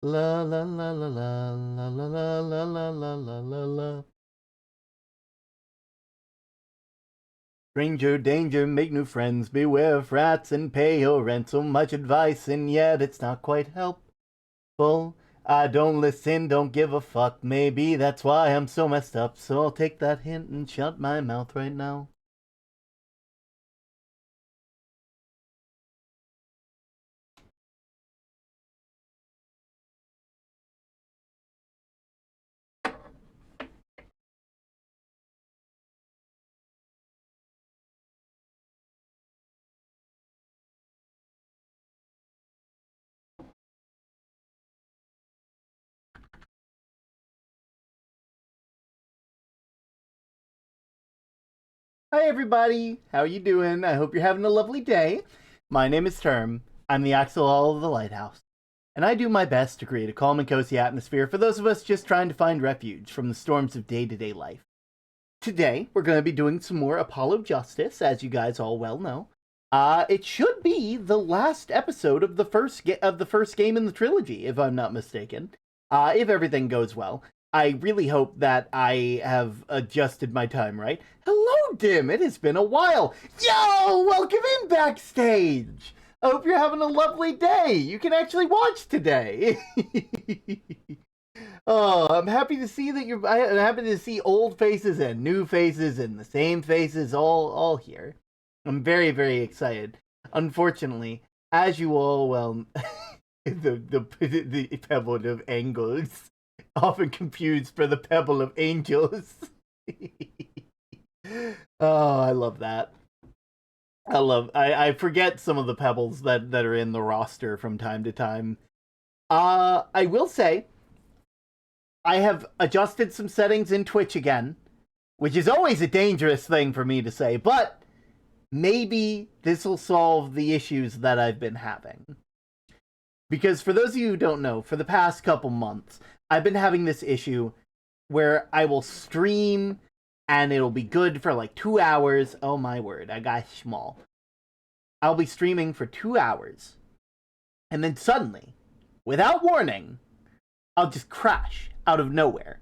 La la la la la la la la la la la la la la. Stranger danger, make new friends, beware of rats and pay your rent. So much advice and yet it's not quite helpful. I don't listen, don't give a fuck. Maybe that's why I'm so messed up. So I'll take that hint and shut my mouth right now. Hi everybody, how you doing? I hope you're having a lovely day. My name is Term. I'm the Axolotl of the Lighthouse, and I do my best to create a calm and cozy atmosphere for those of us just trying to find refuge from the storms of day-to-day life. Today, we're going to be doing some more Apollo Justice, as you guys all well know. It should be the last episode of the first game in the trilogy, if I'm not mistaken. If everything goes well. I really hope that I have adjusted my time right. Hello, Dim. It has been a while. Yo, welcome in backstage. I hope you're having a lovely day. You can actually watch today. Oh, I'm happy to see that I'm happy to see old faces and new faces and the same faces all here. I'm very very excited. Unfortunately, as you all well, the pebble of angles, often confused for the pebble of angels. Oh, I love that. I forget some of the pebbles that are in the roster from time to time. I will say I have adjusted some settings in Twitch again, which is always a dangerous thing for me to say, but maybe this will solve the issues that I've been having. Because for those of you who don't know, for the past couple months, I've been having this issue where I will stream and it'll be good for like 2 hours. Oh my word, I got small. I'll be streaming for 2 hours. And then suddenly, without warning, I'll just crash out of nowhere.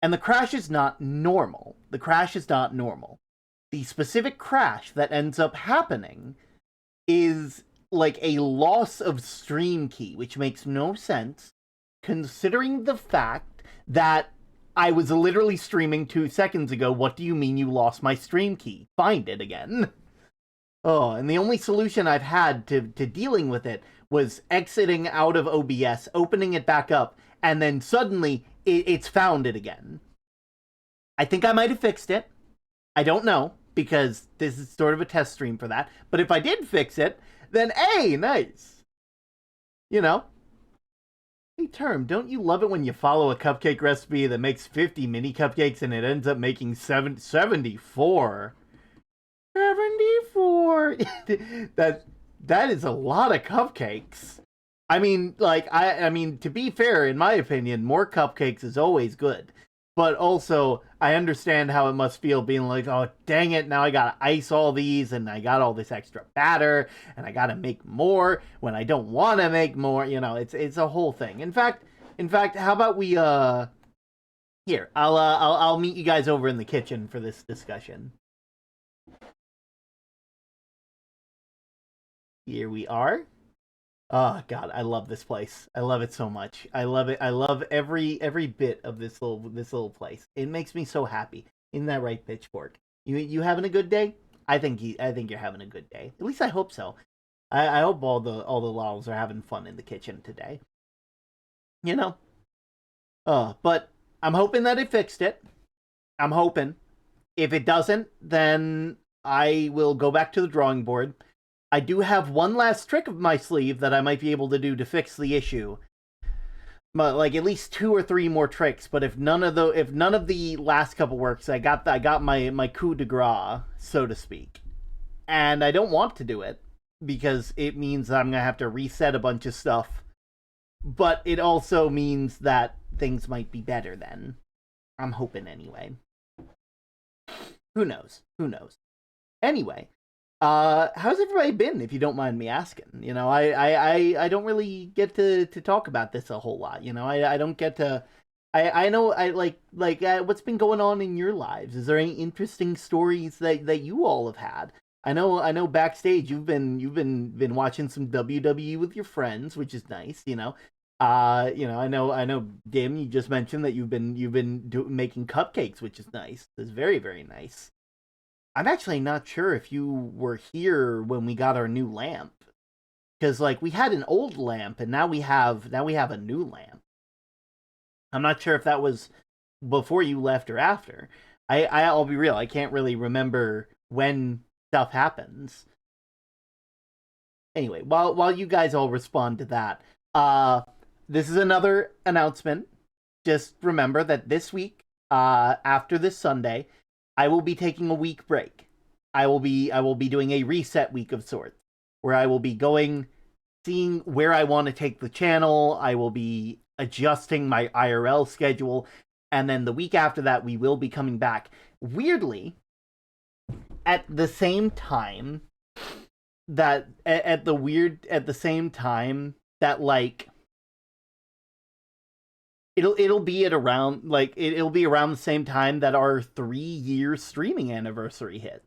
And the crash is not normal. The crash is not normal. The specific crash that ends up happening is like a loss of stream key, which makes no sense considering the fact that I was literally streaming 2 seconds ago. What do you mean you lost my stream key? Find it again. Oh, and the only solution I've had to dealing with it was exiting out of OBS, opening it back up, and then suddenly it's found it again. I think I might have fixed it. I don't know, because this is sort of a test stream for that. But if I did fix it, then hey, nice. You know? Hey, Term, don't you love it when you follow a cupcake recipe that makes 50 mini cupcakes and it ends up making 74? 74! that is a lot of cupcakes. I mean, like, I mean, to be fair, in my opinion, more cupcakes is always good. But also, I understand how it must feel being like, oh, dang it, now I gotta ice all these, and I got all this extra batter, and I gotta make more when I don't want to make more. You know, it's a whole thing. In fact, how about we here, I'll meet you guys over in the kitchen for this discussion. Here we are. Oh god, I love this place. I love it so much. I love it. I love every bit of this little place. It makes me so happy. Isn't that right, Pitchfork? You having a good day? I think you're having a good day. At least I hope so. I hope all the laws are having fun in the kitchen today. You know? But I'm hoping that it fixed it. I'm hoping. If it doesn't, then I will go back to the drawing board. I do have one last trick up my sleeve that I might be able to do to fix the issue. But like at least 2 or 3 more tricks. But if none of the last couple works, I got my coup de grace, so to speak. And I don't want to do it because it means that I'm gonna have to reset a bunch of stuff. But it also means that things might be better then. I'm hoping anyway. Who knows? Who knows? Anyway, How's everybody been, if you don't mind me asking? I don't really get to talk about this a whole lot. I don't get to. I know I what's been going on in your lives. Is there any interesting stories that you all have had? I know backstage you've been watching some WWE with your friends, which is nice. I know Dim, you just mentioned that you've been making cupcakes, which is nice. It's very very nice. I'm actually not sure if you were here when we got our new lamp, because like we had an old lamp and now we have a new lamp. I'm not sure if that was before you left or after. I'll be real. I can't really remember when stuff happens. Anyway, while you guys all respond to that, uh, this is another announcement. Just remember that this week, after this Sunday, I will be taking a week break. I will be doing a reset week of sorts, where I will be going, seeing where I want to take the channel. I will be adjusting my IRL schedule, and then the week after that, we will be coming back. Weirdly, at the same time at the same time that like it'll be at around like it'll be around the same time that our 3 year streaming anniversary hit.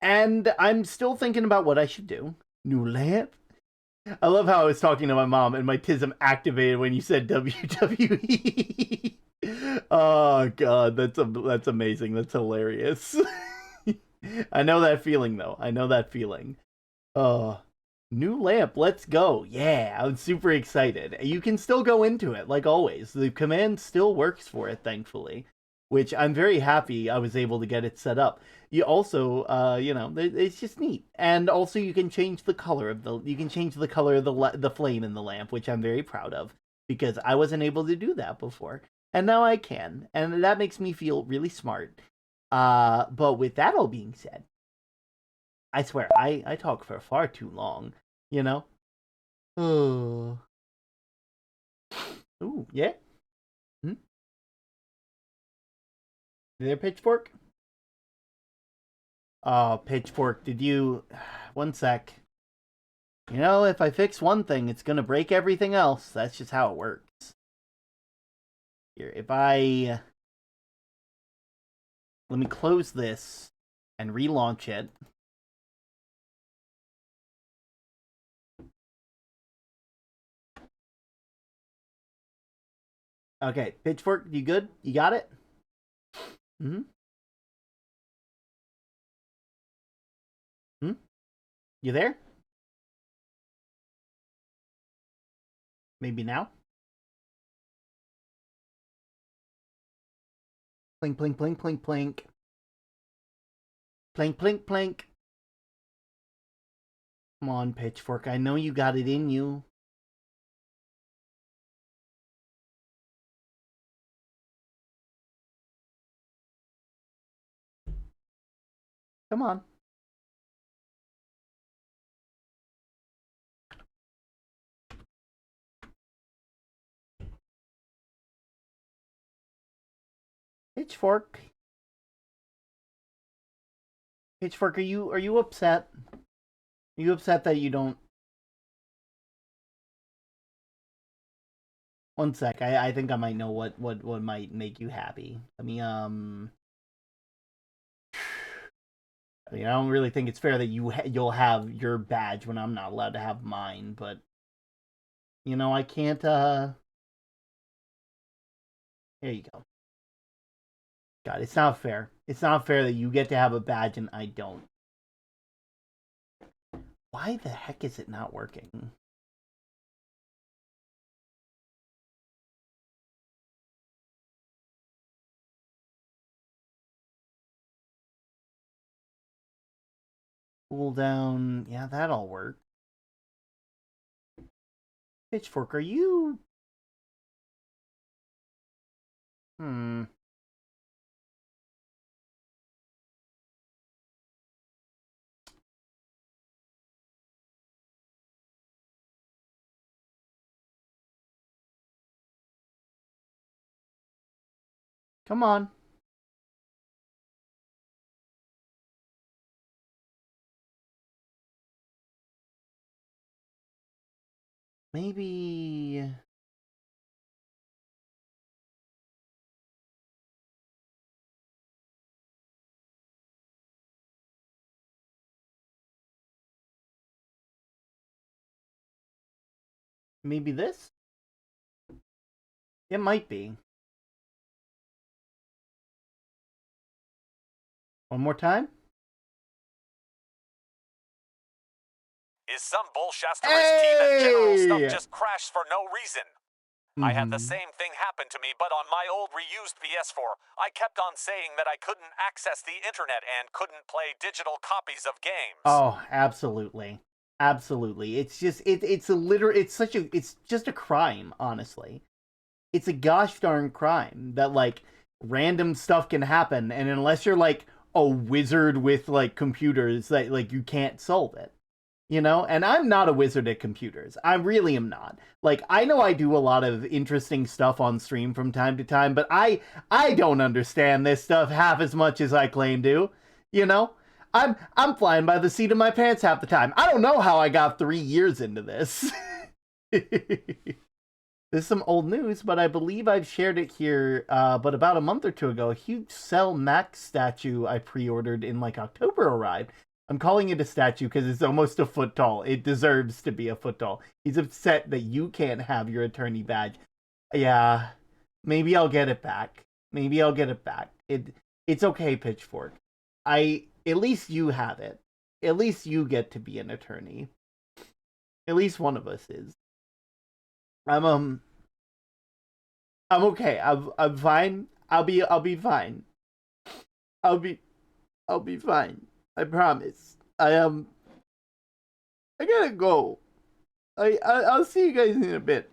And I'm still thinking about what I should do. New lamp. I love how I was talking to my mom and my tism activated when you said WWE. Oh god, that's amazing. That's hilarious. I know that feeling though. I know that feeling. Oh, new lamp. Let's go. Yeah, I'm super excited. You can still go into it like always. The command still works for it, thankfully, which I'm very happy I was able to get it set up. You also, it's just neat. And also, you can change the color of the flame in the lamp, which I'm very proud of because I wasn't able to do that before, and now I can, and that makes me feel really smart. But with that all being said, I swear I talk for far too long. You know. Oh. Ooh, yeah. Hmm? There, pitchfork. Oh, pitchfork. Did you? One sec. If I fix one thing, it's gonna break everything else. That's just how it works. Here, if I let me close this and relaunch it. Okay, pitchfork, you good? You got it? Hmm. Hmm. You there? Maybe now. Plink, plink, plink, plink, plink. Plink, plink, plink. Come on, pitchfork. I know you got it in you. Come on. Pitchfork. Pitchfork, are you upset? Are you upset that you don't? One sec. I think I might know what might make you happy. I don't really think it's fair that you'll have your badge when I'm not allowed to have mine. But I can't. There you go. God, it's not fair. It's not fair that you get to have a badge and I don't. Why the heck is it not working? Cool down. Yeah, that'll work. Pitchfork, are you? Hmm. Come on. Maybe... Maybe this? It might be. One more time? Is some bullshasterous team at General Stuff Hey! just crashed for no reason? I had the same thing happen to me, but on my old reused PS4, I kept on saying that I couldn't access the internet and couldn't play digital copies of games. Oh, absolutely. Absolutely. It's just it's just a crime, honestly. It's a gosh darn crime that like random stuff can happen, and unless you're like a wizard with like computers, that like you can't solve it. You know, and I'm not a wizard at computers. I really am not. Like, I know I do a lot of interesting stuff on stream from time to time, but I don't understand this stuff half as much as I claim to. You know, I'm flying by the seat of my pants half the time. I don't know how I got 3 years into this. This is some old news, but I believe I've shared it here. But about a month or two ago, a huge Cell Max statue I pre-ordered in like October arrived. I'm calling it a statue because it's almost a foot tall. It deserves to be a foot tall. He's upset that you can't have your attorney badge. Yeah, maybe I'll get it back. Maybe I'll get it back. It's okay, Pitchfork. At least you have it. At least you get to be an attorney. At least one of us is. I'm I'm okay. I'm fine. I'll be fine. I'll be I'll be fine. I promise. I gotta go. I'll see you guys in a bit.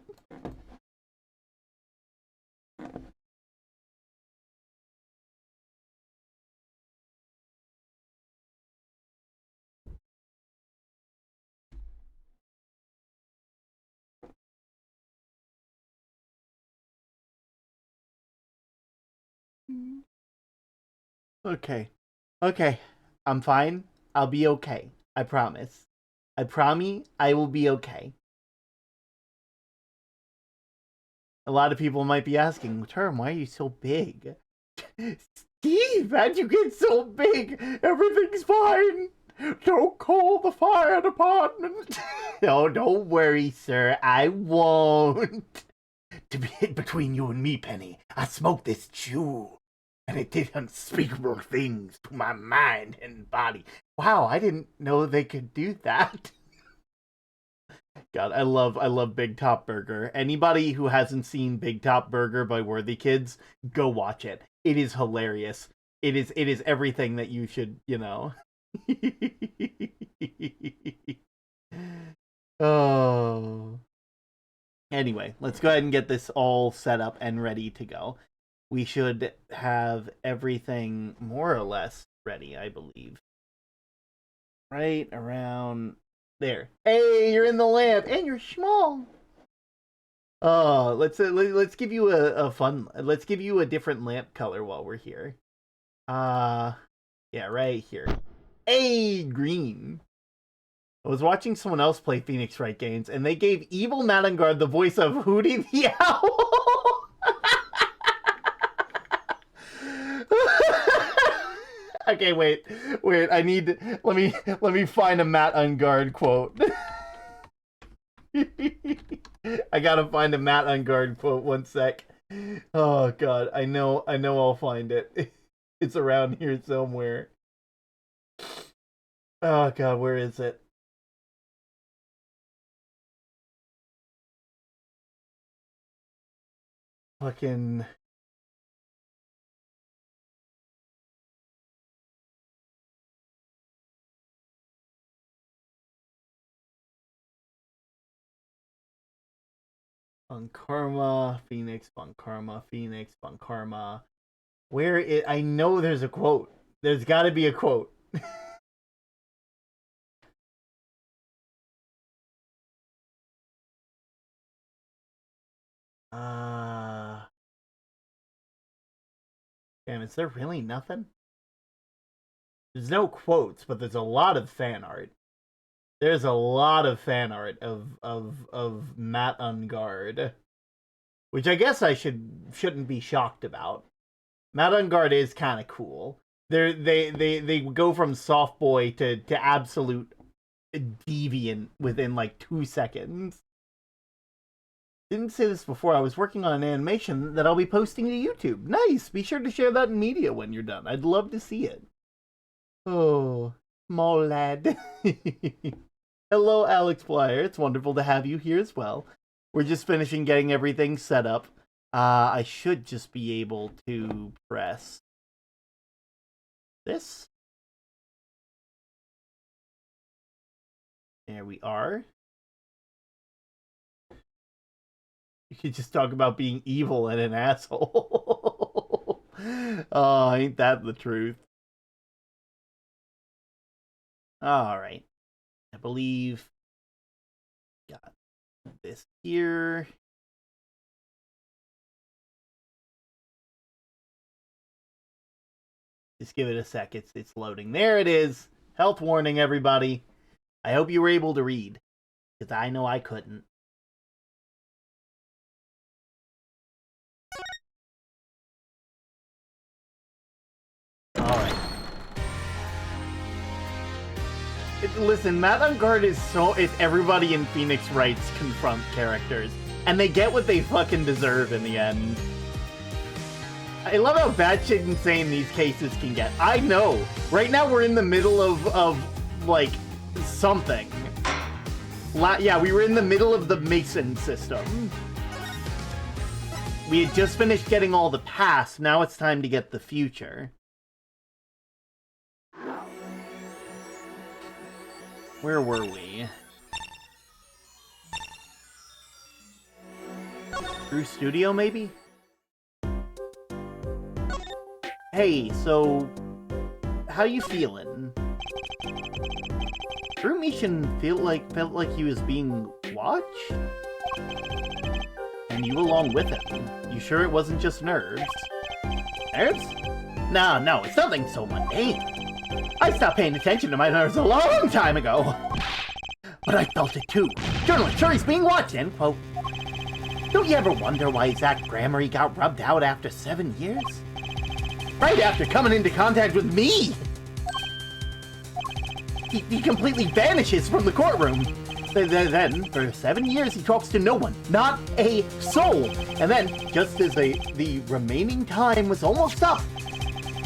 Okay. Okay. I'm fine. I'll be okay. I promise. I promise I will be okay. A lot of people might be asking, Term, why are you so big? Steve, how'd you get so big? Everything's fine. Don't call the fire department. Oh, don't worry, sir. I won't. To be hid between you and me, Penny, I smoked this chew, and it did unspeakable things to my mind and body. Wow, I didn't know they could do that. God, I love Big Top Burger. Anybody who hasn't seen Big Top Burger by Worthy Kids, go watch it. It is hilarious. It is everything that you should, you know. Oh. Anyway, let's go ahead and get this all set up and ready to go. We should have everything more or less ready, I believe. Right around there. Hey, you're in the lamp, and you're small. Oh, let's give you a fun. Let's give you a different lamp color while we're here. Uh, yeah, right here. Hey, green. I was watching someone else play Phoenix Wright games, and they gave Evil Madangard the voice of Hootie the Owl. Okay, wait. I need. Let me find a Matt Ungard quote. I gotta find a Matt Ungard quote. One sec. Oh God, I know. I'll find it. It's around here somewhere. Oh God, where is it? Fucking. Von Karma, Phoenix, Von Karma, Phoenix, Von Karma. Where it? I know there's a quote. There's got to be a quote. uh Damn, is there really nothing? There's no quotes, but there's a lot of fan art. There's a lot of fan art of Matt Ungard, which I guess I shouldn't be shocked about. Matt Ungard is kind of cool. They go from soft boy to absolute deviant within like 2 seconds. Didn't say this before. I was working on an animation that I'll be posting to YouTube. Nice. Be sure to share that in media when you're done. I'd love to see it. Oh, small lad. Hello, Alex Flyer. It's wonderful to have you here as well. We're just finishing getting everything set up. I should just be able to press this. There we are. You could just talk about being evil and an asshole. Oh, ain't that the truth? Alright. I believe... Got this here. Just give it a sec. It's loading. There it is. Health warning, everybody. I hope you were able to read, because I know I couldn't. Alright. Listen, Matt Ungard is everybody in Phoenix Wright's confront characters. And they get what they fucking deserve in the end. I love how batshit insane these cases can get. I know. Right now we're in the middle of like, something. Yeah, we were in the middle of the Mason system. We had just finished getting all the past. Now it's time to get the future. Where were we? Through Studio, maybe? Hey, so... how you feeling? Drew Mishan felt like he was being watched? And you along with him. You sure it wasn't just nerves? Nerves? No, it's nothing so mundane. I stopped paying attention to my nerves a long time ago. But I felt it too. Journalist sure he's being watched, end quote. Don't you ever wonder why Zach Gramery got rubbed out after 7 years? Right after coming into contact with me! He completely vanishes from the courtroom. Then, for 7 years, he talks to no one. Not a soul. And then, just as the remaining time was almost up,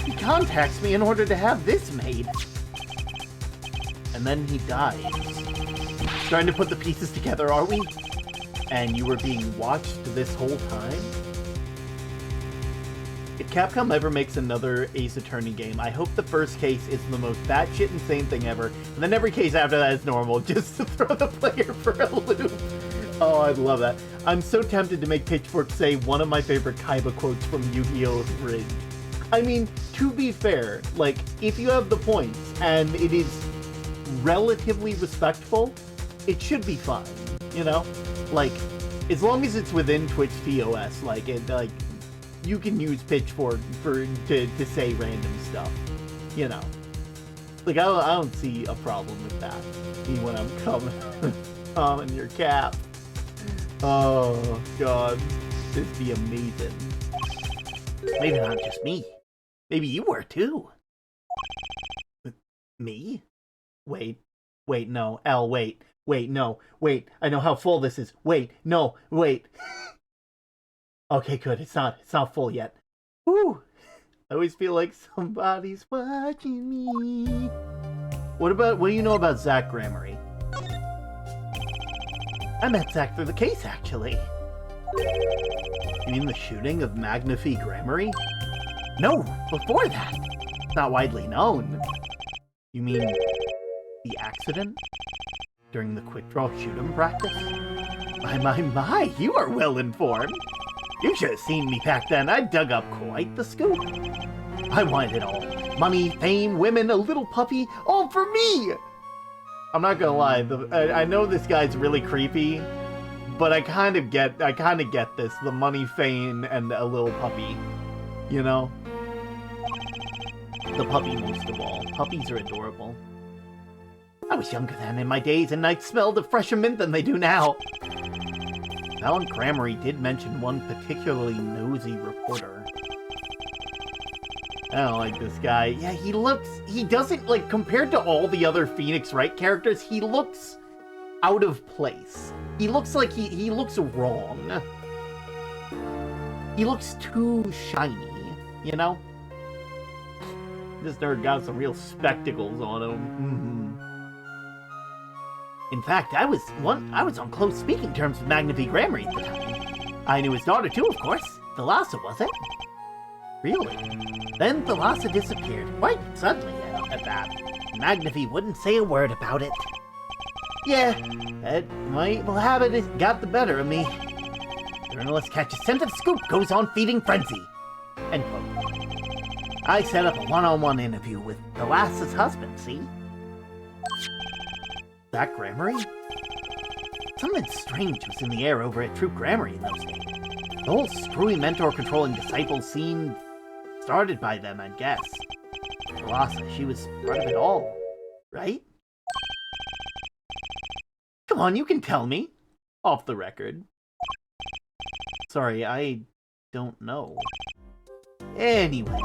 he contacts me in order to have this made. And then he dies. Trying to put the pieces together, are we? And you were being watched this whole time? If Capcom ever makes another Ace Attorney game, I hope the first case is the most batshit insane thing ever, and then every case after that is normal, just to throw the player for a loop. Oh, I'd love that. I'm so tempted to make Pitchfork say one of my favorite Kaiba quotes from Yu-Gi-Oh! Ridge. I mean, to be fair, like, if you have the points, and it is relatively respectful, it should be fine, you know? Like, as long as it's within Twitch TOS, like, you can use Pitchfork to say random stuff, you know. Like, I don't see a problem with that. Even when I'm coming in your cap. Oh, God. This'd be amazing. Maybe not just me. Maybe you were, too. Me? Wait, no. L, wait, no. Wait, I know how full this is. Wait, no, wait. Okay, good. It's not full yet. Woo! I always feel like somebody's watching me. What do you know about Zach Gramery? I met Zach through the case, actually. You mean the shooting of Magnifi Gramery? No, before that. It's not widely known. You mean the accident? During the quick draw shoot-'em practice? My, you are well informed. You should have seen me back then. I dug up quite the scoop. I wanted it all. Money, fame, women, a little puppy, all for me! I'm not gonna lie, I know this guy's really creepy, but I kind of get this. The money, fame, and a little puppy. You know? The puppy most of all. Puppies are adorable. I was younger then, and my days and nights smelled of fresher mint than they do now. Alan Gramery did mention one particularly nosy reporter. I don't like this guy. Yeah, he doesn't, like, compared to all the other Phoenix Wright characters, he looks out of place. He looks like he looks wrong. He looks too shiny, you know? This nerd got some real spectacles on him. In fact, I was on close speaking terms with Magnifi Gramery at the time. I knew his daughter too, of course. Thalassa, was it? Really? Then Thalassa disappeared quite suddenly at that. Magnifi wouldn't say a word about it. Yeah, my evil habit has got the better of me. Journalists catch a scent of scoop, goes on feeding frenzy. End quote. I set up a one-on-one interview with Thalassa's husband, see? That Gramery? Something strange was in the air over at Troop Gramery in those days. The whole screwy mentor-controlling disciple scene started by them, I'd guess. Thalassa, she was part of it all, right? Come on, you can tell me. Off the record. Sorry, I don't know. Anyway,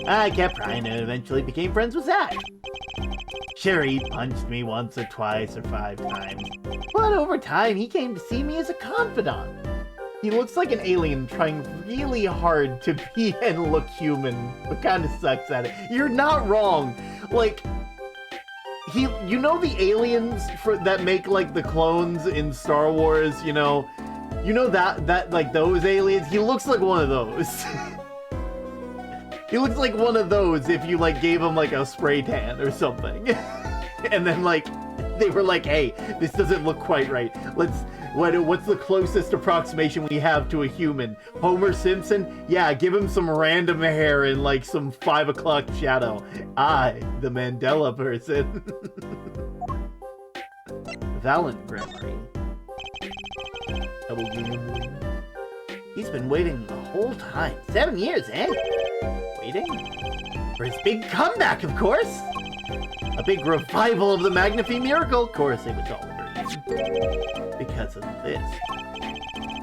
I kept prying and eventually became friends with Zach. Sure, he punched me once or twice or 5 times, but over time he came to see me as a confidant. He looks like an alien trying really hard to be and look human, but kind of sucks at it. You're not wrong. Like, you know the aliens that make, like, the clones in Star Wars, you know that like those aliens? He looks like one of those. He looks like one of those if you, like, gave him, like, a spray tan or something. And then, like, they were like, hey, this doesn't look quite right. What's the closest approximation we have to a human? Homer Simpson? Yeah, give him some random hair and, like, some 5 o'clock shadow. The Mandela person. Valiant Gramery. Double gambling. He's been waiting the whole time. 7 years, eh? Waiting? For his big comeback, of course! A big revival of the Magnifi Miracle! Of course, it was all a dream. Because of this.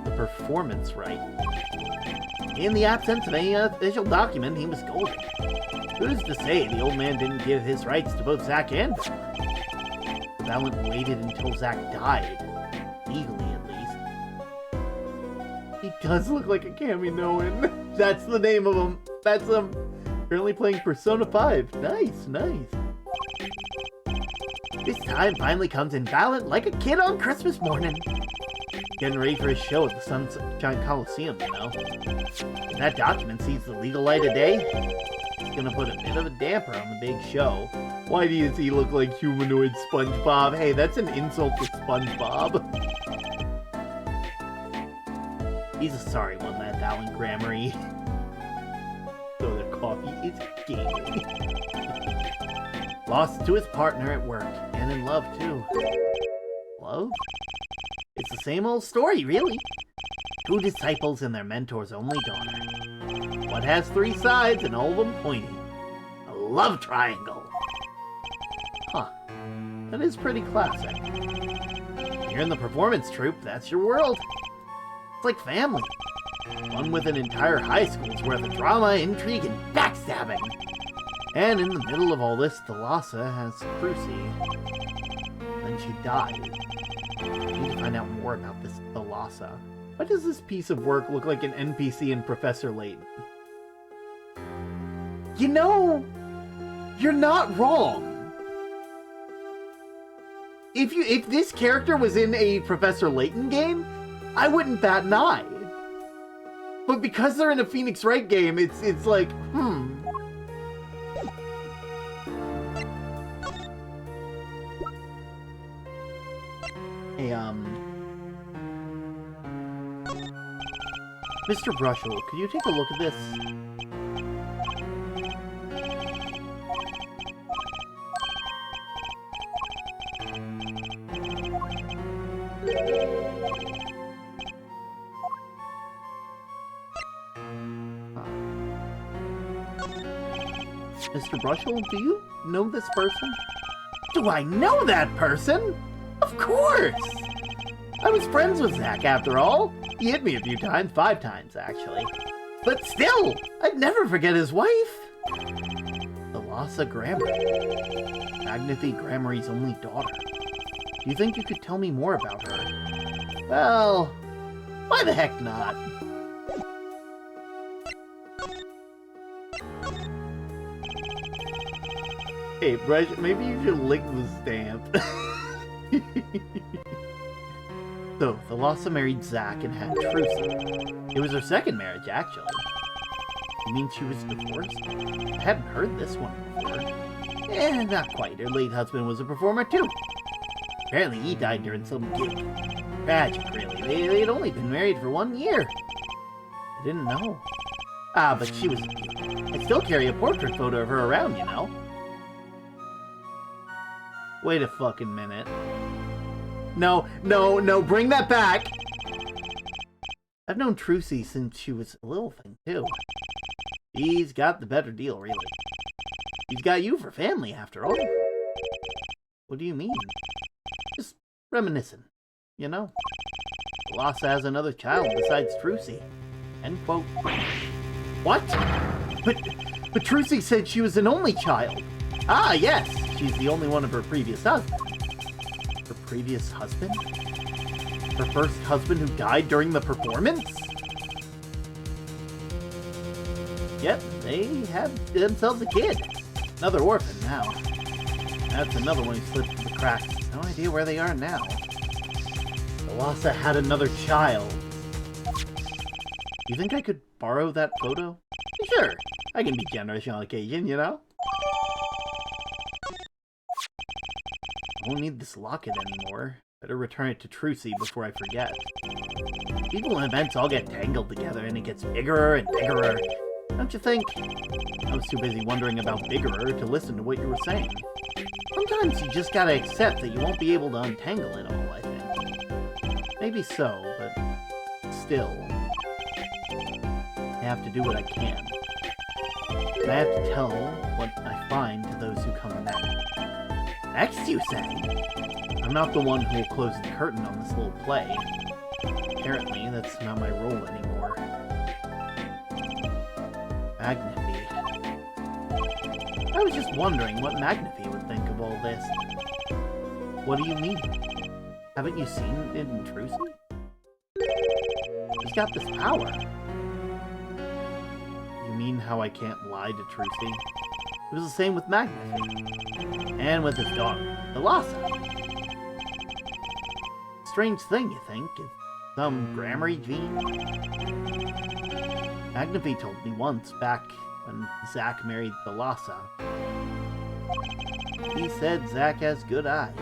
The performance right. In the absence of any official document, he was golden. Who's to say the old man didn't give his rights to both Zack and Valiant? Valiant waited until Zack died. Legally, at least. He does look like a Kaminoan. That's the name of him. That's him. Currently playing Persona 5. Nice, nice. This time finally comes in Valiant like a kid on Christmas morning. Getting ready for his show at the Sunshine Coliseum, you know. If that document sees the legal light of day, it's gonna put a bit of a damper on the big show. Why does he look like humanoid SpongeBob? Hey, that's an insult to SpongeBob. He's a sorry one, that Valiant Gramery. So the coffee is gaming. Lost to his partner at work, and in love, too. Love? It's the same old story, really. 2 disciples and their mentor's only daughter. One has 3 sides, and all of them pointy. A love triangle. Huh. That is pretty classic. You're in the performance troupe, that's your world. It's like family. One with an entire high school's worth of drama, intrigue, and backstabbing. And in the middle of all this, Thalassa has Crucy. Then she died. I need to find out more about this Thalassa. Why does this piece of work look like an NPC in Professor Layton? You know, you're not wrong. If this character was in a Professor Layton game, I wouldn't bat an eye. But because they're in a Phoenix Wright game, it's like, Hey, Mr. Brushel, could you take a look at this? Mr. Brushel, do you know this person? Do I know that person? Of course! I was friends with Zach after all. He hit me a few times, 5 times actually. But still, I'd never forget his wife. Thalassa Grammary. Agnethy Grammary's only daughter. Do you think you could tell me more about her? Well, why the heck not? Hey, Brush, maybe you should lick the stamp. So, Thalassa married Zach and had Trucy. It was her second marriage, actually. You mean she was divorced? I hadn't heard this one before. Not quite. Her late husband was a performer, too. Apparently, he died during some gig. Tragic, really. They'd only been married for 1 year. I didn't know. Ah, but she was cute. I still carry a portrait photo of her around, you know. Wait a fucking minute. No, bring that back! I've known Trucy since she was a little thing, too. He's got the better deal, really. He's got you for family, after all. What do you mean? Just reminiscing, you know? Thalassa has another child besides Trucy. End quote. What? But Trucy said she was an only child. Ah, yes! She's the only one of her previous husband. Her previous husband? Her first husband who died during the performance? Yep, they had themselves a kid. Another orphan now. That's another one who slipped through the cracks. No idea where they are now. Thalassa had another child. You think I could borrow that photo? Sure, I can be generous on occasion, you know? I won't need this locket anymore. Better return it to Trucy before I forget. People and events all get tangled together and it gets bigger and bigger. Don't you think? I was too busy wondering about biggerer to listen to what you were saying. Sometimes you just gotta accept that you won't be able to untangle it all, I think. Maybe so, but still. I have to do what I can. And I have to tell what I find to those who come next. Next, you say? I'm not the one who will close the curtain on this little play. Apparently, that's not my role anymore. Agnethy. I was just wondering what Agnethy would think of all this. What do you mean? Haven't you seen it in Trucy? He's got this power. You mean how I can't lie to Trucy? It was the same with Agnethy. And with his daughter, Thalassa. Strange thing, you think? It's some grammary gene? Agnethy told me once, back when Zach married Thalassa. He said Zach has good eyes.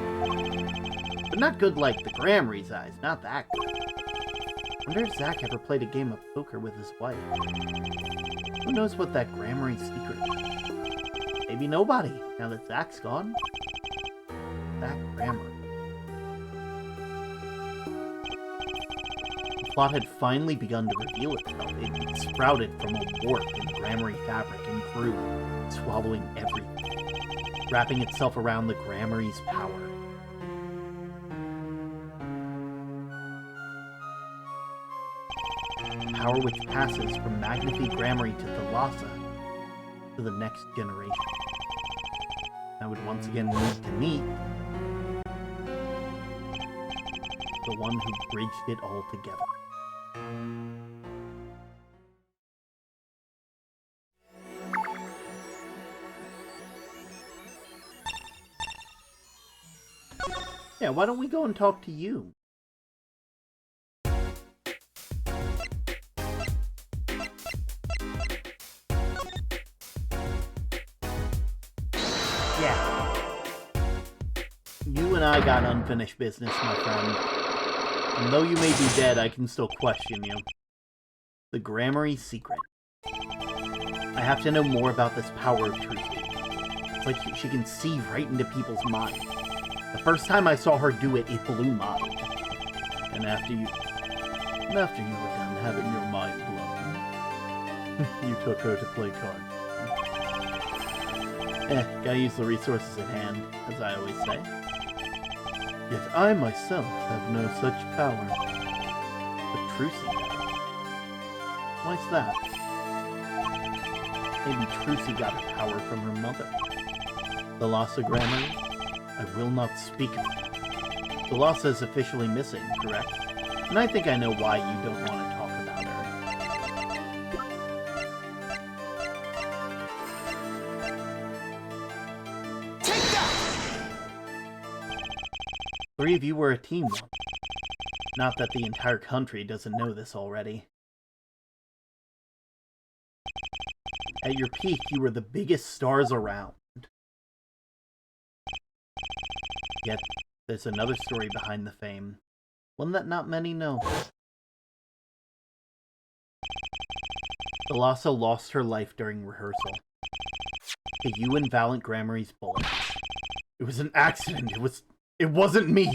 But not good like the Grammary's eyes, not that good. Wonder if Zach ever played a game of poker with his wife. Who knows what that Grammary's secret is? Maybe nobody, now that Zach's gone. Zach Grammary. The plot had finally begun to reveal itself. It sprouted from a warp in the Grammary fabric and grew, swallowing everything, wrapping itself around the Grammary's power. Power which passes from Agnethy Grammary to Thalassa to the next generation. I would once again need to meet the one who bridged it all together. Yeah, why don't we go and talk to you? Yeah. You and I got unfinished business, my friend. And though you may be dead, I can still question you. The Grammary secret. I have to know more about this power of Trucy. It's like she can see right into people's minds. The first time I saw her do it, it blew mine. And after you were done having your mind blown, you took her to play cards. Gotta use the resources at hand, as I always say. Yet I myself have no such power. But Trucy does. Why's that? Maybe Trucy got her power from her mother. The Lhasa Grammar? I will not speak of it. The Lhasa is officially missing, correct? And I think I know why you don't want to talk about her. Take that! 3 of you were a team once. Not that the entire country doesn't know this already. At your peak, you were the biggest stars around. Yet, there's another story behind the fame. One that not many know. The Lhasa lost her life during rehearsal. To you and Valiant Grammary's bullets. It was an accident. It wasn't me.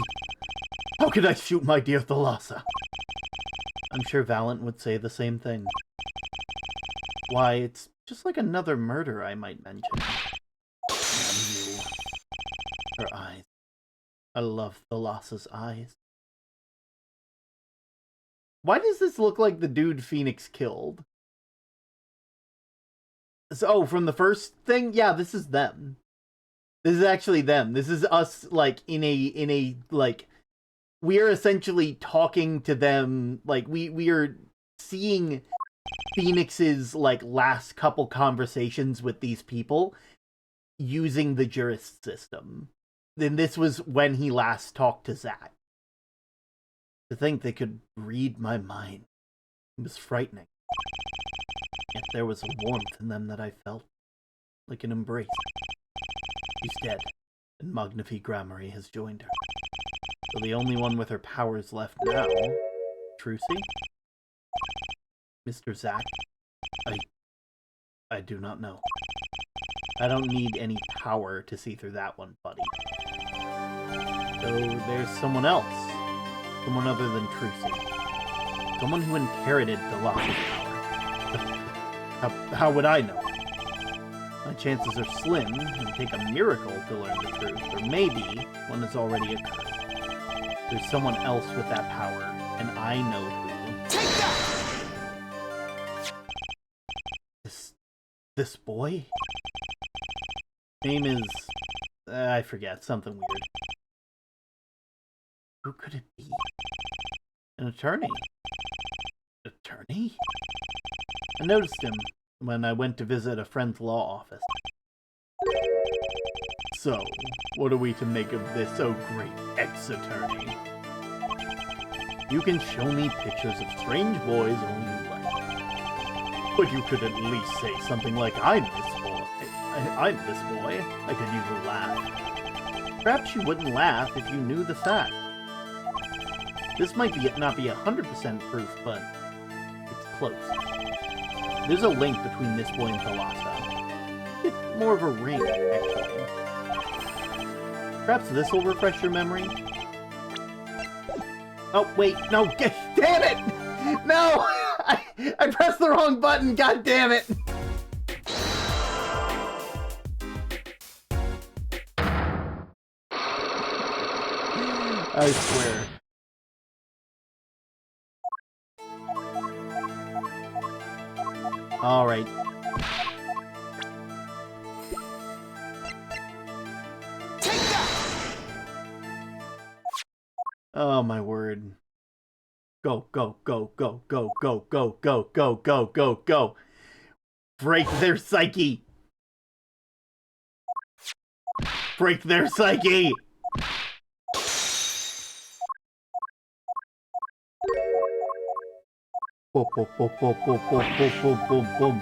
How could I shoot my dear Thalassa? I'm sure Valiant would say the same thing. Why, it's just like another murder I might mention. Damn you. Her eyes. I love Thalassa's eyes. Why does this look like the dude Phoenix killed? So, from the first thing? Yeah, this is them. This is actually them. This is us, like, in a, like, we are essentially talking to them, like, we are seeing Phoenix's, like, last couple conversations with these people using the Jurist system. Then this was when he last talked to Zach. To think they could read my mind. It was frightening. Yet there was a warmth in them that I felt. Like an embrace. She's dead, and Magnifi Grammary has joined her. So the only one with her powers left now... Trucy? Mr. Zack? I do not know. I don't need any power to see through that one, buddy. So there's someone else. Someone other than Trucy. Someone who inherited the Lhasa power. How would I know? My chances are slim. It would take a miracle to learn the truth. Or maybe one has already occurred. There's someone else with that power, and I know who. Take that! This boy? Name is... I forget. Something weird. Who could it be? An attorney? Attorney? I noticed him when I went to visit a friend's law office. So, what are we to make of this, oh great ex-attorney? You can show me pictures of strange boys all you like. But you could at least say something like, I'm this boy. I'm this boy. I could use a laugh. Perhaps you wouldn't laugh if you knew the fact. This might not be 100% proof, but it's close. There's a link between this boy and Thalassa. It's more of a ring, actually. Perhaps this will refresh your memory? Oh, wait, no, damn it! No! I pressed the wrong button, god damn it! I swear. Alright. Take that! Oh my word. Go, go, go, go, go, go, go, go, go, go, go, go. Break their psyche. Break their psyche. Boom, boom, boom, boom, boom, boom, boom, boom, boom, boom.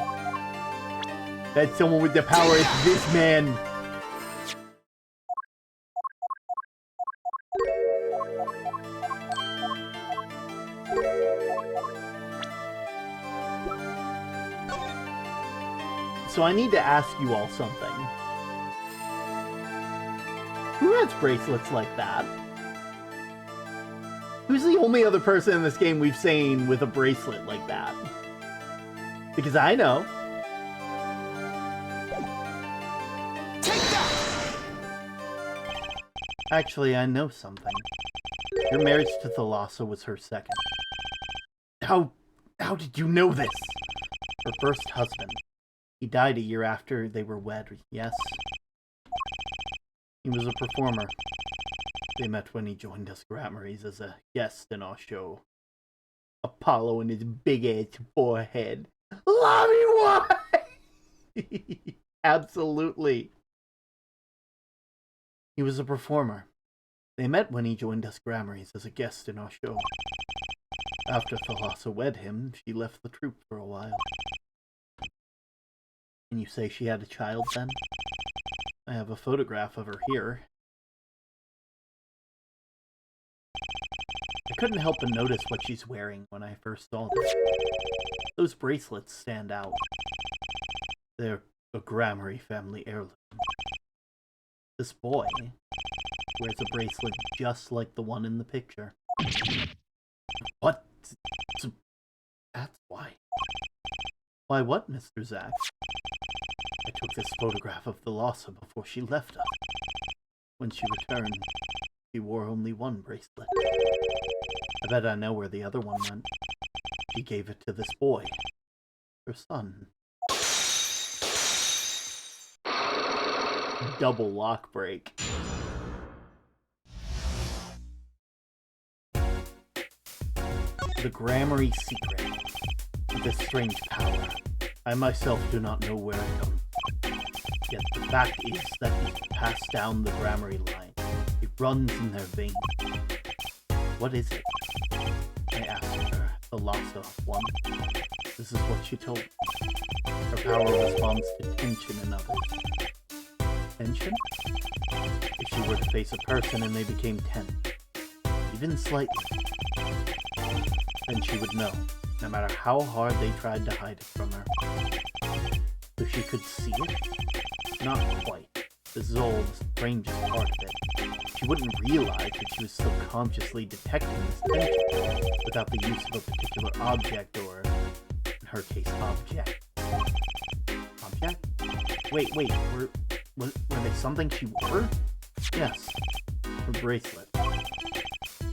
That's someone with the power. It's this man. So I need to ask you all something. Who has bracelets like that? Who's the only other person in this game we've seen with a bracelet like that? Because I know. Actually, I know something. Your marriage to Thalassa was her second. How did you know this? Her first husband. He died a year after they were wed, yes? He was a performer. They met when he joined us Grammarys as a guest in our show. Apollo and his big-ass forehead. Love you, why? Absolutely. He was a performer. They met when he joined us Grammarys as a guest in our show. After Thalassa wed him, she left the troupe for a while. Can you say she had a child then? I have a photograph of her here. I couldn't help but notice what she's wearing when I first saw them. Those bracelets stand out. They're a Grammary family heirloom. This boy wears a bracelet just like the one in the picture. What? That's why. Why what, Mr. Zack? I took this photograph of Thalassa before she left us. When she returned, she wore only one bracelet. I bet I know where the other one went. She gave it to this boy. Her son. Double lock break. The Grammary secret. This strange power. I myself do not know where it comes from. Yet the fact is that it passed down the Grammary line. It runs in their veins. What is it? I asked her, Thalassa one. This is what she told me. Her power responds to tension in others. Tension? If she were to face a person and they became tense, even slightly, then she would know, no matter how hard they tried to hide it from her. So she could see it? Not quite. This is all the strangest part of it. She wouldn't realize that she was subconsciously detecting this tension without the use of a particular object or, in her case, object. Object? Wait, were they something she wore? Yes, her bracelet.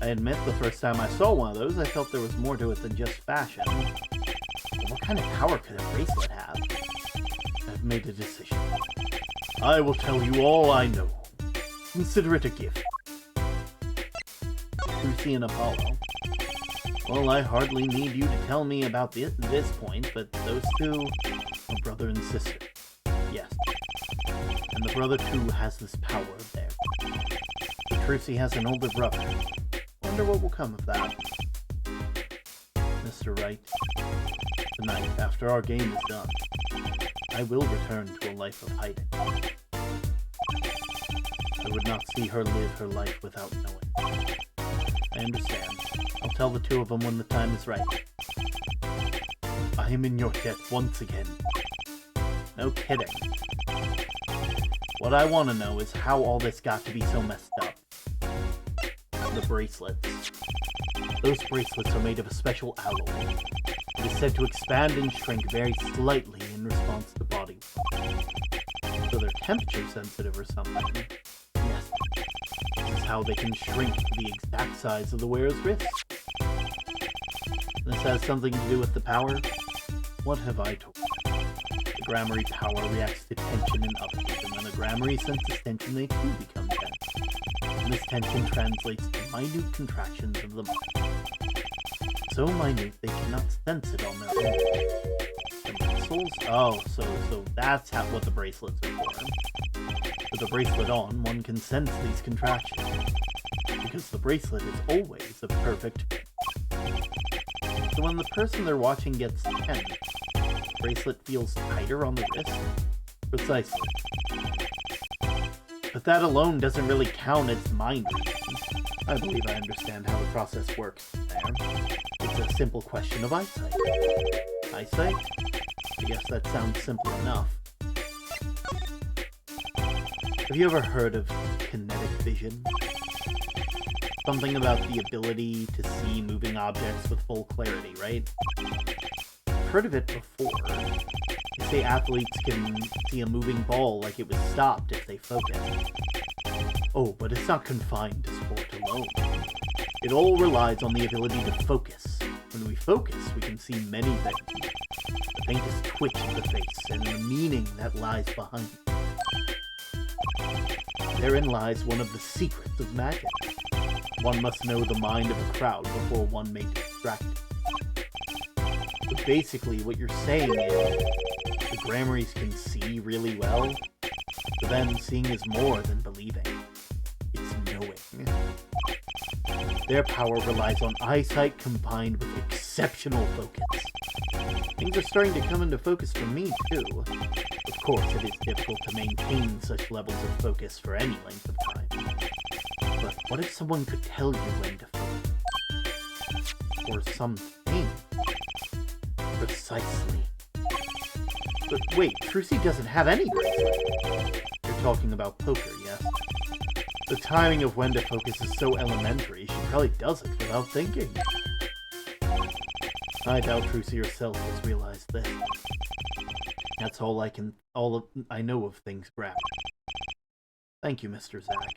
I admit the first time I saw one of those, I felt there was more to it than just fashion. But what kind of power could a bracelet have? I've made a decision. I will tell you all I know. Consider it a gift. Lucy and Apollo. Well, I hardly need you to tell me about this point, but those two are brother and sister. Yes. And the brother too has this power of theirs. But Trucy has an older brother. Wonder what will come of that. Mr. Wright, tonight, after our game is done, I will return to a life of hiding. I would not see her live her life without knowing. I understand. I'll tell the two of them when the time is right. I am in your debt once again. No kidding. What I want to know is how all this got to be so messed up. The bracelets. Those bracelets are made of a special alloy. It is said to expand and shrink very slightly in response to body warmth. So they're temperature sensitive or something. Yes. This is how they can shrink to the exact size of the wearer's wrist. This has something to do with the power? What have I told you? The Grammary power reacts to tension in others, and when the Grammary senses tension, they too become tense. And this tension translates to minute contractions of the muscle. So minute they cannot sense it on their own. The muscles? Oh, so that's what the bracelets are for. With the bracelet on, one can sense these contractions, because the bracelet is always a perfect fit. So when the person they're watching gets tense, the bracelet feels tighter on the wrist? Precisely. But that alone doesn't really count as mind reading. I believe I understand how the process works there. It's a simple question of eyesight. Eyesight? I guess that sounds simple enough. Have you ever heard of kinetic vision? Something about the ability to see moving objects with full clarity, right? I've heard of it before. They say athletes can see a moving ball like it was stopped if they focus. Oh, but it's not confined to sport alone. It all relies on the ability to focus. When we focus, we can see many things. The faintest twitch of the face and the meaning that lies behind it. Therein lies one of the secrets of magic. One must know the mind of a crowd before one may distract it. But basically, what you're saying is, the Gramarys can see really well, for them seeing is more than believing. It's knowing. Their power relies on eyesight combined with exceptional focus. Things are starting to come into focus for me, too. Of course, it is difficult to maintain such levels of focus for any length of time. But what if someone could tell you when to focus? Or something. Precisely. But wait, Trucy doesn't have any bracelet. You're talking about poker, yes? The timing of when to focus is so elementary, she probably does it without thinking. I doubt Trucy herself has realized this. That's all I know of things Grammar. Thank you, Mr. Zack.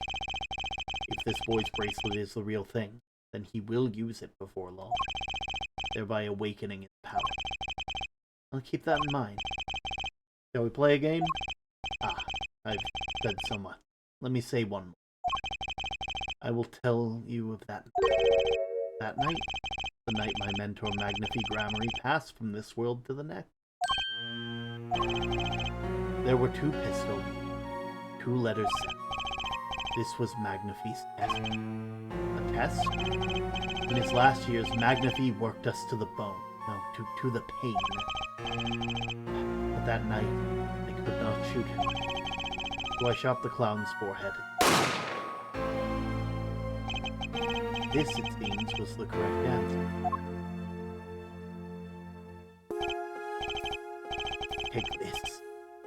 If this boy's bracelet is the real thing, then he will use it before long, thereby awakening its power. I'll keep that in mind. Shall we play a game? I've said so much. Let me say one more. I will tell you of that night, the night my mentor Magnifi Grammarly passed from this world to the next. There were 2 pistols, 2 letters sent. This was Magnifi's test. A test? In his last years, Magnifi worked us to the bone. No, to the pain. But that night, I could not shoot him. So I shot the clown's forehead. This, it seems, was the correct answer. Take this.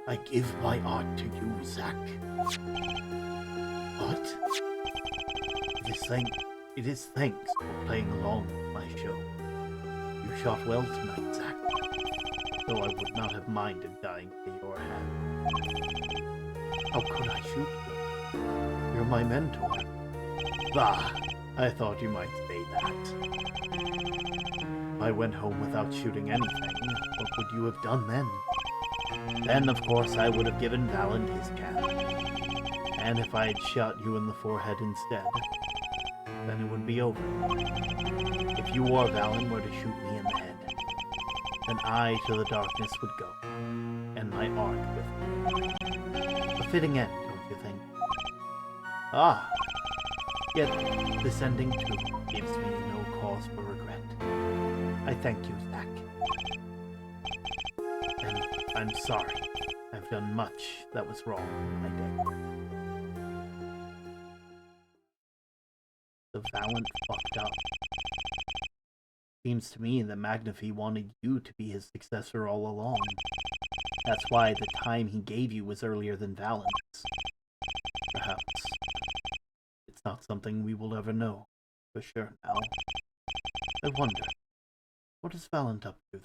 I give my art to you, Zack. What? It is thanks for playing along with my show. You shot well tonight, Zack. Though I would not have minded dying for your hand. How could I shoot you? You're my mentor. Bah! I thought you might say that. If I went home without shooting anything, what would you have done then? Then, of course, I would have given Valand his cap. And if I had shot you in the forehead instead, then it would be over. If you or Valand were to shoot me in the head, then I to the darkness would go, and my art with me. A fitting end, don't you think? Ah! Yet, this ending, too, gives me no cause for regret. I thank you, Zack. And I'm sorry. I've done much that was wrong in my day. The Valant fucked up. Seems to me that Magnifi wanted you to be his successor all along. That's why the time he gave you was earlier than Valant's. Perhaps. It's not something we will ever know, for sure now. I wonder, what is Valant up to?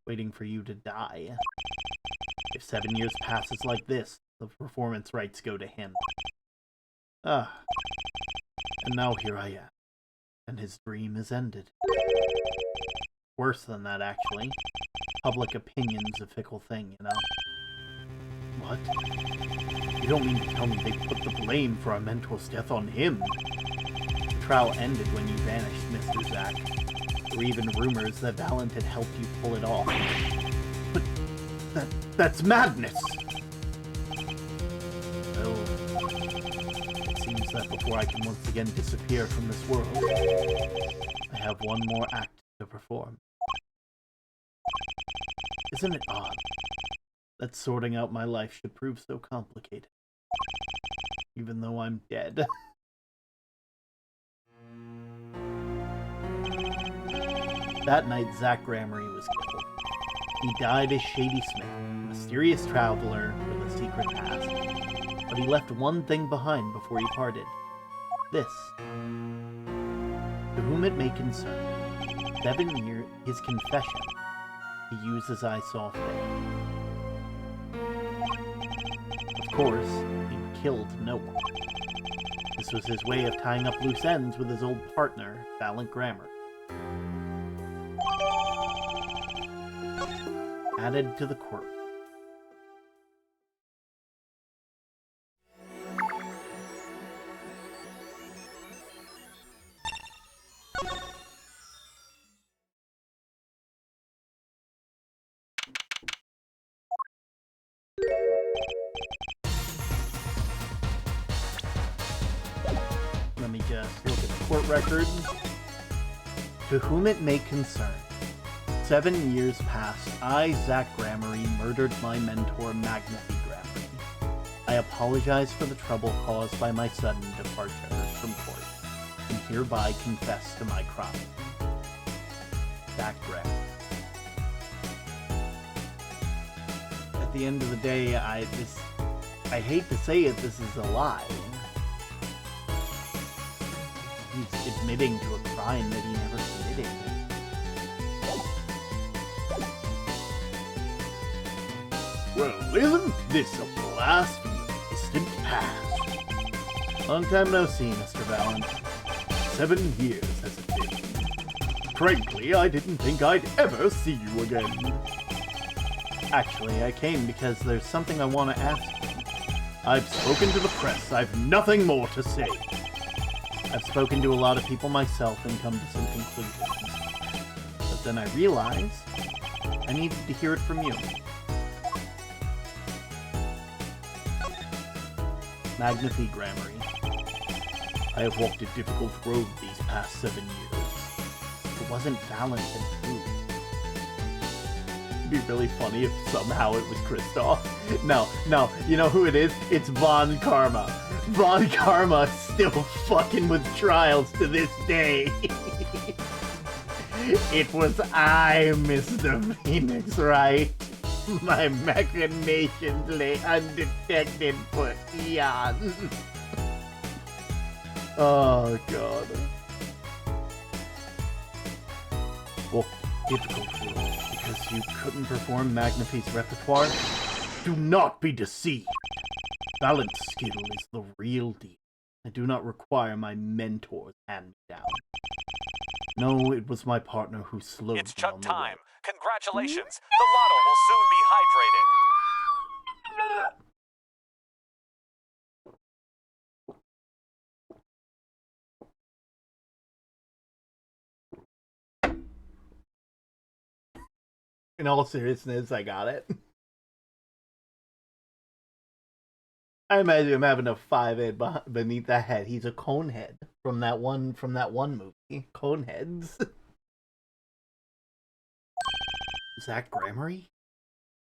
Waiting for you to die. If 7 years passes like this, the performance rights go to him. Ah. And now here I am. And his dream is ended. Worse than that, actually. Public opinion's a fickle thing, you know? What? You don't mean to tell me they put the blame for our mentor's death on him? The trial ended when you vanished, Mr. Zack. There were even rumors that Valant had helped you pull it off. But that's madness! Well, it seems that before I can once again disappear from this world, I have one more act to perform. Isn't it odd that sorting out my life should prove so complicated, even though I'm dead? That night, Zack Grammarly was killed. He died as Shady Smith, a mysterious traveler with a secret past. But he left one thing behind before he parted. This. To whom it may concern, 7 years, his confession, he used as I saw fit. Of course, he killed no one. This was his way of tying up loose ends with his old partner, Valiant Grammar. Added to the quirk. Let me just look at the court record. To whom it may concern. 7 years past, I, Zach Grammary, murdered my mentor, Magnaphy Grammary. I apologize for the trouble caused by my sudden departure from court, and hereby confess to my crime. Zach Grammary. At the end of the day, I hate to say it, this is a lie. He's admitting to a crime that he never committed. Well, isn't this a blast from the distant past? Long time no see, Mr. Valiant. 7 years has it been. Frankly, I didn't think I'd ever see you again. Actually, I came because there's something I want to ask you. I've spoken to the press. I've nothing more to say. I've spoken to a lot of people myself and come to some conclusions. But then I realized I needed to hear it from you. Magnaphy Grammary. I have walked a difficult road these past 7 years. It wasn't Valiant and you. It'd be really funny if somehow it was Kristoff. No, you know who it is? It's Von Karma. Von Karma still fucking with trials to this day. It was I, Mr. Phoenix, right? My machinations lay undetected for eons. Oh, God. Well, difficult because you couldn't perform Magnaphy's repertoire? Do not be deceived. Valiant skill is the real deal. I do not require my mentor's hand-me-down. No, it was my partner who slowed me It's chug on the time. road. Congratulations. The lotto will soon be hydrated. In all seriousness, I got it. I imagine him having a 5-head beneath that head. He's a conehead from that one movie. Coneheads. Zach Grammary?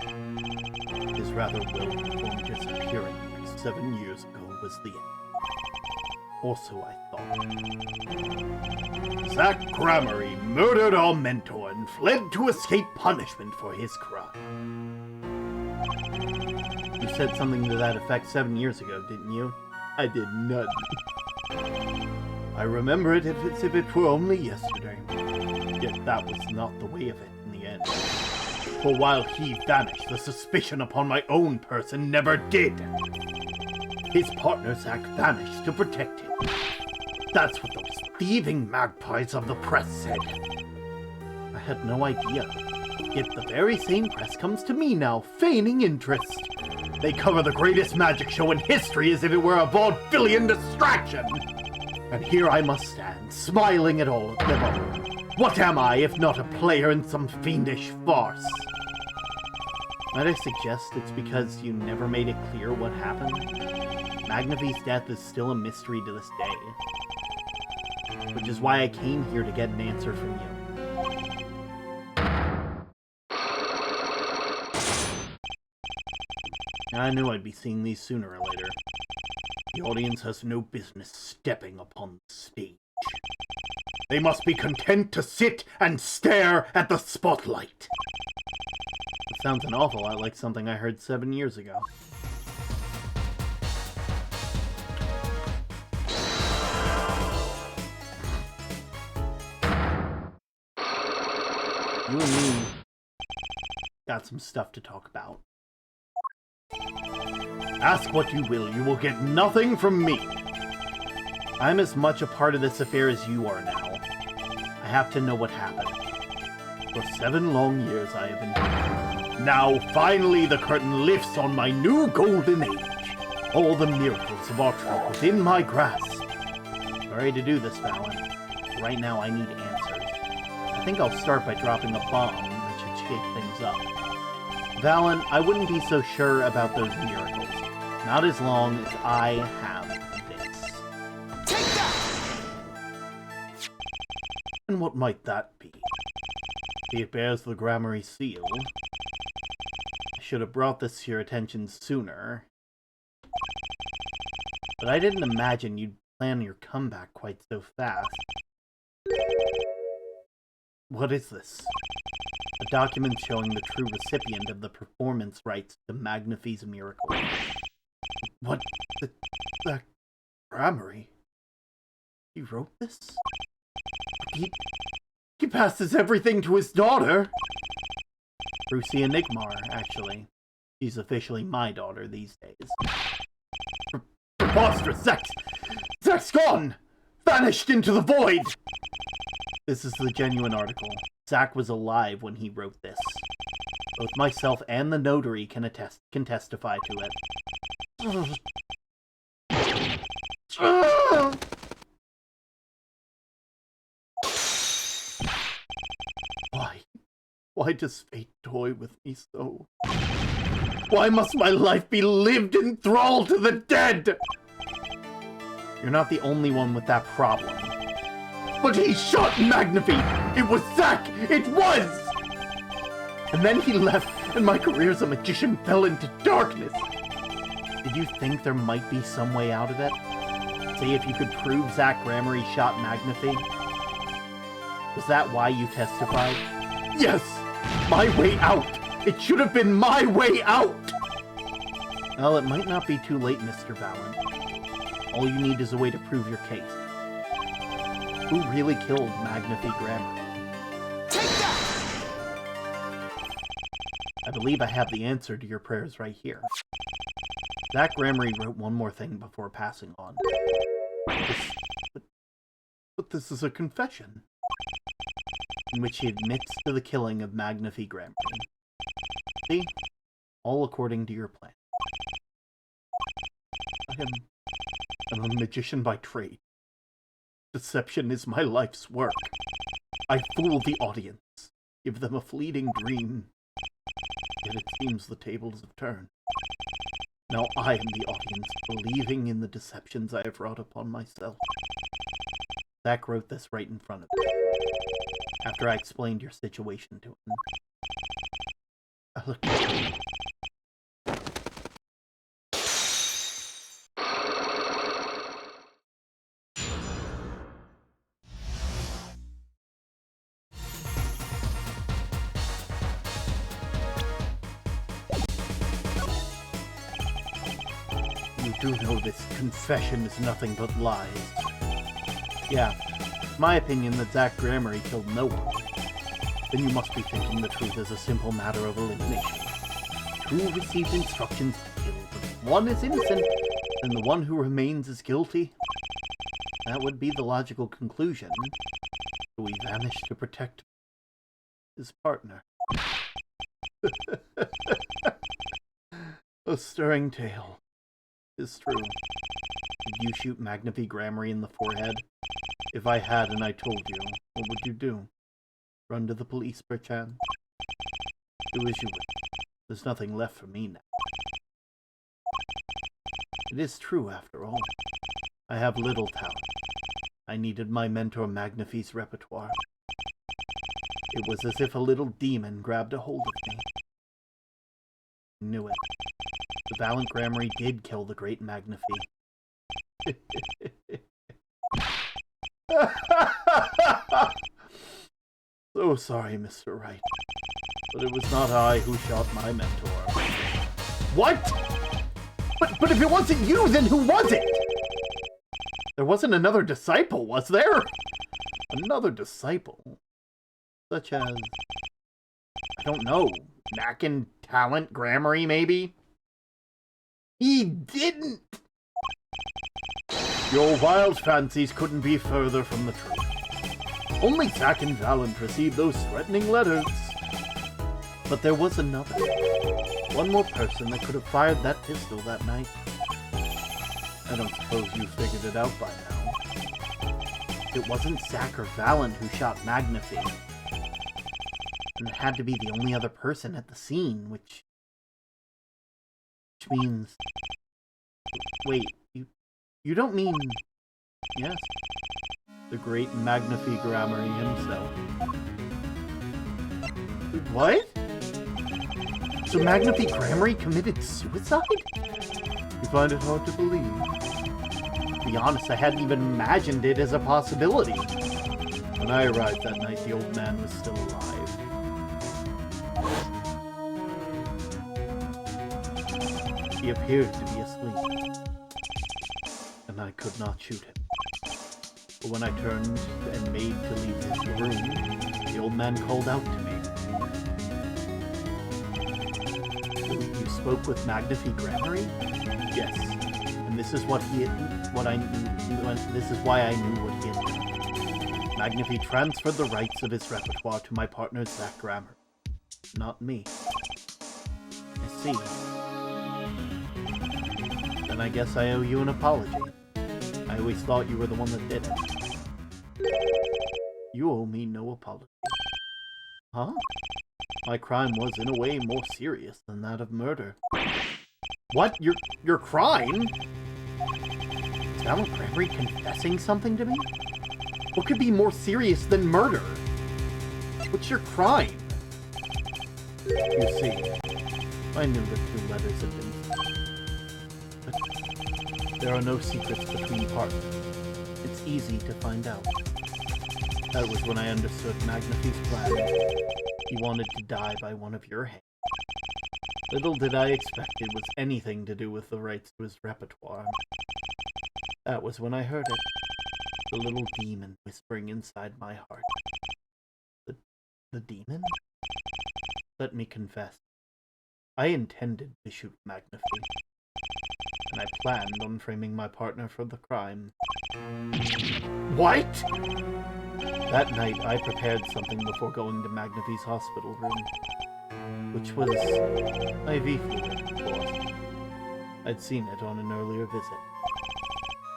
His rather well-informed disappearing 7 years ago was the end. Also, I thought. Zach Grammary murdered our mentor and fled to escape punishment for his crime. You said something to that effect 7 years ago, didn't you? I did none. I remember it as if it were only yesterday. Yet that was not the way of it in the end. For while he vanished, the suspicion upon my own person never did. His partner Zach vanished to protect him. That's what those thieving magpies of the press said. I had no idea. Yet the very same press comes to me now, feigning interest. They cover the greatest magic show in history as if it were a vaudevillian distraction. And here I must stand, smiling at all of them all. What am I, if not a player in some fiendish farce? Might I suggest it's because you never made it clear what happened? Magnaphy's death is still a mystery to this day. Which is why I came here to get an answer from you. I knew I'd be seeing these sooner or later. The audience has no business stepping upon the stage. They must be content to sit and stare at the spotlight. It sounds an awful lot like something I heard 7 years ago. You and me got some stuff to talk about. Ask what you will get nothing from me. I'm as much a part of this affair as you are now. I have to know what happened. For 7 long years I have been. Now, finally, the curtain lifts on my new golden age. All the miracles of art are within my grasp. Sorry to do this, Fallon. Right now, I need answers. I think I'll start by dropping a bomb that should shake things up. Valen, I wouldn't be so sure about those miracles. Not as long as I have this. Take that! And what might that be? It bears the Grammary seal. I should have brought this to your attention sooner. But I didn't imagine you'd plan your comeback quite so fast. What is this? A document showing the true recipient of the performance rights to Magnafy's miracle. What? The Grammary? He wrote this? He passes everything to his daughter! Brucey Enigmar, actually. She's officially my daughter these days. Preposterous! Zach's gone! Vanished into the void! This is the genuine article. Zach was alive when he wrote this. Both myself and the notary can testify to it. Why does fate toy with me so? Why must my life be lived in thrall to the dead? You're not the only one with that problem. But he shot Magnafy! It was Zach! It was! And then he left, and my career as a magician fell into darkness. Did you think there might be some way out of it? Say if you could prove Zach Grammary shot Magnafy? Was that why you testified? Yes! My way out! It should have been my way out! Well, it might not be too late, Mr. Valen. All you need is a way to prove your case. Who really killed Magnafy Grammary? Take that! I believe I have the answer to your prayers right here. Zach Grammary wrote one more thing before passing on. But this is a confession, in which he admits to the killing of Magnafy Grammary. See? All according to your plan. I'm a magician by trade. Deception is my life's work. I fool the audience, give them a fleeting dream. Yet it seems the tables have turned. Now I am the audience, believing in the deceptions I have wrought upon myself. Zach wrote this right in front of me, after I explained your situation to him. I looked at him. You do know this confession is nothing but lies. Yeah, it's my opinion that Zach Grammary killed no one. Then you must be thinking the truth is a simple matter of elimination. Two received instructions to kill, but one is innocent, and the one who remains is guilty. That would be the logical conclusion. So he vanished to protect his partner. A stirring tale. Is true. Did you shoot Magnafy Grammary in the forehead? If I had and I told you, what would you do? Run to the police, perchance? Do as you will. There's nothing left for me now. It is true, after all. I have little talent. I needed my mentor Magnafy's repertoire. It was as if a little demon grabbed a hold of me. I knew it. The Valen Grammary did kill the great Magnafy. So sorry, Mr. Wright. But it was not I who shot my mentor. What? But if it wasn't you, then who was it? There wasn't another disciple, was there? Another disciple? Such as... I don't know. Mackin Talent Grammary, maybe? He didn't! Your wild fancies couldn't be further from the truth. Only Zack and Valent received those threatening letters. But there was another. One more person that could have fired that pistol that night. I don't suppose you figured it out by now. It wasn't Zack or Valent who shot Magnifi. And it had to be the only other person at the scene, which means... Wait, you don't mean... Yes. The great Magnifi Grammary himself. What? So Magnifi Grammary committed suicide? You find it hard to believe. To be honest, I hadn't even imagined it as a possibility. When I arrived that night, the old man was still alive. He appeared to be asleep, and I could not shoot him. But when I turned and made to leave his room, the old man called out to me. You spoke with Magnifi Grammary? Yes. And this is why I knew what he had done. Magnifi transferred the rights of his repertoire to my partner Zack Grammer. Not me. I see. Then I guess I owe you an apology. I always thought you were the one that did it. You owe me no apology. Huh? My crime was, in a way, more serious than that of murder. What? Your crime? Is Valent Grammary confessing something to me? What could be more serious than murder? What's your crime? You see, I knew the 2 letters had been sent. But there are no secrets between partners. It's easy to find out. That was when I understood Magnifi's plan. He wanted to die by one of your hands. Little did I expect it was anything to do with the rights to his repertoire. That was when I heard it. The little demon whispering inside my heart. The demon? Let me confess. I intended to shoot Magnifi. And I planned on framing my partner for the crime. What? That night, I prepared something before going to Magnifi's hospital room, which was IV fluid, of course. I'd seen it on an earlier visit.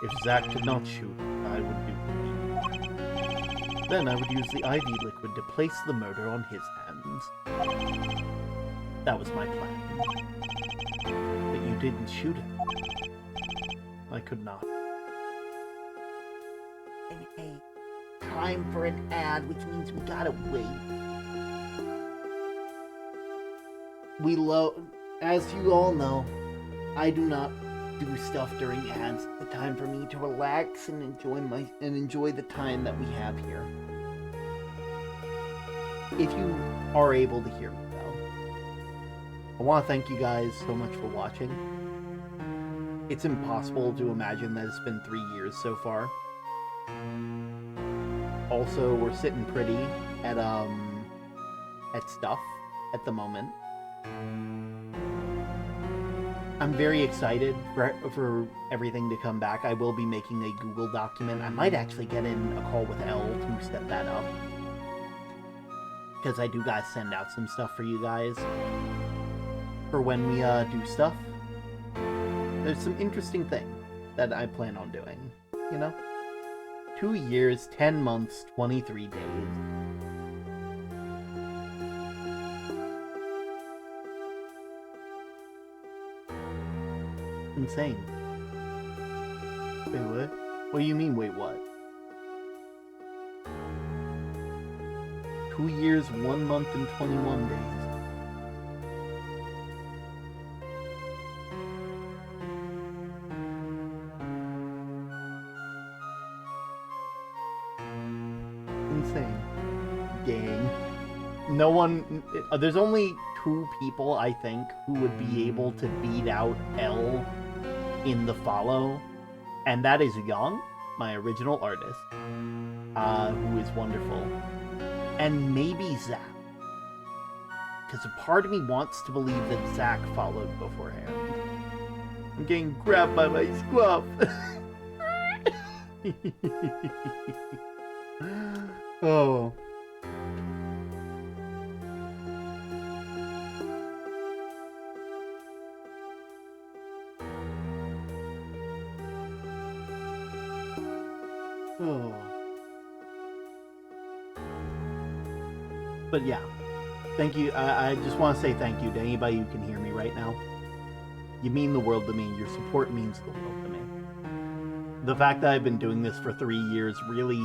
If Zack did not shoot, I would do it. Then I would use the IV liquid to place the murder on his hands. That was my plan. But you didn't shoot him. I could not. Hey, time for an ad, which means we gotta wait. As you all know, I do not do stuff during ads. It's the time for me to relax and enjoy the time that we have here. If you are able to hear me, though, I want to thank you guys so much for watching. It's impossible to imagine that it's been 3 years so far. Also, we're sitting pretty at stuff at the moment. I'm very excited for everything to come back. I will be making a Google document. I might actually get in a call with Elle to set that up. Because I do gotta send out some stuff for you guys. For when we do stuff. There's some interesting things that I plan on doing. You know? 2 years, 10 months, 23 days. Insane. Wait, what? What do you mean, wait, what? 2 years, 1 month, and 21 days. Insane. Dang. No one... There's only 2 people, I think, who would be able to beat out Elle in the follow, and that is Young, my original artist, who is wonderful, and maybe Zack, because a part of me wants to believe that Zack followed beforehand. I'm getting grabbed by my squaff. Oh. Oh. But yeah, thank you. I just want to say thank you to anybody who can hear me right now. You mean the world to me. Your support means the world to me. The fact that I've been doing this for 3 years really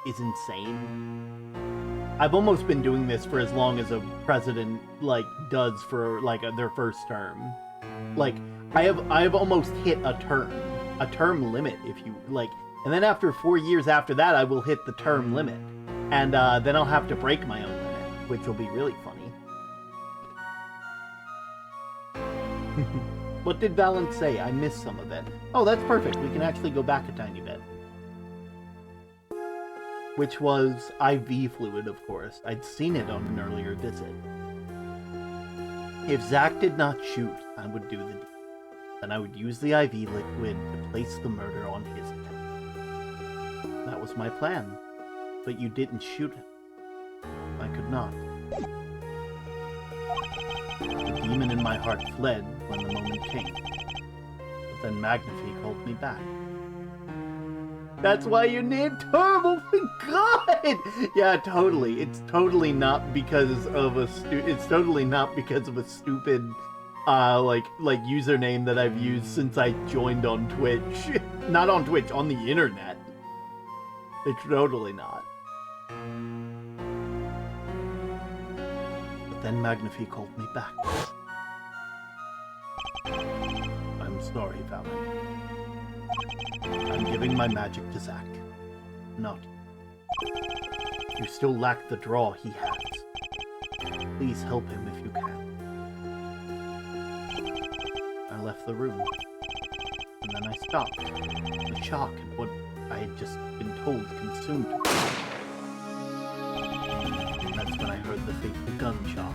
is insane. I've almost been doing this for as long as a president does for their first term. I have almost hit a term limit, if you like. And then after 4 years after that, I will hit the term limit. And then I'll have to break my own limit, which will be really funny. What did Valance say? I missed some of it. Oh, that's perfect. We can actually go back a tiny bit. Which was IV fluid, of course. I'd seen it on an earlier visit. If Zach did not shoot, I would do the deed. Then I would use the IV liquid to place the murder on his head. That was my plan. But you didn't shoot him. I could not. The demon in my heart fled when the moment came. But then Magnify called me back. That's why you need Turbo. God! Yeah, totally. It's totally not because of a stupid username that I've used since I joined on Twitch. Not on Twitch, on the internet. It's totally not. But then Magnify called me back. I'm sorry, Valen. I'm giving my magic to Zach. Not you. You still lack the draw he has. Please help him if you can. I left the room. And then I stopped. The shock at what I had just been told consumed me. And that's when I heard the fateful gunshot.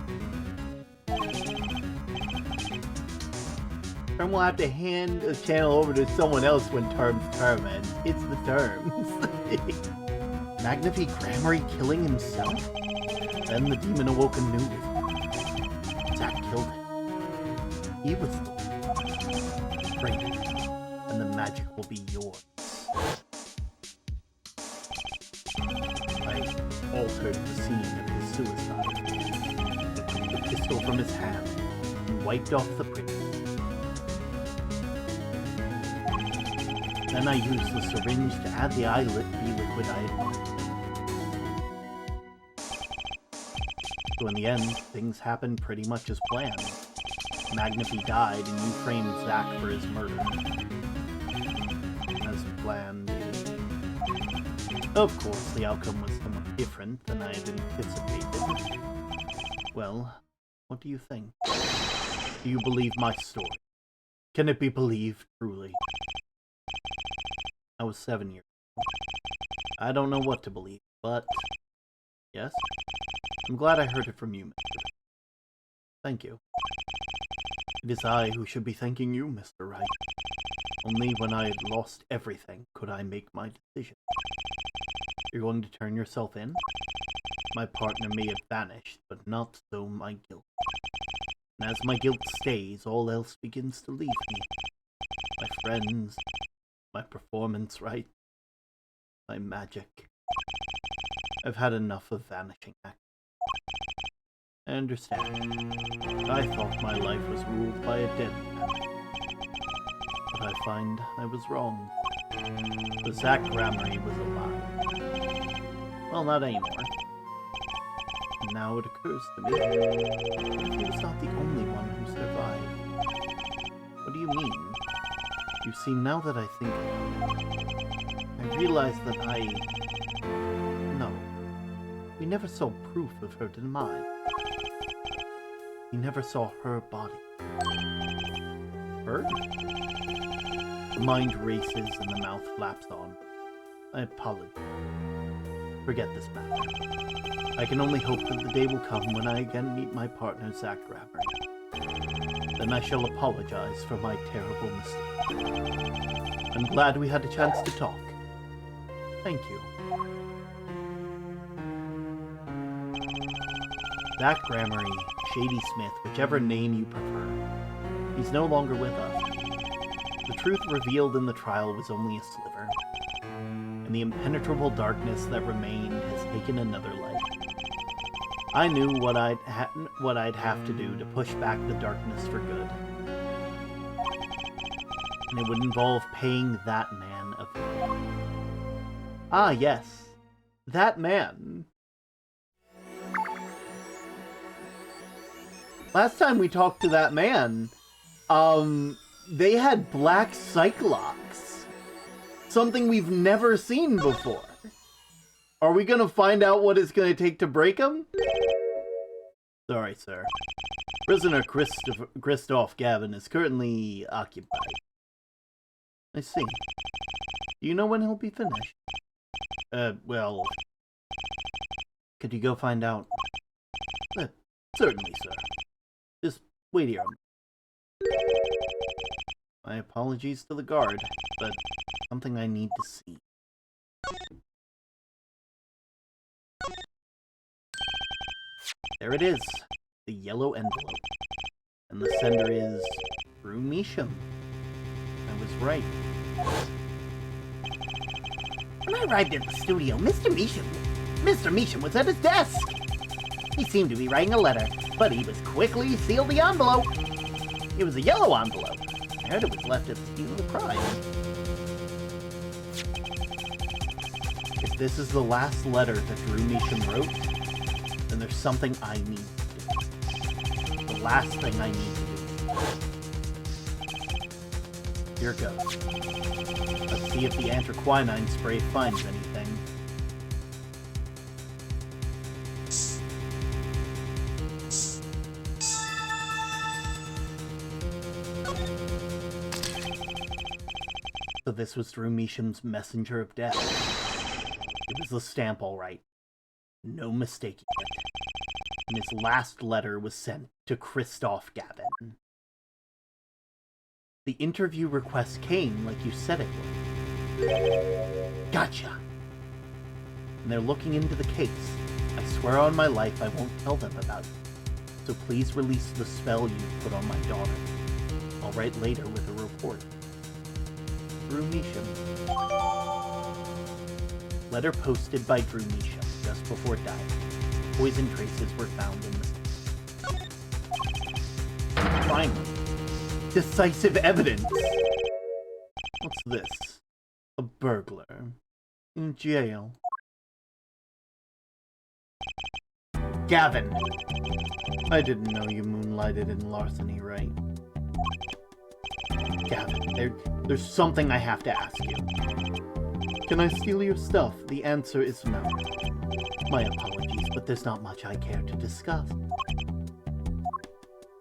Term will have to hand the channel over to someone else when terms ends. It's the terms. Magnify Grammary killing himself? Then the demon awoke anew. Zach killed him. He was the one. Bring it, and the magic will be yours. I altered the scene of his suicide. Took the pistol from his hand and wiped off the print. Then I used the syringe to add the liquid I had marked. So in the end, things happened pretty much as planned. Magnify died and you framed Zach for his murder. As planned. Of course, the outcome was somewhat different than I had anticipated. Well, what do you think? Do you believe my story? Can it be believed, truly? I was 7 years old. I don't know what to believe, but... Yes? I'm glad I heard it from you, Mr. Thank you. It is I who should be thanking you, Mr. Wright. Only when I had lost everything could I make my decision. You're going to turn yourself in? My partner may have vanished, but not so my guilt. And as my guilt stays, all else begins to leave me. My friends... my performance right, my magic. I've had enough of vanishing acts. I understand. I thought my life was ruled by a dead man. But I find I was wrong. The Zach Grammary was alive. Well, not anymore. And now it occurs to me that he was not the only one who survived. What do you mean? You see, now that I think about it, I realize that No. We never saw proof of her demise. We never saw her body. Her? The mind races and the mouth flaps on. I apologize. Forget this matter. I can only hope that the day will come when I again meet my partner, Zach Grammary. Then I shall apologize for my terrible mistake. I'm glad we had a chance to talk. Thank you. That Grammary, Shady Smith, whichever name you prefer, he's no longer with us. The truth revealed in the trial was only a sliver, and the impenetrable darkness that remained has taken another life. I knew what I'd have to do to push back the darkness for good. And it would involve paying that man a visit. Ah, yes. That man. Last time we talked to that man, they had black Cyclops. Something we've never seen before. Are we gonna find out what it's gonna take to break him? Sorry, sir. Prisoner Christoph Gavin is currently occupied. I see. Do you know when he'll be finished? Well... Could you go find out? Certainly, sir. Just wait here. My apologies to the guard, but something I need to see. There it is, the yellow envelope. And the sender is Drew Measham. I was right. When I arrived at the studio, Mr. Measham was at his desk. He seemed to be writing a letter, but he was quickly sealed the envelope. It was a yellow envelope. I heard it was left at the scene of the crime. If this is the last letter that Drew Measham wrote, then there's something I need to do. The last thing I need to do. Here goes. Let's see if the anthraquinine spray finds anything. So this was Drew Measham's messenger of death. It was the stamp, all right. No mistaking it. And his last letter was sent to Christoph Gavin. The interview request came like you said it would. Gotcha! And they're looking into the case. I swear on my life I won't tell them about it. So please release the spell you put on my daughter. I'll write later with a report. Drew Measham. Letter posted by Drew Measham just before dying. Poison traces were found in the... Finally. Decisive evidence! What's this? A burglar. In jail. Gavin! I didn't know you moonlighted in larceny, right? Gavin, there's something I have to ask you. Can I steal your stuff? The answer is no. My apologies, but there's not much I care to discuss.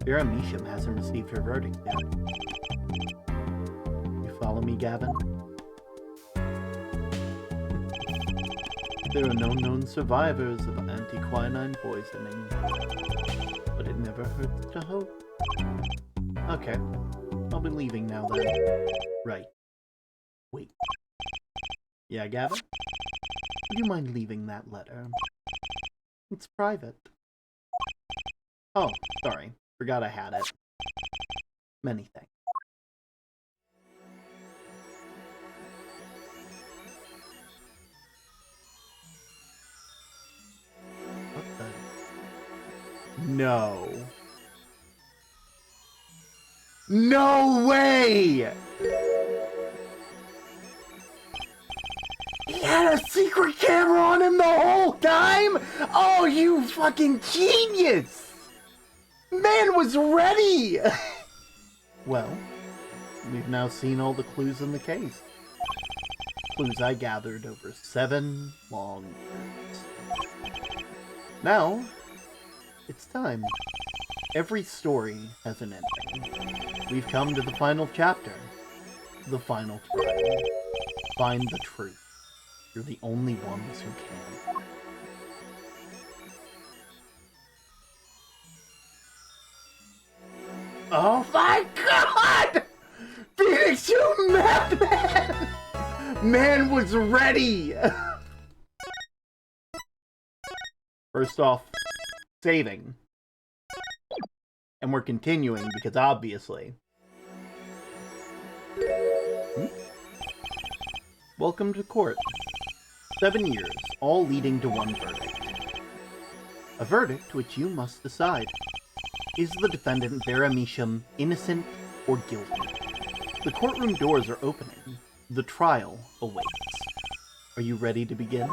Vera Measham hasn't received her verdict yet. You follow me, Gavin? There are no known survivors of antiquinine poisoning. But it never hurts to hope. Okay. I'll be leaving now then. Right. Wait. Yeah, Gavin? Would you mind leaving that letter? It's private. Oh, sorry. Forgot I had it. Many thanks. What the? No. No way! He had a secret camera on him the whole time? Oh, you fucking genius! Man was ready! Well, we've now seen all the clues in the case. Clues I gathered over 7 long years. Now, it's time. Every story has an ending. We've come to the final chapter. The final trial. Find the truth. You're the only ones who can. Oh my god! Phoenix, you madman! Man was ready! First off, saving. And we're continuing because obviously. Welcome to court. 7 years, all leading to one verdict. A verdict which you must decide. Is the defendant Vera Measham innocent or guilty? The courtroom doors are opening. The trial awaits. Are you ready to begin?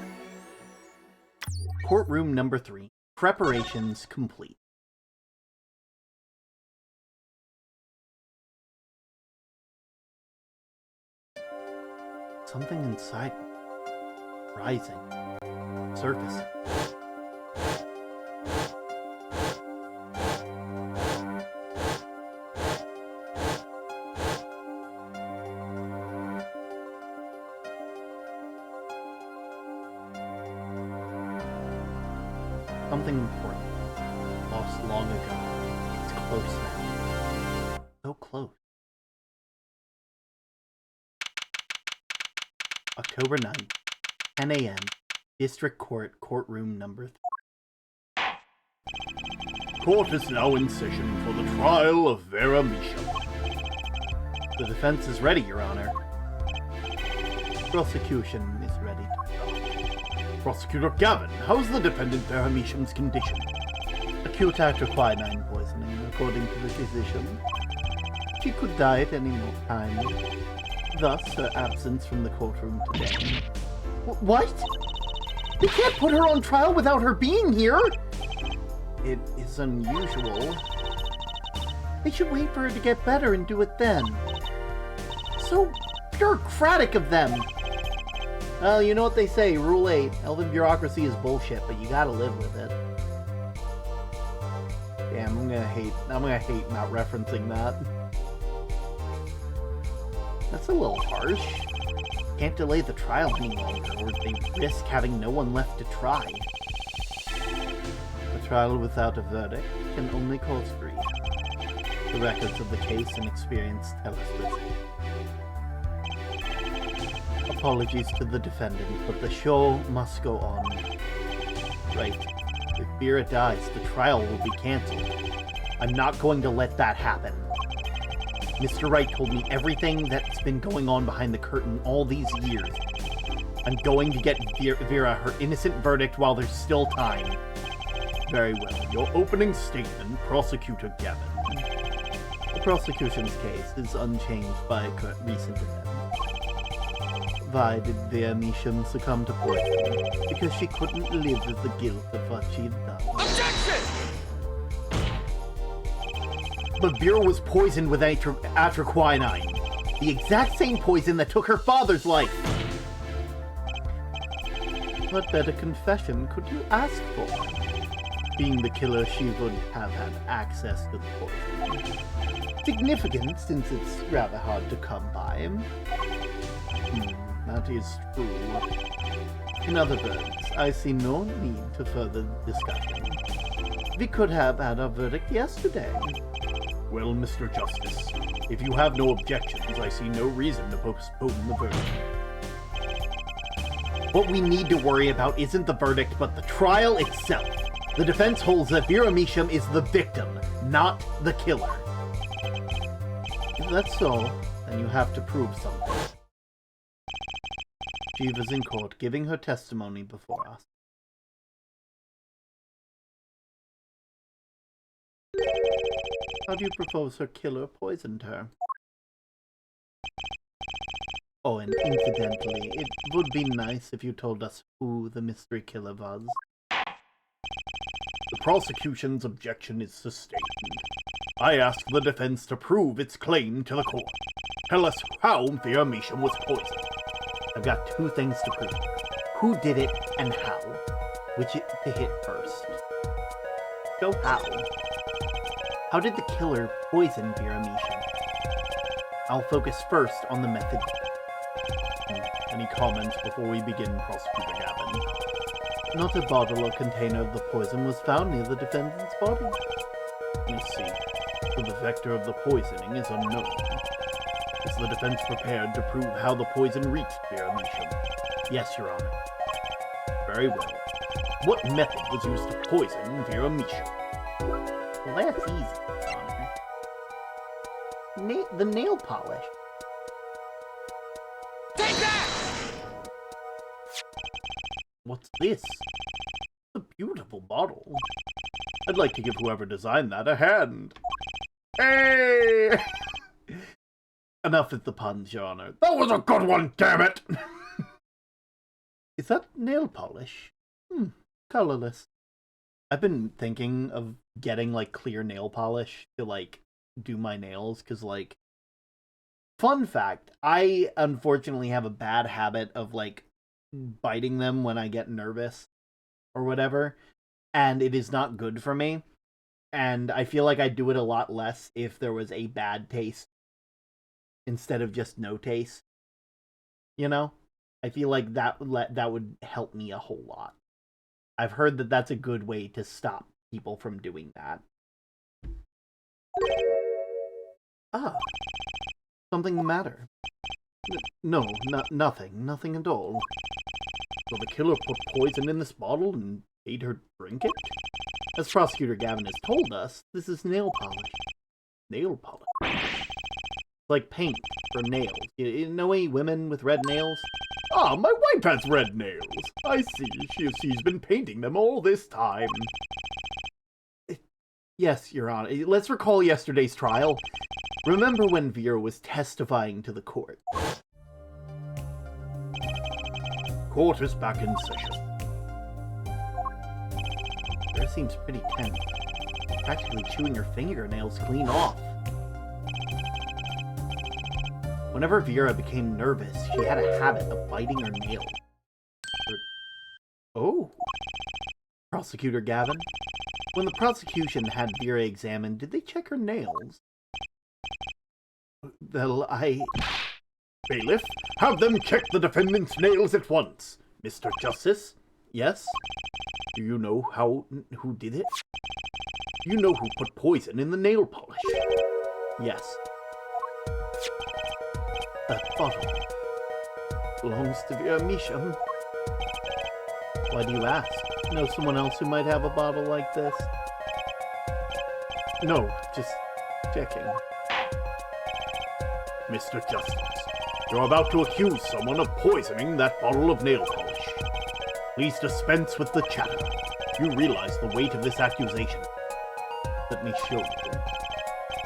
Courtroom number 3. Preparations complete. Something inside me. Rising. Surfacing. Something important. Lost long ago. It's close now. So close. October 9th, 10 a.m., District Court, Courtroom number 3. Court is now in session for the trial of Vera Measham. The defense is ready, Your Honor. Prosecution is ready. Prosecutor Gavin, how's the defendant Vera Measham's condition? Acute quinine poisoning, according to the physician. She could die at any time. Thus, her absence from the courtroom today. What? They can't put her on trial without her being here! It is unusual. They should wait for her to get better and do it then. So bureaucratic of them! Well, you know what they say, Rule 8. Elven bureaucracy is bullshit, but you gotta live with it. Damn, I'm gonna hate not referencing that. That's a little harsh. Can't delay the trial any longer, or they risk having no one left to try. A trial without a verdict can only cause grief. The records of the case and experience tell us this. Apologies to the defendant, but the show must go on. Right. If Vera dies, the trial will be cancelled. I'm not going to let that happen. Mr. Wright told me everything that's been going on behind the curtain all these years. I'm going to get Vera her innocent verdict while there's still time. Very well. Your opening statement, Prosecutor Gavin. The prosecution's case is unchanged by recent events. Why did Vera Measham succumb to poison? Because she couldn't live with the guilt of what she'd done. Objection! But Vera was poisoned with atroquinine, the exact same poison that took her father's life. What better confession could you ask for? Being the killer, she would have had access to the poison. Significant, since it's rather hard to come by. That is true. In other words, I see no need to further discussion. We could have had our verdict yesterday. Well, Mr. Justice, if you have no objections, I see no reason to postpone the verdict. What we need to worry about isn't the verdict, but the trial itself. The defense holds that Vera Measham is the victim, not the killer. If that's so, then you have to prove something. Shiva's in court, giving her testimony before us. How do you propose her killer poisoned her? Oh, and incidentally, it would be nice if you told us who the mystery killer was. The prosecution's objection is sustained. I ask the defense to prove its claim to the court. Tell us how Vera Measham was poisoned. I've got 2 things to prove. Who did it and how. Which to hit first. So how? How did the killer poison Vera Measham? I'll focus first on the method. Any comments before we begin, Prosecutor Gavin? Not a bottle or container of the poison was found near the defendant's body. Let me see. So the vector of the poisoning is unknown. Is the defense prepared to prove how the poison reached Vera Meacham? Yes, Your Honor. Very well. What method was used to poison Vera Meacham? Well, that's easy, Your Honor. The nail polish. Take that! What's this? It's a beautiful bottle. I'd like to give whoever designed that a hand. Hey! Enough with the puns, Your Honor. That was a good one, damn it! Is that nail polish? Colorless. I've been thinking of getting, like, clear nail polish to, like, do my nails, because, like... Fun fact, I unfortunately have a bad habit of, like, biting them when I get nervous or whatever, and it is not good for me, and I feel like I'd do it a lot less if there was a bad taste instead of just no taste, you know? I feel like that would help me a whole lot. I've heard that that's a good way to stop people from doing that. Ah, something the matter? No, nothing at all. So the killer put poison in this bottle and made her drink it? As Prosecutor Gavin has told us, this is nail polish. Nail polish? It's like paint for nails. You know any women with red nails? Ah, my wife has red nails. I see. She's been painting them all this time. Yes, Your Honor. Let's recall yesterday's trial. Remember when Vera was testifying to the court? Court is back in session. Vera seems pretty tense. Practically chewing her fingernails clean off. Whenever Vera became nervous, she had a habit of biting her nails. Oh. Prosecutor Gavin? When the prosecution had Vera examined, did they check her nails? Well, Bailiff, have them check the defendant's nails at once. Mr. Justice? Yes? Do you know who did it? You know who put poison in the nail polish? Yes. That bottle belongs to Vera Meacham. Why do you ask? Know someone else who might have a bottle like this? No, just checking. Mr. Justice, you're about to accuse someone of poisoning that bottle of nail polish. Please dispense with the chatter. You realize the weight of this accusation. Let me show you.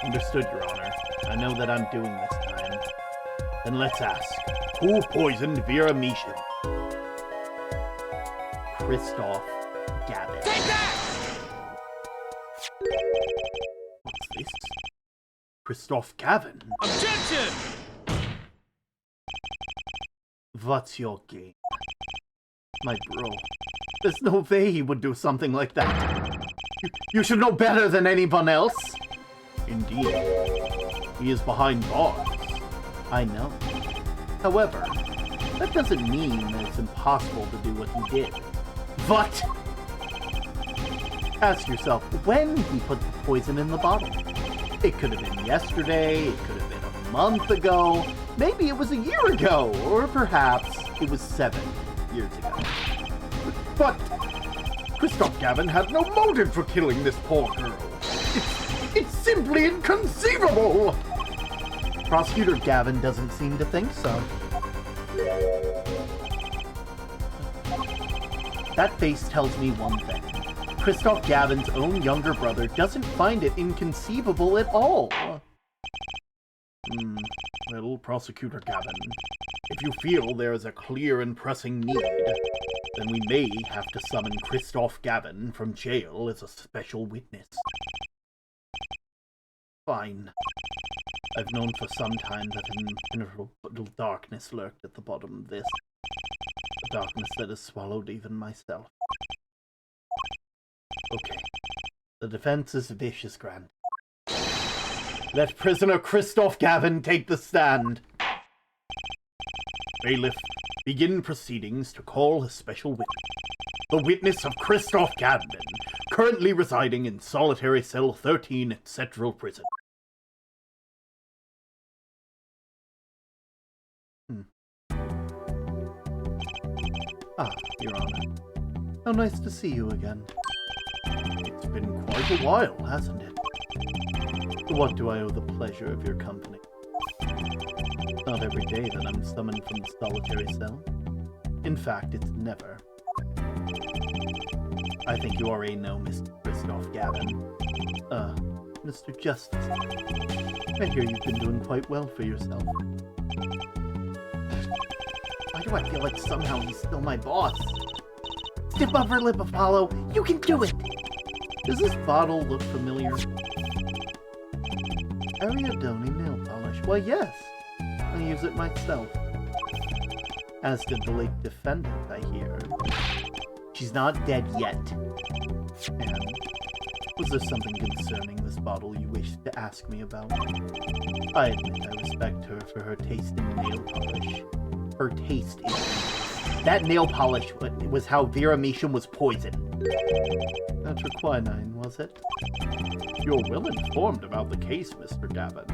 Understood, Your Honor. I know that I'm doing this time. Then let's ask, who poisoned Vera Meacham? Christoph Gavin. Take that! What's this? Christoph Gavin? Objection! What's your game? My bro. There's no way he would do something like that. You should know better than anyone else. Indeed. He is behind bars. I know. However, that doesn't mean that it's impossible to do what he did. What? Ask yourself when he put the poison in the bottle. It could have been yesterday, it could have been a month ago, maybe it was a year ago, or perhaps it was 7 years ago. But Christoph Gavin had no motive for killing this poor girl. It's simply inconceivable! Prosecutor Gavin doesn't seem to think so. That face tells me one thing. Christoph Gavin's own younger brother doesn't find it inconceivable at all. Well, Prosecutor Gavin, if you feel there is a clear and pressing need, then we may have to summon Christoph Gavin from jail as a special witness. Fine. I've known for some time that an impenetrable darkness lurked at the bottom of this. A darkness that has swallowed even myself. Okay. The defense's wish is granted. Let prisoner Christoph Gavin take the stand. Bailiff, begin proceedings to call a special witness. The witness of Christoph Gavin, currently residing in solitary cell 13 at Central Prison. Ah, Your Honor. How nice to see you again. It's been quite a while, hasn't it? To what do I owe the pleasure of your company? Not every day that I'm summoned from the solitary cell. In fact, it's never. I think you already know Mr. Christoph Gavin. Mr. Justice. I hear you've been doing quite well for yourself. Why do I feel like somehow he's still my boss? Stiff upper lip, Apollo! You can do it! Does this bottle look familiar? Ariadone nail polish. Why, yes. I use it myself. As did the late defendant, I hear. She's not dead yet. And was there something concerning this bottle you wished to ask me about? I admit I respect her for her taste in nail polish. Her taste in... That nail polish was how Vera Measham was poisoned. That's her quinine, was it? You're well informed about the case, Mr. Gavin.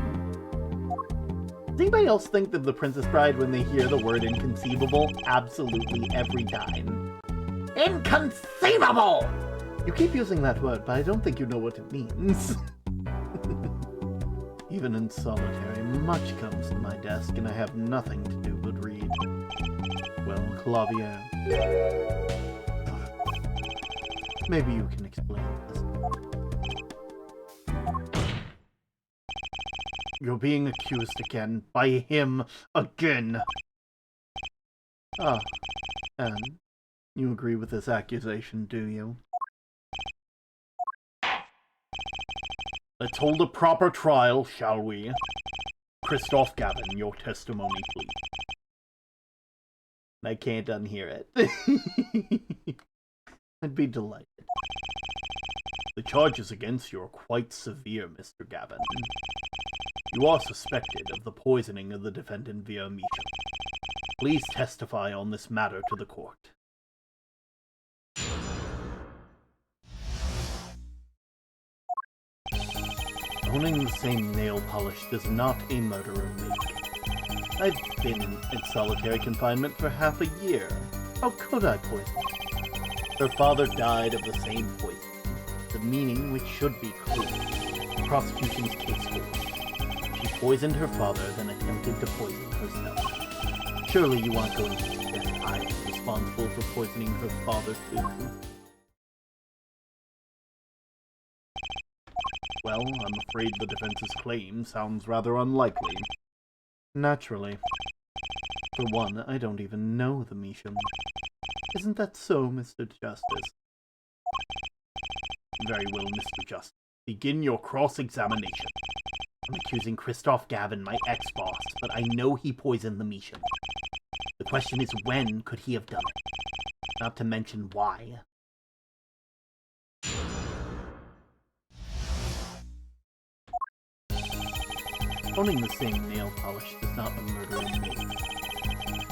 Does anybody else think that The Princess Bride, when they hear the word inconceivable, absolutely every time? Inconceivable! You keep using that word, but I don't think you know what it means. Even in solitary, much comes to my desk, and I have nothing to do but read. Well, Clavier. Maybe you can explain this. You're being accused again. By him. Again. Ah. And you agree with this accusation, do you? Let's hold a proper trial, shall we? Christoph Gavin, your testimony, please. I can't unhear it. I'd be delighted. The charges against you are quite severe, Mr. Gavin. You are suspected of the poisoning of the defendant Vera Measham. Please testify on this matter to the court. Owning the same nail polish does not a murderer make. I've been in solitary confinement for half a year. How could I poison her? Her father died of the same poison. The meaning which should be clear. The prosecution's case holds. She poisoned her father, then attempted to poison herself. Surely you aren't going to suggest I was responsible for poisoning her father too? Well, I'm afraid the defense's claim sounds rather unlikely. Naturally. For one, I don't even know the Measham. Isn't that so, Mr. Justice? Very well, Mr. Justice. Begin your cross-examination. I'm accusing Christoph Gavin, my ex-boss, but I know he poisoned the Measham. The question is, when could he have done it? Not to mention why. Owning the same nail polish does not a murderer make.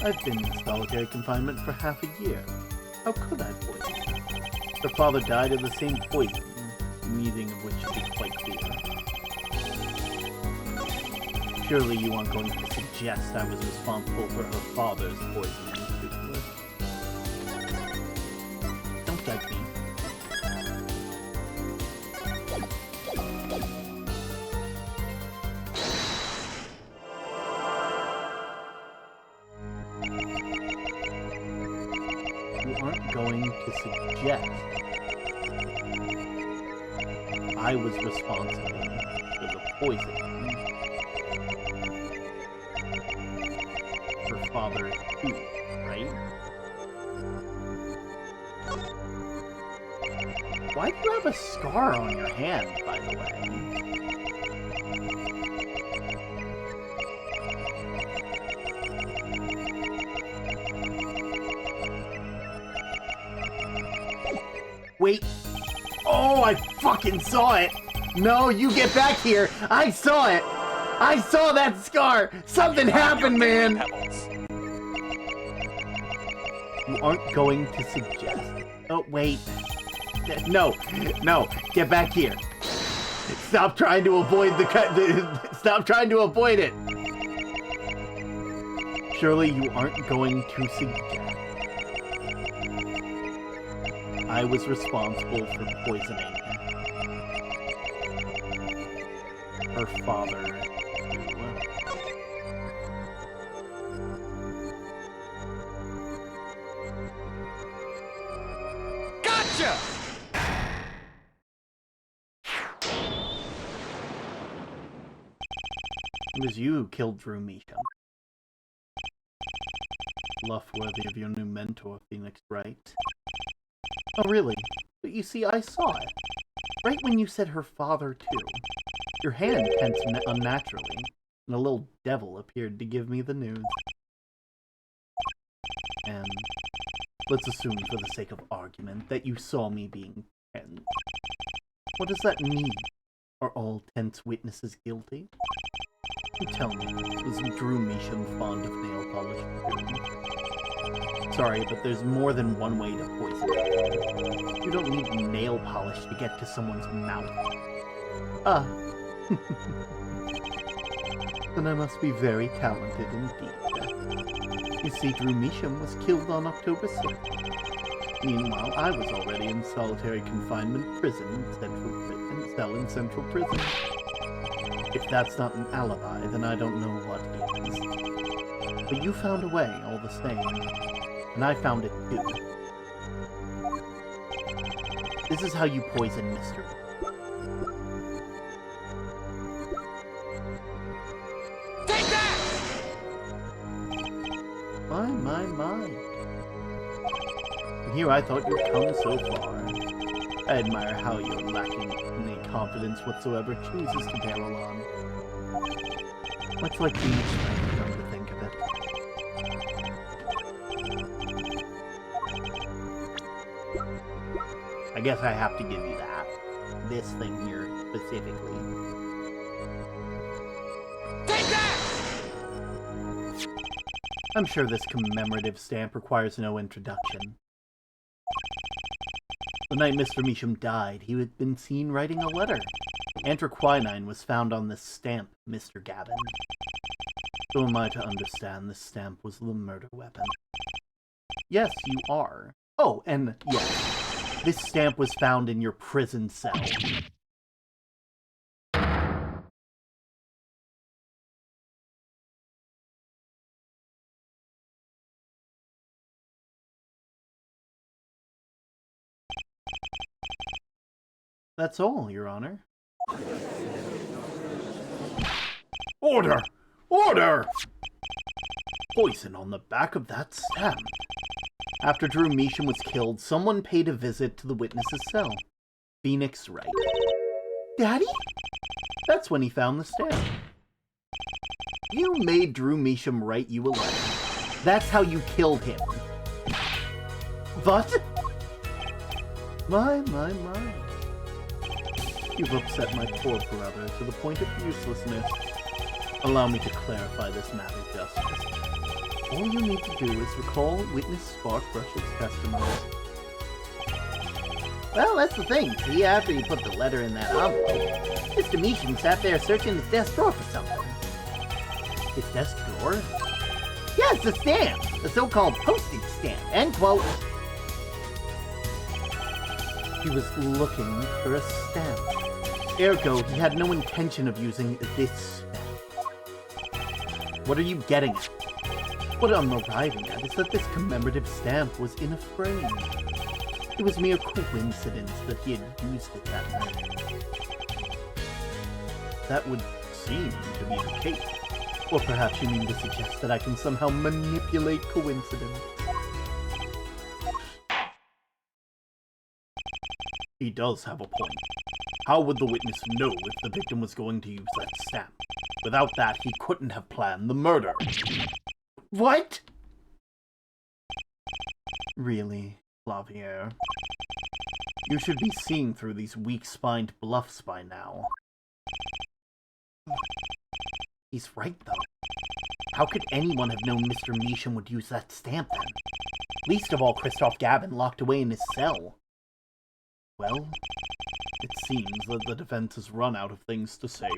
I've been in solitary confinement for half a year. How could I poison her? Her father died of the same poison, the meaning of which should be quite clear. Surely you aren't going to suggest I was responsible for her father's poisoning, too. Don't judge me. Going to suggest I was responsible for the poisoning her father too, right? Why do you have a scar on your hand, by the way? Wait. Oh, I fucking saw it. No, you get back here. I saw it. I saw that scar. Something happened, man. You aren't going to suggest. Oh, wait. No, get back here. Stop trying to avoid stop trying to avoid it. Surely you aren't going to suggest I was responsible for poisoning her father. Gotcha! It was you who killed Drew Meacham. Bluff worthy of your new mentor, Phoenix Wright. Oh, really? But you see, I saw it. Right when you said her father, too. Your hand tensed unnaturally, and a little devil appeared to give me the news. And let's assume, for the sake of argument, that you saw me being tense. What does that mean? Are all tense witnesses guilty? Tell me, was Drew Meacham fond of nail polish too? Sorry, but there's more than one way to poison. You don't need nail polish to get to someone's mouth. Ah. Then I must be very talented indeed. You see, Drew Meacham was killed on October 6th. Meanwhile, I was already in solitary confinement in Central Prison. If that's not an alibi, then I don't know what is. But you found a way, all the same. And I found it too. This is how you poison Mr. Take that! My. And here I thought you'd come so far. I admire how you're lacking any confidence whatsoever chooses to barrel on. Much like Phoenix Wright, come to think of it. I guess I have to give you that. This thing here, specifically. Take that! I'm sure this commemorative stamp requires no introduction. The night Mr. Meacham died, he had been seen writing a letter. Anthraquinine was found on this stamp, Mr. Gavin. So am I to understand this stamp was the murder weapon? Yes, you are. Oh, and yes, this stamp was found in your prison cell. That's all, Your Honor. Order! Order! Poison on the back of that stamp. After Drew Meacham was killed, someone paid a visit to the witness's cell. Phoenix Wright. Daddy? That's when he found the stamp. You made Drew Meacham write you a letter. That's how you killed him. What? My. You've upset my poor brother to the point of uselessness. Allow me to clarify this matter justice. All you need to do is recall witness Sparkbrush's testimony. Well, that's the thing. See, after you put the letter in that envelope, Mr. Meacham sat there searching his desk drawer for something. His desk drawer? Yeah, it's a stamp! The so-called postage stamp. End quote. He was looking for a stamp. Ergo, he had no intention of using this stamp. What are you getting at? What I'm arriving at is that this commemorative stamp was in a frame. It was mere coincidence that he had used it that night. That would seem to be the case. Or perhaps you mean to suggest that I can somehow manipulate coincidence. He does have a point. How would the witness know if the victim was going to use that stamp? Without that, he couldn't have planned the murder. What? Really, Flavier? You should be seeing through these weak-spined bluffs by now. He's right, though. How could anyone have known Mr. Meacham would use that stamp then? Least of all Christoph Gavin locked away in his cell. Well, it seems that the defense has run out of things to say.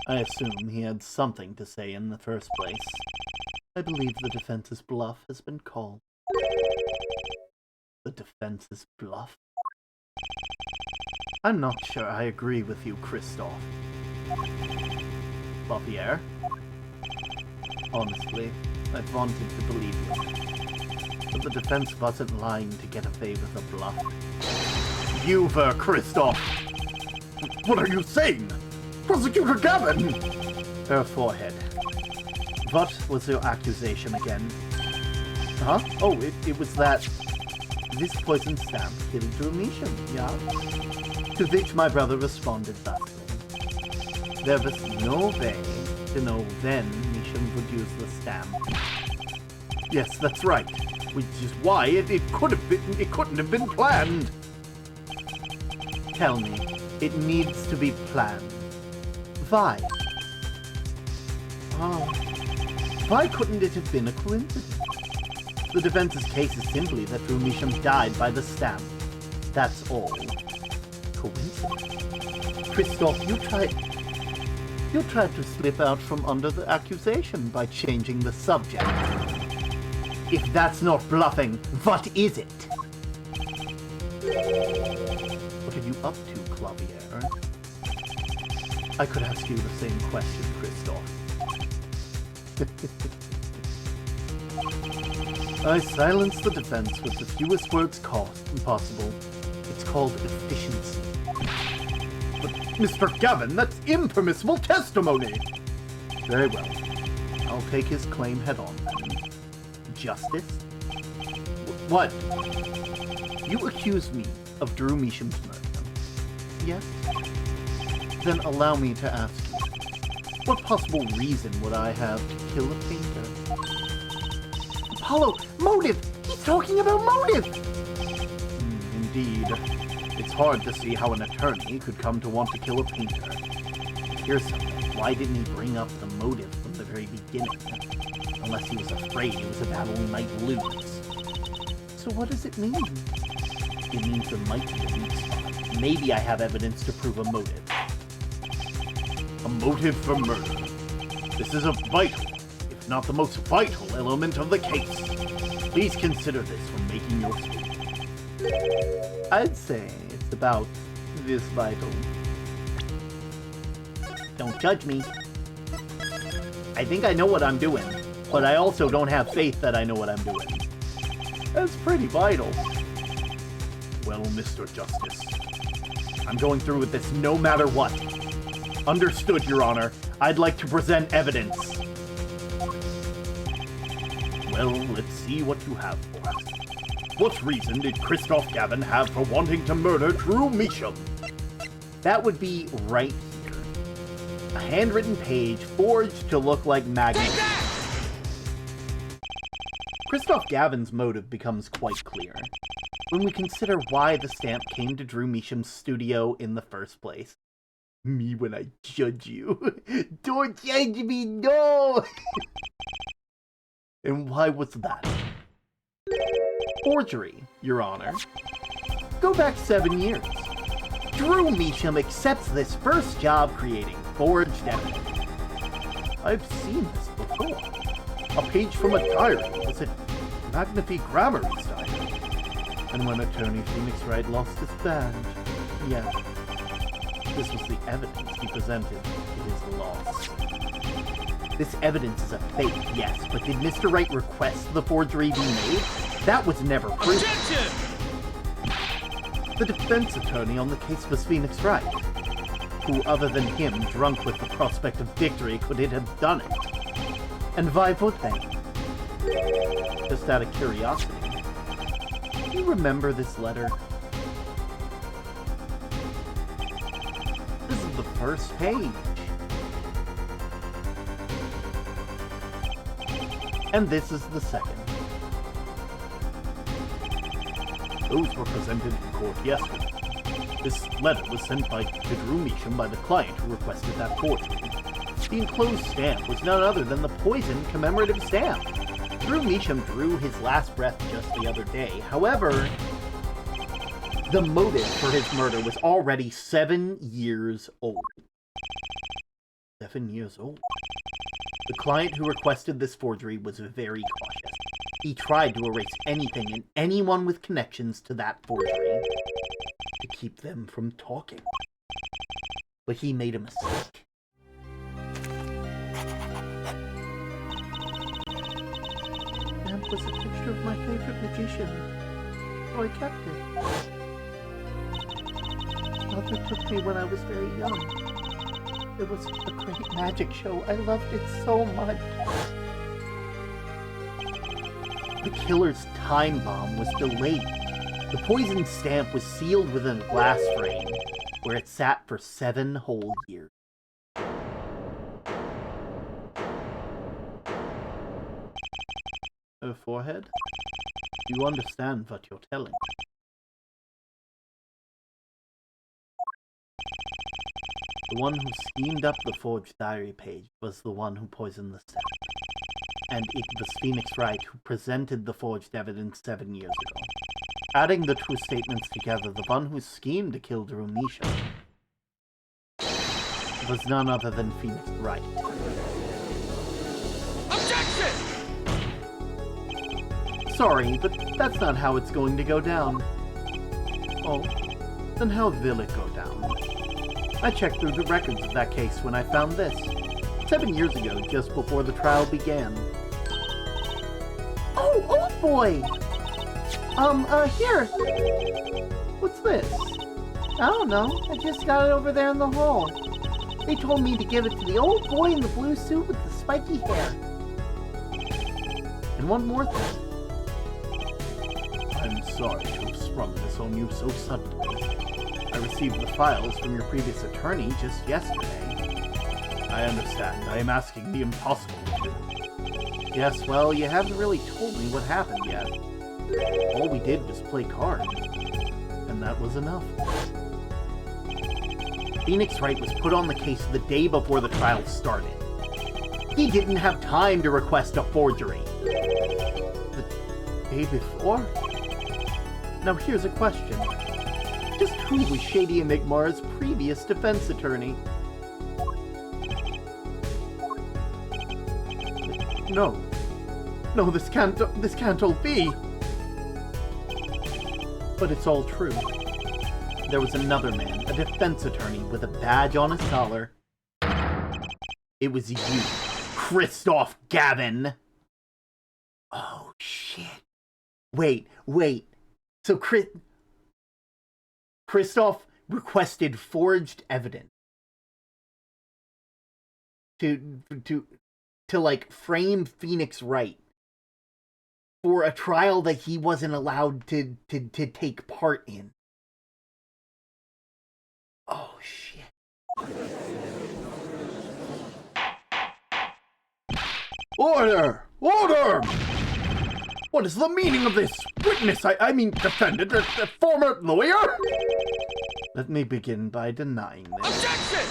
I assume he had something to say in the first place. I believe the defense's bluff has been called. The defense's bluff? I'm not sure I agree with you, Christoph. Lapierre? Honestly, I wanted to believe you. But the defense wasn't lying to get away with a bluff. You were, Christoph! What are you saying? Prosecutor Gavin! Her forehead. What was your accusation again? Huh? Oh, it was that this poison stamp killed Drew Measham, yeah? To which my brother responded thusly. There was no way to know when Measham would use the stamp. Yes, that's right. Which is why it couldn't have been planned. Tell me, it needs to be planned. Why? Oh, why couldn't it have been a coincidence? The defense's case is simply that Drew Measham died by the stamp. That's all. Coincidence? Christoph, you tried to slip out from under the accusation by changing the subject. If that's not bluffing, what is it? What are you up to, Clavier? I could ask you the same question, Christoph. I silenced the defense with the fewest words possible. It's called efficiency. But, Mr. Gavin, that's impermissible testimony! Very well. I'll take his claim head on, then. Justice? What? You accuse me of Drew Measham's murder. Yes? Then allow me to ask you, what possible reason would I have to kill a painter? Apollo, motive! He's talking about motive! Indeed. It's hard to see how an attorney could come to want to kill a painter. Here's something. Why didn't he bring up the motive from the very beginning? Unless he was afraid it was a battle he might lose. So what does it mean? It means there might be a weak spot. Maybe I have evidence to prove a motive. A motive for murder. This is a vital, if not the most vital element of the case. Please consider this when making your statement. I'd say it's about this vital. Don't judge me. I think I know what I'm doing, but I also don't have faith that I know what I'm doing. That's pretty vital. Well, Mr. Justice, I'm going through with this no matter what. Understood, Your Honor. I'd like to present evidence. Well, let's see what you have for us. What reason did Christoph Gavin have for wanting to murder Drew Measham? That would be right here. A handwritten page forged to look like magnet. Christoph Gavin's motive becomes quite clear when we consider why the stamp came to Drew Measham's studio in the first place. Me when I judge you. Don't judge me, no! And why was that? Forgery, Your Honor. Go back 7 years. Drew Measham accepts this first job creating forged evidence. I've seen this before. A page from a diary was it Magnifique Grammar style. And when attorney Phoenix Wright lost his badge, yeah. This was the evidence he presented to his loss. This evidence is a fake, yes, but did Mr. Wright request the forgery be made? That was never proven. Objection! The defense attorney on the case was Phoenix Wright. Who other than him, drunk with the prospect of victory, could it have done it? And why would they? Just out of curiosity. Do you remember this letter? This is the first page. And this is the second. Those were presented in court yesterday. This letter was sent to Drew Measham by the client who requested that forgery. The enclosed stamp was none other than the poison commemorative stamp. Drew Measham drew his last breath just the other day. However, The motive for his murder was already 7 years old. 7 years old. The client who requested this forgery was very cautious. He tried to erase anything and anyone with connections to that forgery to keep them from talking. But he made a mistake. That was a picture of my favorite magician, so I kept it. Mother took me when I was very young. It was a great magic show. I loved it so much. The killer's time bomb was delayed. The poison stamp was sealed within a glass frame, where it sat for 7 whole years. Her forehead? You understand what you're telling. The one who schemed up the forged diary page was the one who poisoned the stamp. And it was Phoenix Wright who presented the forged evidence 7 years ago. Adding the two statements together, the one who schemed to kill Drew Misha was none other than Phoenix Wright. Objection! Sorry, but that's not how it's going to go down. Oh, then how will it go down? I checked through the records of that case when I found this. 7 years ago, just before the trial began. Oh, old boy! Here. What's this? I don't know. I just got it over there in the hall. They told me to give it to the old boy in the blue suit with the spiky hair. And one more thing. I'm sorry to have sprung this on you so suddenly. I received the files from your previous attorney just yesterday. I understand. I am asking the impossible of you. Yes, well, you haven't really told me what happened yet. All we did was play cards. And that was enough. Phoenix Wright was put on the case the day before the trial started. He didn't have time to request a forgery. The day before? Now here's a question. Just who was Shady Enigmara's previous defense attorney? No. No, this can't all be. But it's all true. There was another man, a defense attorney with a badge on his collar. It was you, Christoph Gavin. Oh, shit. Wait. So Christoph requested forged evidence to like frame Phoenix Wright for a trial that he wasn't allowed to take part in. Oh, shit. Order! Order! What is the meaning of this? Witness, I mean defendant, a former lawyer? Let me begin by denying this. Objection!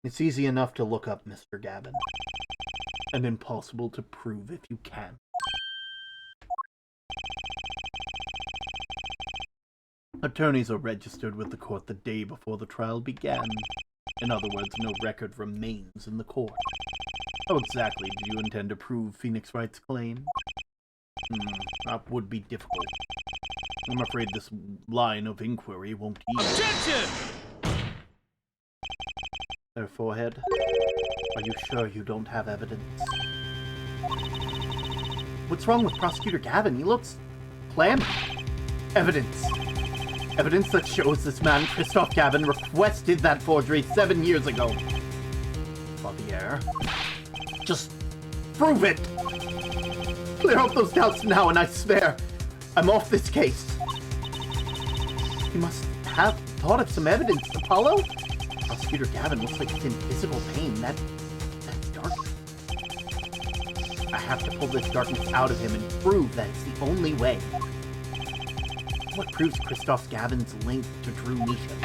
It's easy enough to look up, Mr. Gavin. And impossible to prove if you can. Attorneys are registered with the court the day before the trial began. In other words, no record remains in the court. How exactly do you intend to prove Phoenix Wright's claim? That would be difficult. I'm afraid this line of inquiry won't ease. Objection! Her forehead? Are you sure you don't have evidence? What's wrong with Prosecutor Gavin? He looks clammy. Evidence. Evidence that shows this man, Christoph Gavin, requested that forgery 7 years ago. Javier. Just prove it! Clear up those doubts now, and I swear, I'm off this case. You must have thought of some evidence to follow? Prosecutor Gavin looks like he's in physical pain. That's darkness. I have to pull this darkness out of him and prove that it's the only way. What proves Christoph Gavin's link to Drew Misha?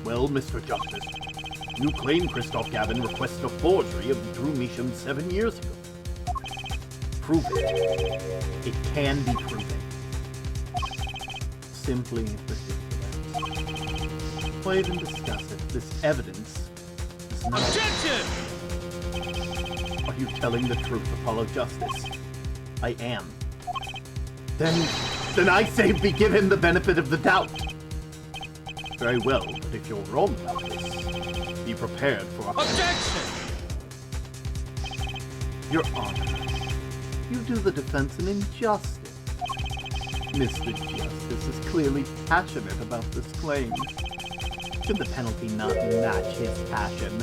Well, Mr. Justice, you claim Christoph Gavin requested a forgery of Drew Misha 7 years ago. prove it. It can be proven. Simply ridiculous. Why even discuss it? This evidence is not... Objection! Are you telling the truth, Apollo Justice? I am. Then I say be given the benefit of the doubt. Very well, but if you're wrong about this, be prepared for... Objection! Your Honor, you do the defense an injustice. Mr. Justice is clearly passionate about this claim. Should the penalty not match his passion?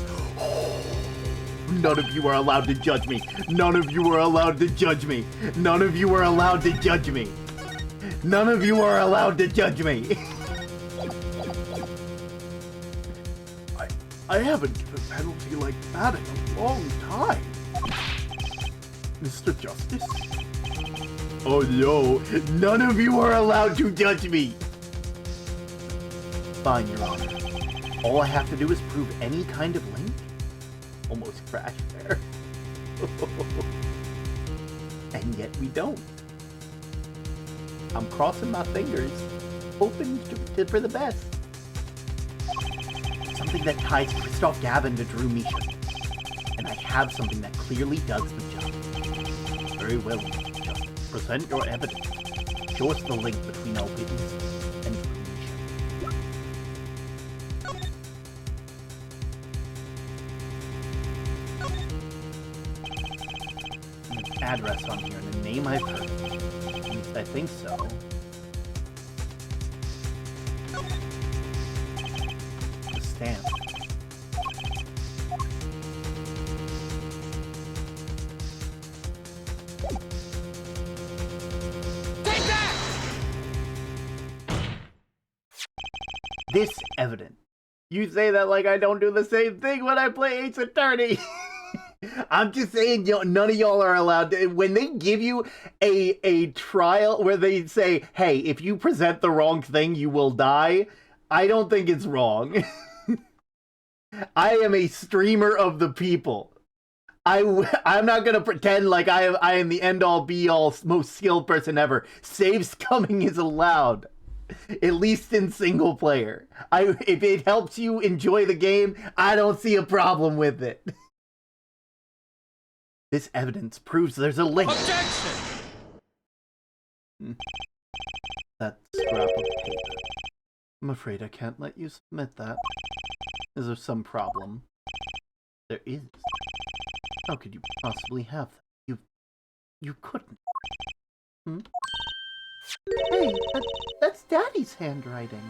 None of you are allowed to judge me. None of you are allowed to judge me. None of you are allowed to judge me. None of you are allowed to judge me. I haven't given a penalty like that in a long time. Mr. Justice? Oh no, none of you are allowed to judge me! Fine, Your Honor. All I have to do is prove any kind of link? Almost crashed there. And yet we don't. I'm crossing my fingers, hoping for the best. Something that ties Christoph Gavin to Drew Misha. And I have something that clearly does the job. Very well, just present your evidence. Show us the link between our witness and Drew Misha. An address on here and a name I've heard. At least I think so. The stamp. This evident. You say that like I don't do the same thing when I play Ace Attorney. I'm just saying, none of y'all are allowed to. When they give you a trial where they say, hey, if you present the wrong thing, you will die, I don't think it's wrong. I am a streamer of the people. I'm not gonna pretend like I am the end-all be-all most skilled person ever. Save scumming is allowed. At least in single player. If it helps you enjoy the game, I don't see a problem with it. This evidence proves there's a link. Objection! That scrap of paper. I'm afraid I can't let you submit that. Is there some problem? There is. How could you possibly have that? You couldn't. Hmm? Hey, that's Daddy's handwriting.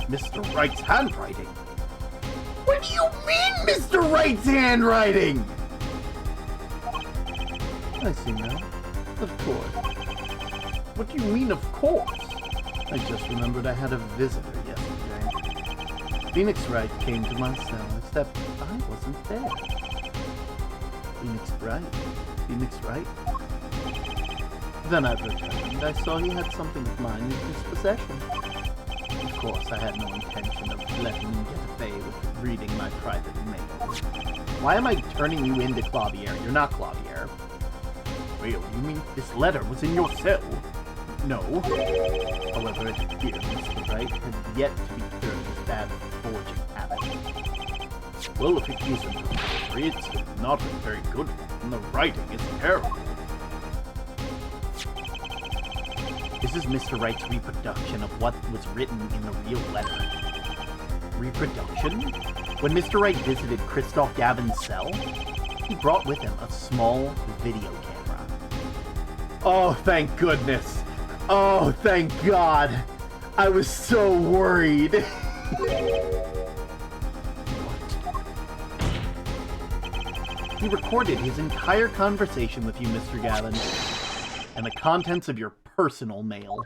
Mr. Wright's handwriting? What do you mean, Mr. Wright's handwriting? I see now. Of course. What do you mean, of course? I just remembered I had a visitor yesterday. Phoenix Wright came to my cell, except I wasn't there. Phoenix Wright? Then I returned. I saw he had something of mine in his possession. Of course, I had no intention of letting him get away with reading my private mail. Why am I turning you into Clavier? You're not Clavier. Really? You mean this letter was in your cell? No. However, it appears Mr. Wright had yet to be cured of his bad forging habit. Well, if it isn't a forgery, it's not a very good one, and the writing is terrible. This is Mr. Wright's reproduction of what was written in the real letter. Reproduction? When Mr. Wright visited Christoph Gavin's cell, he brought with him a small video camera. Oh, thank goodness. Oh, thank God. I was so worried. What? He recorded his entire conversation with you, Mr. Gavin, and the contents of your personal mail.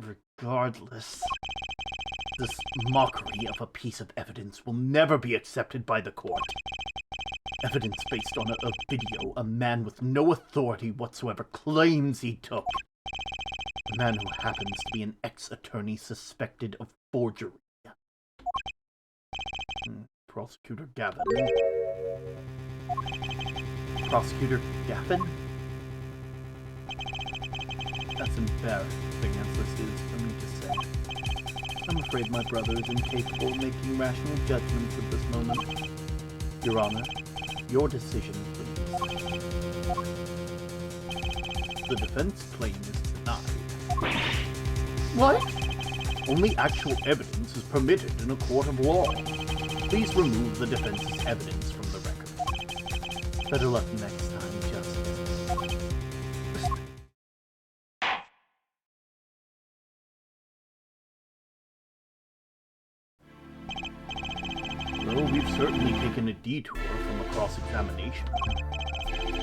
Regardless, this mockery of a piece of evidence will never be accepted by the court. Evidence based on a video a man with no authority whatsoever claims he took. A man who happens to be an ex-attorney suspected of forgery. Prosecutor Gavin. Prosecutor Gavin? That's embarrassing as this is for me to say. I'm afraid my brother is incapable of making rational judgments at this moment. Your Honor, your decision, please. The defense claim is denied. What? Only actual evidence is permitted in a court of law. Please remove the defense's evidence from the record. Better luck next time, Justice. Well, we've certainly taken a detour from a cross-examination,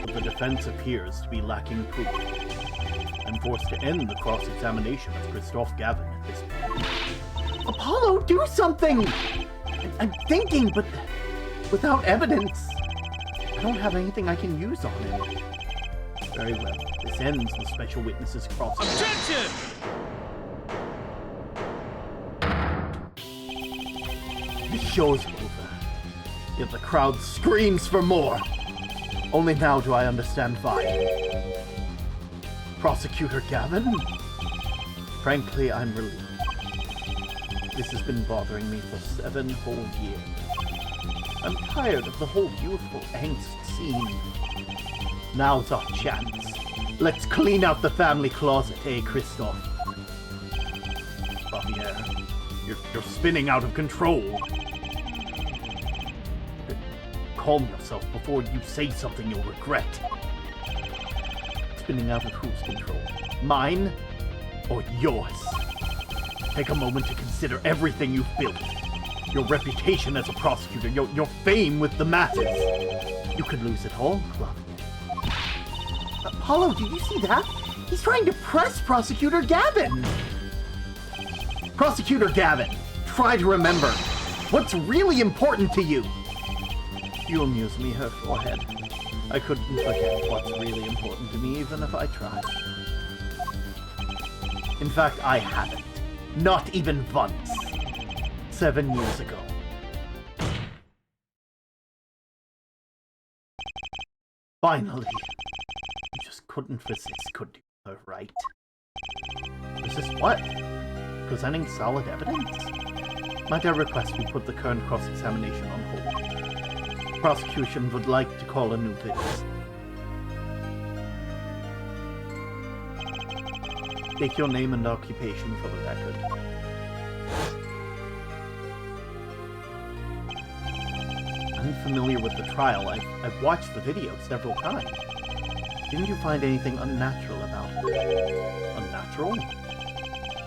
but the defense appears to be lacking proof. I'm forced to end the cross-examination of Christophe Gavin at this point. Apollo, do something! I'm thinking, but without evidence, I don't have anything I can use on him. Very well. This ends the special witness's cross-examination. Objection! The show's over, yet the crowd screams for more. Only now do I understand why. Prosecutor Gavin? Frankly, I'm relieved. This has been bothering me for 7 whole years. I'm tired of the whole youthful angst scene. Now's our chance. Let's clean out the family closet, eh, Christophe? Javier, you're spinning out of control. Calm yourself before you say something you'll regret. Spinning out of whose control? Mine or yours? Take a moment to consider everything you've built. Your reputation as a prosecutor, your fame with the masses. You could lose it all, Claudia. Apollo, did you see that? He's trying to press Prosecutor Gavin! Prosecutor Gavin, try to remember. What's really important to you? You amuse me, her forehead. I couldn't forget what's really important to me, even if I tried. In fact, I haven't. Not even once. 7 years ago. Finally. You just couldn't resist, could you? Right? Resist what? Presenting solid evidence? Might I request we put the current cross-examination on hold? Prosecution would like to call a new witness. Take your name and occupation for the record. I'm familiar with the trial. I've watched the video several times. Didn't you find anything unnatural about it? Unnatural?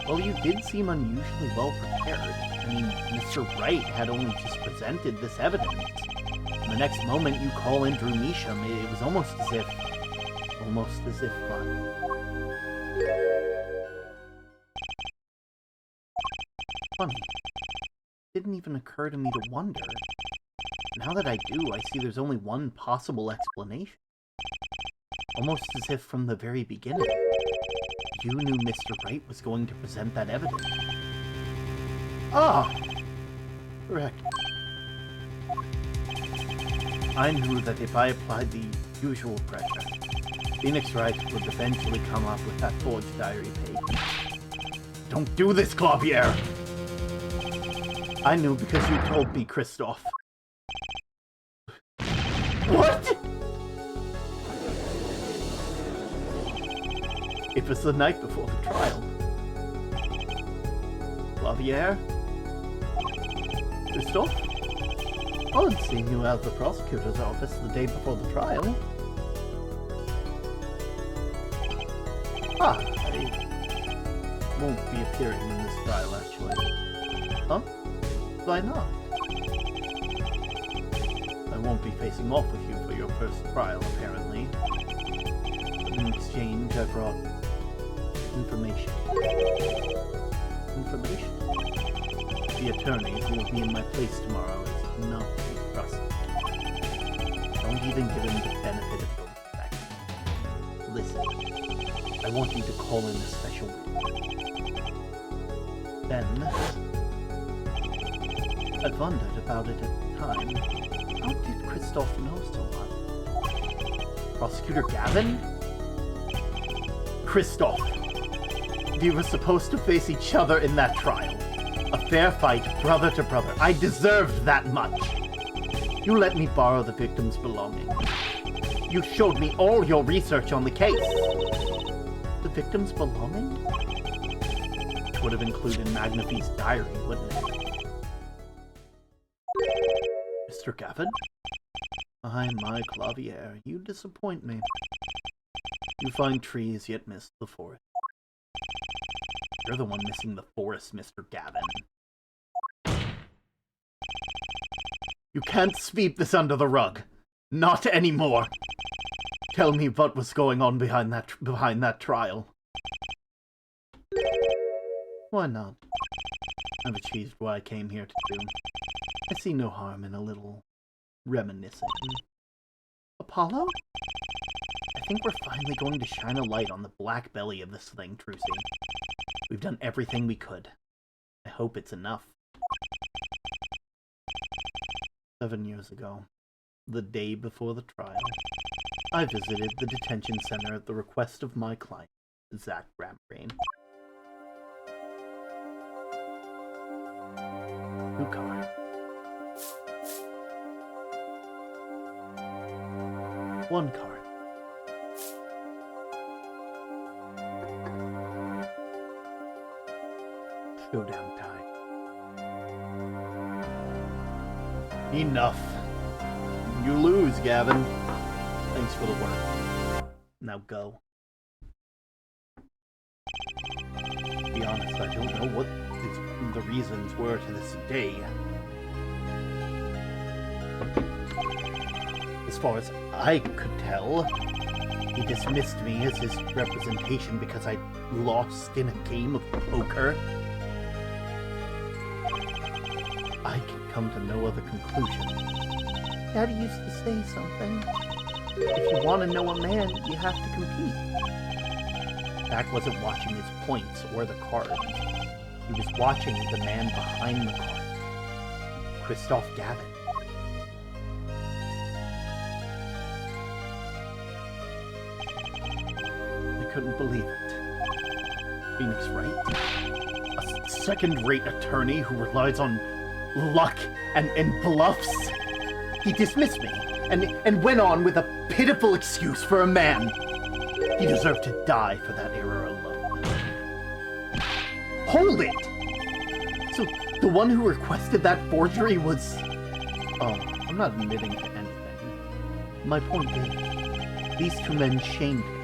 Well, you did seem unusually well prepared. I mean, Mr. Wright had only just presented this evidence. And the next moment you call in Drew Measham, it was almost as if funny. It didn't even occur to me to wonder. Now that I do, I see there's only one possible explanation. Almost as if from the very beginning, you knew Mr. Wright was going to present that evidence. Ah! Correct. I knew that if I applied the usual pressure, Phoenix Wright would eventually come up with that forged diary page. Don't do this, Clavier! I knew because you told me, Christophe. What? It was the night before the trial. Clavier? Christophe? I had seen you at the prosecutor's office the day before the trial. Ah, I won't be appearing in this trial, actually. Huh? Why not? I won't be facing off with you for your first trial, apparently. In exchange, I brought information. Information? The attorney who will be in my place tomorrow is not to be trusted. Don't even give him the benefit of those facts. Listen. I want you to call in a special witness. Then, I wondered about it at the time. How did Christoph know so much? Prosecutor Gavin? Christoph, we were supposed to face each other in that trial. A fair fight, brother to brother. I deserved that much. You let me borrow the victim's belongings. You showed me all your research on the case. The victim's belongings? Which would have included Magnafie's diary, wouldn't it? Mr. Gavin? My Clavier, you disappoint me. You find trees, yet miss the forest. You're the one missing the forest, Mr. Gavin. You can't sweep this under the rug. Not anymore. Tell me what was going on behind that trial. Why not? I've achieved what I came here to do. I see no harm in a little reminiscing. Apollo? I think we're finally going to shine a light on the black belly of this thing, Trucy. We've done everything we could. I hope it's enough. 7 years ago, the day before the trial, I visited the detention center at the request of my client, Zach Brambrain. 2 cards. 1 card. Showdown time. Enough. You lose, Gavin. Thanks for the work. Now go. To be honest, I don't know what the reasons were to this day. As far as I could tell, he dismissed me as his representation because I lost in a game of poker. I can come to no other conclusion. Daddy used to say something. If you want to know a man, you have to compete. Zach wasn't watching his points or the cards. He was watching the man behind the cards. Christoph Gavin. I couldn't believe it. Phoenix Wright? A second-rate attorney who relies on luck and bluffs? He dismissed me and went on with a pitiful excuse for a man. He deserved to die for that error alone. Hold it! So the one who requested that forgery was... Oh, I'm not admitting to anything. My point is, these 2 men shamed me,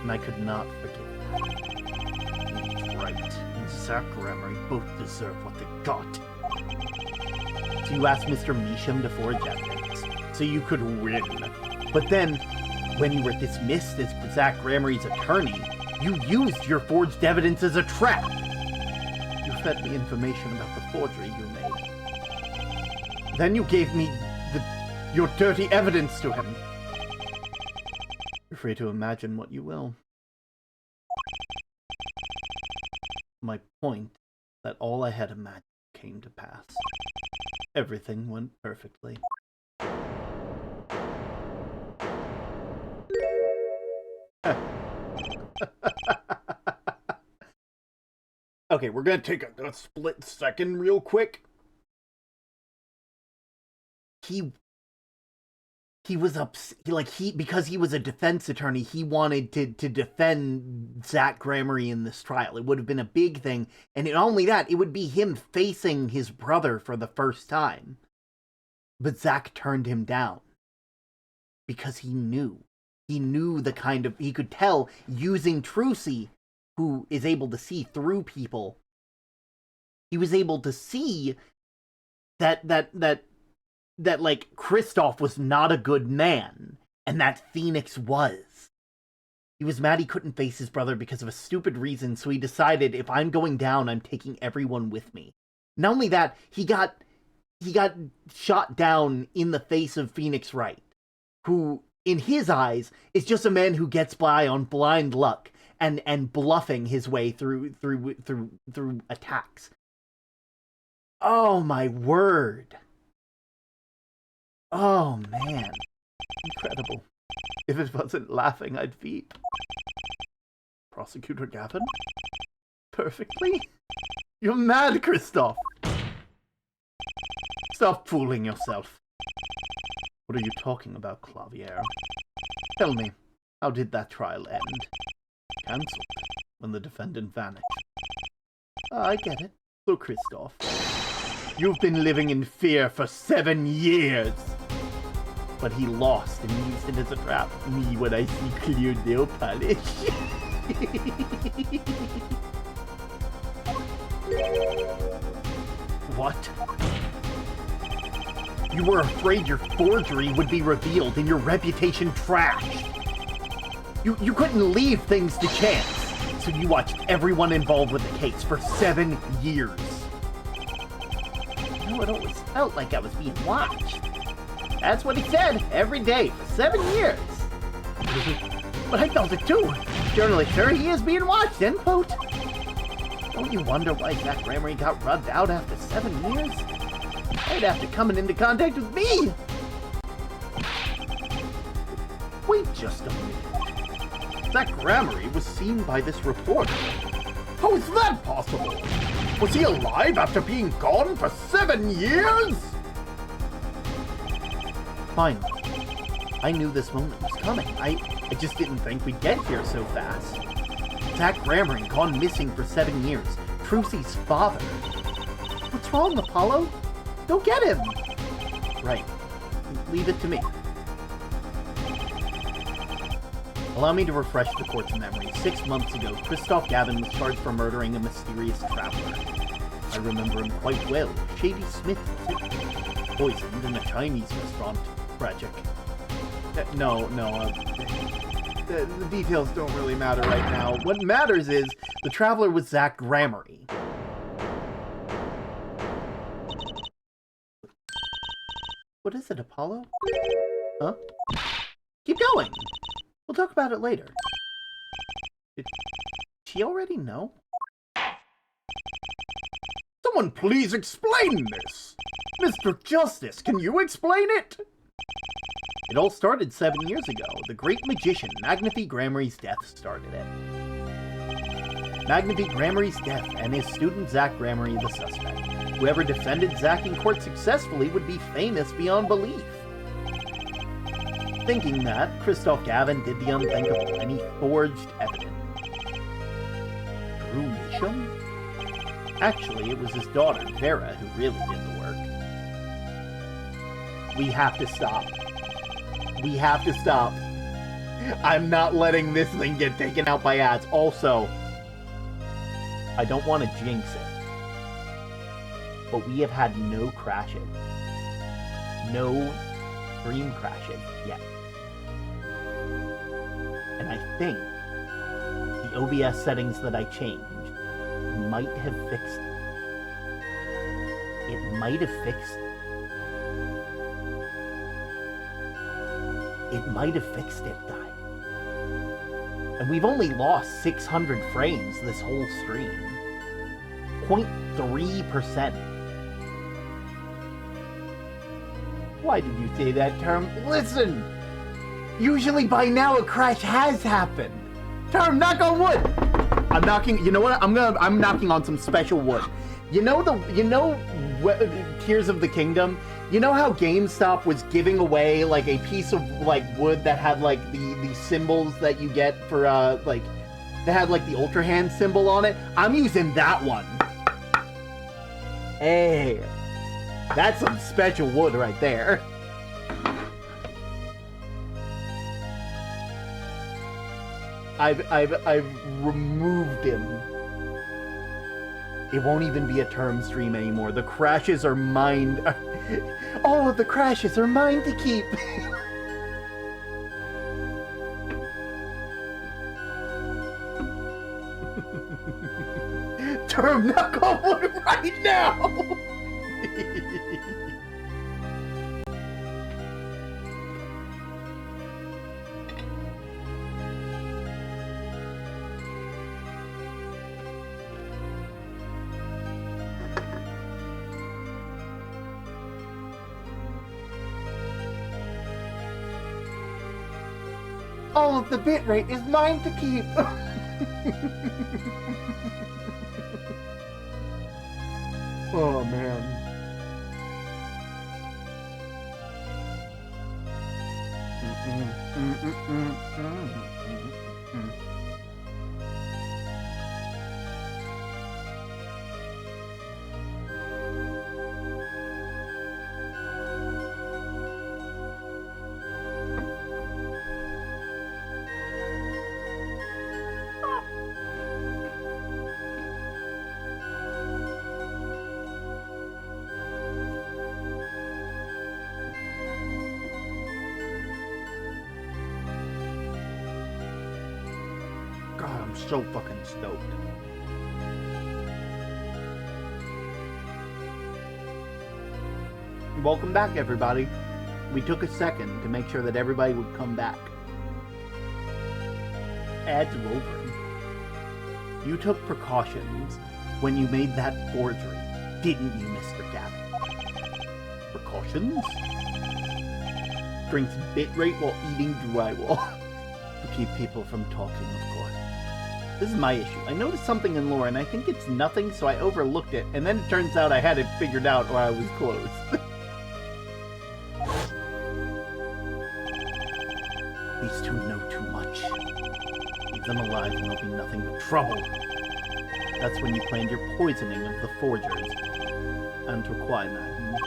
and I could not forgive them. Phoenix Wright and Zach Gremery both deserve what they got. So you asked Mr. Measham to forge evidence, so you could win. But then, when you were dismissed as Zach Gremery's attorney, you used your forged evidence as a trap. You fed me information about the forgery you made. Then you gave me your dirty evidence to him. You're free to imagine what you will. My point, that all I had imagined came to pass. Everything went perfectly. Okay, we're gonna take a split second real quick. He was because he was a defense attorney, he wanted to defend Zach Gremery in this trial. It would have been a big thing, and not only that, it would be him facing his brother for the first time. But Zach turned him down because he knew the kind of, he could tell using Trucy, who is able to see through people. He was able to see that like Christoph was not a good man, and that Phoenix was. He was mad he couldn't face his brother because of a stupid reason, so he decided, if I'm going down, I'm taking everyone with me. Not only that, he got shot down in the face of Phoenix Wright, who, in his eyes, is just a man who gets by on blind luck, and bluffing his way through attacks. Oh my word. Oh man. Incredible. If it wasn't laughing, I'd weep. Prosecutor Gavin? Perfectly? You're mad, Christoph! Stop fooling yourself. What are you talking about, Clavier? Tell me, how did that trial end? Cancelled, when the defendant vanished. I get it. So, Christoph, you've been living in fear for 7 years! But he lost and used it as a trap. Me when I see clear nail polish. What? You were afraid your forgery would be revealed and your reputation trashed. You couldn't leave things to chance, so you watched everyone involved with the case for 7 years. You know, it always felt like I was being watched. That's what he said, every day, for 7 years. But I felt it too. Journalist sure he is being watched, end quote. Don't you wonder why Zach Gramery got rubbed out after 7 years? Right after coming into contact with me! Wait just a minute. Zach Gramery was seen by this reporter. How is that possible? Was he alive after being gone for 7 years? Finally, I knew this moment was coming. I just didn't think we'd get here so fast. Zach Gramery gone missing for 7 years. Trucy's father. What's wrong, Apollo? Go get him! Right. Leave it to me. Allow me to refresh the court's memory. 6 months ago, Christoph Gavin was charged for murdering a mysterious traveler. I remember him quite well. Shady Smith was it? Poisoned in a Chinese restaurant. Tragic. No. The details don't really matter right now. What matters is the traveler was Zach Gramery. What is it, Apollo? Huh? Keep going! We'll talk about it later. Did she already know? Someone please explain this! Mr. Justice, can you explain it? It all started 7 years ago. The great magician Magnifi Gramery's death started it. Magnifi Gramery's death and his student Zach Gramery the suspect. Whoever defended Zach in court successfully would be famous beyond belief. Thinking that, Christoph Gavin did the unthinkable, and he forged evidence. Drew Misham? Actually, it was his daughter, Vera, who really did the work. We have to stop. We have to stop. I'm not letting this thing get taken out by ads. Also, I don't want to jinx it, but we have had no crashes. No stream crashes yet. And I think the OBS settings that I changed might have fixed it. It might have fixed it. It might have fixed it, guys. And we've only lost 600 frames this whole stream. 0.3%. Why did you say that term? Listen! Usually by now a crash has happened. Term, knock on wood! I'm knocking, you know what? I'm knocking on some special wood. Tears of the Kingdom? You know how GameStop was giving away like a piece of like wood that had like the symbols that you get for that had like the Ultra Hand symbol on it? I'm using that one. Hey, that's some special wood right there. I've removed him. It won't even be a term stream anymore. The crashes are mine. All of the crashes are mine to keep. Term, knock on wood right now. All of the bitrate is mine to keep. Oh, man. God, I'm so fucking stoked. Welcome back, everybody. We took a second to make sure that everybody would come back. Ads over. You took precautions when you made that forgery, didn't you, Mr. Gavin? Precautions? Drinks bitrate while eating drywall. To keep people from talking, of course. This is my issue. I noticed something in lore, and I think it's nothing, so I overlooked it, and then it turns out I had it figured out or I was close. These two know too much. Leave them alive and there'll be nothing but trouble. That's when you planned your poisoning of the forgers. Anthroquinine.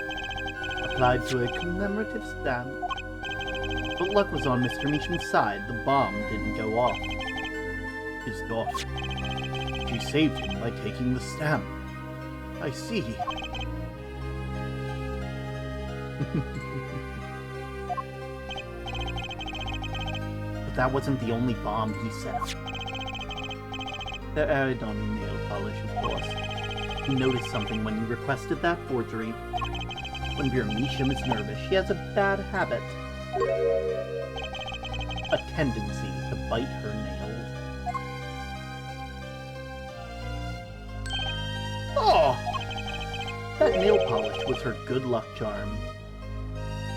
Applied to a commemorative stamp. But luck was on Mr. Meacham's side. The bomb didn't go off. His daughter. She saved him by taking the stamp. I see. But that wasn't the only bomb he set. The Aridoni nail polish, of course. He noticed something when you requested that forgery. When Vera Meacham is nervous, she has a bad habit. A tendency to bite her nails. Oh! That nail polish was her good luck charm.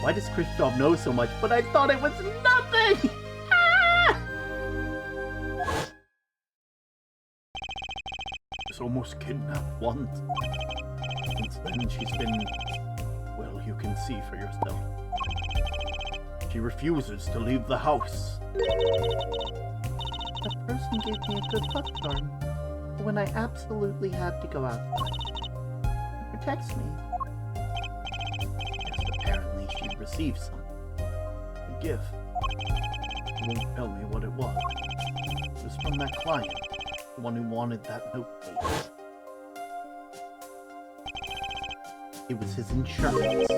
Why does Kristoff know so much, but I thought it was nothing? Ah! She's almost kidnapped once. Since then she's been... well, you can see for yourself. She refuses to leave the house. That person gave me a good luck charm when I absolutely had to go outside. It protects me. Yes, apparently she received something. A gift. She won't tell me what it was. It was from that client, the one who wanted that note page. It was his insurance.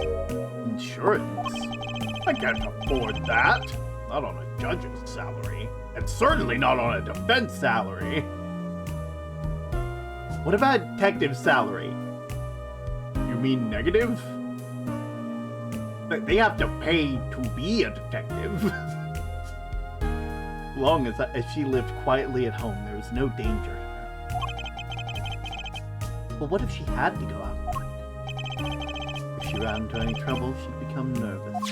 Insurance? I can't afford that. Not on a judge's salary. And certainly not on a defense salary. What about a detective's salary? You mean negative? They have to pay to be a detective. As long as she lived quietly at home, there was no danger here. But what if she had to go out? If she ran into any trouble, she'd become nervous.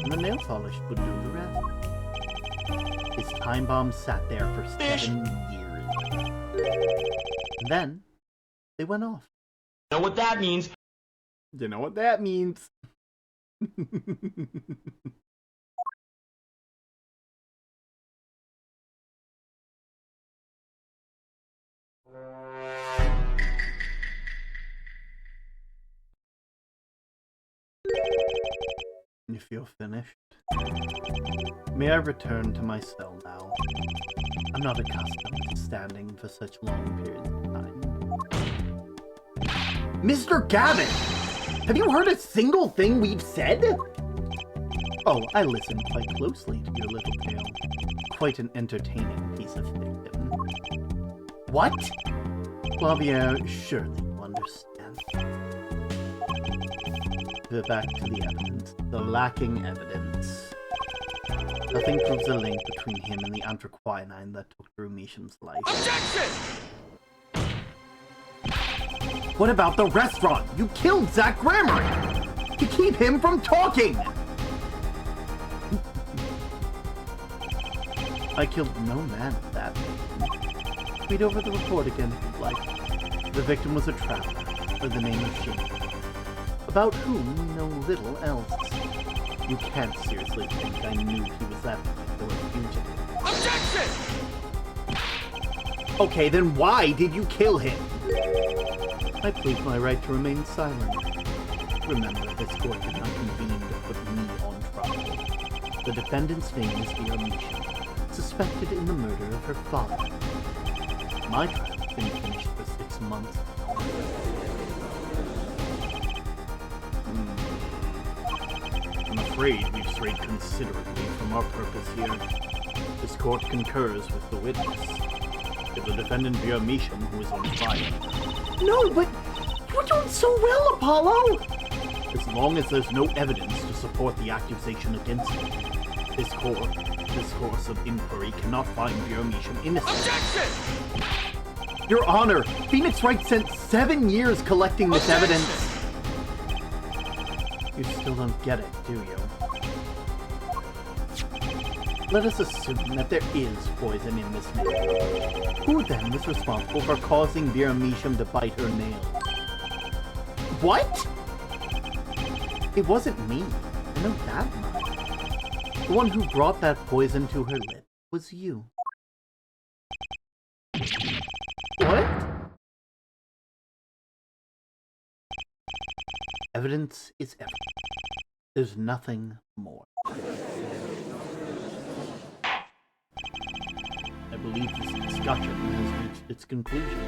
And the nail polish would do the rest. His time bomb sat there for 7 years. And then, they went off. Know what that means? You know what that means. You feel finished? May I return to my cell now? I'm not accustomed to standing for such long periods of time. Mr. Gavin! Have you heard a single thing we've said? Oh, I listened quite closely to your little tale. Quite an entertaining piece of fiction. What? Flavia, surely you understand. We're back to the evidence. The lacking evidence. Nothing proves a link between him and the anthroquinine that took Drew Meacham's life. Objection! What about the restaurant? You killed Zach Grammary! To keep him from talking! I killed no man with that victim. Read over the report again if you'd like. The victim was a traveler by the name of Jim, about whom we know little else. You can't seriously think I knew he was that particular fugitive. Objection! Okay, then why did you kill him? I plead my right to remain silent. Remember, this court did not convene to put me on trial. The defendant's name is Vera Misha, suspected in the murder of her father. My trial has been finished for 6 months. I'm afraid we've strayed considerably from our purpose here. This court concurs with the witness. If the defendant Vera Mishan, who is on trial. No, but you're doing so well, Apollo! As long as there's no evidence to support the accusation against him, this course of inquiry cannot find Vera Mishan innocent. Objection! Your Honor, Phoenix Wright spent 7 years collecting this evidence. You still don't get it, do you? Let us assume that there is poison in this milk. Who then was responsible for causing Vera Misham to bite her nail? What? It wasn't me. I know that much. The one who brought that poison to her lip was you. What? Evidence is evidence. There's nothing more. I believe this discussion has reached its conclusion.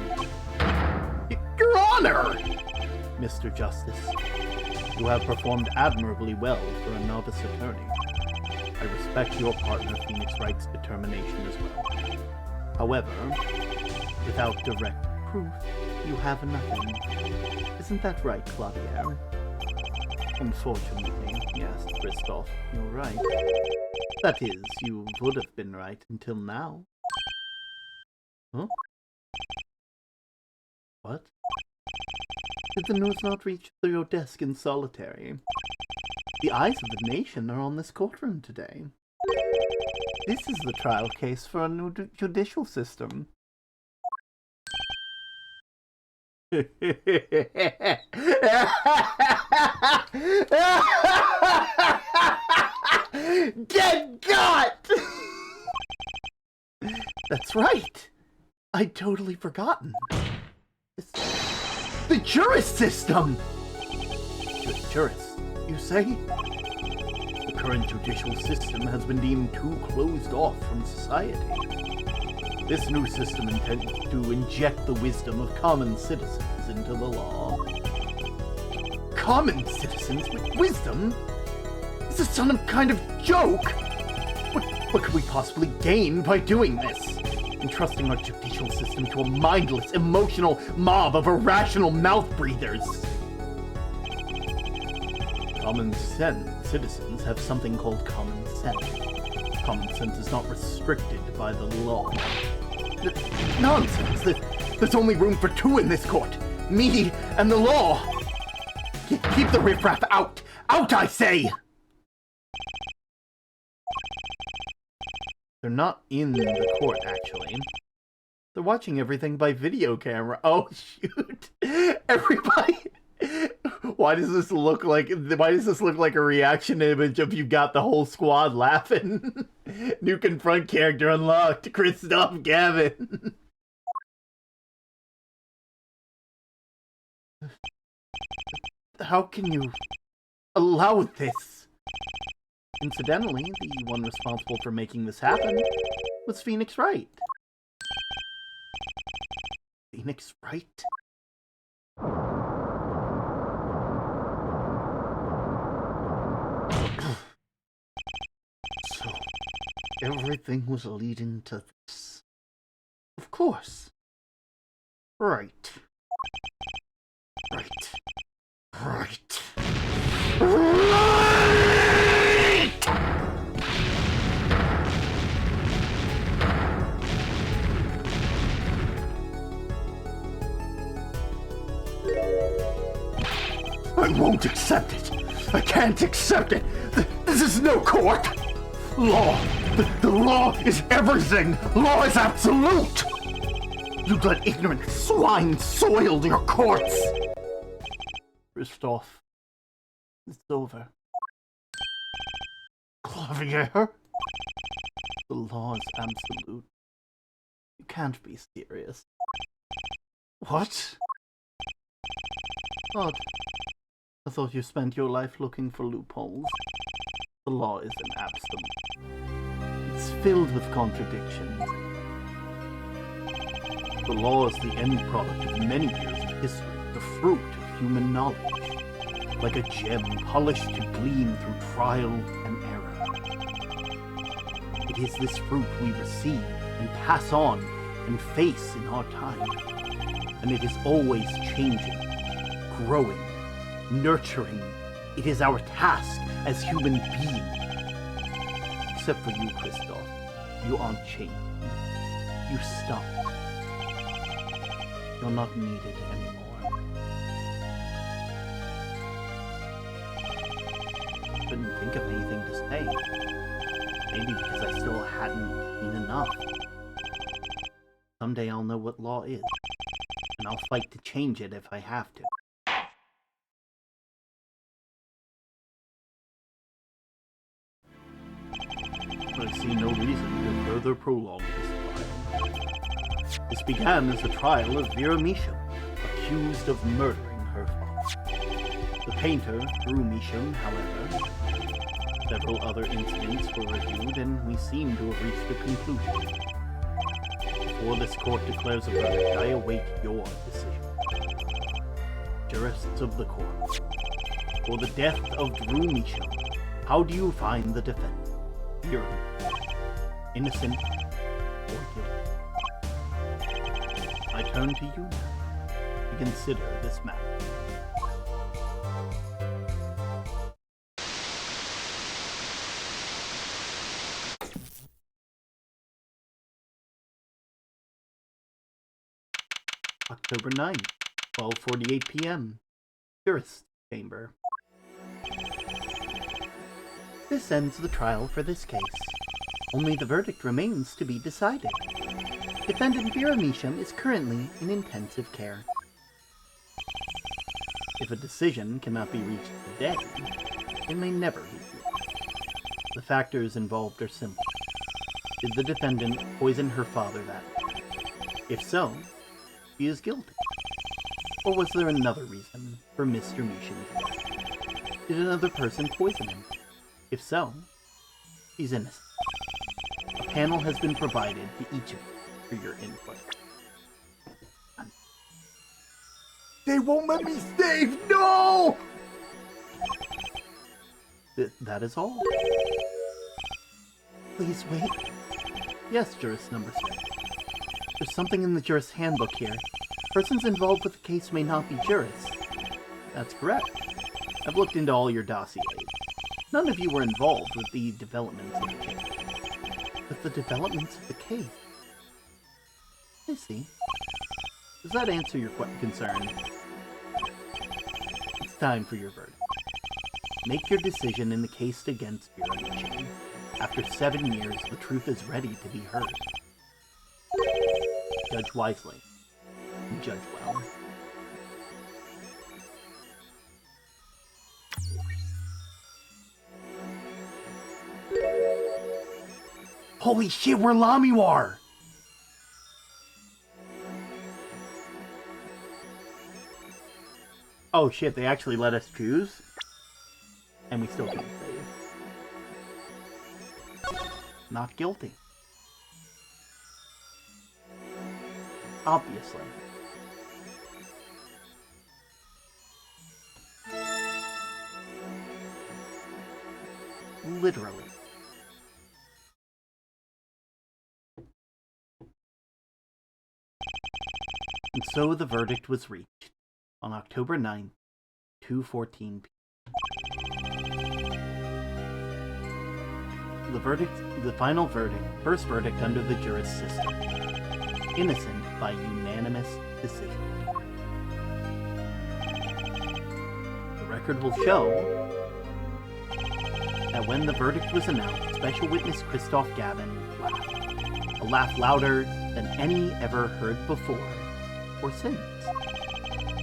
Your Honor! Mr. Justice, you have performed admirably well for a novice attorney. I respect your partner Phoenix Wright's determination as well. However, without direct proof, you have nothing. Isn't that right, Claudia? Unfortunately, yes, Christoph, you're right. That is, you would have been right until now. Huh? What? Did the news not reach your desk in solitary? The eyes of the nation are on this courtroom today. This is the trial case for a new judicial system. Dead got! That's right. I'd totally forgotten. The Jurist system! The Jurist, you say? The current judicial system has been deemed too closed off from society. This new system intends to inject the wisdom of common citizens into the law. Common citizens with wisdom? Is this some kind of joke? What could we possibly gain by doing this? Entrusting our judicial system to a mindless, emotional mob of irrational mouth-breathers. Common sense citizens have something called common sense. Common sense is not restricted by the law. Nonsense! There's only room for two in this court. Me and the law! Keep the riffraff out! Out, I say! They're not in the court, actually. They're watching everything by video camera. Oh, shoot! Everybody... Why does this look like a reaction image of you got the whole squad laughing? New confront character unlocked. Christoph Gavin. How can you allow this? Incidentally, the one responsible for making this happen was Phoenix Wright. Phoenix Wright? So, everything was leading to this. Of course. Right. Right. Right. Right! I won't accept it. I can't accept it. This is no court. Law The law is everything! Law is absolute! You let ignorant swine soil your courts! Christoph, it's over. Clavier? The law is absolute. You can't be serious. What? Odd. I thought you spent your life looking for loopholes. The law isn't absolute. It's filled with contradictions. The law is the end product of many years of history, the fruit of human knowledge, like a gem polished to gleam through trial and error. It is this fruit we receive and pass on and face in our time, and it is always changing, growing, nurturing. It is our task as human beings. Except for you, Christoph. You aren't changing. You stopped. You're not needed anymore. Couldn't think of anything to say. Maybe because I still hadn't seen enough. Someday I'll know what law is, and I'll fight to change it if I have to. I see no reason to further prolong this trial. This began as the trial of Vera Misham, accused of murdering her father. The painter, Drew Misham, however, several other incidents were reviewed, and we seem to have reached a conclusion. Before this court declares a verdict, I await your decision. Jurists of the court, for the death of Drew Misham, how do you find the defendant? Here, innocent or guilty? I turn to you now to consider this matter. October 9th, 12:48 p.m. Jurist Chamber. This ends the trial for this case. Only the verdict remains to be decided. Defendant Vera Misham is currently in intensive care. If a decision cannot be reached today, it may never be reached. The factors involved are simple. Did the defendant poison her father that night? If so, she is guilty. Or was there another reason for Mr. Misham's death? Did another person poison him? If so, he's innocent. A panel has been provided to each of you for your input. They won't let me save! No! That is all. Please wait. Yes, Jurist number 6. There's something in the Jurist handbook here. Persons involved with the case may not be jurists. That's correct. I've looked into all your dossiers. None of you were involved with the developments of the case. With the developments of the case? I see. Does that answer your concern? It's time for your verdict. Make your decision in the case against Vera Misham. After 7 years, the truth is ready to be heard. Judge wisely. And judge well. Holy shit, we're Lamiwar! Oh shit, they actually let us choose? And we still can't save. Not guilty. Obviously. Literally. And so the verdict was reached on October 9th, 2:14 p.m. The verdict, the final verdict, first verdict under the Jurist system. Innocent by unanimous decision. The record will show that when the verdict was announced, special witness Christoph Gavin laughed. A laugh louder than any ever heard before or since.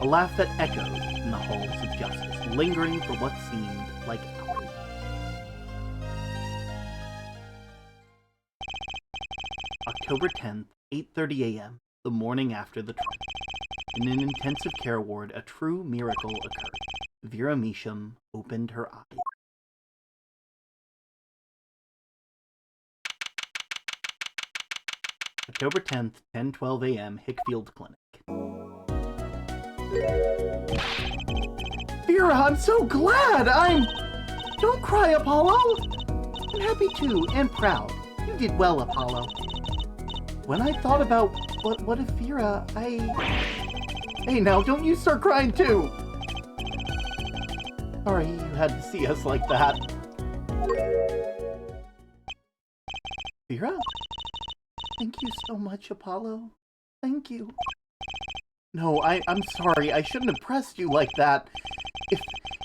A laugh that echoed in the halls of justice, lingering for what seemed like hours. October 10th, 8:30 a.m., the morning after the trial. In an intensive care ward, a true miracle occurred. Vera Measham opened her eyes. October 10th, 10:12 a.m., Hickfield Clinic. Vera, I'm so glad! Don't cry, Apollo! I'm happy too, and proud. You did well, Apollo. When I thought about what if Vera, Hey now, don't you start crying too! Sorry you had to see us like that. Vera? Thank you so much, Apollo. Thank you. No, I'm sorry. I shouldn't have pressed you like that.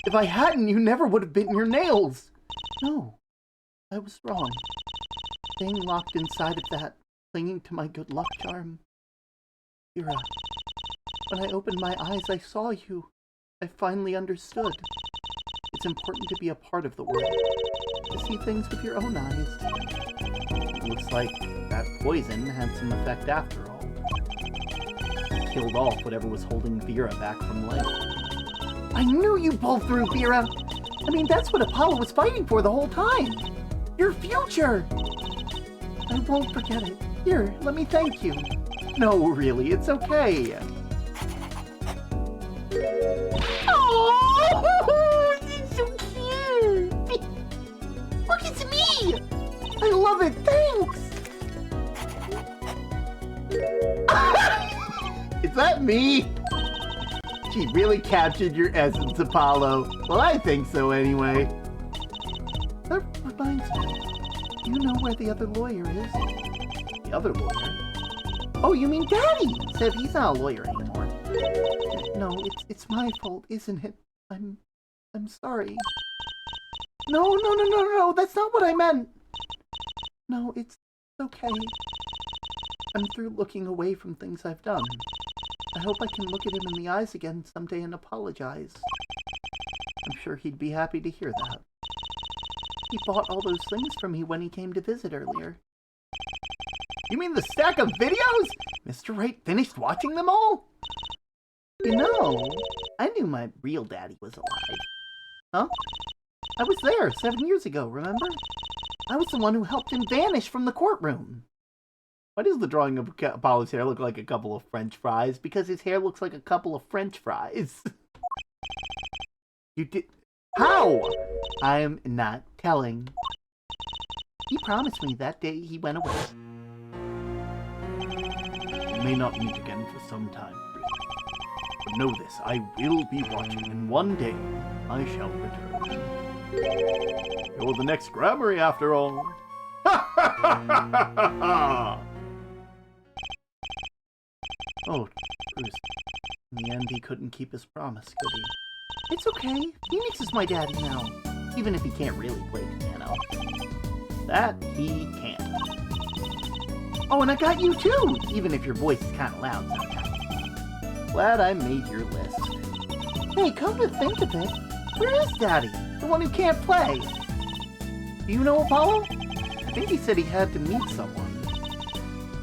If I hadn't, you never would have bitten your nails. No, I was wrong. Staying locked inside of that, clinging to my good luck charm. Vera, when I opened my eyes, I saw you. I finally understood. It's important to be a part of the world, to see things with your own eyes. It looks like that poison had some effect after all. It killed off whatever was holding Vera back from life. I knew you'd pull through, Vera! I mean, that's what Apollo was fighting for the whole time! Your future! I won't forget it. Here, let me thank you. No, really, it's okay. Oh, it's so cute! Look, it's me! I love it, thanks! Is that me? She really captured your essence, Apollo. Well, I think so anyway. That reminds me. You know where the other lawyer is? The other lawyer? Oh, you mean Daddy! Except he's not a lawyer anymore. No, it's my fault, isn't it? I'm sorry. No, that's not what I meant! No, it's okay. I'm through looking away from things I've done. I hope I can look at him in the eyes again someday and apologize. I'm sure he'd be happy to hear that. He bought all those things for me when he came to visit earlier. You mean the stack of videos? Mr. Wright finished watching them all? You know, I knew my real daddy was alive. Huh? I was there 7 years ago, remember? I was the one who helped him vanish from the courtroom. Why does the drawing of Apollo's hair look like a couple of French fries? Because his hair looks like a couple of French fries. You did... How? I'm not telling. He promised me that day he went away. We may not meet again for some time, but know this, I will be watching, and one day I shall return. You're the next Grammary, after all. Ha ha ha ha ha ha! Oh, Bruce. In the end, he couldn't keep his promise, could he? It's okay. Phoenix is my daddy now. Even if he can't really play the piano. That he can. Oh, and I got you too! Even if your voice is kind of loud sometimes. Glad I made your list. Hey, come to think of it, where is Daddy? The one who can't play? Do you know Apollo? I think he said he had to meet someone.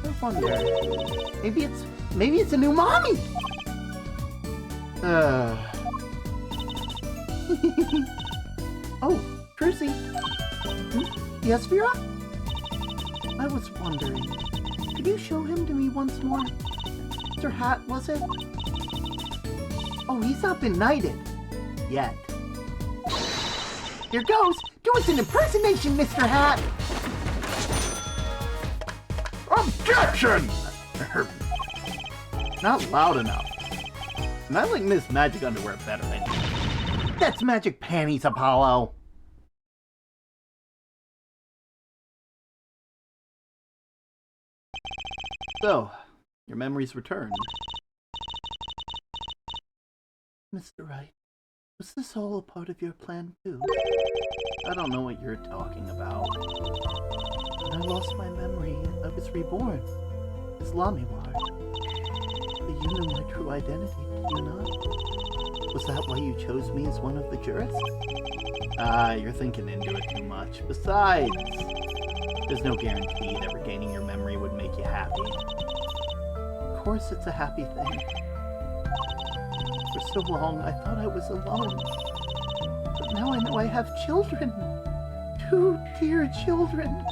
I wonder. Maybe it's a new mommy! Oh, Trucy. Yes, Vera? I was wondering, could you show him to me once more? Mr. Hat, was it? Oh, he's not been knighted. Yet. Here goes! Do us an impersonation, Mr. Hat! Objection! Not loud enough. And I like Miss Magic Underwear better anyway. That's Magic Panties, Apollo! So, your memories returned. Mr. Wright, Was this all a part of your plan, too? I don't know what you're talking about. When I lost my memory, I was reborn as Lamilar. But you knew my true identity, did you not? Was that why you chose me as one of the jurists? Ah, you're thinking into it too much. Besides, there's no guarantee that regaining your memory would make you happy. Of course it's a happy thing. For so long, I thought I was alone. But now I know I have children. 2 dear children.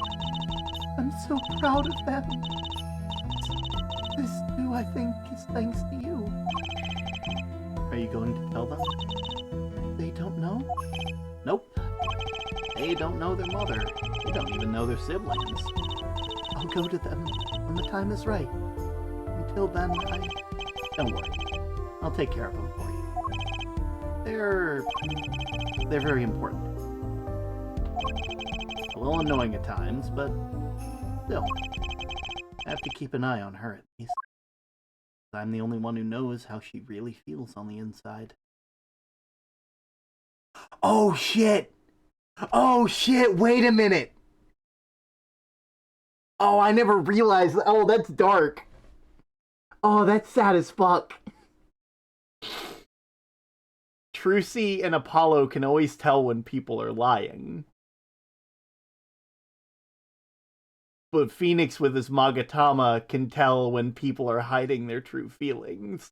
I'm so proud of them. This, too, I think, is thanks to you. Are you going to tell them? They don't know? Nope. They don't know their mother. They don't even know their siblings. I'll go to them when the time is right. Until then, don't worry. I'll take care of them for you. They're very important. A little annoying at times, but still. I have to keep an eye on her at least. I'm the only one who knows how she really feels on the inside. Oh shit! Oh shit, wait a minute! Oh, I never realized. Oh, that's dark. Oh, that's sad as fuck. Trucy and Apollo can always tell when people are lying. But Phoenix with his Magatama can tell when people are hiding their true feelings.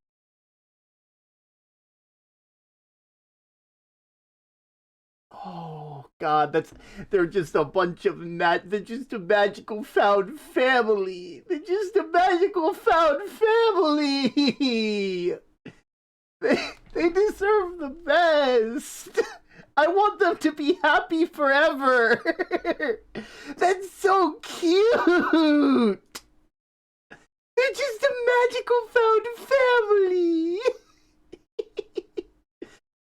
Oh god, they're just a bunch of they're just a magical found family. They're just a magical found family. They deserve the best. I want them to be happy forever. That's so cute. They're just a magical found family.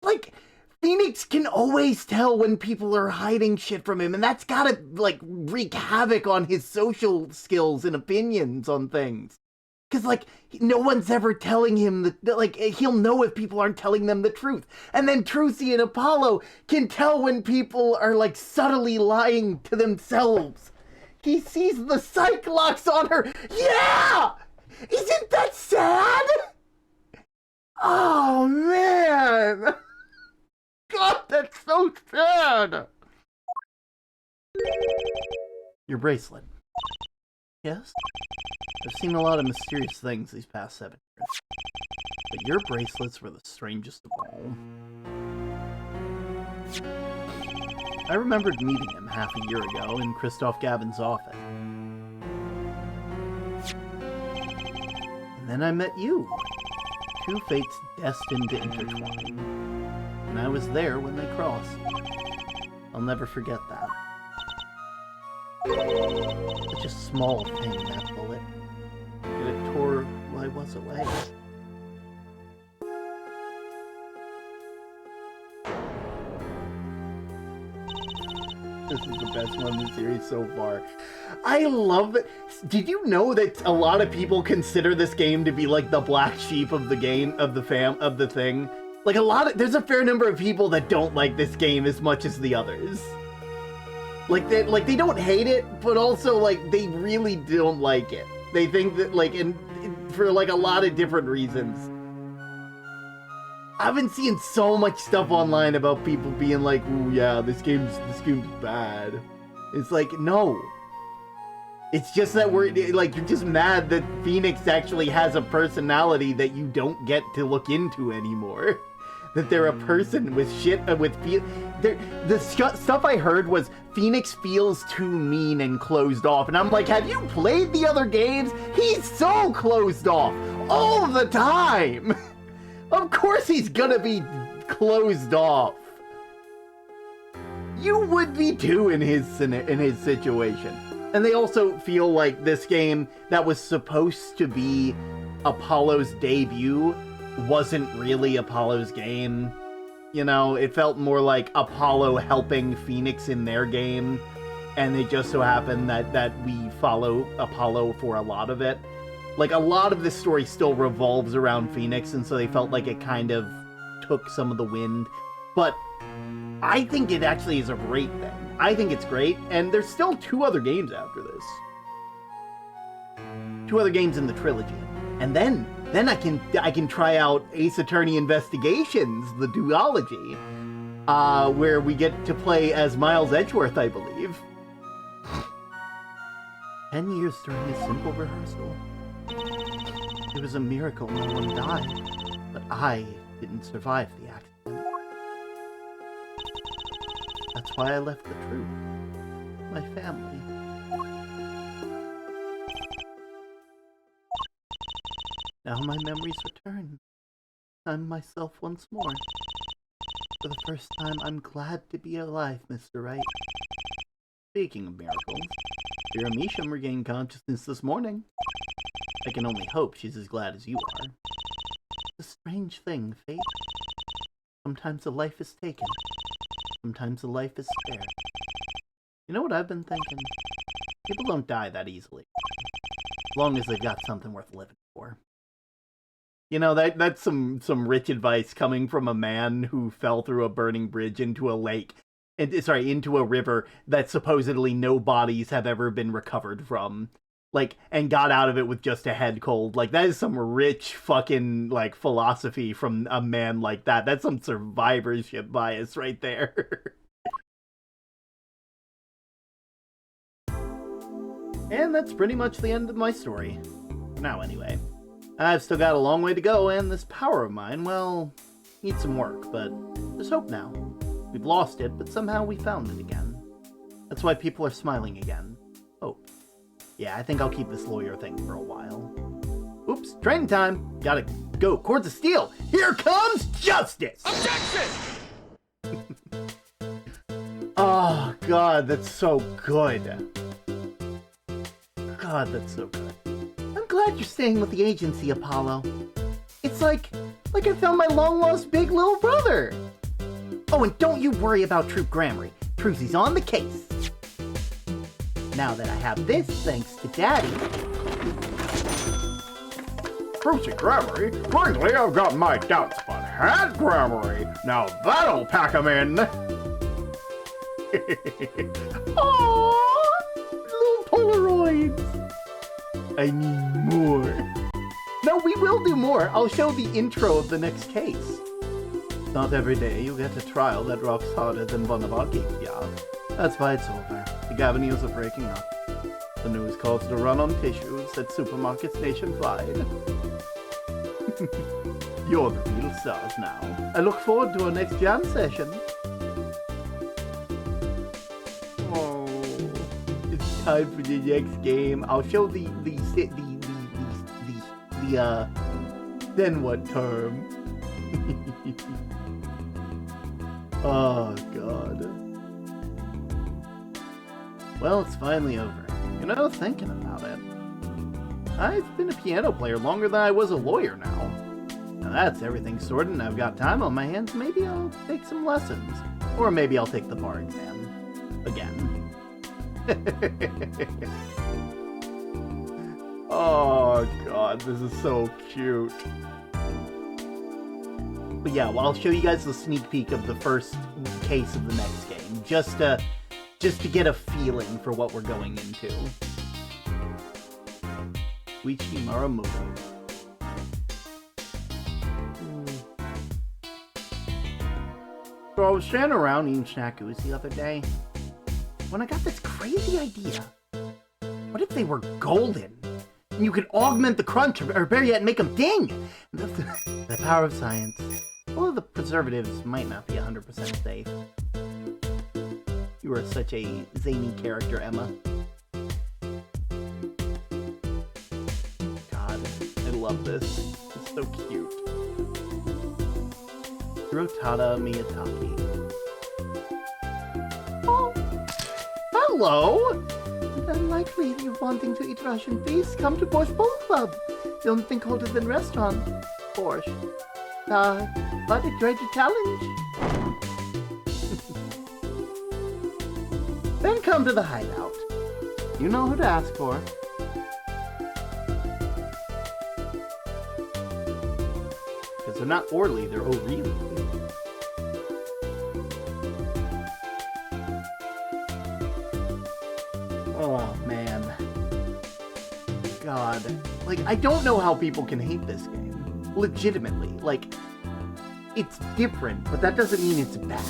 Like, Phoenix can always tell when people are hiding shit from him, and that's gotta, like, wreak havoc on his social skills and opinions on things. Because, like, no one's ever telling him that, like, he'll know if people aren't telling them the truth. And then Trucy and Apollo can tell when people are, like, subtly lying to themselves. He sees the Cyclops on her. Yeah! Isn't that sad? Oh, man! God, that's so sad! Your bracelet. Yes? I've seen a lot of mysterious things these past 7 years. But your bracelets were the strangest of all. I remembered meeting him half a year ago in Christoph Gavin's office. And then I met you. 2 fates destined to intertwine. And I was there when they crossed. I'll never forget that. Such a small thing, that bullet. Yet it tore while I was away. This is the best one in the series so far. I love it. Did you know that a lot of people consider this game to be like the black sheep of the game, of the thing? Like there's a fair number of people that don't like this game as much as the others. Like they don't hate it, but also like they really don't like it. They think that like for like a lot of different reasons. I've been seeing so much stuff online about people being like, "Ooh, yeah, this game's bad." It's like, no. It's just that you're just mad that Phoenix actually has a personality that you don't get to look into anymore. That they're a person with shit, the stuff I heard was Phoenix feels too mean and closed off. And I'm like, have you played the other games? He's so closed off all the time. Of course he's gonna be closed off. You would be too in his situation. And they also feel like this game that was supposed to be Apollo's debut wasn't really Apollo's game. You know, it felt more like Apollo helping Phoenix in their game. And it just so happened that we follow Apollo for a lot of it. Like, a lot of this story still revolves around Phoenix, and so they felt like it kind of took some of the wind but I think it actually is a great thing. I think it's great, and there's still 2 other games after this. 2 other games in the trilogy. And then I can try out Ace Attorney Investigations, the duology, where we get to play as Miles Edgeworth, I believe. 10 years during a simple rehearsal. It was a miracle no one died, but I didn't survive the accident. That's why I left the troupe. My family. Now my memories return. I'm myself once more. For the first time, I'm glad to be alive, Mr. Wright. Speaking of miracles, Vera Measham regained consciousness this morning. I can only hope she's as glad as you are. It's a strange thing, fate. Sometimes a life is taken. Sometimes a life is spared. You know what I've been thinking? People don't die that easily. As long as they've got something worth living for. You know, that's some rich advice coming from a man who fell through a burning bridge into a lake. Into a river that supposedly no bodies have ever been recovered from. Like, and got out of it with just a head cold. Like, that is some rich fucking, like, philosophy from a man like that. That's some survivorship bias right there. And that's pretty much the end of my story. For now, anyway. I've still got a long way to go, and this power of mine, well, needs some work, but there's hope now. We've lost it, but somehow we found it again. That's why people are smiling again. Hope. Yeah, I think I'll keep this lawyer thing for a while. Oops, training time! Gotta go. Cords of steel! Here comes justice! Objection! Oh, God, that's so good. God, that's so good. I'm glad you're staying with the agency, Apollo. It's like I found my long-lost big little brother. Oh, and don't you worry about Troop Grammary. Truzy's on the case. Now that I have this, thanks to Daddy. Trucy Grammary? Frankly, I've got my doubts, but Hat Grammary, now that'll pack 'em in. Aww, little Polaroids. I need more. No, we will do more. I'll show the intro of the next case. Not every day you get a trial that rocks harder than one of our geeks, yeah. That's why it's over. The Gavineers are breaking up. The news calls to run on tissues at supermarkets nationwide. You're the real stars now. I look forward to our next jam session. Oh, it's time for the next game. I'll show the then what term? Oh, God. Well, it's finally over. You know, thinking about it, I've been a piano player longer than I was a lawyer now. Now that's everything sorted and I've got time on my hands. Maybe I'll take some lessons. Or maybe I'll take the bar exam. Again. Oh, God, this is so cute. But yeah, well, I'll show you guys the sneak peek of the first case of the next game, just to get a feeling for what we're going into. Uichi Maramoto. So I was standing around eating snackus the other day, when I got this crazy idea. What if they were golden? And you could augment the crunch, or better yet, make them ding! The power of science. Although the preservatives might not be 100% safe. You are such a zany character, Emma. God, I love this. It's so cute. Hirotada Miyazaki. Oh, hello! Unlikely you're wanting to eat Russian feast. Come to Borscht Bowl Club. The only thing colder than restaurant. Borscht. But enjoyed your challenge. Then come to the hideout. You know who to ask for. Because they're not Orly, they're O'Reilly. Oh, man. God. Like, I don't know how people can hate this game. Legitimately. Like, it's different, but that doesn't mean it's bad.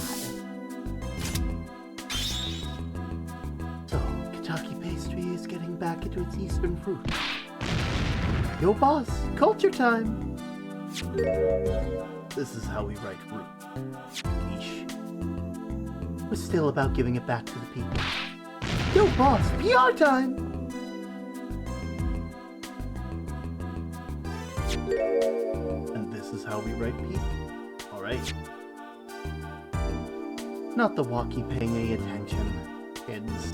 So, Kentucky pastry is getting back into its eastern roots. Yo, boss, culture time! This is how we write root. Niche. We're still about giving it back to the people. Yo, boss, PR time! And this is how we write people. Alright. Not the walkie paying any attention, kids.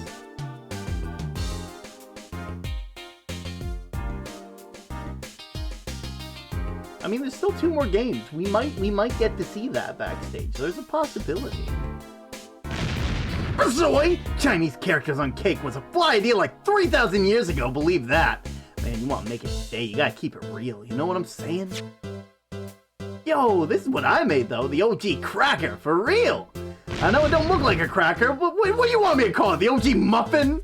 I mean, there's still 2 more games. We might get to see that backstage. There's a possibility. Soy! Chinese characters on cake was a fly idea like 3,000 years ago, believe that. Man, you want to make it today, you gotta keep it real, you know what I'm saying? Yo, this is what I made though, the OG cracker, for real! I know it don't look like a cracker, but what do you want me to call it, the OG muffin?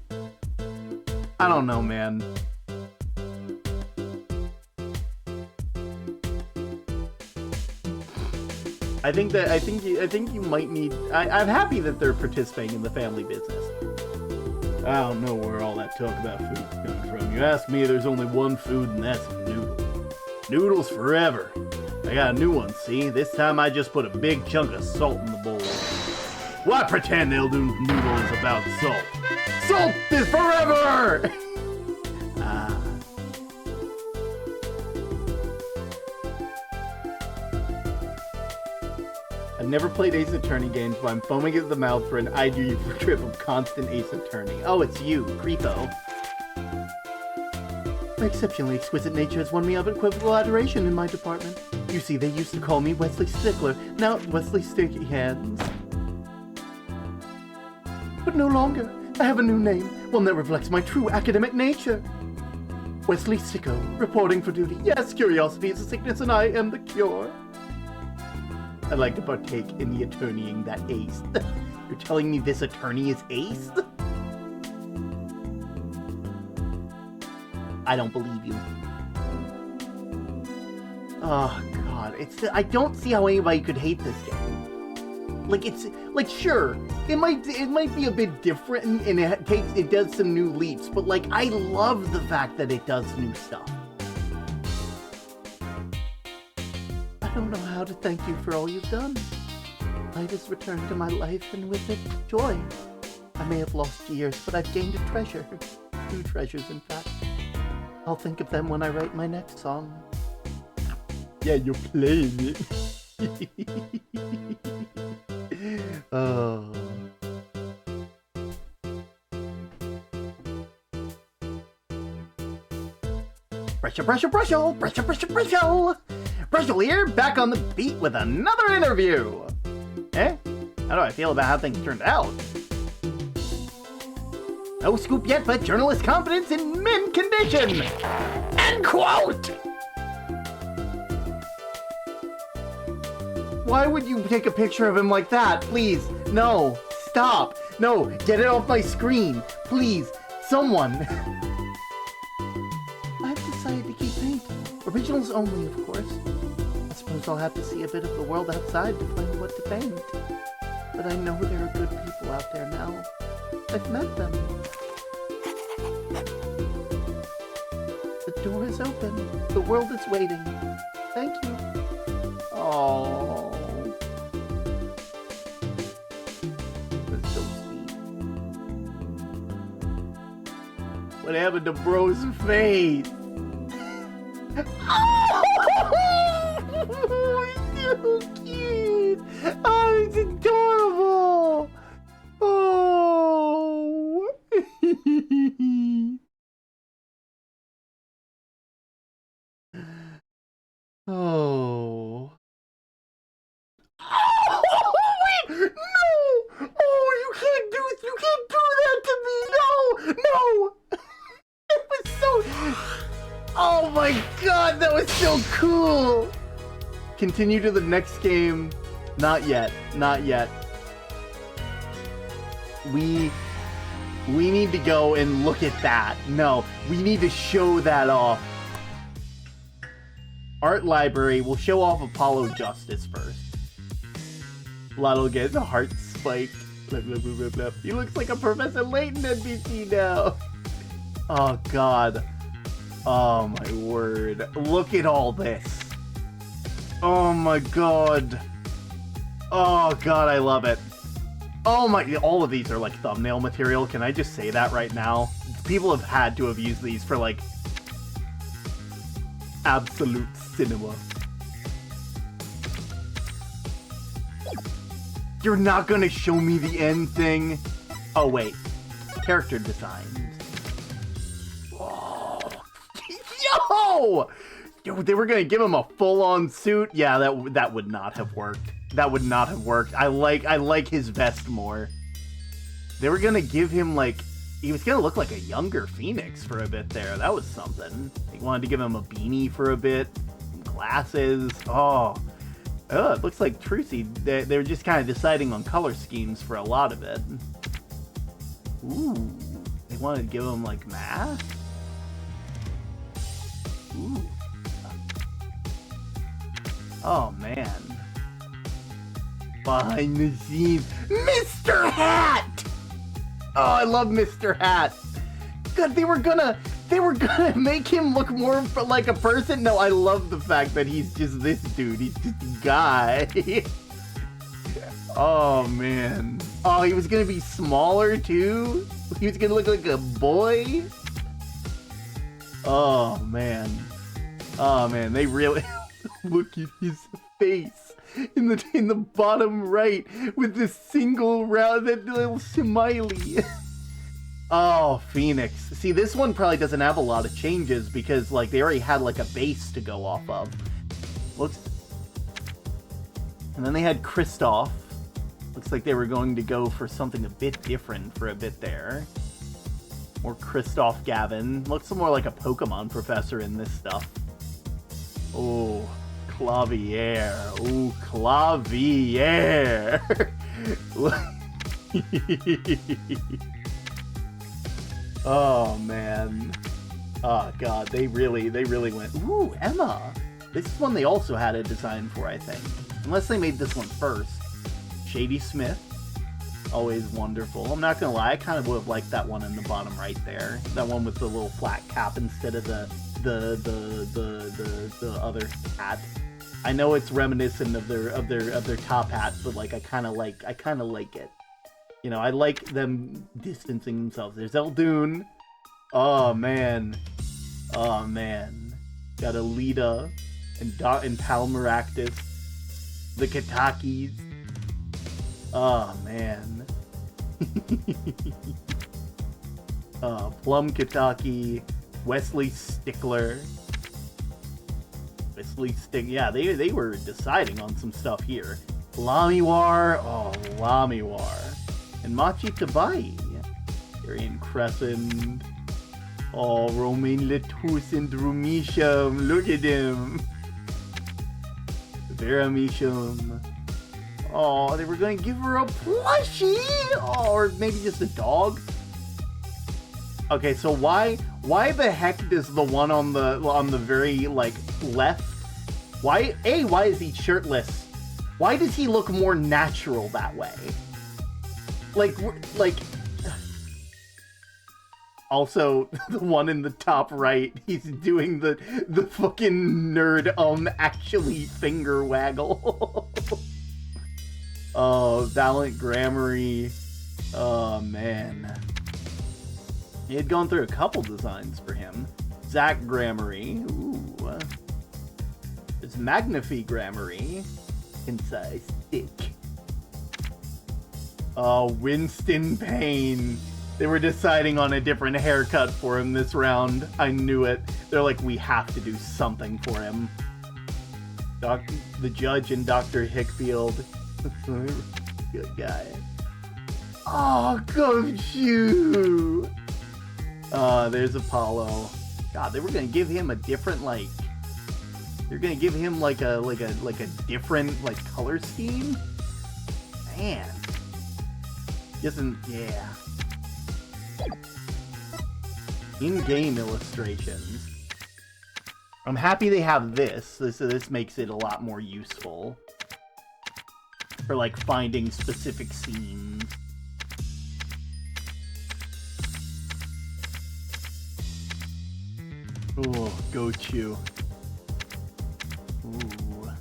I don't know, man. I think you might need. I'm happy that they're participating in the family business. I don't know where all that talk about food is coming from. You ask me, there's only one food, and that's noodles. Noodles forever. I got a new one. See, this time I just put a big chunk of salt in the bowl. Why pretend they'll do noodles about salt? Salt is forever. I've never played Ace Attorney games, but I'm foaming at the mouth for an ID trip of constant Ace Attorney. Oh, it's you, Creepo. My exceptionally exquisite nature has won me unequivocal adoration in my department. You see, they used to call me Wesley Stickler, now Wesley Sticky Hands. But no longer. I have a new name, one that reflects my true academic nature. Wesley Sicko, reporting for duty. Yes, curiosity is a sickness and I am the cure. I'd like to partake in the attorneying that aced. You're telling me this attorney is aced? I don't believe you. Oh god, I don't see how anybody could hate this game. Like sure, it might be a bit different and it does some new leaps, but like I love the fact that it does new stuff. I don't know how to thank you for all you've done. Light has returned to my life, and with it, joy. I may have lost years, but I've gained a treasure. 2 treasures, in fact. I'll think of them when I write my next song. Yeah, you're playing it. Oh. Brushel! Brushel here, back on the beat with another interview! Eh? How do I feel about how things turned out? No scoop yet, but journalist confidence in mint condition! End quote! Why would you take a picture of him like that? Please, no, stop, no, get it off my screen, please, someone. I've decided to keep painting. Originals only, of course. I suppose I'll have to see a bit of the world outside to find what to paint. But I know there are good people out there now. I've met them. The door is open. The world is waiting. Thank you. Oh, that's so sweet. What happened to bro's face? Oh, he's so cute. Oh, it's adorable. Oh. Oh. Wait! No! Oh, you can't do that to me! No! It was so... Oh my god, that was so cool! Continue to the next game. Not yet. We need to go and look at that. No, we need to show that off. Art library. We'll show off Apollo Justice first. Lotto gets a heart spike. Blah, blah, blah, blah, blah. He looks like a Professor Layton NPC now. Oh, God. Oh, my word. Look at all this. Oh, my God. Oh, God, I love it. Oh, my... All of these are, like, thumbnail material. Can I just say that right now? People have had to have used these for, like, absolute cinema. You're not gonna show me the end thing? Oh, wait. Character designs. Oh. Yo! Yo, they were gonna give him a full-on suit? Yeah, that would not have worked. That would not have worked. I like his vest more. They were gonna give him, like... He was gonna look like a younger Phoenix for a bit there. That was something. They wanted to give him a beanie for a bit. Glasses. Oh, it looks like Trucy. They were just kind of deciding on color schemes for a lot of it. Ooh. They wanted to give him, like, math? Ooh. Oh, man. Behind the scenes, Mr. Hat! Oh, I love Mr. Hat. God, they were gonna make him look more like a person. No, I love the fact that he's just this dude. He's just a guy. Oh, man. Oh, he was gonna be smaller, too? He was gonna look like a boy? Oh, man. Oh, man, they really... Look at his face in the bottom right with this single round, that little smiley. Oh, Phoenix. See, this one probably doesn't have a lot of changes because, like, they already had, like, a base to go off of. Looks... And then they had Kristoff. Looks like they were going to go for something a bit different for a bit there. More Kristoff Gavin. Looks more like a Pokemon professor in this stuff. Oh, Clavier. Oh, Clavier. Oh, man. Oh, God, they really went... Ooh, Emma! This is one they also had a design for, I think. Unless they made this one first. Shady Smith. Always wonderful. I'm not gonna lie, I kind of would have liked that one in the bottom right there. That one with the little flat cap instead of the other hat. I know it's reminiscent of their top hat, but, like, I kind of like it. You know, I like them distancing themselves. There's Eldoon. Oh, man. Oh, man. Got Alita and Palmeractus. The Katakis. Oh, man. Plum Kataki. Wesley Stickler. Yeah, they were deciding on some stuff here. Lamiwar. Oh, Lamiwar. And Machi Tabai. Darian Crescent. Oh, Romain Letus and Rumisham. Look at him. Vera Misham. Oh, they were going to give her a plushie? Oh, or maybe just a dog? Okay, so why the heck does the one on the very, like, left... Why is he shirtless? Why does he look more natural that way? Like... Also, the one in the top right, he's doing the fucking nerd, actually finger waggle. Oh, Valiant Grammary. Oh, man. He had gone through a couple designs for him. Zach Grammary. Ooh. It's Magnify Grammary. Inside stick. Oh, Winston Payne. They were deciding on a different haircut for him this round. I knew it. They're like, we have to do something for him. The Judge and Dr. Hickfield. Good guy. Oh, Gumshoe! There's Apollo. God, they were gonna give him a different, like... They're gonna give him, like a different, like, color scheme? Man. Yeah. In-game illustrations. I'm happy they have this. This makes it a lot more useful. For, like, finding specific scenes. Ooh, Gochu. Ooh.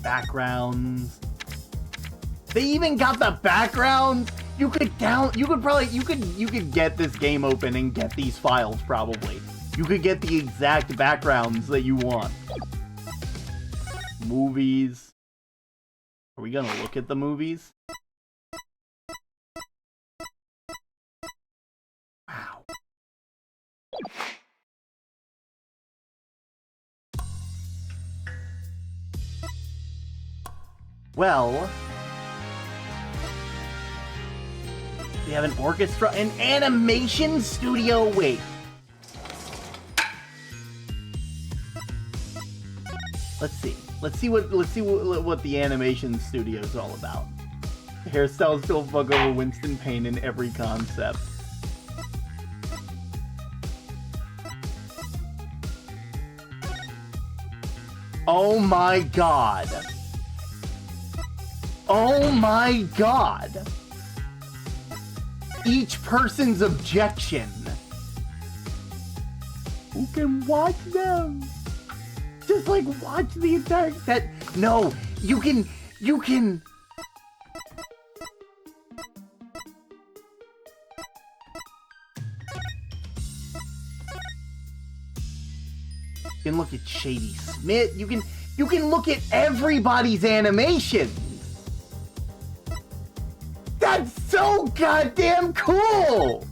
Backgrounds. They even got the backgrounds. You could get this game open and get these files probably. You could get the exact backgrounds that you want. Movies. Are we gonna look at the movies? Wow. Well, we have an orchestra, an animation studio. Wait. Let's see what the animation studio is all about. Hairstyles still fuck over Winston Payne in every concept. Oh my god. Oh my god. Each person's objection. Who can watch them? Just like watch the entire set. No, you can. You can look at Shady Smith. You can look at everybody's animations. That's so goddamn cool.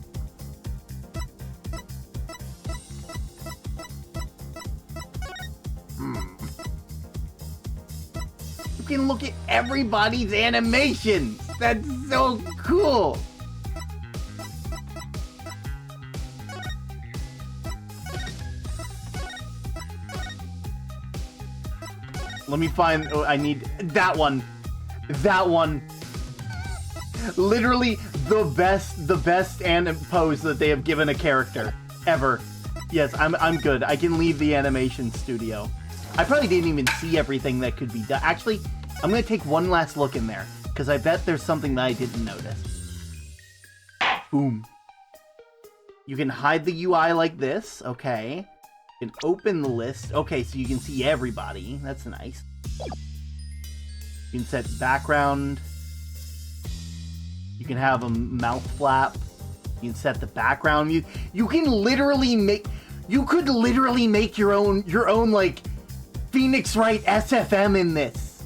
You can look at everybody's animations. That's so cool. Let me find. Oh, I need that one. That one. Literally the best anim pose that they have given a character ever. Yes, I'm good. I can leave the animation studio. I probably didn't even see everything that could be done. Actually, I'm gonna take one last look in there because I bet there's something that I didn't notice. Boom. You can hide the UI like this. Okay. You can open the list. Okay, so you can see everybody. That's nice. You can set background. You can have a mouth flap. You can set the background. You can literally make. You could literally make your own like Phoenix Wright SFM in this.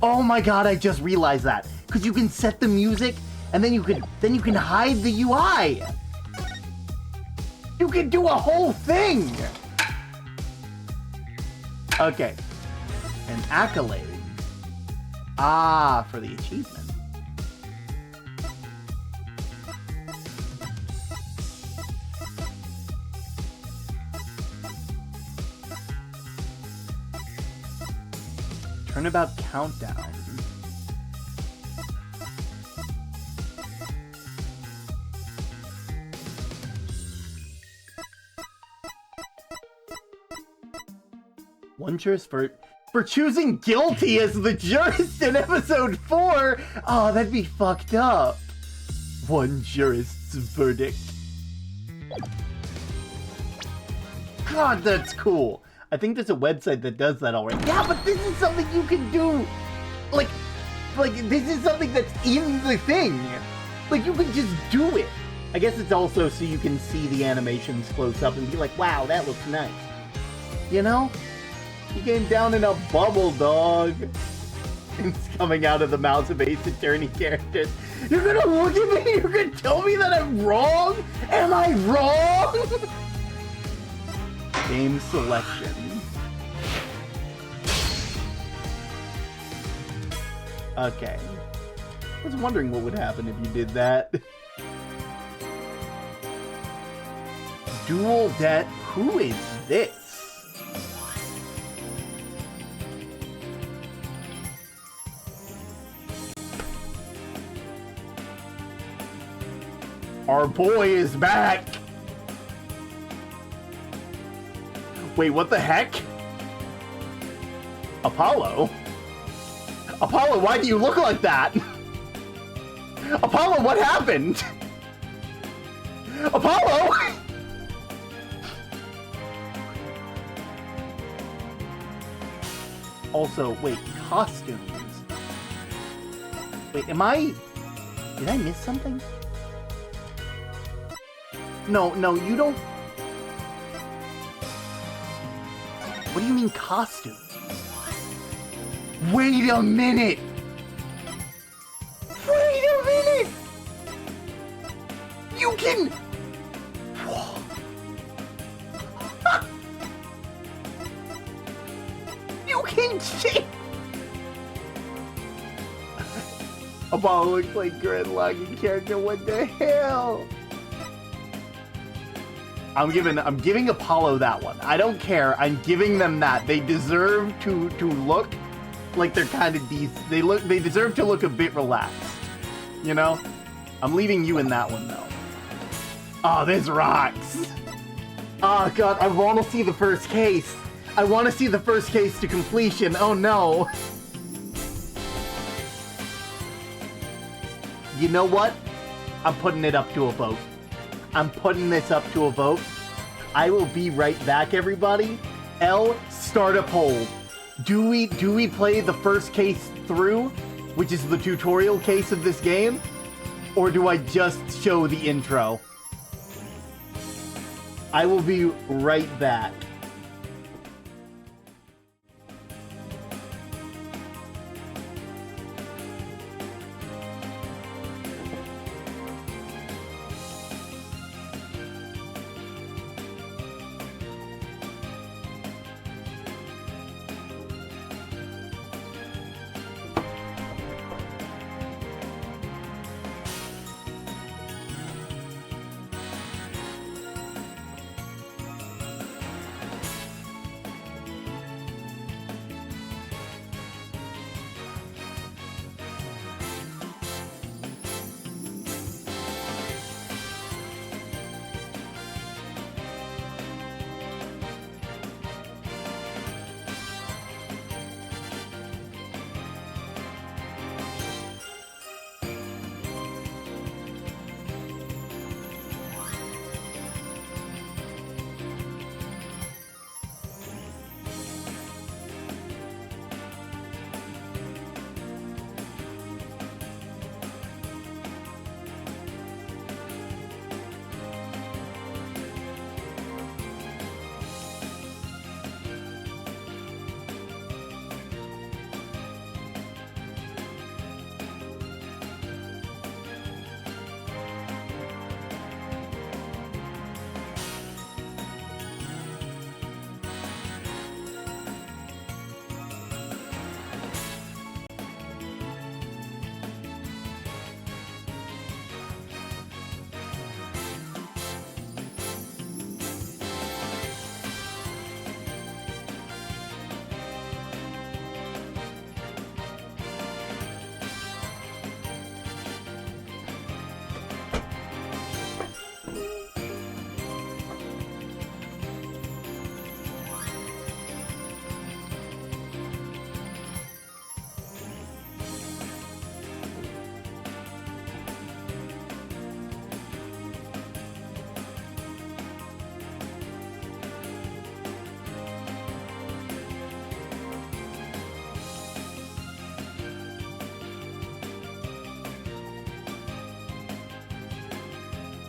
Oh my god! I just realized that because you can set the music and then you can hide the UI. You can do a whole thing! Okay. An accolade. Ah, for the achievement. Turnabout countdown. One jurist for choosing guilty as the jurist in episode 4. Oh, that'd be fucked up. One jurist's verdict. God, that's cool. I think there's a website that does that already. Yeah, but this is something you can do. Like this is something that's in the thing. Like, you can just do it. I guess it's also so you can see the animations close up and be like, wow, that looks nice. You know? You came down in a bubble, dog. It's coming out of the mouths of Ace Attorney characters. You're gonna look at me? You're gonna tell me that I'm wrong? Am I wrong? Game selection. Okay. I was wondering what would happen if you did that. Dual debt. Who is this? Our boy is back! Wait, what the heck? Apollo? Apollo, why do you look like that? Apollo, what happened? Apollo! Also, wait, costumes. Wait, did I miss something? No, you don't... What do you mean costumes? Wait a minute! Wait a minute! You can... You can change... Apollo looks like Gridlock in character, what the hell? I'm giving Apollo that one. I don't care. I'm giving them that. They deserve to look like they're kind of decent. They deserve to look a bit relaxed. You know? I'm leaving you in that one though. Oh, this rocks. Oh god, I want to see the first case. I want to see the first case to completion. Oh no. You know what? I'm putting it up to a vote. I'm putting this up to a vote. I will be right back, everybody. L, start a poll. Do we play the first case through, which is the tutorial case of this game? Or do I just show the intro? I will be right back.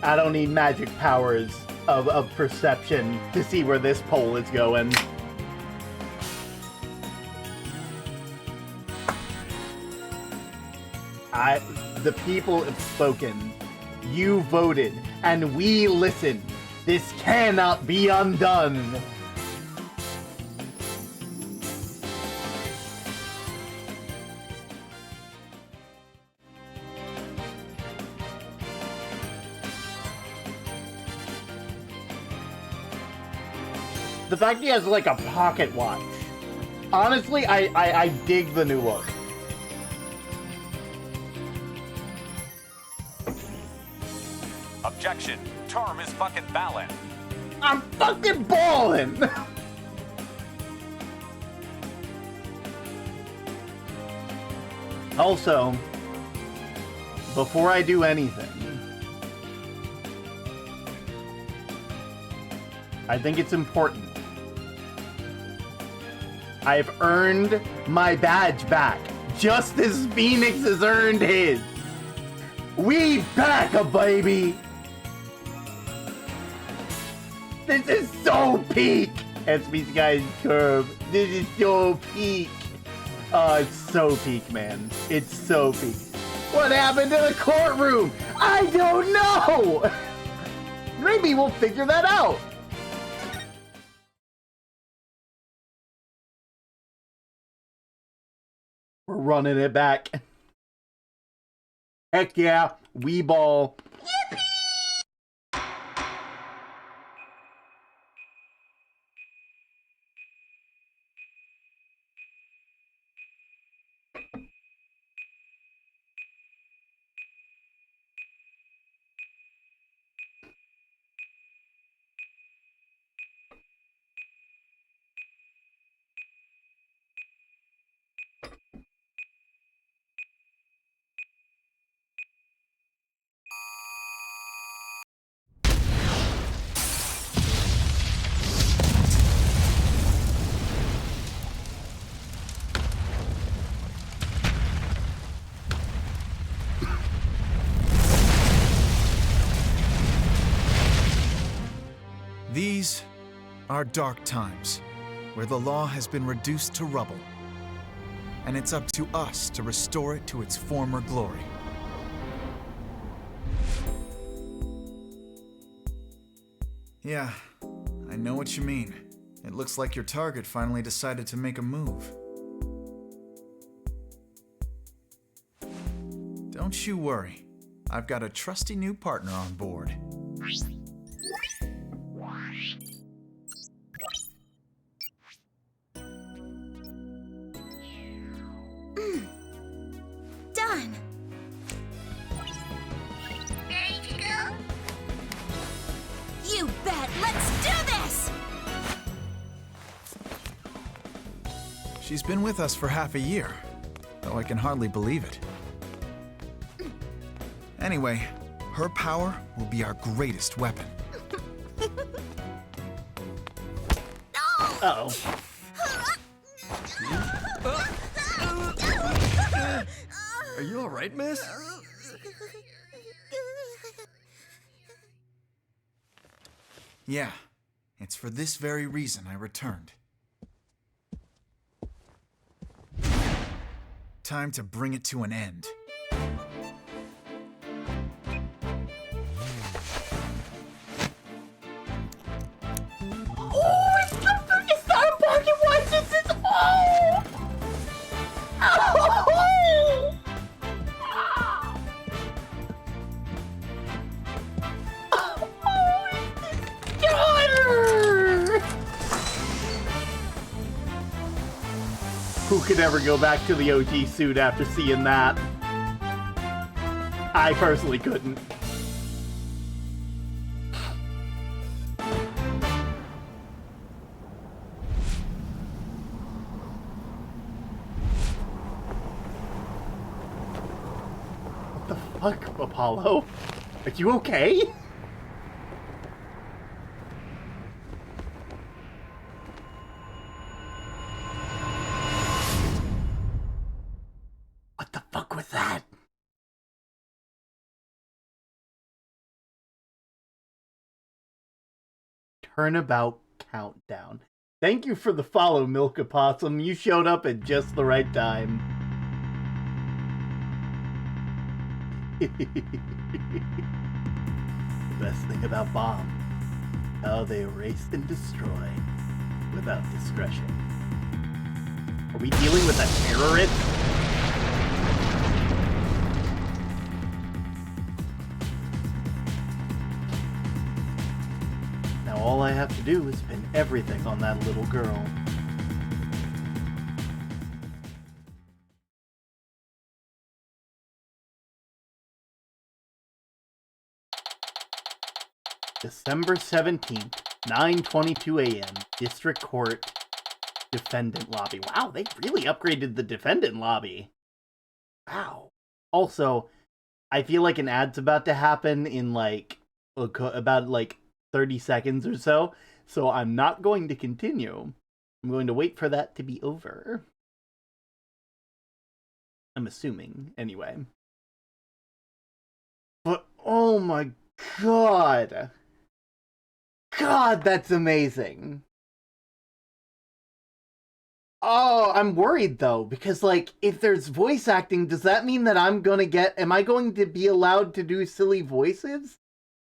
I don't need magic powers of perception to see where this poll is going. The people have spoken. You voted, and we listened. This cannot be undone. The fact he has like a pocket watch. Honestly, I dig the new look. objection. Term is fucking ballin'. I'm fucking ballin'! Also, before I do anything, I think it's important. I've earned my badge back, just as Phoenix has earned his. We back a baby! This is so peak! SB Sky's curve. This is so peak. Oh, it's so peak, man. It's so peak. What happened to the courtroom? I don't know! Maybe we'll figure that out. We're running it back. Heck yeah, we ball. These are dark times, where the law has been reduced to rubble, and it's up to us to restore it to its former glory. Yeah, I know what you mean. It looks like your target finally decided to make a move. Don't you worry. I've got a trusty new partner on board. Done. Ready to go? You bet. Let's do this. She's been with us for half a year, though I can hardly believe it. Anyway, her power will be our greatest weapon. Uh-oh. Are you all right, miss? Yeah, it's for this very reason I returned. Time to bring it to an end. Oh, it's not a pocket watch, it's oh! Oh! Who could ever go back to the OG suit after seeing that? I personally couldn't. What the fuck, Apollo? Are you okay? What the fuck was that? Turnabout countdown. Thank you for the follow, Milk Opossum. You showed up at just the right time. The best thing about bombs, how they erase and destroy without discretion. Are we dealing with a terrorist? Now all I have to do is pin everything on that little girl. December 17th, 9:22 a.m. District Court Defendant Lobby. Wow, they really upgraded the defendant lobby. Wow. Also, I feel like an ad's about to happen in like about like 30 seconds or so, so I'm not going to continue. I'm going to wait for that to be over. I'm assuming, anyway. But oh my god! God, that's amazing! Oh, I'm worried though, because like, if there's voice acting, does that mean that am I going to be allowed to do silly voices?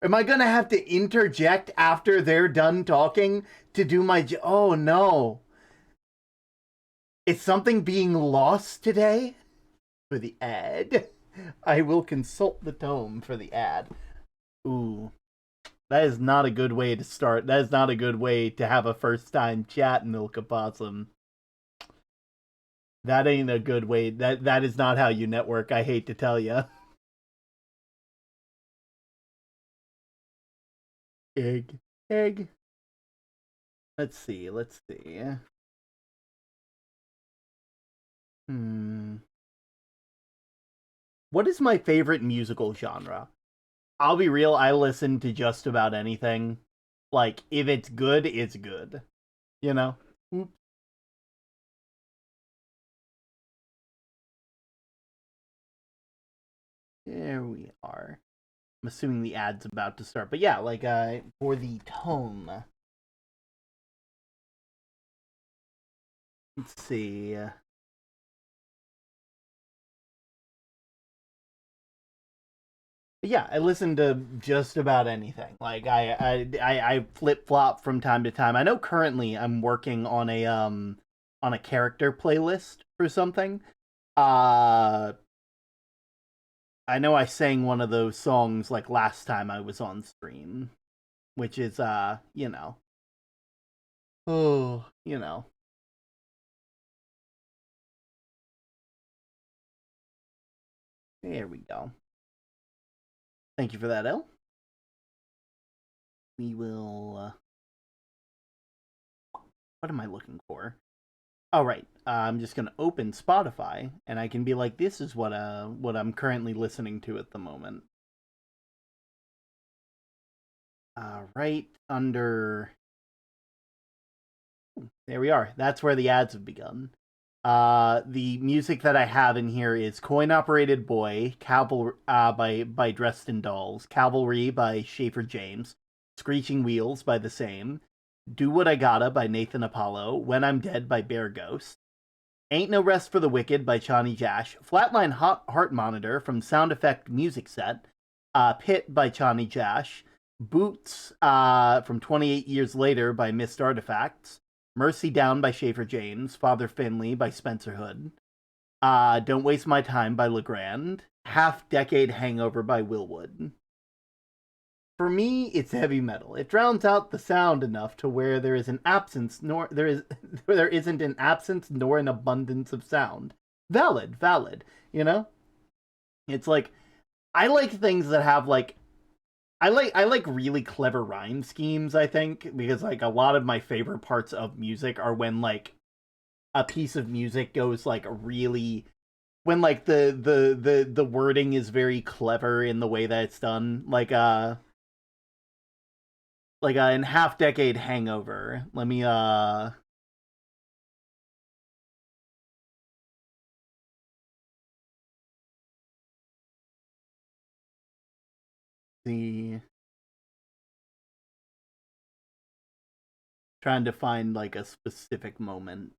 Am I gonna have to interject after they're done talking to do oh no. Is something being lost today? For the ad? I will consult the tome for the ad. Ooh. That is not a good way to start. That is not a good way to have a first time chat, Milka Possum. That ain't a good way. That is not how you network, I hate to tell ya. Egg. Let's see. What is my favorite musical genre? I'll be real, I listen to just about anything. Like, if it's good, it's good. You know? Oops. There we are. I'm assuming the ad's about to start. But yeah, like, for the tome. Let's see. Yeah, I listen to just about anything. Like, I flip flop from time to time. I know currently I'm working on a character playlist for something. I know I sang one of those songs like last time I was on stream, which is you know. Oh, you know. There we go. Thank you for that, El. We will what am I looking for? All right. I'm just going to open Spotify and I can be like, this is what I'm currently listening to at the moment. Right under there we are. That's where the ads have begun. The music that I have in here is Coin Operated Boy, Cavalry by Dresden Dolls, Cavalry by Schaefer James, Screeching Wheels by the same, Do What I Gotta by Nathan Apollo, When I'm Dead by Bear Ghost, Ain't No Rest for the Wicked by Chani Jash, Flatline Heart Monitor from Sound Effect Music Set, Pit by Chani Jash, Boots from 28 Years Later by Missed Artifacts, Mercy Down by Schaefer James, Father Finley by Spencer Hood, Don't Waste My Time by Legrand, Half Decade Hangover by Willwood. For me, it's heavy metal. It drowns out the sound enough to where there is an absence, nor there isn't an absence nor an abundance of sound. Valid. You know, it's like I like things that have like I like really clever rhyme schemes, I think, because like a lot of my favorite parts of music are when like a piece of music goes like really when like the wording is very clever in the way that it's done. Like in Half Decade Hangover. Let me see, trying to find like a specific moment.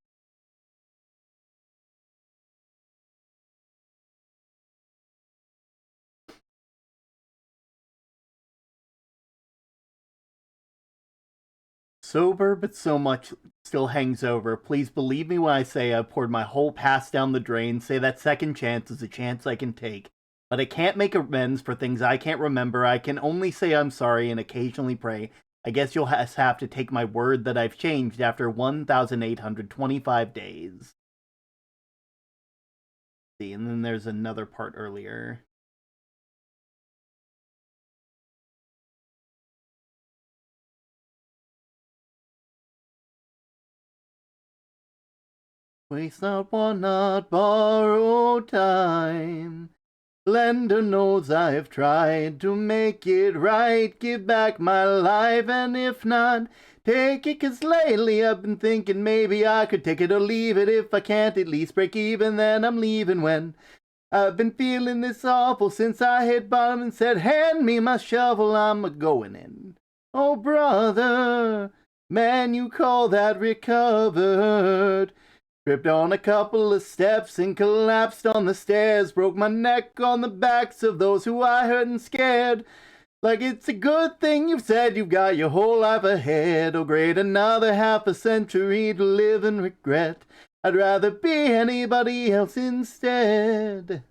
Sober, but so much still hangs over. Please believe me when I say I poured my whole past down the drain. Say that second chance is a chance I can take. But I can't make amends for things I can't remember. I can only say I'm sorry and occasionally pray. I guess you'll have to take my word that I've changed after 1,825 days. See, and then there's another part earlier. Waste not, want not, borrow time. Lender knows I've tried to make it right, give back my life, and if not, take it, 'cause lately I've been thinking maybe I could take it or leave it. If I can't at least break even, then I'm leaving. When I've been feeling this awful since I hit bottom and said, hand me my shovel, I'm a-going in. Oh, brother, man, you call that recovered? Tripped on a couple of steps and collapsed on the stairs. Broke my neck on the backs of those who I hurt and scared. Like it's a good thing you've said you've got your whole life ahead. Oh great, another half a century to live in regret. I'd rather be anybody else instead.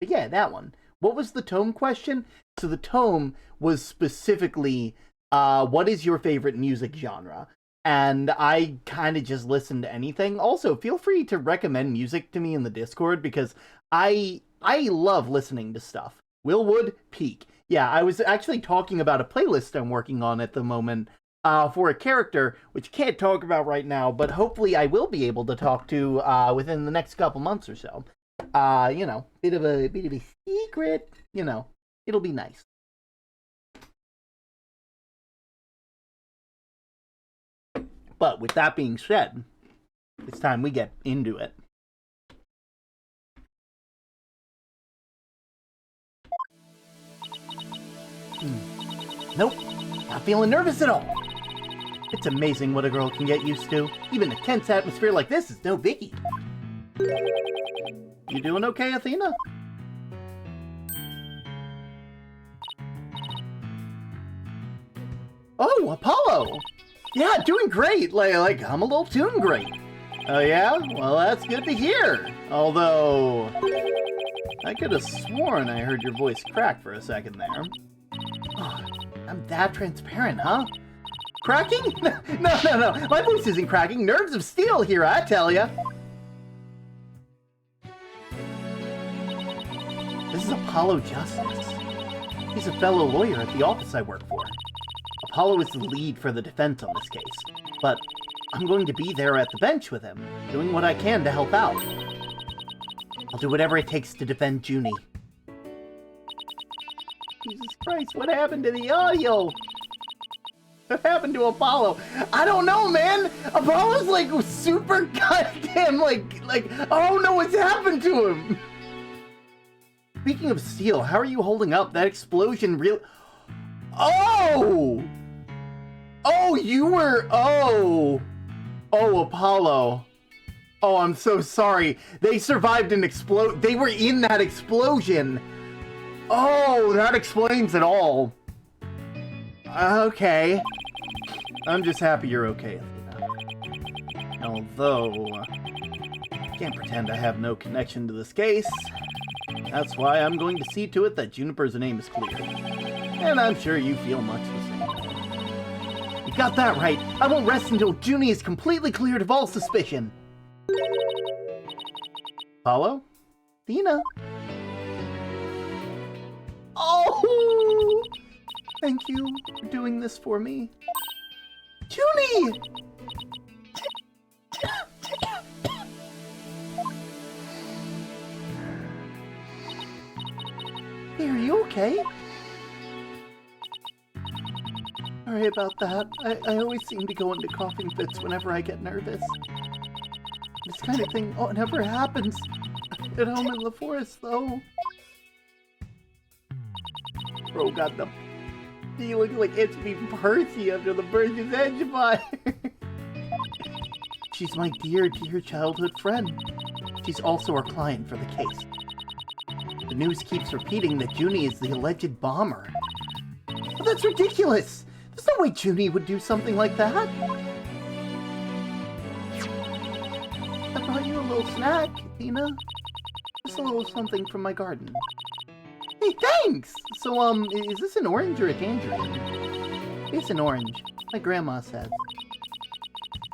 But yeah, that one. What was the tome question? So the tome was specifically, what is your favorite music genre? And I kind of just listened to anything. Also, feel free to recommend music to me in the Discord, because I love listening to stuff. Willwood Peak. Yeah, I was actually talking about a playlist I'm working on at the moment for a character, which I can't talk about right now, but hopefully I will be able to talk to within the next couple months or so. You know, bit of a secret, you know, it'll be nice. But with that being said, it's time we get into it. Nope, not feeling nervous at all. It's amazing what a girl can get used to. Even a tense atmosphere like this is no biggie. You doing okay, Athena? Oh, Apollo! Yeah, doing great. Like I'm a little doing great. Oh yeah? Well, that's good to hear. Although, I could have sworn I heard your voice crack for a second there. Oh, I'm that transparent, huh? Cracking? No. My voice isn't cracking. Nerves of steel here, I tell ya. This is Apollo Justice. He's a fellow lawyer at the office I work for. Apollo is the lead for the defense on this case, but I'm going to be there at the bench with him, doing what I can to help out. I'll do whatever it takes to defend Junie. Jesus Christ, what happened to the audio? What happened to Apollo? I don't know, man! Apollo's like super goddamn, like, I don't know what's happened to him! Speaking of steel, how are you holding up? That explosion really... Oh! Oh, you were... Oh, Apollo. Oh, I'm so sorry. They survived an explosion. They were in that explosion. Oh, that explains it all. Okay. I'm just happy you're okay, Athena. Although, I can't pretend I have no connection to this case. That's why I'm going to see to it that Juniper's name is clear. And I'm sure you feel much the same. You got that right. I won't rest until Junie is completely cleared of all suspicion. Apollo? Athena? Oh! Thank you for doing this for me. Junie! Hey, are you okay? Sorry about that. I always seem to go into coughing fits whenever I get nervous. This kind of thing never happens at home in the forest, though. Bro got the... He looks like it's me Percy under the Bird's Edge fire. She's my dear childhood friend. She's also our client for the case. The news keeps repeating that Junie is the alleged bomber. But that's ridiculous! There's no way Junie would do something like that. I brought you a little snack, Athena. Just a little something from my garden. Hey, thanks! So, is this an orange or a tangerine? It's an orange. My grandma says.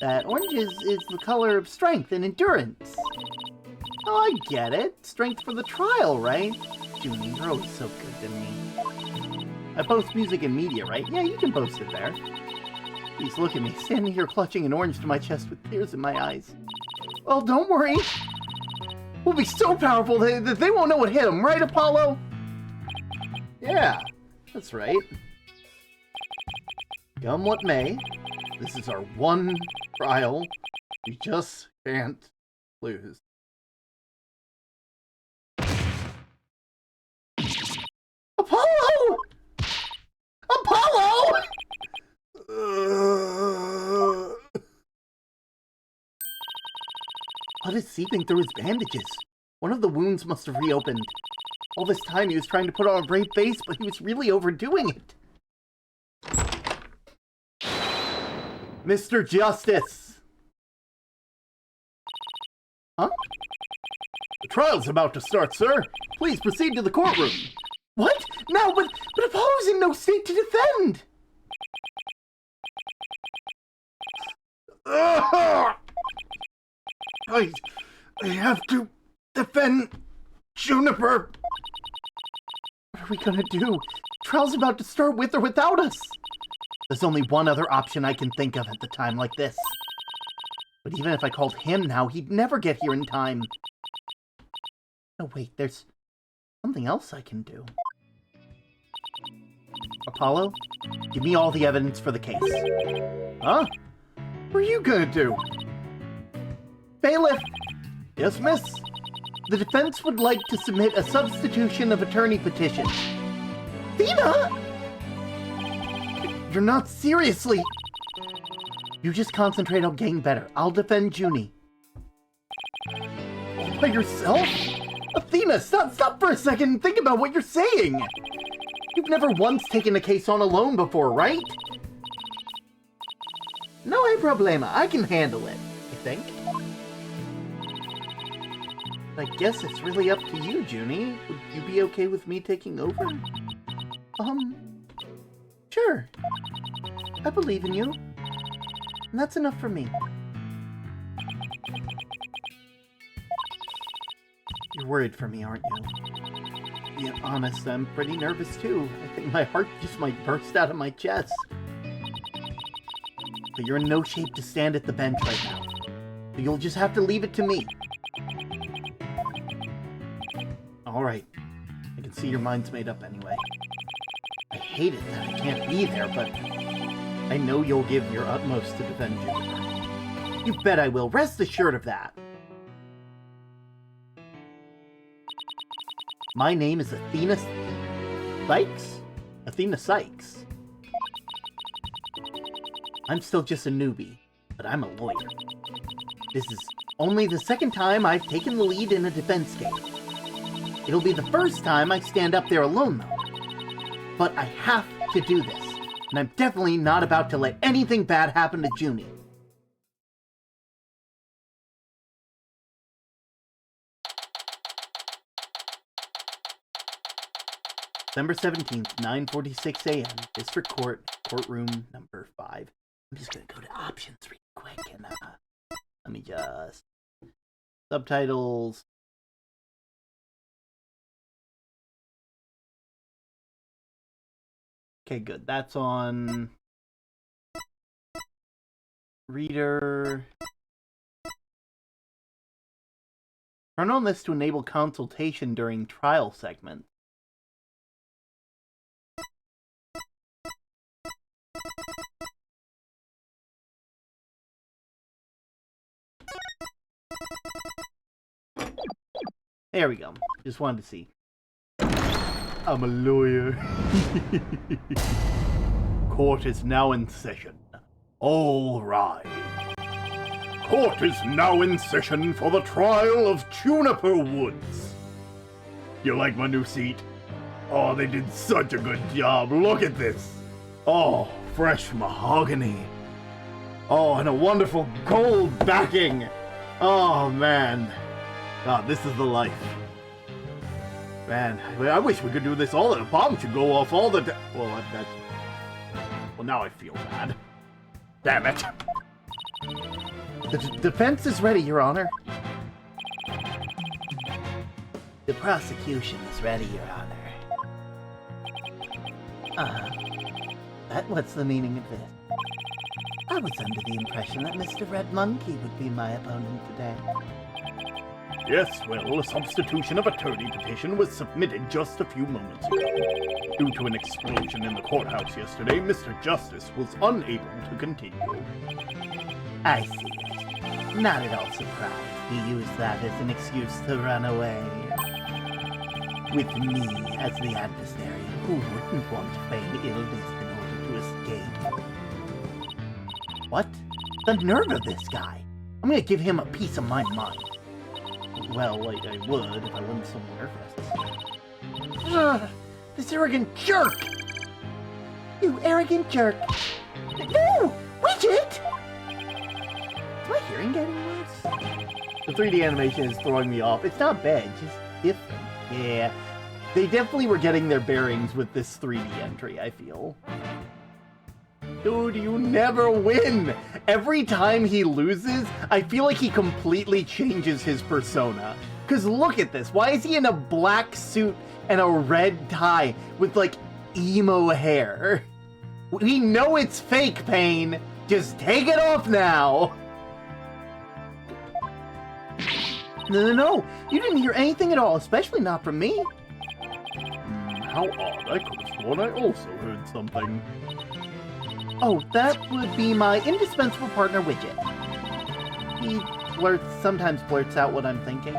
That orange is the color of strength and endurance. Oh, I get it. Strength for the trial, right? Junie, you're always so good to me. I post music and media, right? Yeah, you can post it there. Please look at me, standing here clutching an orange to my chest with tears in my eyes. Well, don't worry. We'll be so powerful that they won't know what hit them, right, Apollo? Yeah, that's right. Come what may, this is our one trial. We just can't lose. Apollo! Apollo! Blood is seeping through his bandages. One of the wounds must have reopened. All this time he was trying to put on a brave face, but he was really overdoing it. Mr. Justice! Huh? The trial's about to start, sir. Please proceed to the courtroom. What? No, but Apollo's in no state to defend! I have to defend Juniper. What are we gonna do? Trial's about to start with or without us. There's only one other option I can think of at the time like this. But even if I called him now, he'd never get here in time. Oh wait, there's something else I can do. Apollo, give me all the evidence for the case. Huh? What are you gonna do? Bailiff! Yes, miss? The defense would like to submit a substitution of attorney petition. Athena! You're not seriously... You just concentrate on getting better. I'll defend Junie. All by yourself? Athena, stop for a second and think about what you're saying! You've never once taken a case on alone before, right? No hay problema. I can handle it, I think. I guess it's really up to you, Junie. Would you be okay with me taking over? Sure. I believe in you. And that's enough for me. You're worried for me, aren't you? To be honest, I'm pretty nervous too. I think my heart just might burst out of my chest. But you're in no shape to stand at the bench right now. So you'll just have to leave it to me. Alright. I can see your mind's made up anyway. I hate it that I can't be there, but I know you'll give your utmost to defend Juniper. You bet I will. Rest assured of that. My name is Athena Sykes? Athena Sykes. I'm still just a newbie, but I'm a lawyer. This is only the second time I've taken the lead in a defense case. It'll be the first time I stand up there alone, though. But I have to do this, and I'm definitely not about to let anything bad happen to Junie. December 17th, 9:46 a.m., District Court, Courtroom number 5. I'm just gonna go to options real quick, and let me just... Subtitles... Okay, good. That's on... Reader... Turn on this to enable consultation during trial segments. There we go. Just wanted to see. I'm a lawyer. Court is now in session. All rise. Court is now in session for the trial of Juniper Woods. You like my new seat? Oh, they did such a good job. Look at this. Oh, fresh mahogany. Oh, and a wonderful gold backing. Oh, man. God, this is the life. Man, I wish we could do this all the time. Bomb should go off all the time. Well, that's... Well, now I feel bad. Damn it. The defense is ready, Your Honor. The prosecution is ready, Your Honor. What's the meaning of this? I was under the impression that Mr. Red Monkey would be my opponent today. Yes, well, a substitution of attorney petition was submitted just a few moments ago. Due to an explosion in the courthouse yesterday, Mr. Justice was unable to continue. I see. Not at all surprised he used that as an excuse to run away. With me as the adversary, who wouldn't want to feign illness in order to escape? What? The nerve of this guy! I'm gonna give him a piece of my mind. Well, like I would if I wasn't so nervous. Ugh, this arrogant jerk! You arrogant jerk! No! Widget! Is my hearing getting worse? The 3D animation is throwing me off. It's not bad, just different. Yeah. They definitely were getting their bearings with this 3D entry, I feel. Dude, you never win! Every time he loses, I feel like he completely changes his persona. Cause look at this, why is he in a black suit and a red tie with like emo hair? We know it's fake, Pain! Just take it off now! No, you didn't hear anything at all, especially not from me. How odd, I could have sworn I also heard something. Oh, that would be my indispensable partner, Widget. He sometimes blurts out what I'm thinking.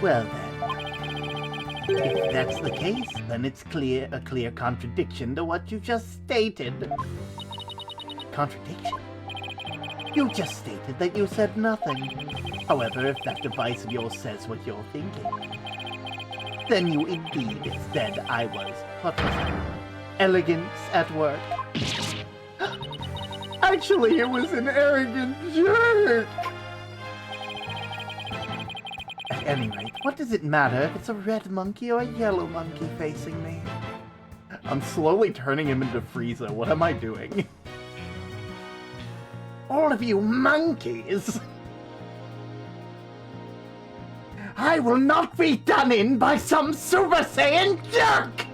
Well then, if that's the case, then it's a clear contradiction to what you just stated. Contradiction? You just stated that you said nothing. However, if that device of yours says what you're thinking, then you indeed said I was, what was it? Elegance at work. Actually, it was an arrogant jerk! At any rate, what does it matter if it's a red monkey or a yellow monkey facing me? I'm slowly turning him into Frieza. What am I doing? All of you monkeys! I will not be done in by some Super Saiyan jerk!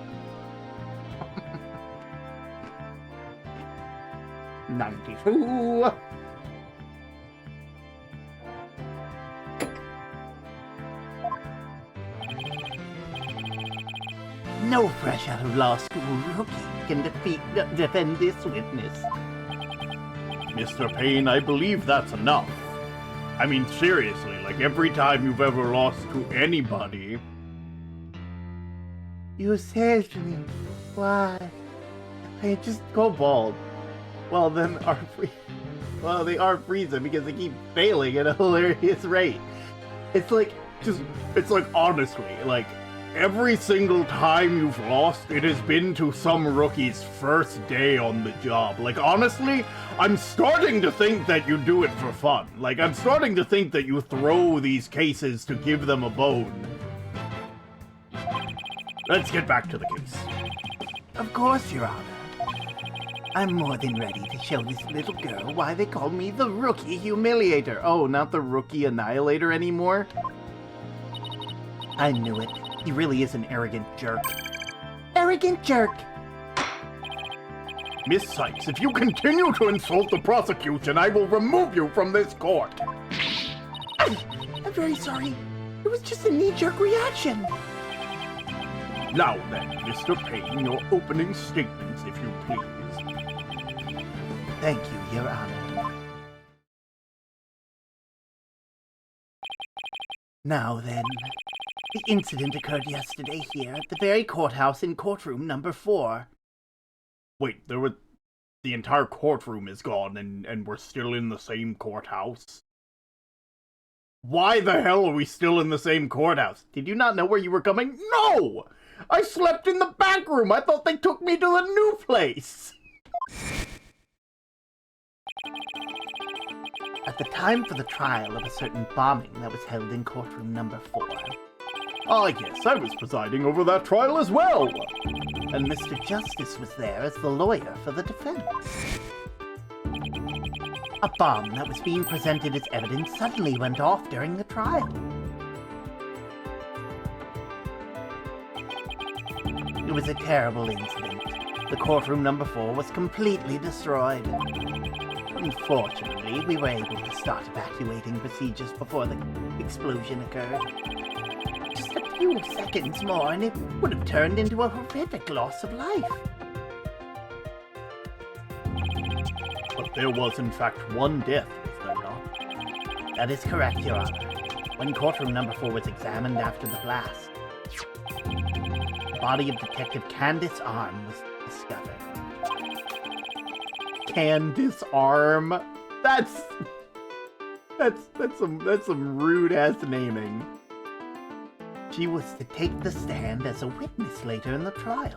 92. No fresh out of law school rookie can defend this witness. Mr. Payne, I believe that's enough. I mean, seriously, like every time you've ever lost to anybody. You saved me. Why? Hey, just go bald. Well, then they are Frieza because they keep failing at a hilarious rate. It's like honestly, like every single time you've lost, it has been to some rookie's first day on the job. Like honestly, I'm starting to think that you do it for fun. Like I'm starting to think that you throw these cases to give them a bone. Let's get back to the case. Of course, Your Honor. I'm more than ready to show this little girl why they call me the Rookie Humiliator. Oh, not the Rookie Annihilator anymore? I knew it. He really is an arrogant jerk. Arrogant jerk! Miss Sykes, if you continue to insult the prosecution, I will remove you from this court. I'm very sorry. It was just a knee-jerk reaction. Now then, Mr. Payne, your opening statements, if you please. Thank you, Your Honor. Now then, the incident occurred yesterday here at the very courthouse in courtroom number 4. Wait, the entire courtroom is gone and we're still in the same courthouse? Why the hell are we still in the same courthouse? Did you not know where you were coming? No! I slept in the back room! I thought they took me to the new place! At the time for the trial of a certain bombing that was held in courtroom number 4. I guess I was presiding over that trial as well! And Mr. Justice was there as the lawyer for the defense. A bomb that was being presented as evidence suddenly went off during the trial. It was a terrible incident. The courtroom number 4 was completely destroyed. Unfortunately, we were able to start evacuating procedures before the explosion occurred. Just a few seconds more and it would have turned into a horrific loss of life. But there was in fact one death, was there not? That is correct, Your Honor. When courtroom number 4 was examined after the blast, the body of Detective Candace Arm was discovered. Candace Arm? That's some rude ass naming. She was to take the stand as a witness later in the trial.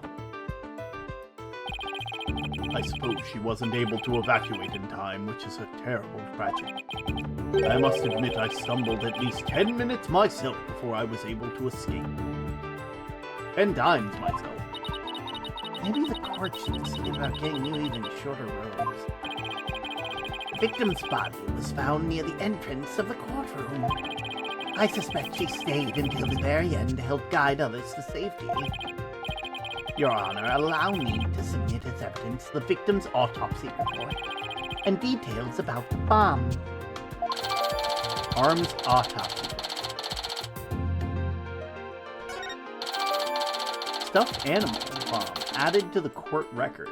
I suppose she wasn't able to evacuate in time, which is a terrible tragedy. I must admit I stumbled at least 10 minutes myself before I was able to escape. 10 times myself. Maybe the court should see about getting you even shorter robes. The victim's body was found near the entrance of the courtroom. I suspect she stayed until the very end to help guide others to safety. Your Honor, allow me to submit as evidence the victim's autopsy report and details about the bomb. Arm's autopsy. Stuffed animal bomb added to the court record.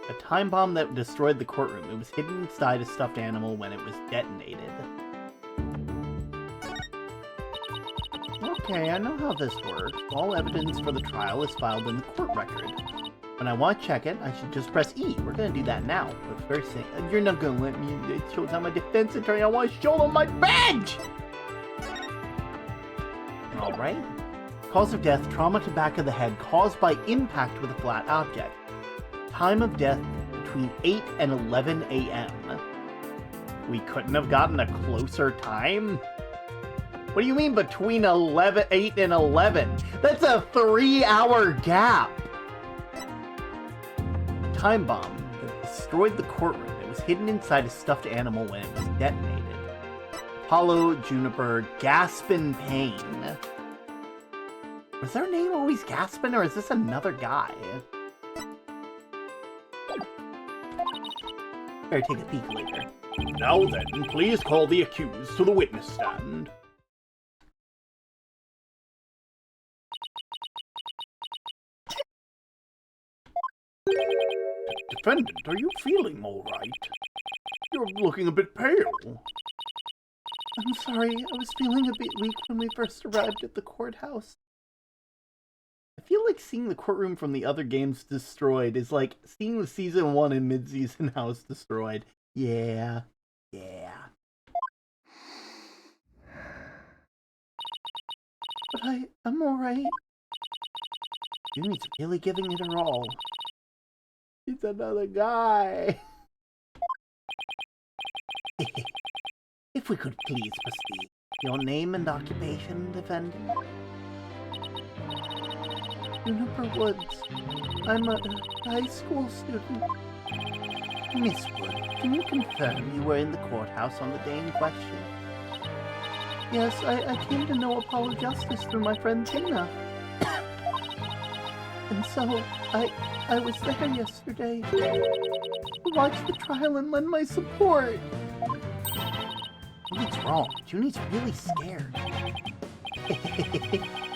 A time bomb that destroyed the courtroom. It was hidden inside a stuffed animal when it was detonated. Okay, I know how this works. All evidence for the trial is filed in the court record. When I want to check it, I should just press E. We're going to do that now. But first thing, you're not going to let me show down my defense attorney. I want to show them my badge! Alright. Cause of death, trauma to back of the head caused by impact with a flat object. Time of death between 8 and 11 a.m. We couldn't have gotten a closer time? What do you mean between 8 and 11? That's a 3-hour gap! Time bomb that destroyed the courtroom. It was hidden inside a stuffed animal when it was detonated. Apollo Juniper Gaspin Payne. Was their name always Gaspin, or is this another guy? Better take a peek later. Now then, please call the accused to the witness stand. Defendant, are you feeling all right? You're looking a bit pale. I'm sorry, I was feeling a bit weak when we first arrived at the courthouse. I feel like seeing the courtroom from the other games destroyed is like seeing the Season 1 and mid-season house destroyed. Yeah. But I'm alright. Junie's really giving it her all. He's another guy. If we could please proceed. Your name and occupation, defendant? Juniper Woods. I'm a high school student. Miss Wood, can you confirm you were in the courthouse on the day in question? Yes, I came to know Apollo Justice through my friend Tina. And so, I was there yesterday to watch the trial and lend my support. What's wrong? Junie's really scared.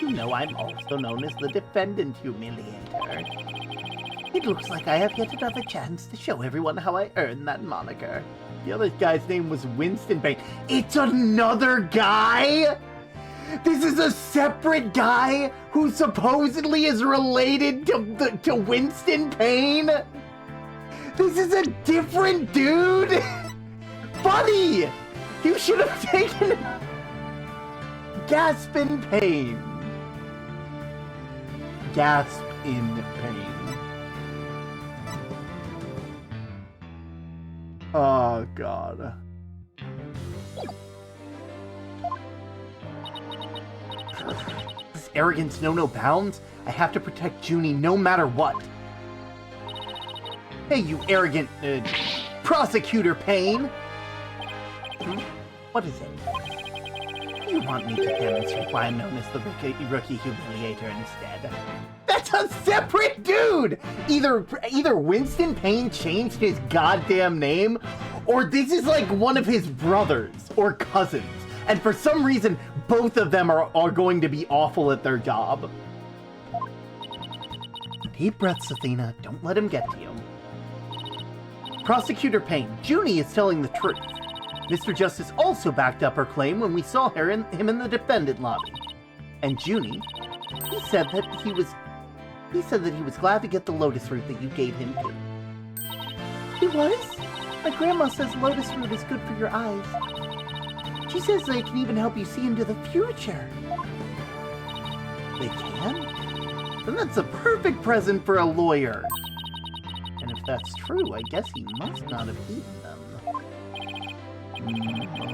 You know I'm also known as the Defendant Humiliator. It looks like I have yet another chance to show everyone how I earned that moniker. The other guy's name was Winston Payne. It's another guy?! This is a separate guy who supposedly is related to Winston Payne? This is a different dude? Buddy! You should have taken Gaspin Payne. Gasp in pain. Oh, God. This arrogance know no bounds. I have to protect Junie no matter what. Hey, you arrogant prosecutor Payne. What is it? You want me to demonstrate why I'm known as the rookie humiliator instead? That's It's a separate dude! Either Winston Payne changed his goddamn name, or this is like one of his brothers or cousins. And for some reason, both of them are going to be awful at their job. Deep breaths, Athena. Don't let him get to you. Prosecutor Payne, Junie is telling the truth. Mr. Justice also backed up her claim when we saw him in the defendant lobby. And Junie, he said that he was glad to get the lotus root that you gave him too. He was? My grandma says lotus root is good for your eyes. She says they can even help you see into the future. They can? Then that's a perfect present for a lawyer. And if that's true, I guess he must not have eaten them.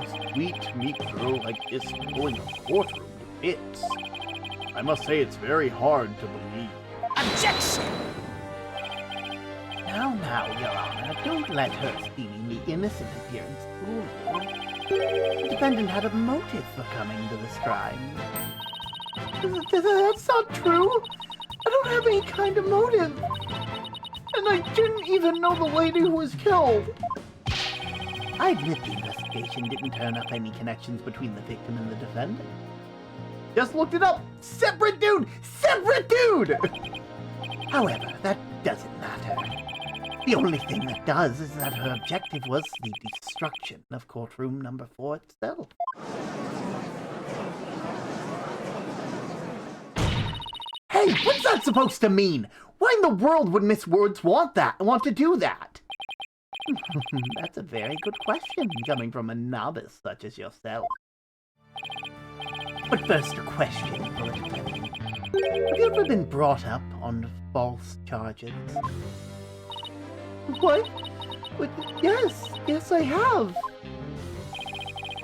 A sweet meat girl like this pulling a courtroom to bits. I must say it's very hard to believe. Objection! Now, Your Honor, don't let her seemingly innocent appearance fool you. The defendant had a motive for coming to this crime. That's not true! I don't have any kind of motive! And I didn't even know the lady who was killed! I admit the investigation didn't turn up any connections between the victim and the defendant. Just looked it up! Separate dude! Separate dude! However, that doesn't matter. The only thing that does is that her objective was the destruction of courtroom number 4 itself. Hey, what's that supposed to mean? Why in the world would Miss Woods want to do that? That's a very good question, coming from a novice such as yourself. But first, a question for the defendant. Have you ever been brought up on false charges? What? Yes, I have.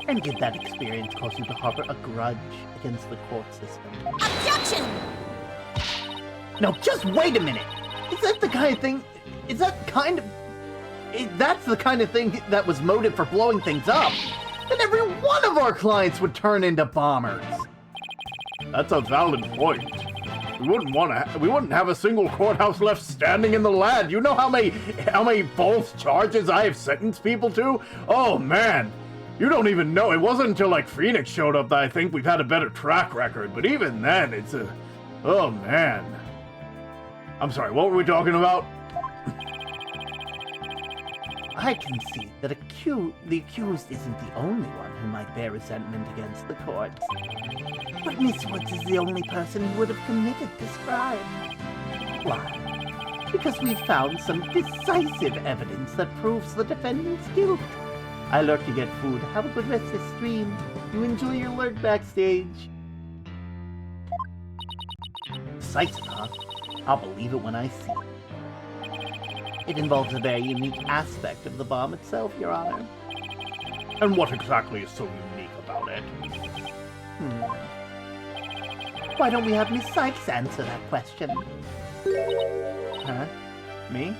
And did that experience cause you to harbor a grudge against the court system? Objection! No, just wait a minute! Is that the kind of thing... That's the kind of thing that was motive for blowing things up, then every one of our clients would turn into bombers. That's a valid point. We wouldn't have a single courthouse left standing in the land. You know how many false charges I have sentenced people to? Oh man, you don't even know. It wasn't until like Phoenix showed up that I think we've had a better track record. But even then, it's a... Oh man. I'm sorry, what were we talking about? I can see that the accused isn't the only one who might bear resentment against the courts. But Miss Woods is the only person who would have committed this crime. Why? Because we've found some decisive evidence that proves the defendant's guilt. I lurk to get food. Have a good rest of the stream. You enjoy your lurk backstage. Decisive, huh? I'll believe it when I see it. It involves a very unique aspect of the bomb itself, Your Honor. And what exactly is so unique about it? Why don't we have Miss Sykes answer that question? Huh? Me?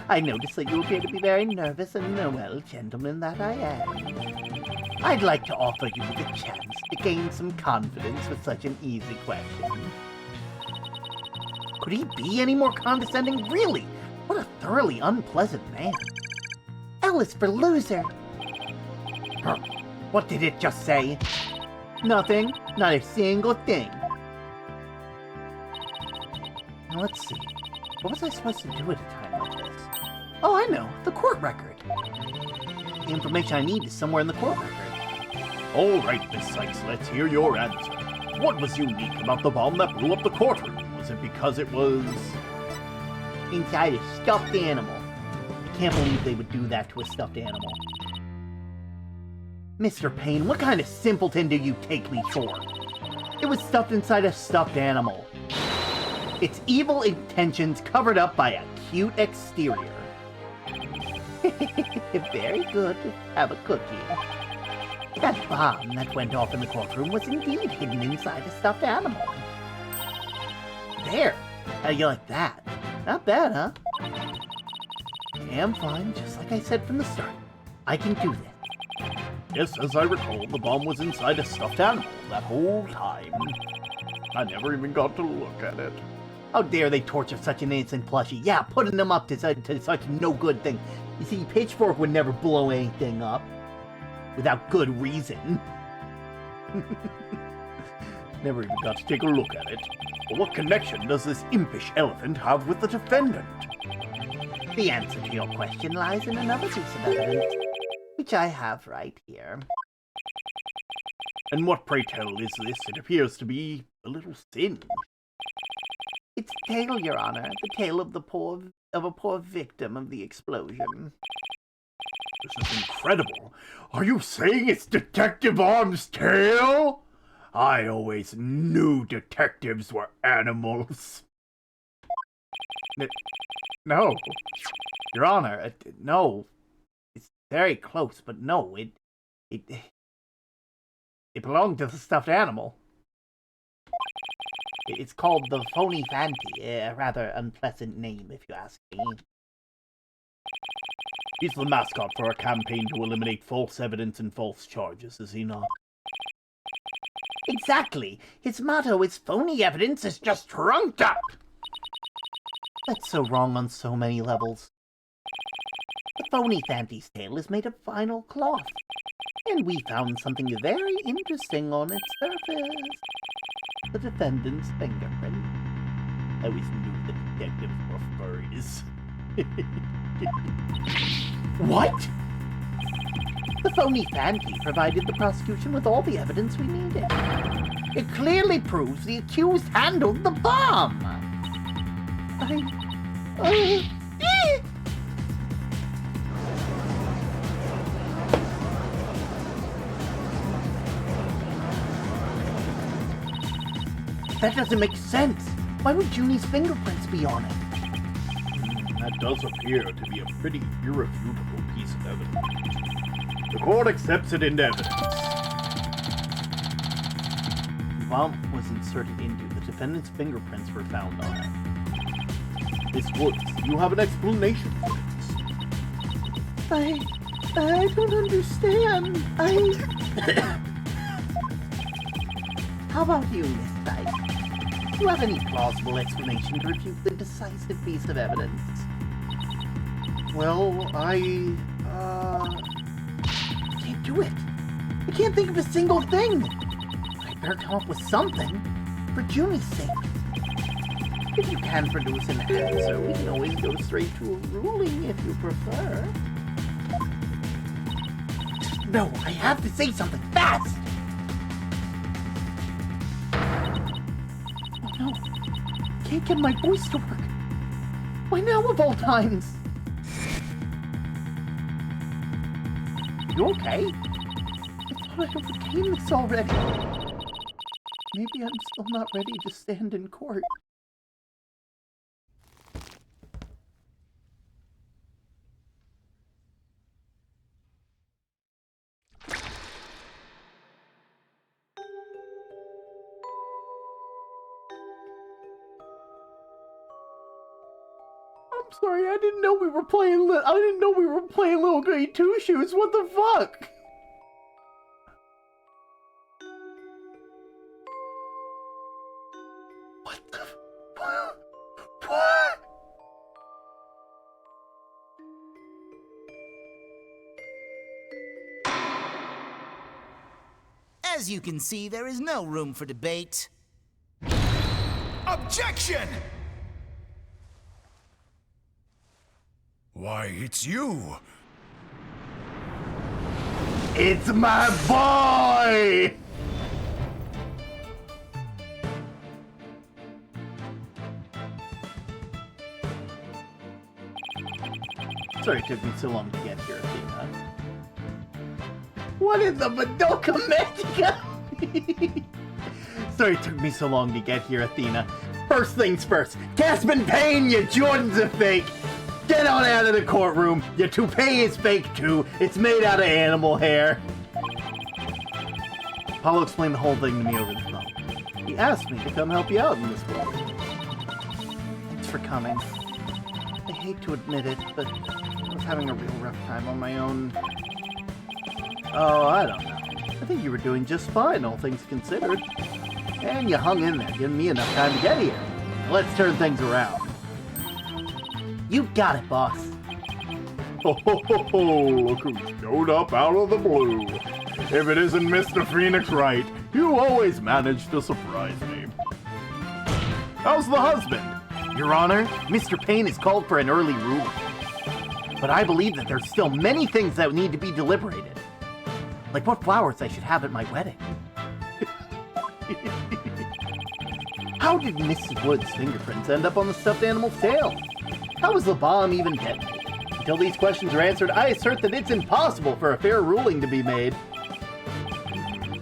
I notice that you appear to be very nervous, and well, gentleman that I am. I'd like to offer you the chance to gain some confidence with such an easy question. Could he be any more condescending? Really? What a thoroughly unpleasant man. L is for loser. What did it just say? Nothing. Not a single thing. Now let's see. What was I supposed to do at a time like this? Oh, I know. The court record. The information I need is somewhere in the court record. All right, Miss Sykes, let's hear your answer. What was unique about the bomb that blew up the courtroom? Was it because it was... inside a stuffed animal? I can't believe they would do that to a stuffed animal. Mr. Payne, what kind of simpleton do you take me for? It was stuffed inside a stuffed animal. Its evil intentions covered up by a cute exterior. Very good. Have a cookie. That bomb that went off in the courtroom was indeed hidden inside a stuffed animal. There! How do you like that? Not bad, huh? Okay, I'm fine, just like I said from the start. I can do this. Yes, as I recall, the bomb was inside a stuffed animal that whole time. I never even got to look at it. How dare they torture such an innocent plushie? Yeah, putting them up to such no good thing. You see, Pitchfork would never blow anything up without good reason. Never even got to take a look at it. But what connection does this impish elephant have with the defendant? The answer to your question lies in another piece of evidence, which I have right here. And what, pray tell, is this? It appears to be a little singed. It's a tale, Your Honor, the tale of a poor victim of the explosion. This is incredible. Are you saying it's Detective Arm's tale? I always knew detectives were animals. No. Your Honor, no. It's very close, but no, it belonged to the stuffed animal. It's called the Phony Fanty, a rather unpleasant name, if you ask me. He's the mascot for a campaign to eliminate false evidence and false charges, is he not? Exactly. His motto is phony evidence is just trunked up. That's so wrong on so many levels. The Phony Fanty's tail is made of vinyl cloth, and we found something very interesting on its surface. The defendant's fingerprint. I always knew the detectives were furries. What? The Phony Fanty provided the prosecution with all the evidence we needed. It clearly proves the accused handled the bomb. That doesn't make sense. Why would Junie's fingerprints be on it? That does appear to be a pretty irrefutable piece of evidence. The court accepts it into evidence. The bomb was inserted into the defendant's fingerprints were found on it. Miss Woods, you have an explanation for this. I don't understand. How about you, Miss Dyke? Do you have any plausible explanation to refute the decisive piece of evidence? Well, I can't do it. I can't think of a single thing. I better come up with something for Junie's sake. If you can produce an answer, we can always go straight to a ruling if you prefer. No, I have to say something fast! Oh no, can't get my voice to work. Why now of all times? You okay? I thought I overcame this already. Maybe I'm still not ready to stand in court. I'm sorry, I didn't know we were playing Little Goody Two Shoes. What the fuck? What the? What? As you can see, there is no room for debate. Objection! Why, it's you! It's my boy! Sorry it took me so long to get here, Athena. What in the Madoka Magica? Sorry it took me so long to get here, Athena. First things first, Caspin Payne, you Jordan's a fake! Get on out of the courtroom! Your toupee is fake too! It's made out of animal hair! Paulo explained the whole thing to me over the phone. He asked me to come help you out in this way. Thanks for coming. I hate to admit it, but I was having a real rough time on my own. Oh, I don't know. I think you were doing just fine, all things considered. And you hung in there, giving me enough time to get here. Let's turn things around. You got it, boss. Ho ho ho ho, look who showed up out of the blue. If it isn't Mr. Phoenix Wright, you always manage to surprise me. How's the husband? Your Honor, Mr. Payne has called for an early ruling. But I believe that there's still many things that need to be deliberated. Like what flowers I should have at my wedding. How did Mrs. Wood's fingerprints end up on the stuffed animal's tail? How was the bomb even detonated? Until these questions are answered, I assert that it's impossible for a fair ruling to be made.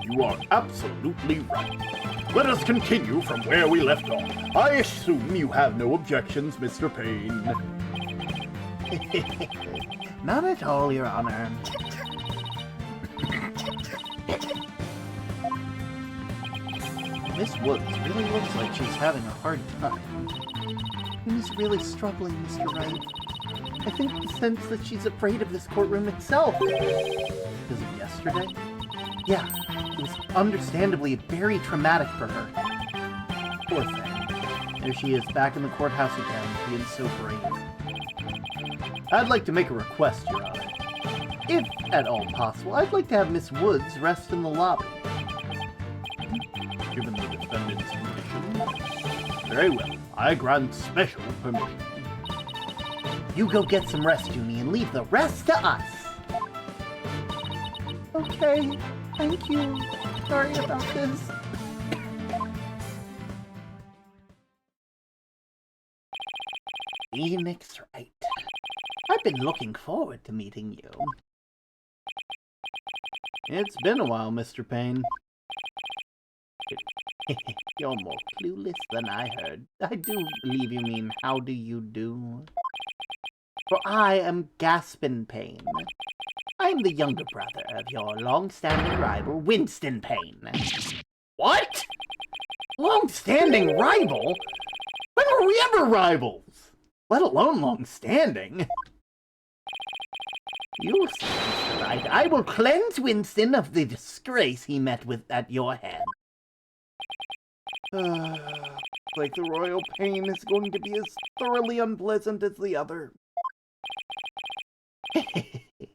You are absolutely right. Let us continue from where we left off. I assume you have no objections, Mr. Payne. Not at all, Your Honor. Miss Woods really looks like she's having a hard time. Who's really struggling, Mr. Wright? I think the sense that she's afraid of this courtroom itself. Because of yesterday? Yeah, it was understandably very traumatic for her. Poor thing. There she is, back in the courthouse again, being so brave. I'd like to make a request, Your Honor. If at all possible, I'd like to have Miss Woods rest in the lobby. Given the defendant's condition. Very well. I grant special permission. You go get some rest, Junie, and leave the rest to us. Okay, thank you. Sorry about this. Phoenix Wright. I've been looking forward to meeting you. It's been a while, Mr. Payne. You're more clueless than I heard. I do believe you mean, how do you do? For I am Gaspin Payne. I am the younger brother of your long-standing rival, Winston Payne. What? Long-standing rival? When were we ever rivals? Let alone long-standing. You see, Mr. Wright, I will cleanse Winston of the disgrace he met with at your hands. Like the royal pain is going to be as thoroughly unpleasant as the other.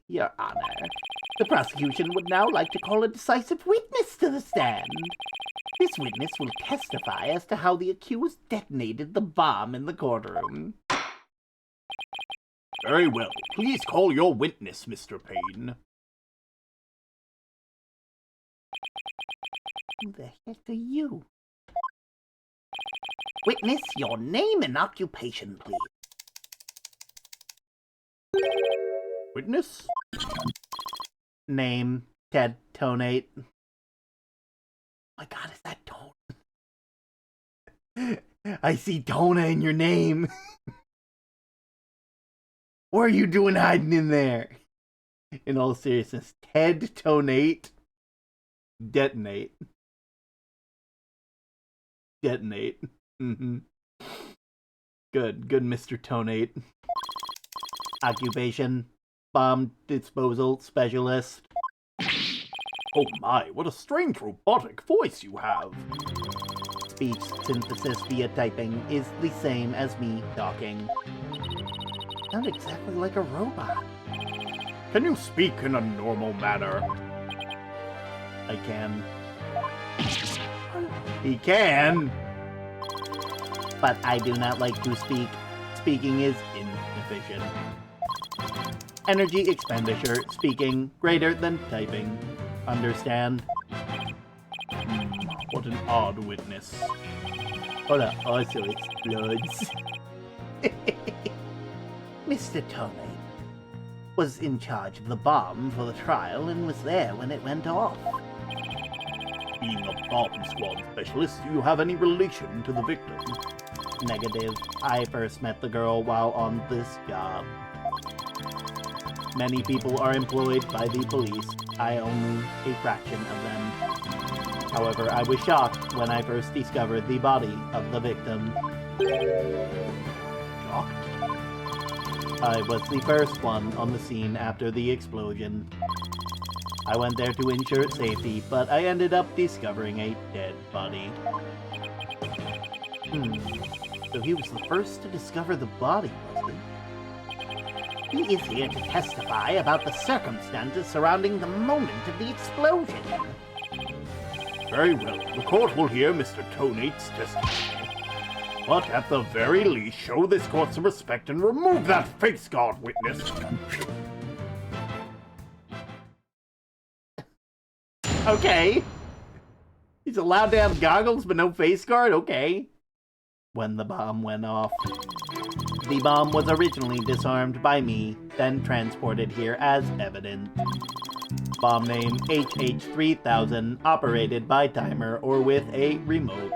Your Honor, the prosecution would now like to call a decisive witness to the stand. This witness will testify as to how the accused detonated the bomb in the courtroom. Very well. Please call your witness, Mr. Payne. Who the heck are you? Witness, your name and occupation, please. Witness? Name, Ted Tonate. Oh my god, is that Tone? I see Tona in your name. What are you doing hiding in there? In all seriousness, Ted Tonate. Detonate. Detonate. Mm-hmm. Good, Mr. Tonate. Occupation, bomb disposal specialist. Oh my, what a strange robotic voice you have. Speech synthesis via typing is the same as me talking. Sound exactly like a robot. Can you speak in a normal manner? I can. He can! But I do not like to speak. Speaking is inefficient. Energy expenditure. Speaking greater than typing. Understand? What an odd witness. Hold up, also explodes. Mr. Tomei was in charge of the bomb for the trial and was there when it went off. Being a bomb squad specialist, do you have any relation to the victim? Negative. I first met the girl while on this job. Many people are employed by the police. I only a fraction of them. However, I was shocked when I first discovered the body of the victim. Shocked? I was the first one on the scene after the explosion. I went there to ensure safety, but I ended up discovering a dead body. So he was the first to discover the body, was he? He is here to testify about the circumstances surrounding the moment of the explosion. Very well. The court will hear Mr. Tonate's testimony. But at the very least, show this court some respect and remove that face guard, witness. Okay. He's allowed to have goggles but no face guard? Okay. When the bomb went off. The bomb was originally disarmed by me, then transported here as evidence. Bomb name HH3000, operated by timer or with a remote.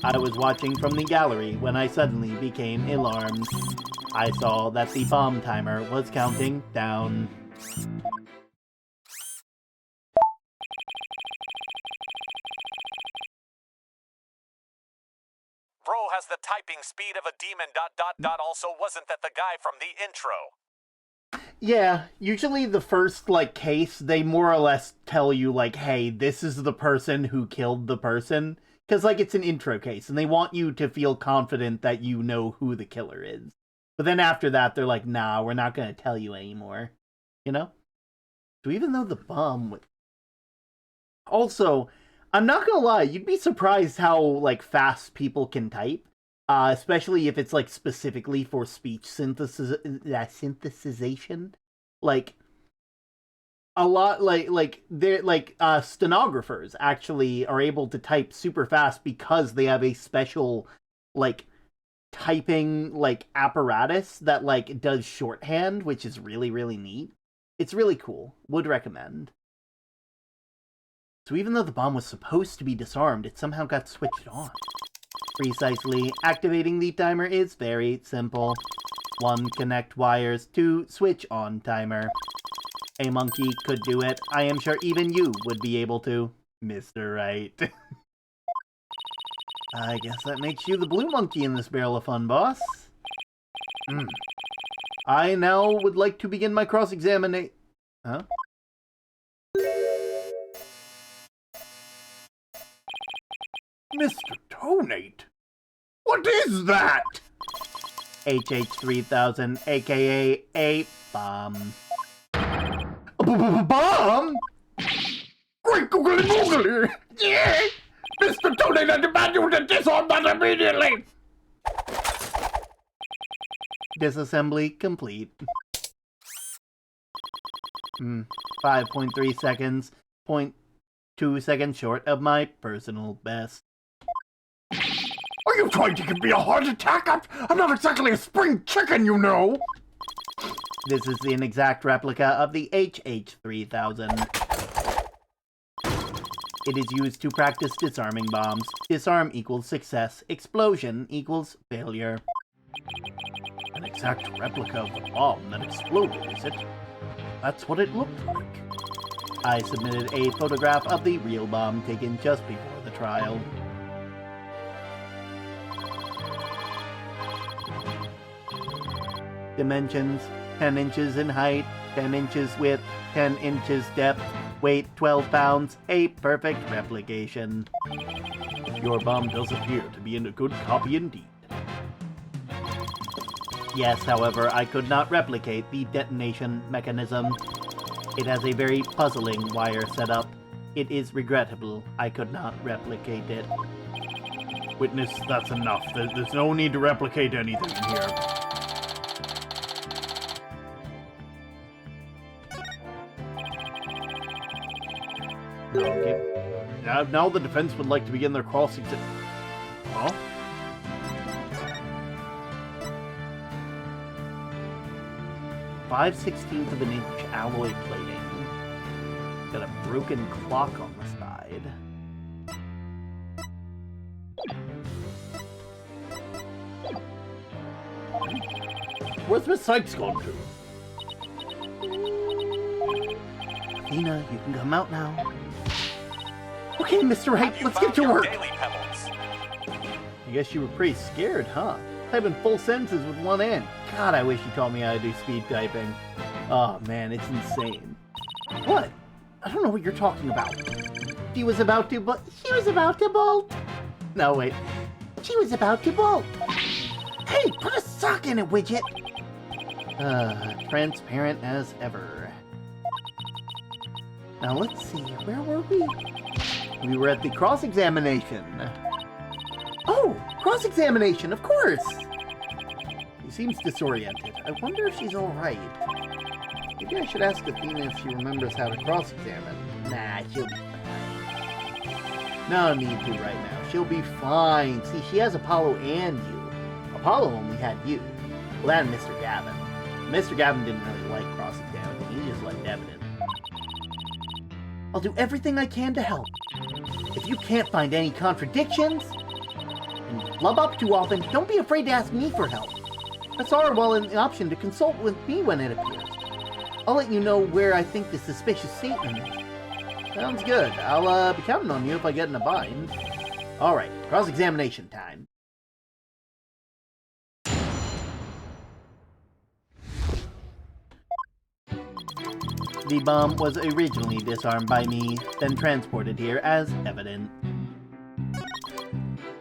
I was watching from the gallery when I suddenly became alarmed. I saw that the bomb timer was counting down. Bro has the typing speed of a demon ... Also, wasn't that the guy from the intro? Yeah, usually the first, like, case, they more or less tell you, like, hey, this is the person who killed the person. Because, like, it's an intro case, and they want you to feel confident that you know who the killer is. But then after that, they're like, nah, we're not going to tell you anymore. You know? So even though the bomb... Also, I'm not going to lie, you'd be surprised how, like, fast people can type. Especially if it's, like, specifically for speech synthesization. Like, a lot, they're, stenographers actually are able to type super fast because they have a special, like, typing, like, apparatus that, like, does shorthand, which is really, really neat. It's really cool. Would recommend. So even though the bomb was supposed to be disarmed, it somehow got switched on. Precisely, activating the timer is very simple. 1. Connect wires. 2. Switch on timer. A monkey could do it. I am sure even you would be able to, Mr. Right. I guess that makes you the blue monkey in this barrel of fun, boss. I now would like to begin my cross-examination... Huh? Mr. Tonate? What is that? HH3000, aka a bomb. Bomb? Great googly moogly! Yeah! Mr. Tonate, I demand you to disarm that immediately! Disassembly complete. 5.3 seconds. 0.2 seconds short of my personal best. Are you trying to give me a heart attack? I'm not exactly a spring chicken, you know! This is an exact replica of the HH3000. It is used to practice disarming bombs. Disarm equals success. Explosion equals failure. An exact replica of the bomb that exploded, is it? That's what it looked like. I submitted a photograph of the real bomb taken just before the trial. Dimensions: 10 inches in height, 10 inches width, 10 inches depth, weight 12 pounds, a perfect replication. Your bomb does appear to be in a good copy indeed. Yes, however, I could not replicate the detonation mechanism. It has a very puzzling wire setup. It is regrettable I could not replicate it. Witness, that's enough. There's no need to replicate anything here. Okay. Now the defense would like to begin their cross-examination. Huh? .5/16 of an inch alloy plating. Got a broken clock on the side. Where's Miss Sykes gone to? Athena, you can come out now. Okay, Mr. Wright, let's get to work. Daily Pebbles? I guess you were pretty scared, huh? Typing full sentences with one end. God, I wish you taught me how to do speed typing. Oh man, it's insane. What? I don't know what you're talking about. She was about to bolt. No, wait. She was about to bolt. Hey, put a sock in it, widget. Transparent as ever. Now let's see, where were we? We were at the cross-examination. Oh, cross-examination, of course! She seems disoriented. I wonder if she's alright. Maybe I should ask Athena if she remembers how to cross-examine. Nah, she'll be fine. No need to right now. She'll be fine. See, she has Apollo and you. Apollo only had you. Well, and Mr. Gavin. Mr. Gavin didn't really like cross-examining. He just liked evidence. I'll do everything I can to help. If you can't find any contradictions, and you flub up too often, don't be afraid to ask me for help. That's our an option to consult with me when it appears. I'll let you know where I think the suspicious statement is. Sounds good. I'll be counting on you if I get in a bind. Alright, cross-examination time. The bomb was originally disarmed by me, then transported here as evidence.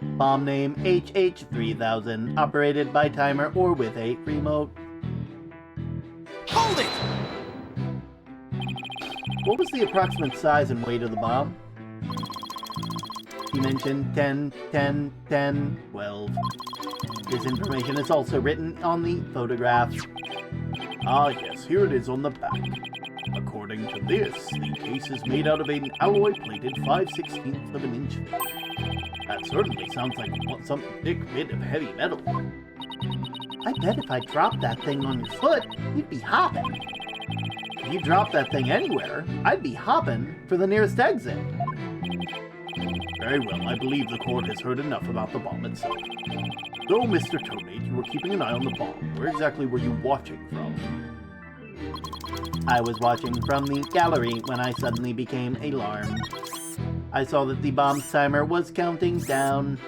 Bomb name HH3000, operated by timer or with a remote. Hold it! What was the approximate size and weight of the bomb? He mentioned 10, 10, 10, 12. This information is also written on the photograph. Ah yes, here it is on the back. According to this, the case is made out of an alloy plated 5/16 of an inch thick. That certainly sounds like some thick bit of heavy metal. I bet if I dropped that thing on your foot, you'd be hopping. If you dropped that thing anywhere, I'd be hopping for the nearest exit. Very well, I believe the court has heard enough about the bomb itself. Though, Mr. Tonate, you were keeping an eye on the bomb. Where exactly were you watching from? I was watching from the gallery when I suddenly became alarmed. I saw that the bomb's timer was counting down.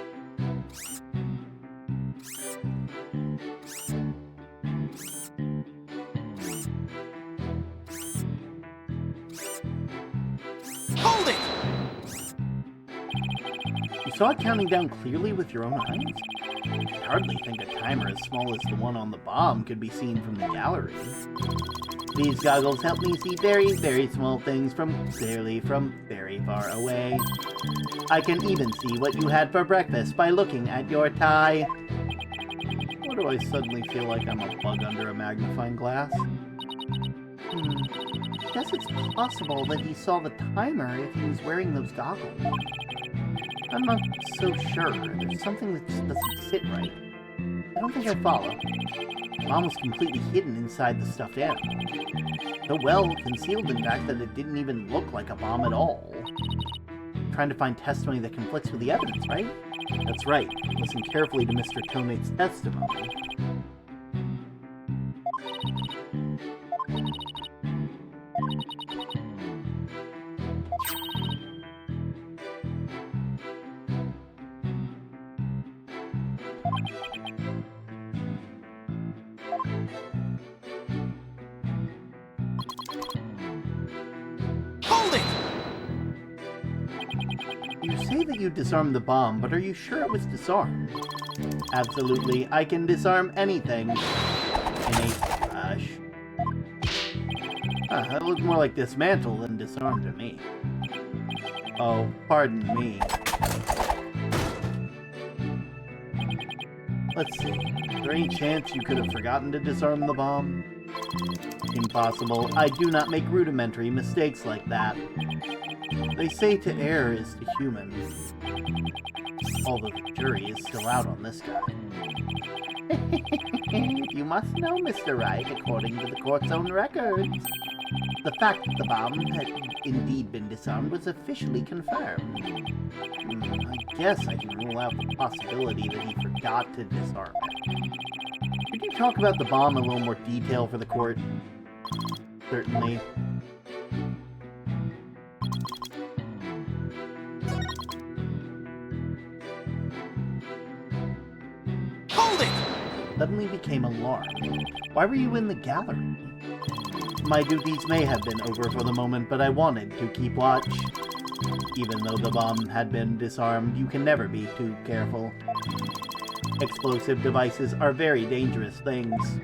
Hold it! You saw it counting down clearly with your own eyes? I hardly think a timer as small as the one on the bomb could be seen from the gallery. These goggles help me see very, very small things clearly from very far away. I can even see what you had for breakfast by looking at your tie. Why do I suddenly feel like I'm a bug under a magnifying glass? Guess it's possible that he saw the timer if he was wearing those goggles. I'm not so sure. There's something that just doesn't sit right. I don't think I follow. Mom was completely hidden inside the stuffed animal. So well concealed, in fact, that it didn't even look like a bomb at all. I'm trying to find testimony that conflicts with the evidence, right? That's right. Listen carefully to Mr. Tonate's testimony. Hold it! You say that you disarmed the bomb, but are you sure it was disarmed? Absolutely, I can disarm anything. In a rush. That looked more like dismantle than disarm to me. Oh, pardon me. Let's see. Is there any chance you could have forgotten to disarm the bomb? Impossible. I do not make rudimentary mistakes like that. They say to err is to human. Although the jury is still out on this guy. You must know, Mr. Wright, according to the court's own records. The fact that the bomb had indeed been disarmed was officially confirmed. I guess I can rule out the possibility that he forgot to disarm it. Could you talk about the bomb in a little more detail for the court? Certainly. Hold it! Suddenly became alarmed. Why were you in the gallery? My duties may have been over for the moment, but I wanted to keep watch. Even though the bomb had been disarmed, you can never be too careful. Explosive devices are very dangerous things.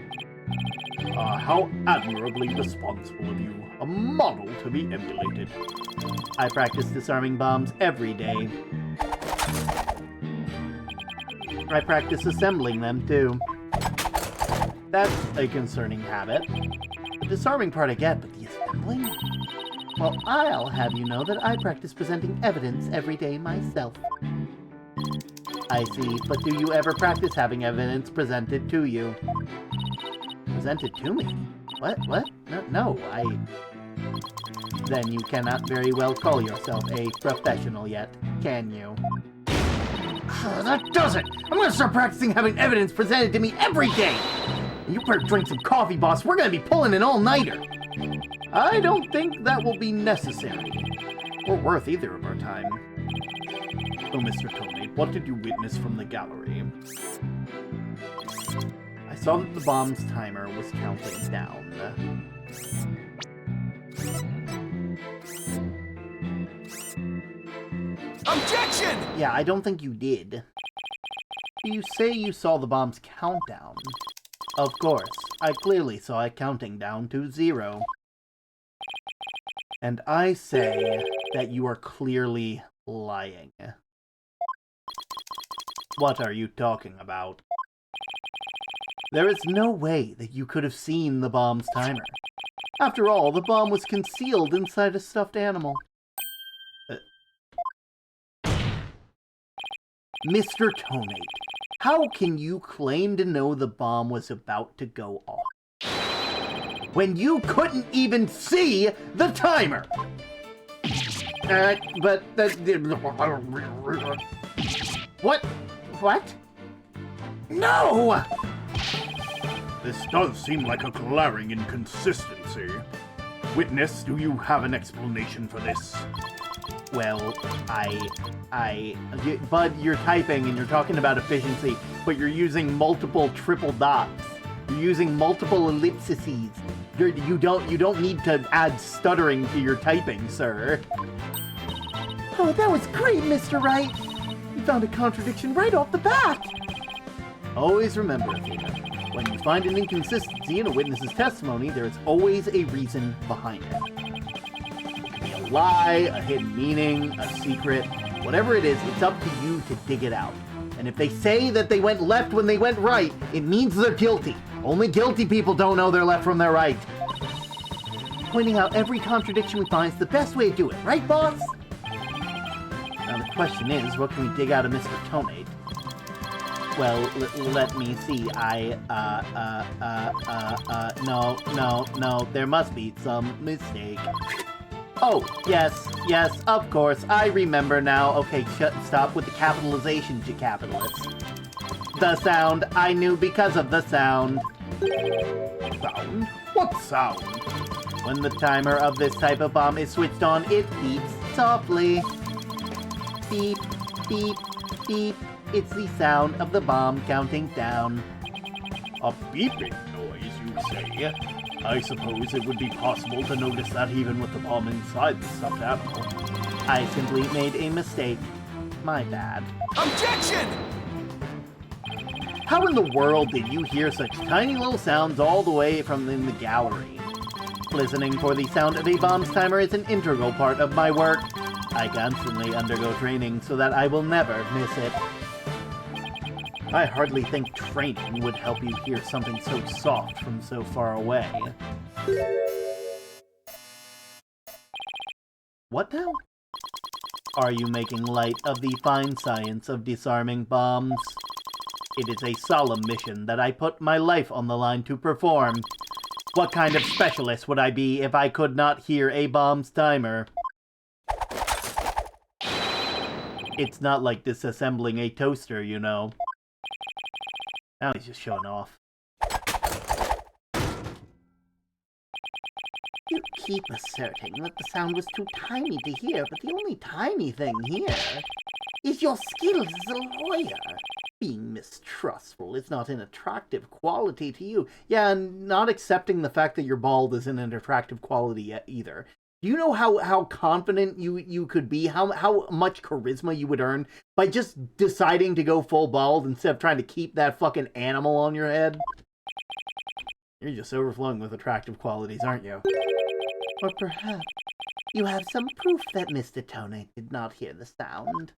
How admirably responsible of you. A model to be emulated. I practice disarming bombs every day. I practice assembling them, too. That's a concerning habit. The disarming part I get, but the assembling? Well, I'll have you know that I practice presenting evidence every day myself. I see, but do you ever practice having evidence presented to you? Presented to me? What? No, Then you cannot very well call yourself a professional yet, can you? That does it! I'm gonna start practicing having evidence presented to me every day! You better drink some coffee, boss. We're gonna be pulling an all-nighter! I don't think that will be necessary. Or worth either of our time. So, Mr. Tomate, what did you witness from the gallery? I saw that the bomb's timer was counting down. Objection! Yeah, I don't think you did. You say you saw the bomb's countdown. Of course, I clearly saw it counting down to 0. And I say that you are clearly lying. What are you talking about? There is no way that you could have seen the bomb's timer. After all, the bomb was concealed inside a stuffed animal. Mr. Tomate, how can you claim to know the bomb was about to go off when you couldn't even see the timer? What? No! This does seem like a glaring inconsistency. Witness, do you have an explanation for this? Well, Bud, you're typing and you're talking about efficiency, but you're using multiple triple dots. You're using multiple ellipses. You don't need to add stuttering to your typing, sir. Oh, that was great, Mr. Wright. You found a contradiction right off the bat. Always remember, Athena, when you find an inconsistency in a witness's testimony, there is always a reason behind it. A lie, a hidden meaning, a secret, whatever it is, it's up to you to dig it out. And if they say that they went left when they went right, it means they're guilty. Only guilty people don't know their left from their right. Pointing out every contradiction we find is the best way to do it, right, boss? Now the question is, what can we dig out of Mr. Tomate? Well, let me see. No, there must be some mistake. Oh, yes, of course, I remember now. Okay, stop with the capitalization, you capitalists. The sound, I knew because of the sound. Sound? What sound? When the timer of this type of bomb is switched on, it beeps softly. Beep, beep, beep. It's the sound of the bomb counting down. A beeping noise, you say? I suppose it would be possible to notice that even with the bomb inside the stuffed animal. I simply made a mistake. My bad. Objection! How in the world did you hear such tiny little sounds all the way from in the gallery? Listening for the sound of a bomb's timer is an integral part of my work. I constantly undergo training so that I will never miss it. I hardly think training would help you hear something so soft from so far away. What now? Are you making light of the fine science of disarming bombs? It is a solemn mission that I put my life on the line to perform. What kind of specialist would I be if I could not hear a bomb's timer? It's not like disassembling a toaster, you know. Now he's just showing off. You keep asserting that the sound was too tiny to hear, but the only tiny thing here is your skills as a lawyer. Being mistrustful is not an attractive quality to you. Yeah, and not accepting the fact that you're bald isn't an attractive quality either. Do you know how confident you could be? How much charisma you would earn by just deciding to go full bald instead of trying to keep that fucking animal on your head? You're just overflowing with attractive qualities, aren't you? Or perhaps you have some proof that Mr. Tone did not hear the sound.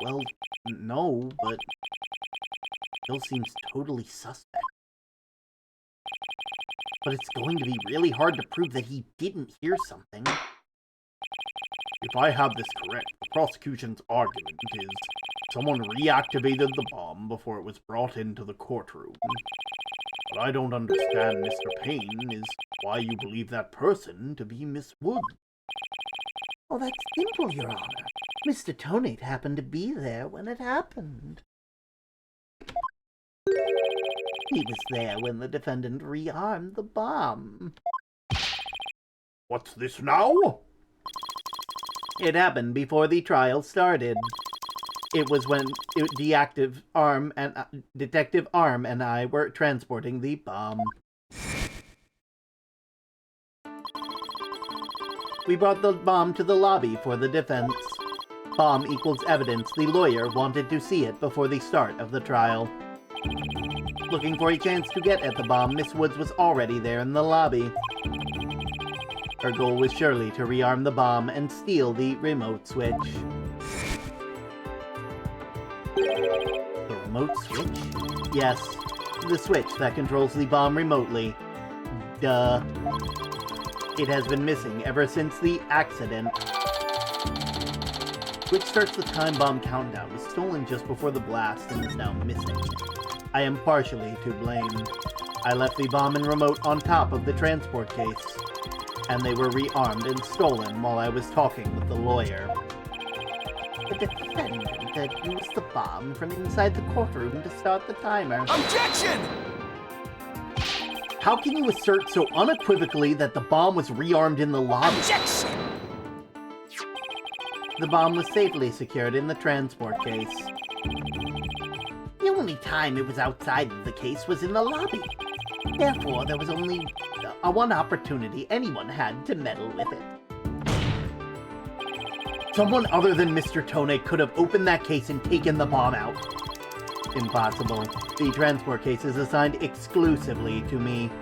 Well, no, but still seems totally suspect. But it's going to be really hard to prove that he didn't hear something. If I have this correct, the prosecution's argument is someone reactivated the bomb before it was brought into the courtroom. What I don't understand, Mr. Payne, is why you believe that person to be Miss Wood. Oh, that's simple, Your Honor. Mr. Tonate happened to be there when it happened. He was there when the defendant rearmed the bomb. What's this now? It happened before the trial started. It was when Detective Arm and I were transporting the bomb. We brought the bomb to the lobby for the defense. Bomb equals evidence. The lawyer wanted to see it before the start of the trial. Looking for a chance to get at the bomb, Miss Woods was already there in the lobby. Her goal was surely to rearm the bomb and steal the remote switch. The remote switch? Yes, the switch that controls the bomb remotely. Duh. It has been missing ever since the accident. Which starts the time bomb countdown, was stolen just before the blast and is now missing. I am partially to blame. I left the bomb and remote on top of the transport case, and they were rearmed and stolen while I was talking with the lawyer. The defendant had used the bomb from inside the courtroom to start the timer. Objection! How can you assert so unequivocally that the bomb was rearmed in the lobby? Objection! The bomb was safely secured in the transport case. The only time it was outside of the case was in the lobby. Therefore, there was only one opportunity anyone had to meddle with it. Someone other than Mr. Tone could have opened that case and taken the bomb out. Impossible. The transport case is assigned exclusively to me.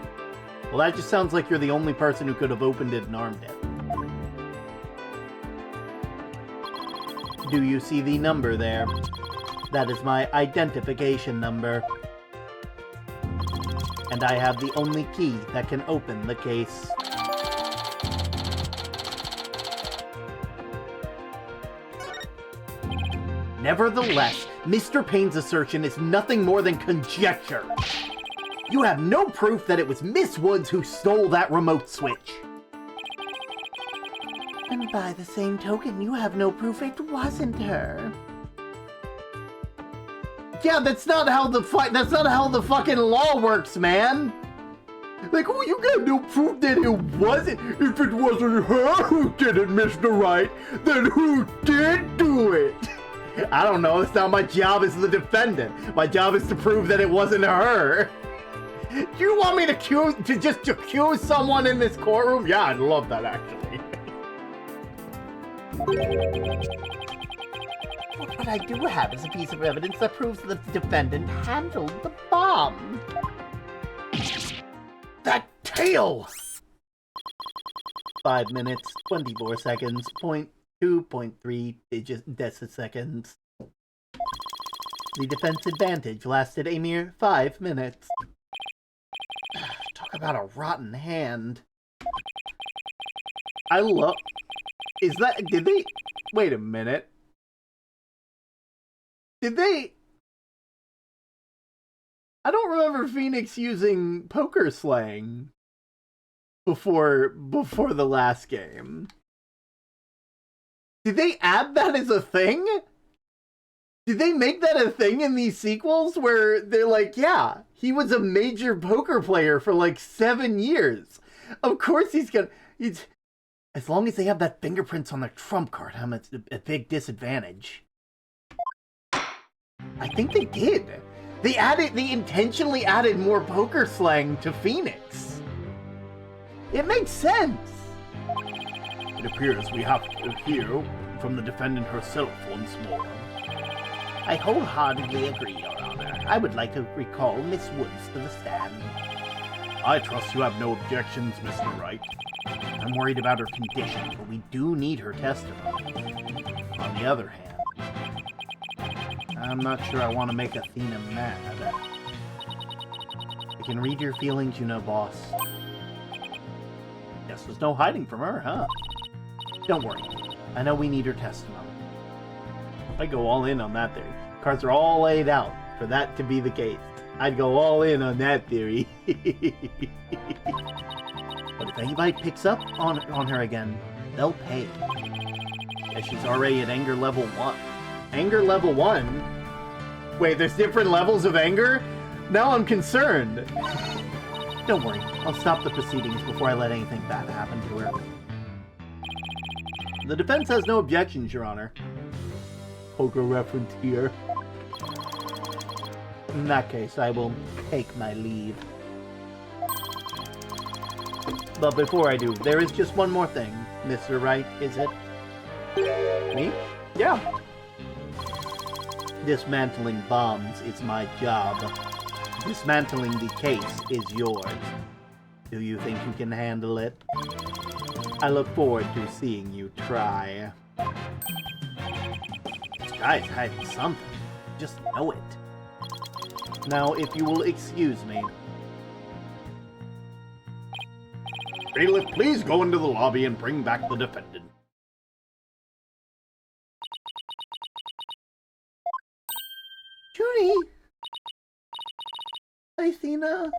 Well, that just sounds like you're the only person who could have opened it and armed it. Do you see the number there? That is my identification number. And I have the only key that can open the case. Nevertheless, Mr. Payne's assertion is nothing more than conjecture. You have no proof that it was Miss Woods who stole that remote switch. And by the same token, you have no proof it wasn't her. Yeah, that's not how the fucking law works, man. Like, oh, you got no proof that it wasn't. If it wasn't her who did it, Mr. Wright, then who did do it? I don't know. It's not my job as the defendant. My job is to prove that it wasn't her. Do you want me to just accuse someone in this courtroom? Yeah, I'd love that, actually. What I do have is a piece of evidence that proves that the defendant handled the bomb. That tail! 5 minutes, 24 seconds, 0.2.3 deciseconds. The defense advantage lasted a mere 5 minutes. Talk about a rotten hand. Did they... Wait a minute. Did they... I don't remember Phoenix using poker slang before the last game. Did they add that as a thing? Did they make that a thing in these sequels where they're like, yeah, he was a major poker player for like 7 years. Of course as long as they have that fingerprints on their trump card, I'm at a big disadvantage. I think they did. They intentionally added more poker slang to Phoenix. It makes sense. It appears we have to hear from the defendant herself once more. I wholeheartedly agree, Your Honor. I would like to recall Miss Woods to the stand. I trust you have no objections, Mr. Wright. I'm worried about her condition, but we do need her testimony. On the other hand, I'm not sure I want to make Athena mad. I can read your feelings, you know, boss. Guess there's no hiding from her, huh? Don't worry. I know we need her testimony. I go all in on that theory. Cards are all laid out for that to be the case. I'd go all in on that theory. But if anybody picks up on her again, they'll pay. As she's already at anger level 1. Anger level 1? Wait, there's different levels of anger? Now I'm concerned. Don't worry, I'll stop the proceedings before I let anything bad happen to her. The defense has no objections, Your Honor. Poker reference here. In that case, I will take my leave. But before I do, there is just one more thing, Mr. Wright, is it? Me? Yeah. Dismantling bombs is my job. Dismantling the case is yours. Do you think you can handle it? I look forward to seeing you try. This guy's hiding something. Just know it. Now, if you will excuse me. Bailiff, please go into the lobby and bring back the defendant. Judy! Athena?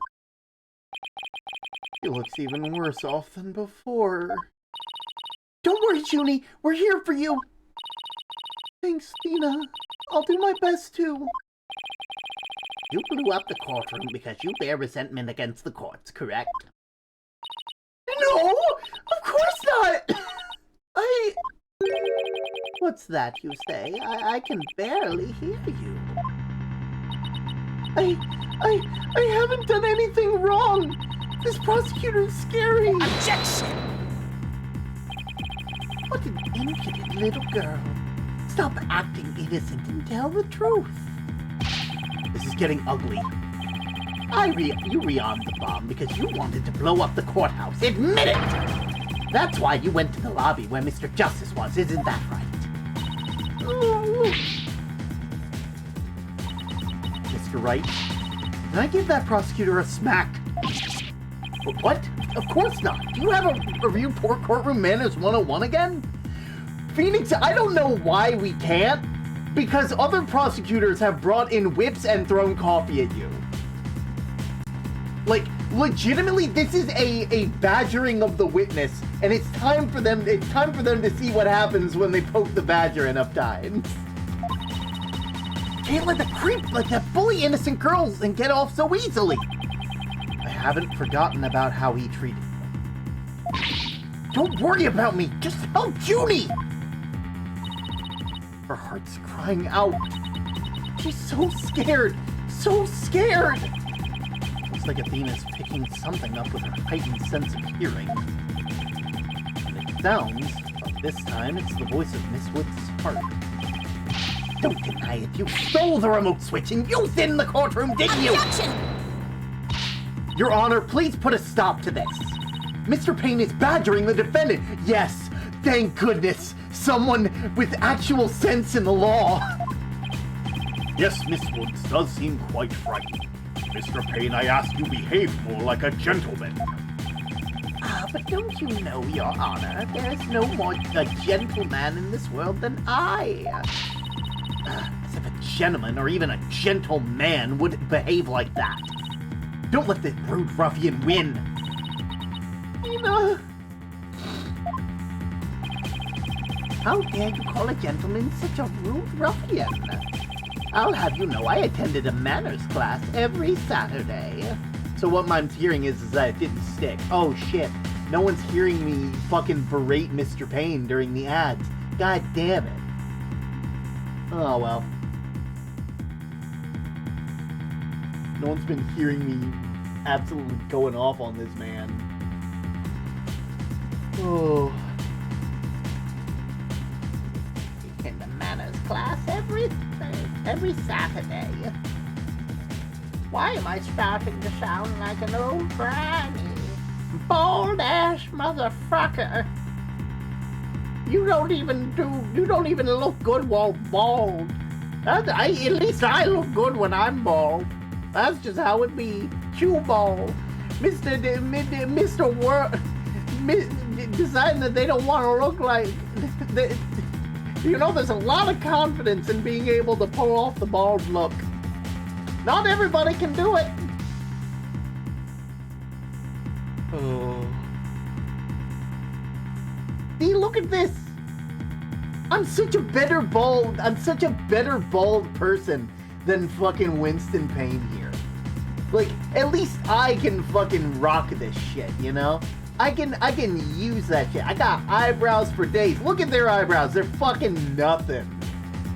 She looks even worse off than before. Don't worry, Junie. We're here for you. Thanks, Tina. I'll do my best to. You blew up the courtroom because you bear resentment against the courts, correct? No! Of course not! What's that you say? I can barely hear you. I haven't done anything wrong! This prosecutor's scary! Objection! What an impudent little girl. Stop acting innocent and tell the truth. This is getting ugly. You rearmed the bomb because you wanted to blow up the courthouse. Admit it! That's why you went to the lobby where Mr. Justice was, isn't that right? Ooh. Mr. Wright, can I give that prosecutor a smack? What? Of course not. Do you have a review poor courtroom manners 101 again? Phoenix, I don't know why we can't. Because other prosecutors have brought in whips and thrown coffee at you. Like, legitimately, this is a badgering of the witness, and it's time for them to see what happens when they poke the badger enough times. Can't let the creep like that bully innocent girls and get off so easily. I haven't forgotten about how he treated them. Don't worry about me, just help Junie! Her heart's crying out. She's so scared, so scared! Looks like Athena's picking something up with her heightened sense of hearing. And it sounds, but this time it's the voice of Miss Wood's heart. Don't deny it, you stole the remote switch and used it in the courtroom, didn't you? Objection! Your Honor, please put a stop to this. Mr. Payne is badgering the defendant. Yes, thank goodness. Someone with actual sense in the law. Yes, Miss Woods does seem quite frightened. Mr. Payne, I ask you behave more like a gentleman. But don't you know, Your Honor, there's no more a gentleman in this world than I. As if a gentleman or even a gentleman would behave like that. Don't let the rude ruffian win. Tina. How dare you call a gentleman such a rude ruffian? I'll have you know I attended a manners class every Saturday. So what I'm hearing is that it didn't stick. Oh shit. No one's hearing me fucking berate Mr. Payne during the ads. God damn it. Oh well. No one's been hearing me absolutely going off on this man. Oh. In the manners class every Saturday. Why am I starting to sound like an old granny? Bald-ass motherfucker. You don't even look good while bald. At least I look good when I'm bald. That's just how it be. Chew bald. Mr. World deciding that they don't want to look like... there's a lot of confidence in being able to pull off the bald look. Not everybody can do it. Oh. See, look at this. I'm such a better bald person than fucking Winston Payne here. Like, at least I can fucking rock this shit, you know? I can use that shit. I got eyebrows for days. Look at their eyebrows. They're fucking nothing.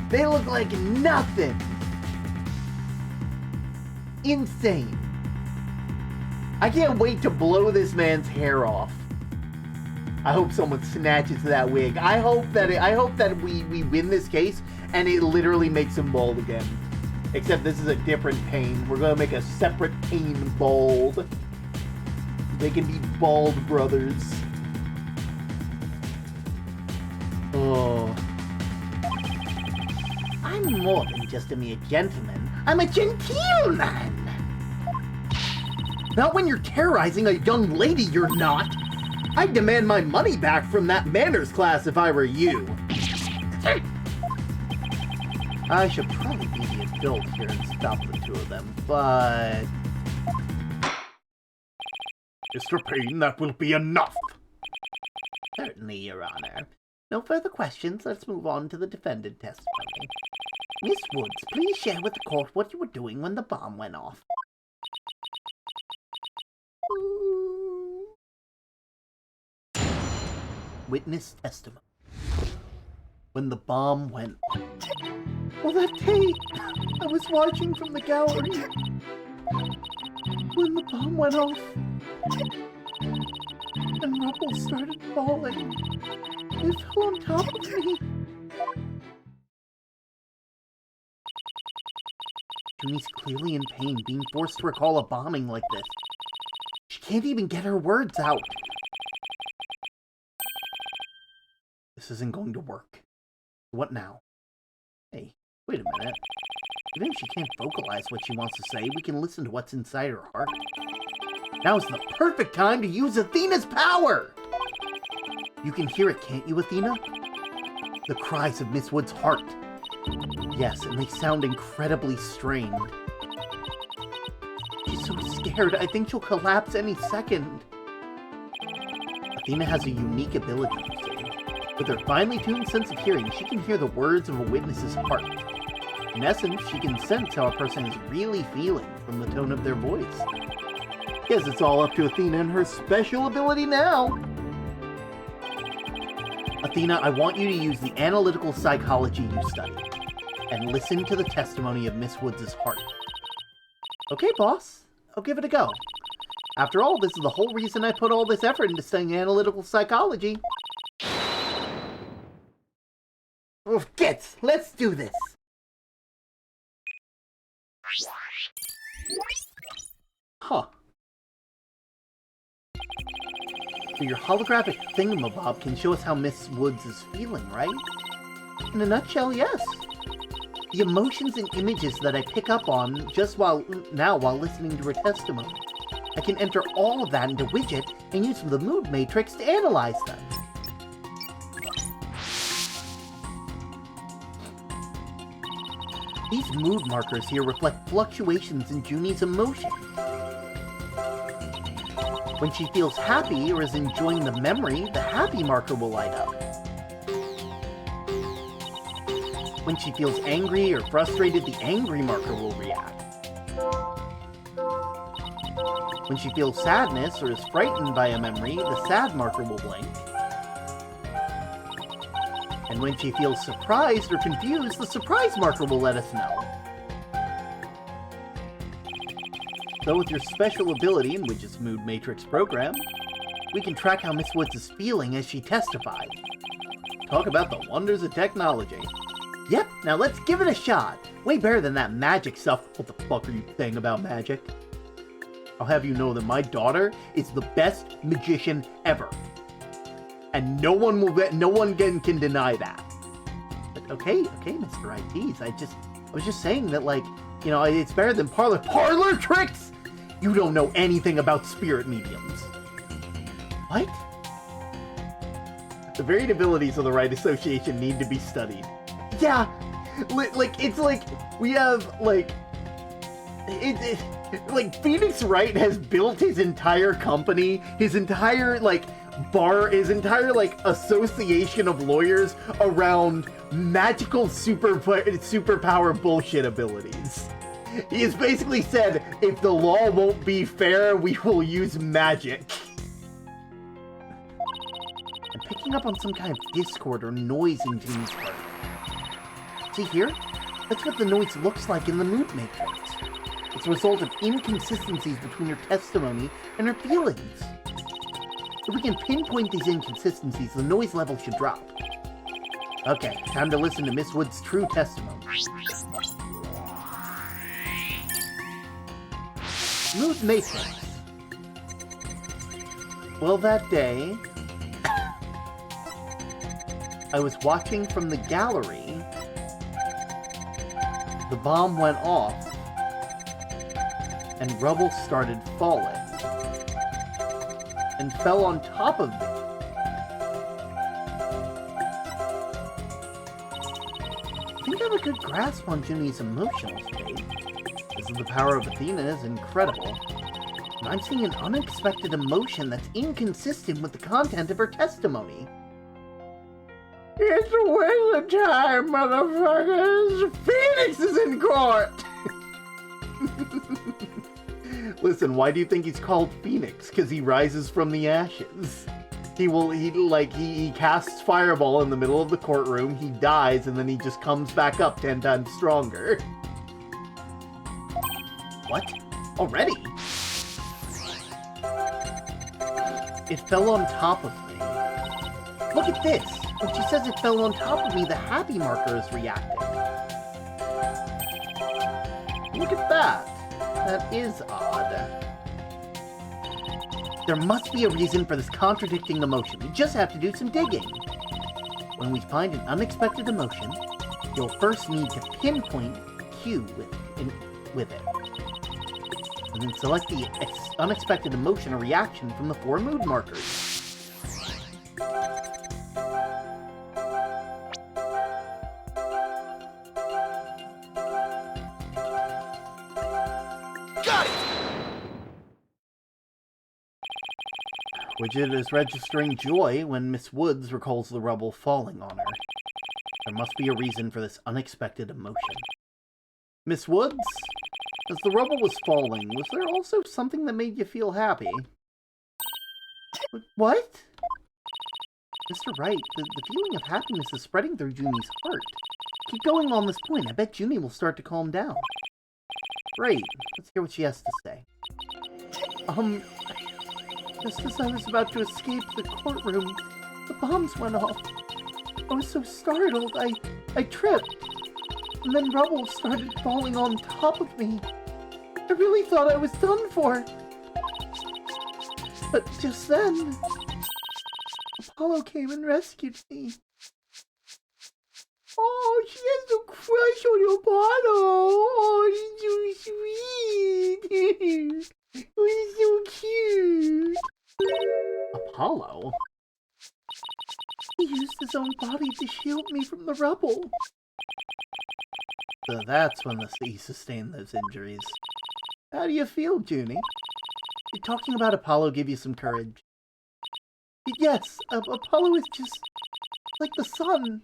They look like nothing. Insane. I can't wait to blow this man's hair off. I hope someone snatches that wig. I hope that we win this case and it literally makes him bald again. Except this is a different Payne. We're gonna make a separate Payne bald. They can be bald brothers. Oh. I'm more than just a mere gentleman. I'm a gentleman. Not when you're terrorizing a young lady, you're not. I'd demand my money back from that manners class if I were you. I should probably be the adult here and stop the two of them, but... Mr. Payne, that will be enough. Certainly, Your Honor. No further questions. Let's move on to the defendant testimony. Miss Woods, please share with the court what you were doing when the bomb went off. Witness testimony. When the bomb went off. Well, that day, I was watching from the gallery. When the bomb went off, and rubble started falling. It fell on top of me. Junie's clearly in pain, being forced to recall a bombing like this. She can't even get her words out. This isn't going to work. What now? Hey, wait a minute. Even if she can't vocalize what she wants to say, we can listen to what's inside her heart. Now's the perfect time to use Athena's power! You can hear it, can't you, Athena? The cries of Miss Wood's heart. Yes, and they sound incredibly strained. She's so scared, I think she'll collapse any second. Athena has a unique ability, you see. With her finely tuned sense of hearing, she can hear the words of a witness's heart. In essence, she can sense how a person is really feeling from the tone of their voice. Guess it's all up to Athena and her special ability now. Athena, I want you to use the analytical psychology you studied, and listen to the testimony of Miss Woods' heart. Okay, boss. I'll give it a go. After all, this is the whole reason I put all this effort into studying analytical psychology. Oh, let's do this. Huh. So your holographic thingamabob can show us how Miss Woods is feeling, right? In a nutshell, yes. The emotions and images that I pick up on just while listening to her testimony. I can enter all of that into Widget and use the mood matrix to analyze them. These mood markers here reflect fluctuations in Junie's emotion. When she feels happy or is enjoying the memory, the happy marker will light up. When she feels angry or frustrated, the angry marker will react. When she feels sadness or is frightened by a memory, the sad marker will blink. And when she feels surprised or confused, the surprise marker will let us know. So with your special ability in Widget's Mood Matrix program, we can track how Miss Woods is feeling as she testified. Talk about the wonders of technology. Yep, now let's give it a shot. Way better than that magic stuff. What the fuck are you saying about magic? I'll have you know that my daughter is the best magician ever. And no one can deny that. But okay, Mr. ITs, I was just saying that, like, you know, it's better than parlor tricks! You don't know anything about spirit mediums. What? The varied abilities of the right association need to be studied. Yeah, like, it's like, we have, like, like, Phoenix Wright has built his entire company, his entire, like, association of lawyers around magical superpower bullshit abilities. He has basically said, if the law won't be fair, we will use magic. I'm picking up on some kind of discord or noise in Jimmy's part. See here? That's what the noise looks like in the mood matrix. It's a result of inconsistencies between her testimony and her feelings. If we can pinpoint these inconsistencies, the noise level should drop. Okay, time to listen to Miss Wood's true testimony. Mood matrix. Well, that day, I was watching from the gallery. The bomb went off, and rubble started falling, and fell on top of me. I think I have a good grasp on Jimmy's emotional state. The power of Athena is incredible, and I'm seeing an unexpected emotion that's inconsistent with the content of her testimony. It's a waste of time, motherfuckers! Phoenix is in court! Listen, why do you think he's called Phoenix? Because he rises from the ashes. He casts Fireball in the middle of the courtroom, he dies, and then he just comes back up 10 times stronger. What? Already? It fell on top of me. Look at this! When she says it fell on top of me, the happy marker is reacting. Look at that. That is odd. There must be a reason for this contradicting emotion. We just have to do some digging. When we find an unexpected emotion, you'll first need to pinpoint Q with it. And then select the unexpected emotion or reaction from the 4 mood markers. Got it! Widget is registering joy when Miss Woods recalls the rubble falling on her. There must be a reason for this unexpected emotion. Miss Woods? As the rubble was falling, was there also something that made you feel happy? What? Mr. Wright, the feeling of happiness is spreading through Junie's heart. Keep going on this point. I bet Junie will start to calm down. Great. Let's hear what she has to say. Just as I was about to escape the courtroom, the bombs went off. I was so startled, I tripped. And then rubble started falling on top of me. I really thought I was done for. But just then, Apollo came and rescued me. Oh, she has a crush on Apollo. Oh, she's so sweet. Oh, he's so cute. Apollo? He used his own body to shield me from the rubble. So that's when he sustained those injuries. How do you feel, Junie? Did talking about Apollo give you some courage? Yes, Apollo is just like the sun.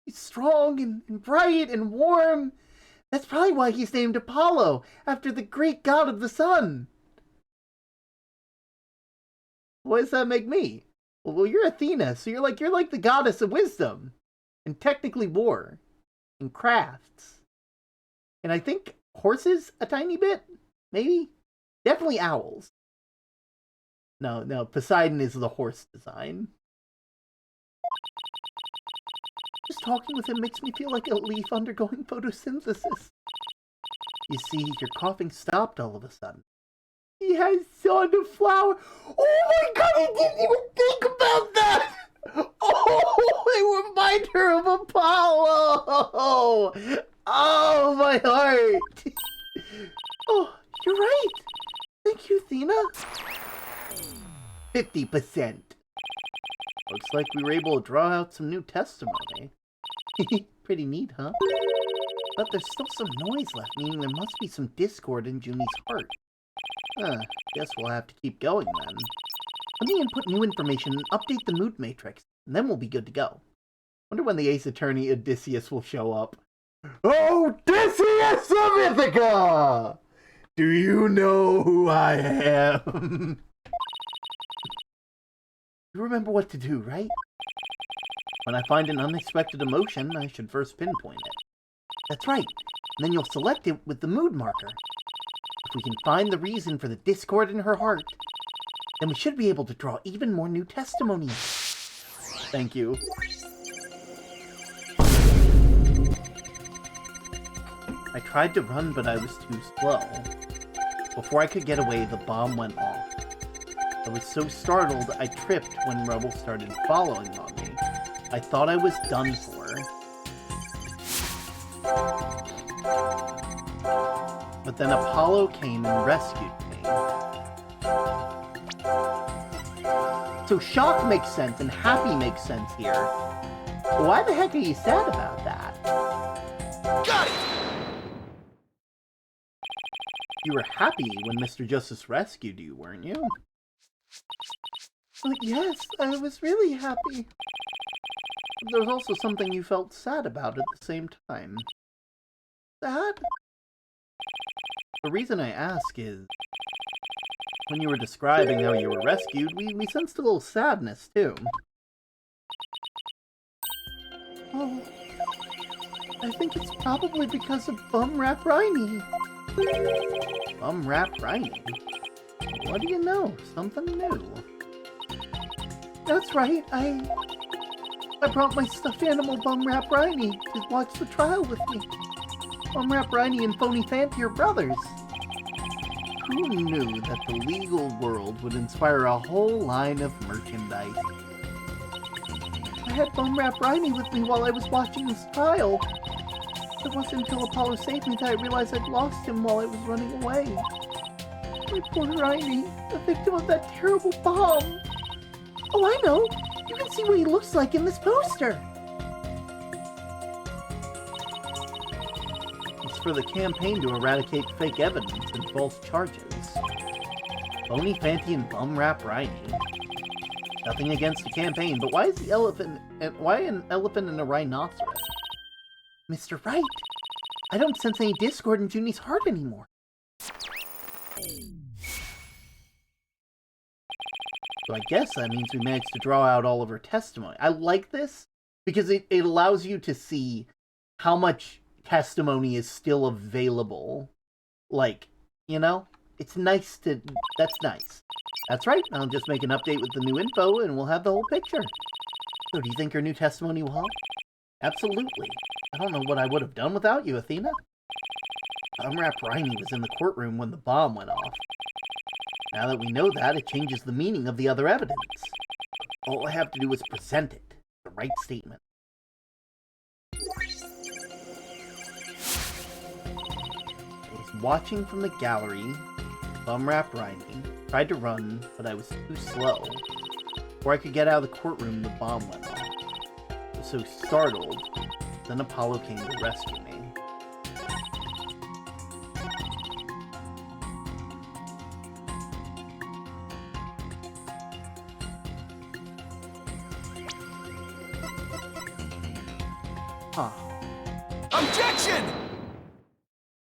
He's strong and bright and warm. That's probably why he's named Apollo, after the great god of the sun. What does that make me? Well, you're Athena, so you're like the goddess of wisdom, and technically war, and crafts. And I think horses a tiny bit, maybe? Definitely owls. No, Poseidon is the horse design. Just talking with him makes me feel like a leaf undergoing photosynthesis. You see, your coughing stopped all of a sudden. He has on the flower. Oh my god, I didn't even think about that! Oh, I remind her of Apollo! Oh, my heart! Oh, you're right! Thank you, Athena. 50%. Looks like we were able to draw out some new testimony. Pretty neat, huh? But there's still some noise left, meaning there must be some discord in Junie's heart. Guess we'll have to keep going then. Let me input new information and update the mood matrix, and then we'll be good to go. Wonder when the Ace Attorney Odysseus will show up. Odysseus of Ithaca! Do you know who I am? You remember what to do, right? When I find an unexpected emotion, I should first pinpoint it. That's right, and then you'll select it with the mood marker. If we can find the reason for the discord in her heart, then we should be able to draw even more new testimonies. Thank you. I tried to run, but I was too slow. Before I could get away, the bomb went off. I was so startled, I tripped when Rubble started following on me. I thought I was done for. But then Apollo came and rescued me. So shock makes sense and happy makes sense here. But why the heck are you sad about that? Got it! You were happy when Mr. Justice rescued you, weren't you? Yes, I was really happy. But there was also something you felt sad about at the same time. Sad? The reason I ask is, when you were describing how you were rescued, we sensed a little sadness, too. Oh, I think it's probably because of Bumrap Riney. Bumrap Riney? What do you know? Something new. That's right, I brought my stuffed animal Bumrap Riney to watch the trial with me. Bumrap Riney and Phony Fanty are brothers. Who knew that the legal world would inspire a whole line of merchandise? I had Bumrap Riney with me while I was watching this trial. It wasn't until Apollo saved me that I realized I'd lost him while I was running away. My poor Riney, the victim of that terrible bomb. Oh, I know! You can see what he looks like in this poster! It's for the campaign to eradicate fake evidence and false charges. Phony Fanty and Bumrap Riney. Nothing against the campaign, but why an elephant and a rhinoceros? Mr. Wright, I don't sense any discord in Junie's heart anymore. So I guess that means we managed to draw out all of her testimony. I like this because it allows you to see how much testimony is still available. Like, you know? It's nice to... That's nice. That's right, I'll just make an update with the new info and we'll have the whole picture. So do you think her new testimony will help? Absolutely. I don't know what I would have done without you, Athena. Bumrap Riney was in the courtroom when the bomb went off. Now that we know that, it changes the meaning of the other evidence. All I have to do is present it. The right statement. I was watching from the gallery. Bumrap Riney tried to run, but I was too slow. Before I could get out of the courtroom, the bomb went off. I was so startled. Then Apollo came to rescue me. Huh. Objection!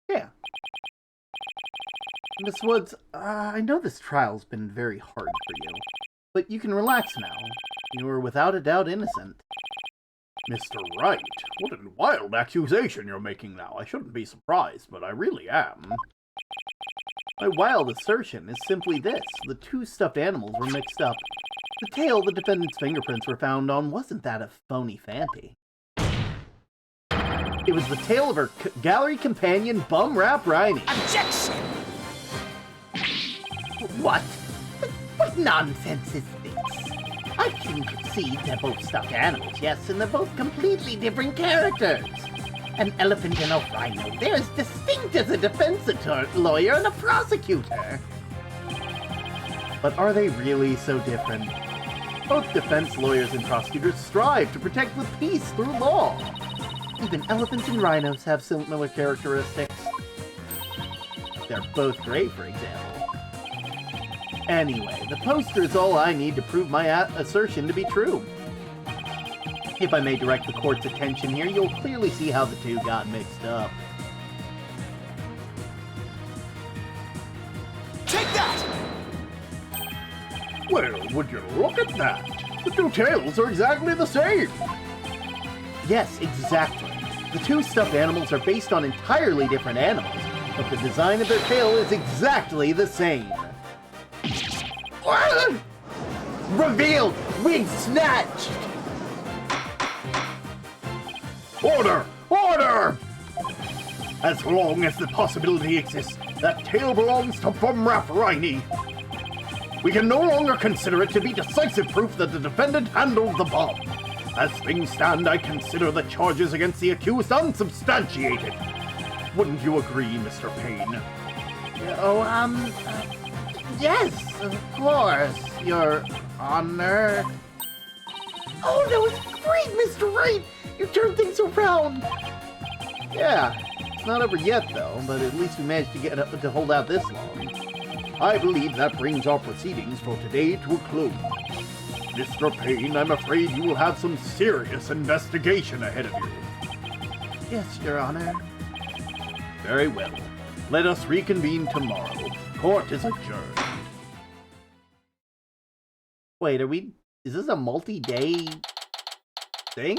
Yeah. Miss Woods, I know this trial's been very hard for you, but you can relax now. You are without a doubt innocent. Mr. Wright, what a wild accusation you're making now. I shouldn't be surprised, but I really am. My wild assertion is simply this. The two stuffed animals were mixed up. The tail the defendant's fingerprints were found on wasn't that of phony Fanty. It was the tail of her gallery companion, Bum Rap Riney. Objection! What? What nonsense is this? I can concede they're both stuffed animals, yes, and they're both completely different characters. An elephant and a rhino. They're as distinct as a defense lawyer and a prosecutor. But are they really so different? Both defense lawyers and prosecutors strive to protect the peace through law. Even elephants and rhinos have similar characteristics. They're both gray, for example. Anyway, the poster is all I need to prove my assertion to be true. If I may direct the court's attention here, you'll clearly see how the two got mixed up. Take that! Well, would you look at that? The two tails are exactly the same. Yes, exactly. The two stuffed animals are based on entirely different animals, but the design of their tail is exactly the same. Revealed! Wig snatched! Order! Order! As long as the possibility exists that tail belongs to Bum Rap Riney, we can no longer consider it to be decisive proof that the defendant handled the bomb. As things stand, I consider the charges against the accused unsubstantiated. Wouldn't you agree, Mr. Payne? Yes, of course, Your Honor. Oh, that was great, Mr. Wright! You turned things around! Yeah, it's not over yet though, but at least we managed to get to hold out this long. I believe that brings our proceedings for today to a close. Mr. Payne, I'm afraid you will have some serious investigation ahead of you. Yes, Your Honor. Very well. Let us reconvene tomorrow. Court is adjourned. Wait, is this a multi-day thing?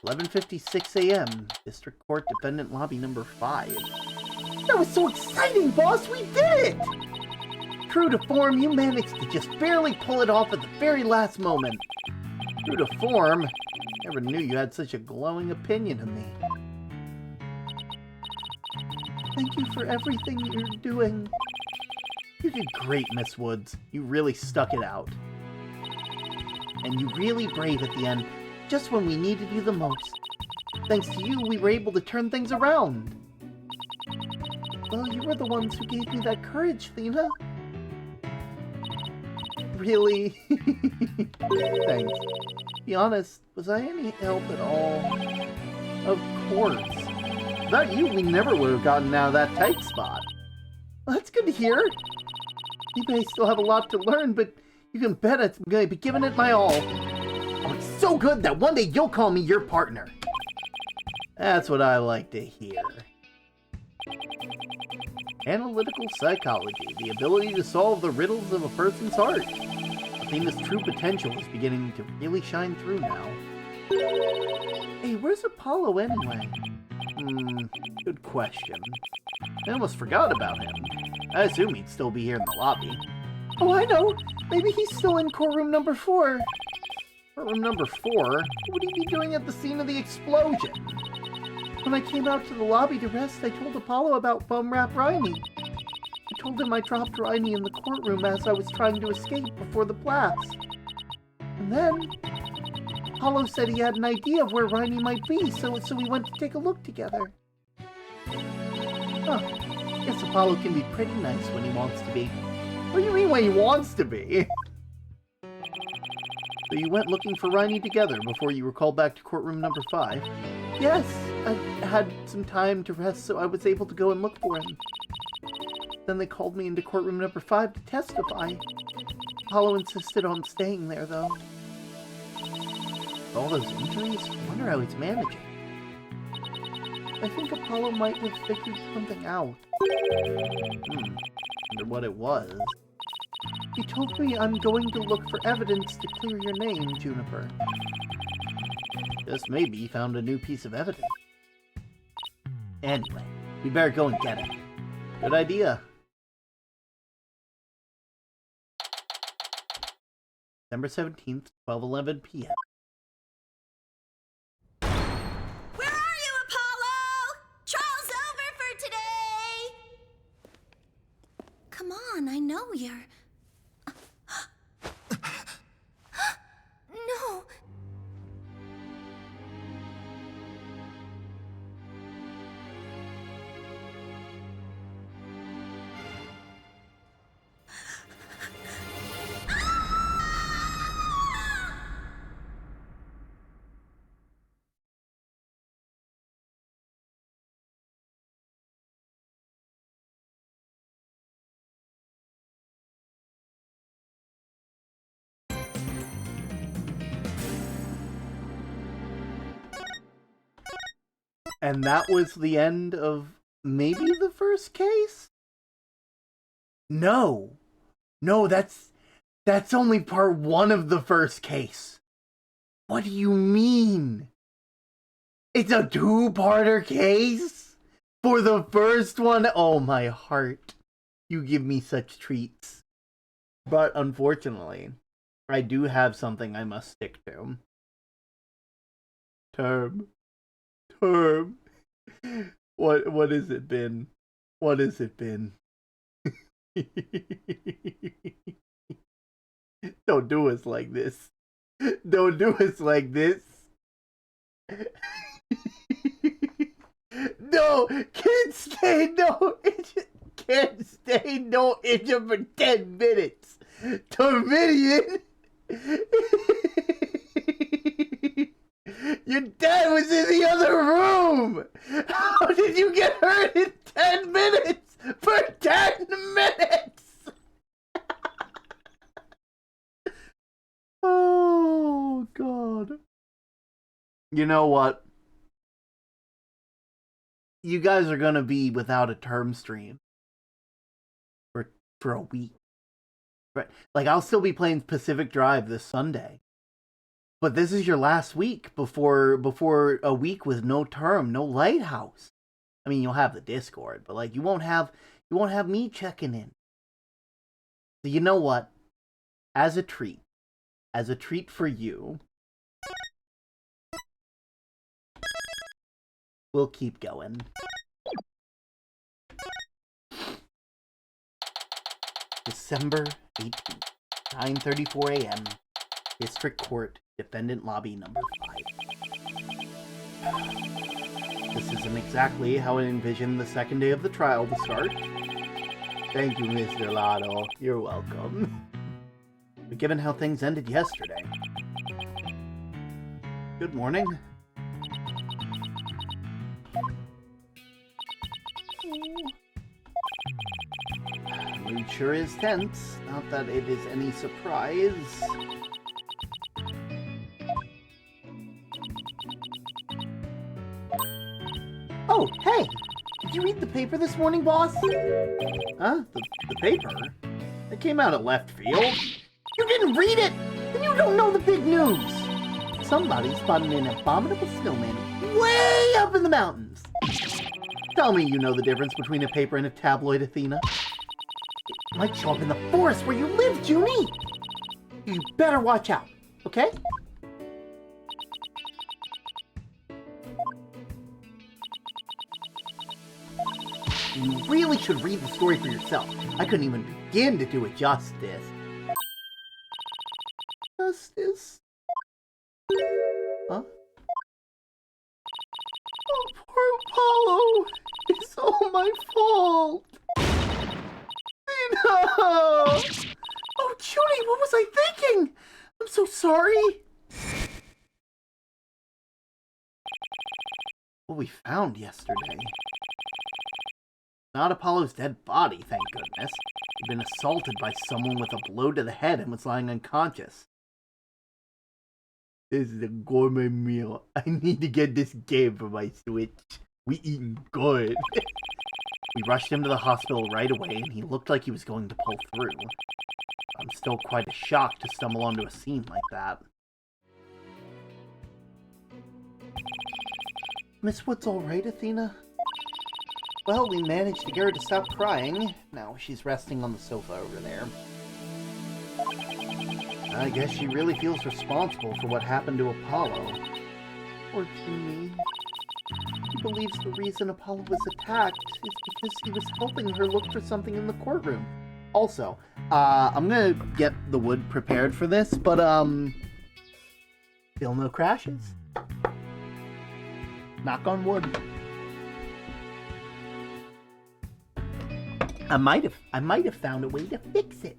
11:56 a.m. District Court Defendant Lobby number 5. That was so exciting, boss! We did it! True to form, you managed to just barely pull it off at the very last moment. True to form, never knew you had such a glowing opinion of me. Thank you for everything you're doing. You did great, Miss Woods. You really stuck it out. And you really brave at the end, just when we needed you the most. Thanks to you, we were able to turn things around. Well, you were the ones who gave me that courage, Lena. Really? Thanks. Be honest, was I any help at all? Of course. Without you, we never would have gotten out of that tight spot. Well, that's good to hear. Maybe I still have a lot to learn, but you can bet I'm going to be giving it my all. Oh, it's so good that one day you'll call me your partner. That's what I like to hear. Analytical psychology, the ability to solve the riddles of a person's heart. Athena's true potential is beginning to really shine through now. Hey, where's Apollo anyway? Good question. I almost forgot about him. I assume he'd still be here in the lobby. Oh, I know! Maybe he's still in courtroom number 4. Courtroom number 4? What would he be doing at the scene of the explosion? When I came out to the lobby to rest, I told Apollo about Bum Rap Riney. I told him I dropped Riney in the courtroom as I was trying to escape before the blast. And then Apollo said he had an idea of where Riney might be, so we went to take a look together. Huh. Guess Apollo can be pretty nice when he wants to be. What do you mean when he wants to be? So you went looking for Riney together before you were called back to courtroom number 5? Yes, I had some time to rest, so I was able to go and look for him. Then they called me into courtroom number 5 to testify. Apollo insisted on staying there, though. With all those injuries, I wonder how he's managing. I think Apollo might have figured something out. Wonder what it was. He told me I'm going to look for evidence to clear your name, Juniper. Just maybe he found a new piece of evidence. Anyway, we better go and get it. Good idea. December 17th, 12:11 p.m. Where are you, Apollo? Trial's over for today! Come on, I know you're... No! And that was the end of maybe the first case? No. No, that's only part 1 of the first case. What do you mean? It's a 2-parter case? For the first one? Oh, my heart. You give me such treats. But unfortunately, I do have something I must stick to. Term. What has it been? What has it been? Don't do us like this. Don't do us like this. No, can't stay no injured for 10 minutes. Dominion. Your dad was in the other room! How did you get hurt in 10 minutes? For 10 minutes! Oh, God. You know what? You guys are gonna be without a term stream. For a week. Right? Like, I'll still be playing Pacific Drive this Sunday. But this is your last week before a week with no term, no Lighthouse. I mean, you'll have the Discord, but like you won't have me checking in. So you know what? As a treat for you, we'll keep going. December 18th, 9:34 a.m. District Court, Defendant Lobby number 5. This isn't exactly how I envisioned the second day of the trial to start. Thank you, Mr. Lotto. You're welcome. But given how things ended yesterday... Good morning. Mood sure is tense. Not that it is any surprise. Oh, hey! Did you read the paper this morning, boss? Huh? The paper? It came out of left field. You didn't read it! Then you don't know the big news! Somebody spotted an abominable snowman way up in the mountains. Tell me you know the difference between a paper and a tabloid, Athena. It might show up in the forest where you live, Junie! You better watch out, okay? You really should read the story for yourself. I couldn't even begin to do it justice. Justice? Huh? Oh, poor Apollo! It's all my fault! No! Oh, Junie, what was I thinking? I'm so sorry! What we found yesterday... Not Apollo's dead body, thank goodness. He'd been assaulted by someone with a blow to the head and was lying unconscious. This is a gourmet meal. I need to get this game for my Switch. We eating good. We rushed him to the hospital right away, and he looked like he was going to pull through. I'm still quite a shock to stumble onto a scene like that. Miss Wood's all right, Athena? Well, we managed to get her to stop crying. Now she's resting on the sofa over there. I guess she really feels responsible for what happened to Apollo. Poor Junie. He believes the reason Apollo was attacked is because he was helping her look for something in the courtroom. Also, I'm gonna get the wood prepared for this, but, still no crashes. Knock on wood. I might have found a way to fix it.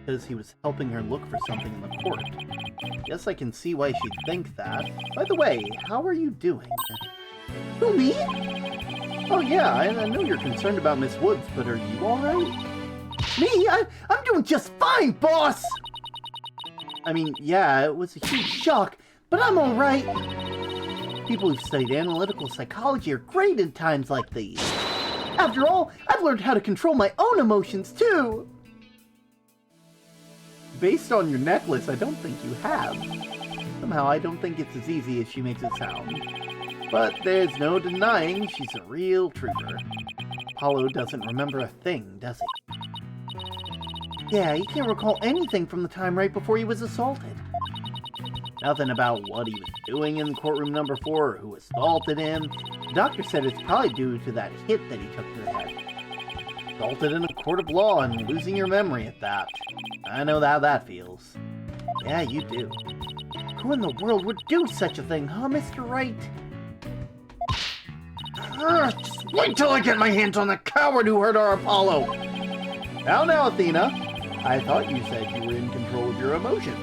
Because he was helping her look for something in the court. Guess I can see why she'd think that. By the way, how are you doing? Who, me? Oh yeah, I know you're concerned about Miss Woods, but are you alright? Me? I'm doing just fine, boss! I mean, yeah, it was a huge shock, but I'm alright. People who've studied analytical psychology are great in times like these. After all, I've learned how to control my own emotions, too! Based on your necklace, I don't think you have. Somehow, I don't think it's as easy as she makes it sound. But there's no denying she's a real trooper. Apollo doesn't remember a thing, does he? Yeah, he can't recall anything from the time right before he was assaulted. Nothing about what he was doing in courtroom number 4 or who assaulted him. The doctor said it's probably due to that hit that he took to the head. Assaulted in a court of law and losing your memory at that. I know how that feels. Yeah, you do. Who in the world would do such a thing, huh, Mr. Wright? Just wait till I get my hands on the coward who hurt our Apollo! Now, Athena. I thought you said you were in control of your emotions.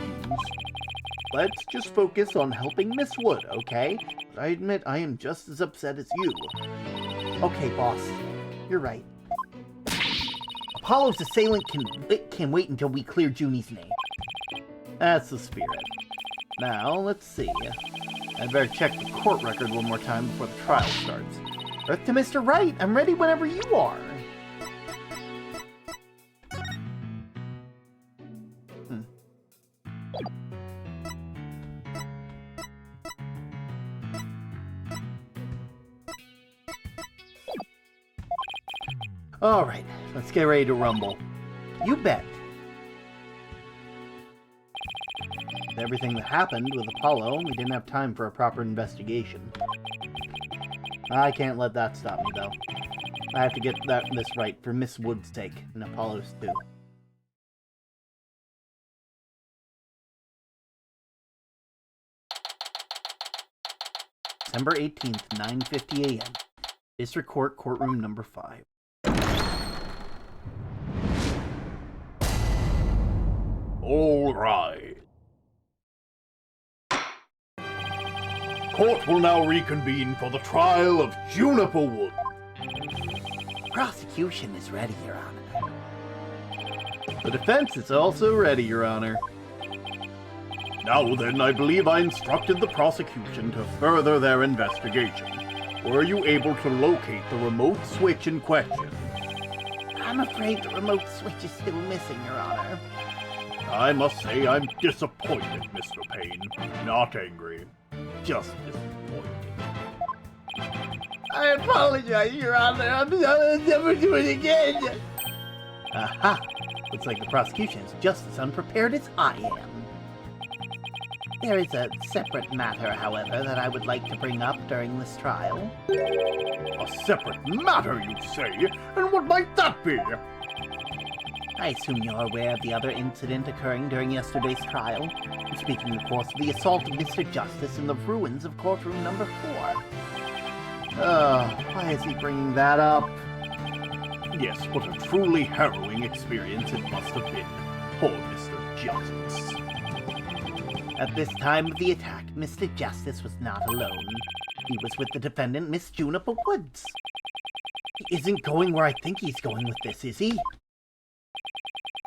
Let's just focus on helping Miss Wood, okay? But I admit I am just as upset as you. Okay, boss. You're right. Apollo's assailant can wait until we clear Junie's name. That's the spirit. Now, let's see. I'd better check the court record one more time before the trial starts. Earth to Mr. Wright, I'm ready whenever you are. Alright, let's get ready to rumble. You bet. With everything that happened with Apollo, we didn't have time for a proper investigation. I can't let that stop me, though. I have to get this right for Miss Wood's sake, and Apollo's too. December 18th, 9:50 a.m. District Court, Courtroom Number 5. All right. Court will now reconvene for the trial of Juniper Wood. Prosecution is ready, Your Honor. The defense is also ready, Your Honor. Now then, I believe I instructed the prosecution to further their investigation. Were you able to locate the remote switch in question? I'm afraid the remote switch is still missing, Your Honor. I must say I'm disappointed, Mr. Payne. Not angry. Just disappointed. I apologize, Your Honor. I'll never do it again. Aha! Looks like the prosecution is just as unprepared as I am. There is a separate matter, however, that I would like to bring up during this trial. A separate matter, you say? And what might that be? I assume you're aware of the other incident occurring during yesterday's trial. I'm speaking, of course, of the assault of Mr. Justice in the ruins of courtroom number 4. Why is he bringing that up? Yes, what a truly harrowing experience it must have been. Poor Mr. Justice. At this time of the attack, Mr. Justice was not alone. He was with the defendant, Miss Juniper Woods. He isn't going where I think he's going with this, is he?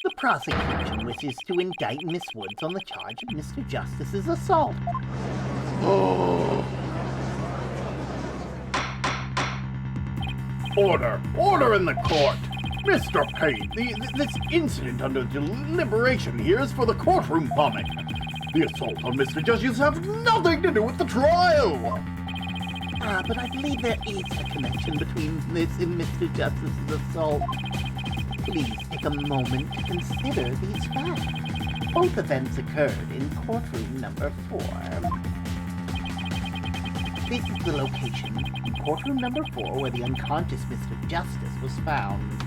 The prosecution wishes to indict Miss Woods on the charge of Mr. Justice's assault. Order! Order in the court! Mr. Payne, this incident under deliberation here is for the courtroom bombing. The assault on Mr. Justice has nothing to do with the trial! But I believe there is a connection between this and Mr. Justice's assault. Please take a moment to consider these facts. Both events occurred in courtroom number 4. This is the location in courtroom number 4 where the unconscious Mr. Justice was found.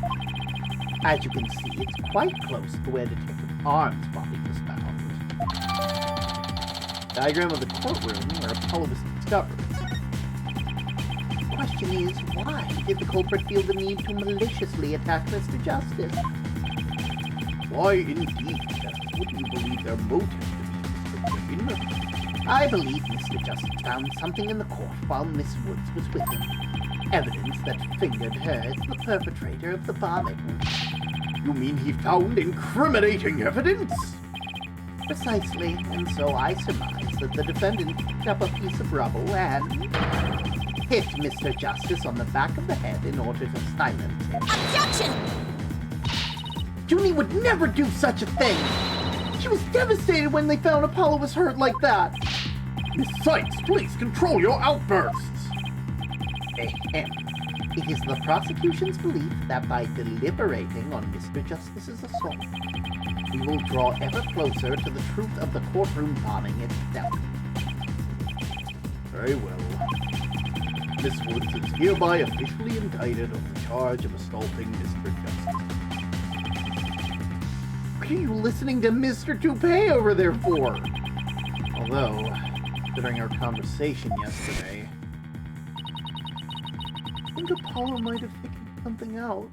As you can see, it's quite close to where Detective Arm's body was found. Diagram of the courtroom where Apollo was discovered. The question is, why did the culprit feel the need to maliciously attack Mr. Justice? Why indeed? Wouldn't you believe their motive to be Mr. Wayne? I believe Mr. Justice found something in the court while Miss Woods was with him. Evidence that fingered her as the perpetrator of the bombing. You mean he found incriminating evidence? Precisely, and so I surmise that the defendant picked up a piece of rubble and hit Mr. Justice on the back of the head in order to silence him. Objection! Junie would never do such a thing! She was devastated when they found Apollo was hurt like that! Miss Sykes, please control your outbursts! Ahem. It is the prosecution's belief that by deliberating on Mr. Justice's assault, we will draw ever closer to the truth of the courtroom bombing itself. Very well. Miss Woods is hereby officially indicted on the charge of assaulting Mr. Justice. What are you listening to Mr. Toupee over there for? Although, considering our conversation yesterday, I think Apollo might have figured something out.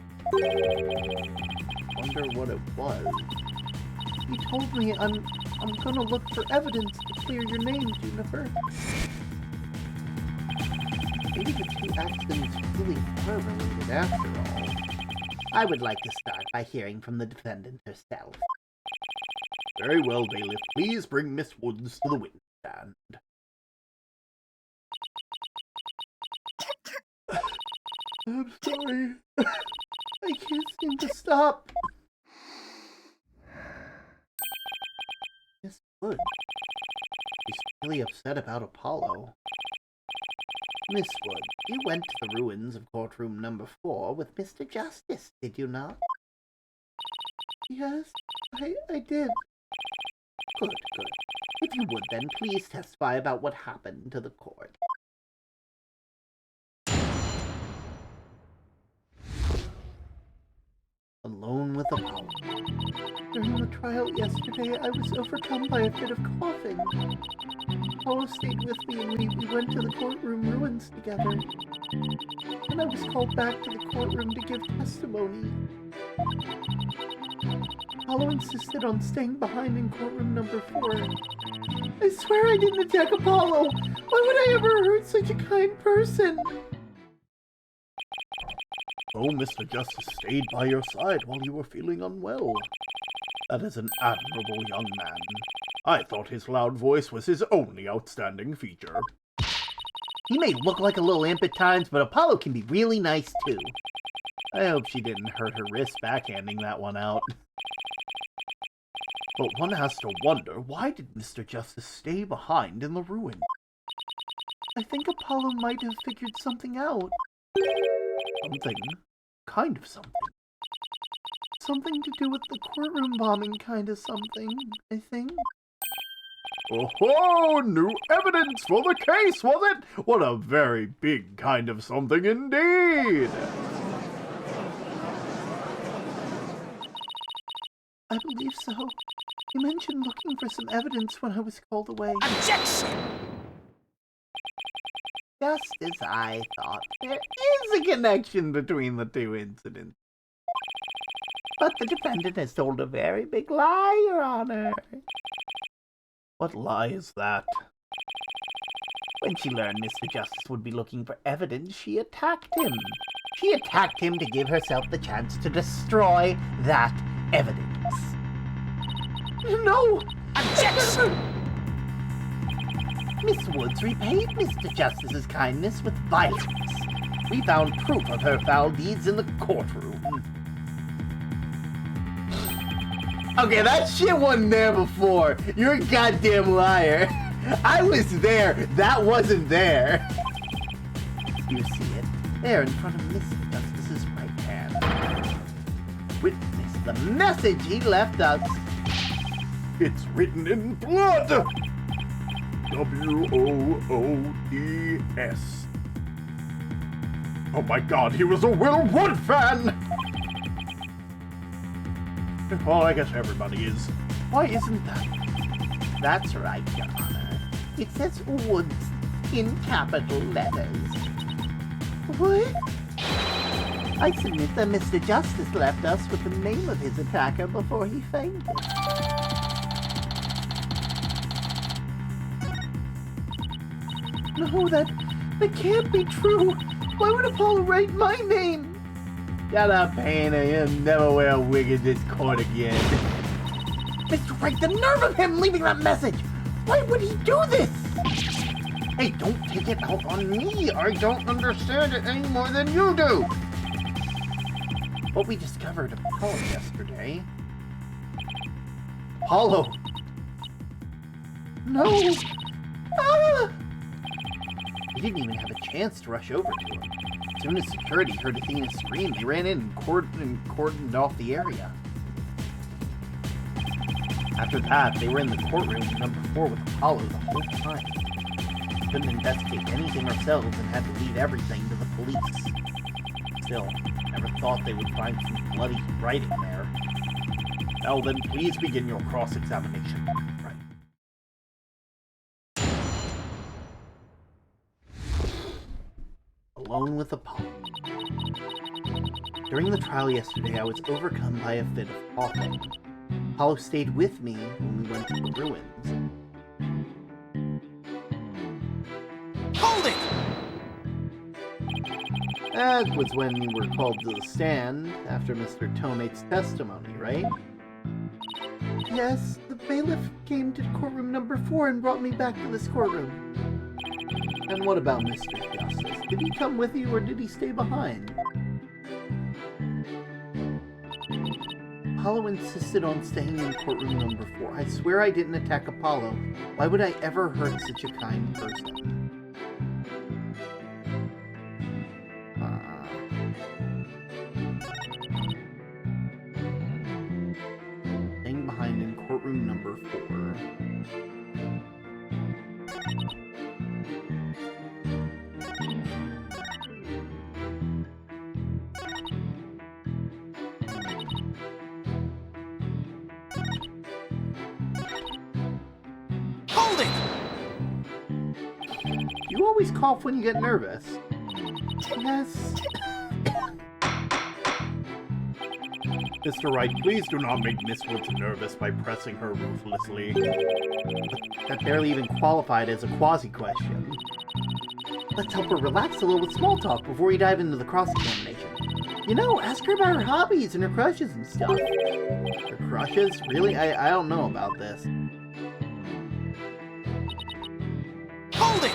wonder what it was. He told me I'm gonna look for evidence to clear your name, Juniper. Maybe the two accidents really are related after all. I would like to start by hearing from the defendant herself. Very well, bailiff. Please bring Miss Woods to the witness stand. I'm sorry. I can't seem to stop. Miss Wood. She's really upset about Apollo. Miss Wood, you went to the ruins of courtroom number 4 with Mr. Justice, did you not? Yes, I did. Good, good. If you would then, please testify about what happened to the court. Alone with Apollo. During the trial yesterday, I was overcome by a fit of coughing. Apollo stayed with me and we went to the courtroom ruins together. Then I was called back to the courtroom to give testimony. Apollo insisted on staying behind in courtroom number 4. I swear I didn't attack Apollo! Why would I ever hurt such a kind person? Oh, Mr. Justice stayed by your side while you were feeling unwell. That is an admirable young man. I thought his loud voice was his only outstanding feature. He may look like a little imp at times, but Apollo can be really nice too. I hope she didn't hurt her wrist backhanding that one out. But one has to wonder, why did Mr. Justice stay behind in the ruin? I think Apollo might have figured something out. Something? Kind of something. Something to do with the courtroom bombing kind of something, I think. Oh, new evidence for the case, was it? What a very big kind of something indeed! I believe so. You mentioned looking for some evidence when I was called away. Objection! Just as I thought, there is a connection between the two incidents. But the defendant has told a very big lie, Your Honor. What lie is that? When she learned Mr. Justice would be looking for evidence, she attacked him. She attacked him to give herself the chance to destroy that evidence. No! Objection! Miss Woods repaid Mr. Justice's kindness with violence. We found proof of her foul deeds in the courtroom. Okay, that shit wasn't there before. You're a goddamn liar. I was there. That wasn't there. You see it, there in front of Mr. Justice's right hand. Witness the message he left us. It's written in blood! W-O-O-D-S. Oh my god, he was a Will Wood fan! Well, I guess everybody is. Why isn't that? That's right, Your Honor. It says Woods in capital letters. What? I submit that Mr. Justice left us with the name of his attacker before he fainted. No, that can't be true. Why would Apollo write my name? Shut up, Hannah. You'll never wear a wig in this court again. Mr. Wright, the nerve of him leaving that message! Why would he do this? Hey, don't take it out on me. I don't understand it any more than you do. What we discovered Apollo yesterday. Apollo. No! Ah! We didn't even have a chance to rush over to him. As soon as security heard Athena scream, they ran in and cordoned off the area. After that, they were in the courtroom number 4 with Apollo the whole time. Couldn't investigate anything ourselves and had to leave everything to the police. Still, never thought they would find some bloody writing there. Now then, please begin your cross-examination. Right. Alone with Apollo. During the trial yesterday, I was overcome by a fit of coughing. Apollo stayed with me when we went to the ruins. Hold it! That was when you were called to the stand after Mr. Tonate's testimony, right? Yes, the bailiff came to courtroom number 4 and brought me back to this courtroom. And what about Mr. Justice? Did he come with you or did he stay behind? Apollo insisted on staying in courtroom number 4. I swear I didn't attack Apollo. Why would I ever hurt such a kind person? Staying behind in courtroom number 4. Hold it! You always cough when you get nervous. Yes. Mr. Wright, please do not make Miss Woods nervous by pressing her ruthlessly. That barely even qualified as a quasi-question. Let's help her relax a little with small talk before we dive into the cross-examination. You know, ask her about her hobbies and her crushes and stuff. Her crushes? Really? I don't know about this. Hold it!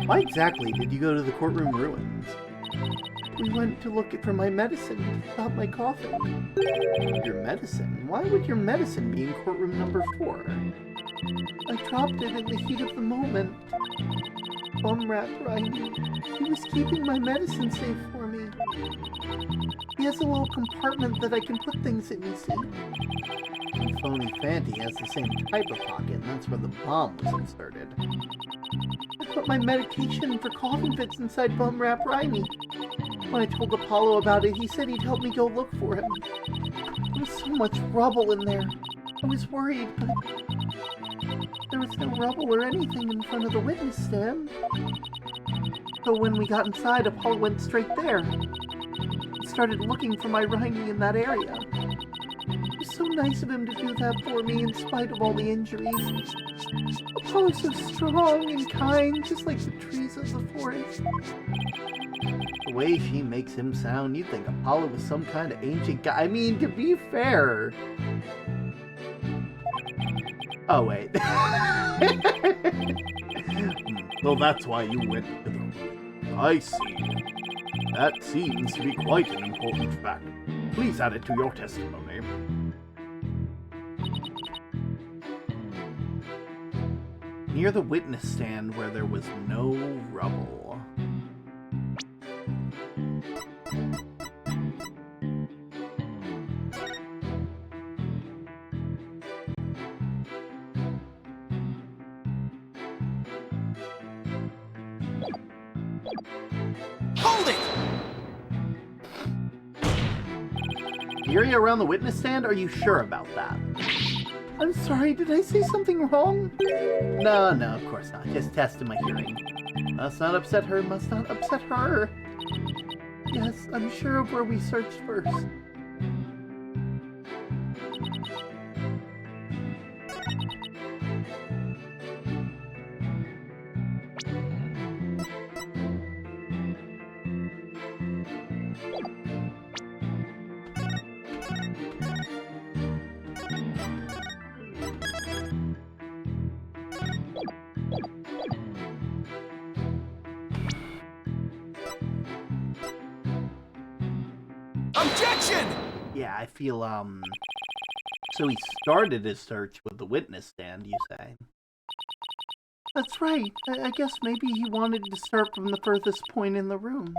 Why exactly did you go to the courtroom ruins? We went to look for my medicine to stop my coughing. Your medicine? Why would your medicine be in courtroom number 4? I dropped it in the heat of the moment. Bum rat Riley. He was keeping my medicine safe for me. He has a little compartment that I can put things in, you see. And Phony Fanty has the same type of pocket, and that's where the bomb was inserted. I put my medication for coughing fits inside Bum Rap Riley. When I told Apollo about it, he said he'd help me go look for him. There was so much rubble in there. I was worried, but there was no rubble or anything in front of the witness stand. So when we got inside, Apollo went straight there. He started looking for my writing in that area. It was so nice of him to do that for me in spite of all the injuries. Apollo's so strong and kind, just like the trees of the forest. The way she makes him sound, you'd think Apollo was some kind of ancient guy. I mean, to be fair... Oh, wait. Well, that's why you went to the ruins. I see. That seems to be quite an important fact. Please add it to your testimony. Near the witness stand where there was no rubble. Hold it! The area around the witness stand? Are you sure about that? I'm sorry, did I say something wrong? No, of course not. Just testing my hearing. Must not upset her, must not upset her. Yes, I'm sure of where we searched first. Objection! Yeah, I feel, so he started his search with the witness stand, you say? That's right. I guess maybe he wanted to start from the furthest point in the room.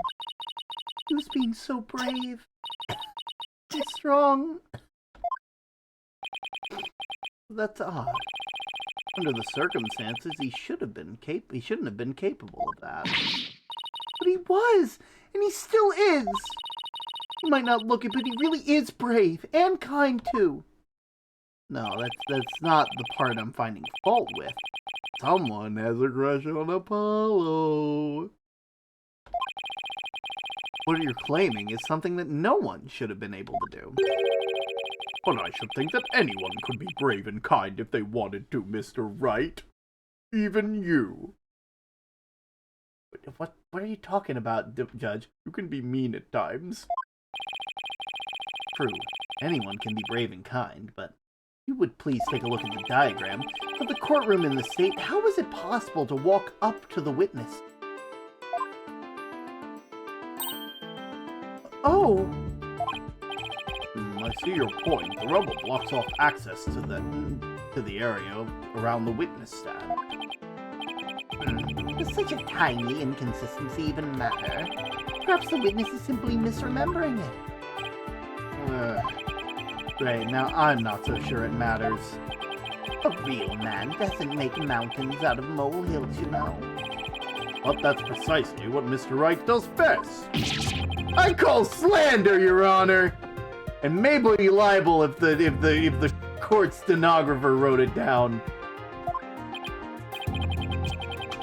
He was being so brave. So strong. That's odd. Under the circumstances, he shouldn't have been capable of that. But he was, and he still is. He might not look it, but he really is brave and kind too. No, that's not the part I'm finding fault with. Someone has a crush on Apollo. What you're claiming is something that no one should have been able to do. But I should think that anyone could be brave and kind if they wanted to, Mr. Wright. Even you. What are you talking about, Judge? You can be mean at times. True, anyone can be brave and kind, but if you would please take a look at the diagram of the courtroom in the state. How was it possible to walk up to the witness? Oh! I see your point. The rubble blocks off access to the area around the witness stand. Does such a tiny inconsistency even matter? Perhaps the witness is simply misremembering it. Great, now I'm not so sure it matters. A real man doesn't make mountains out of molehills, you know. But that's precisely what Mr. Wright does best. I call slander, Your Honor! And maybe be liable if the court stenographer wrote it down.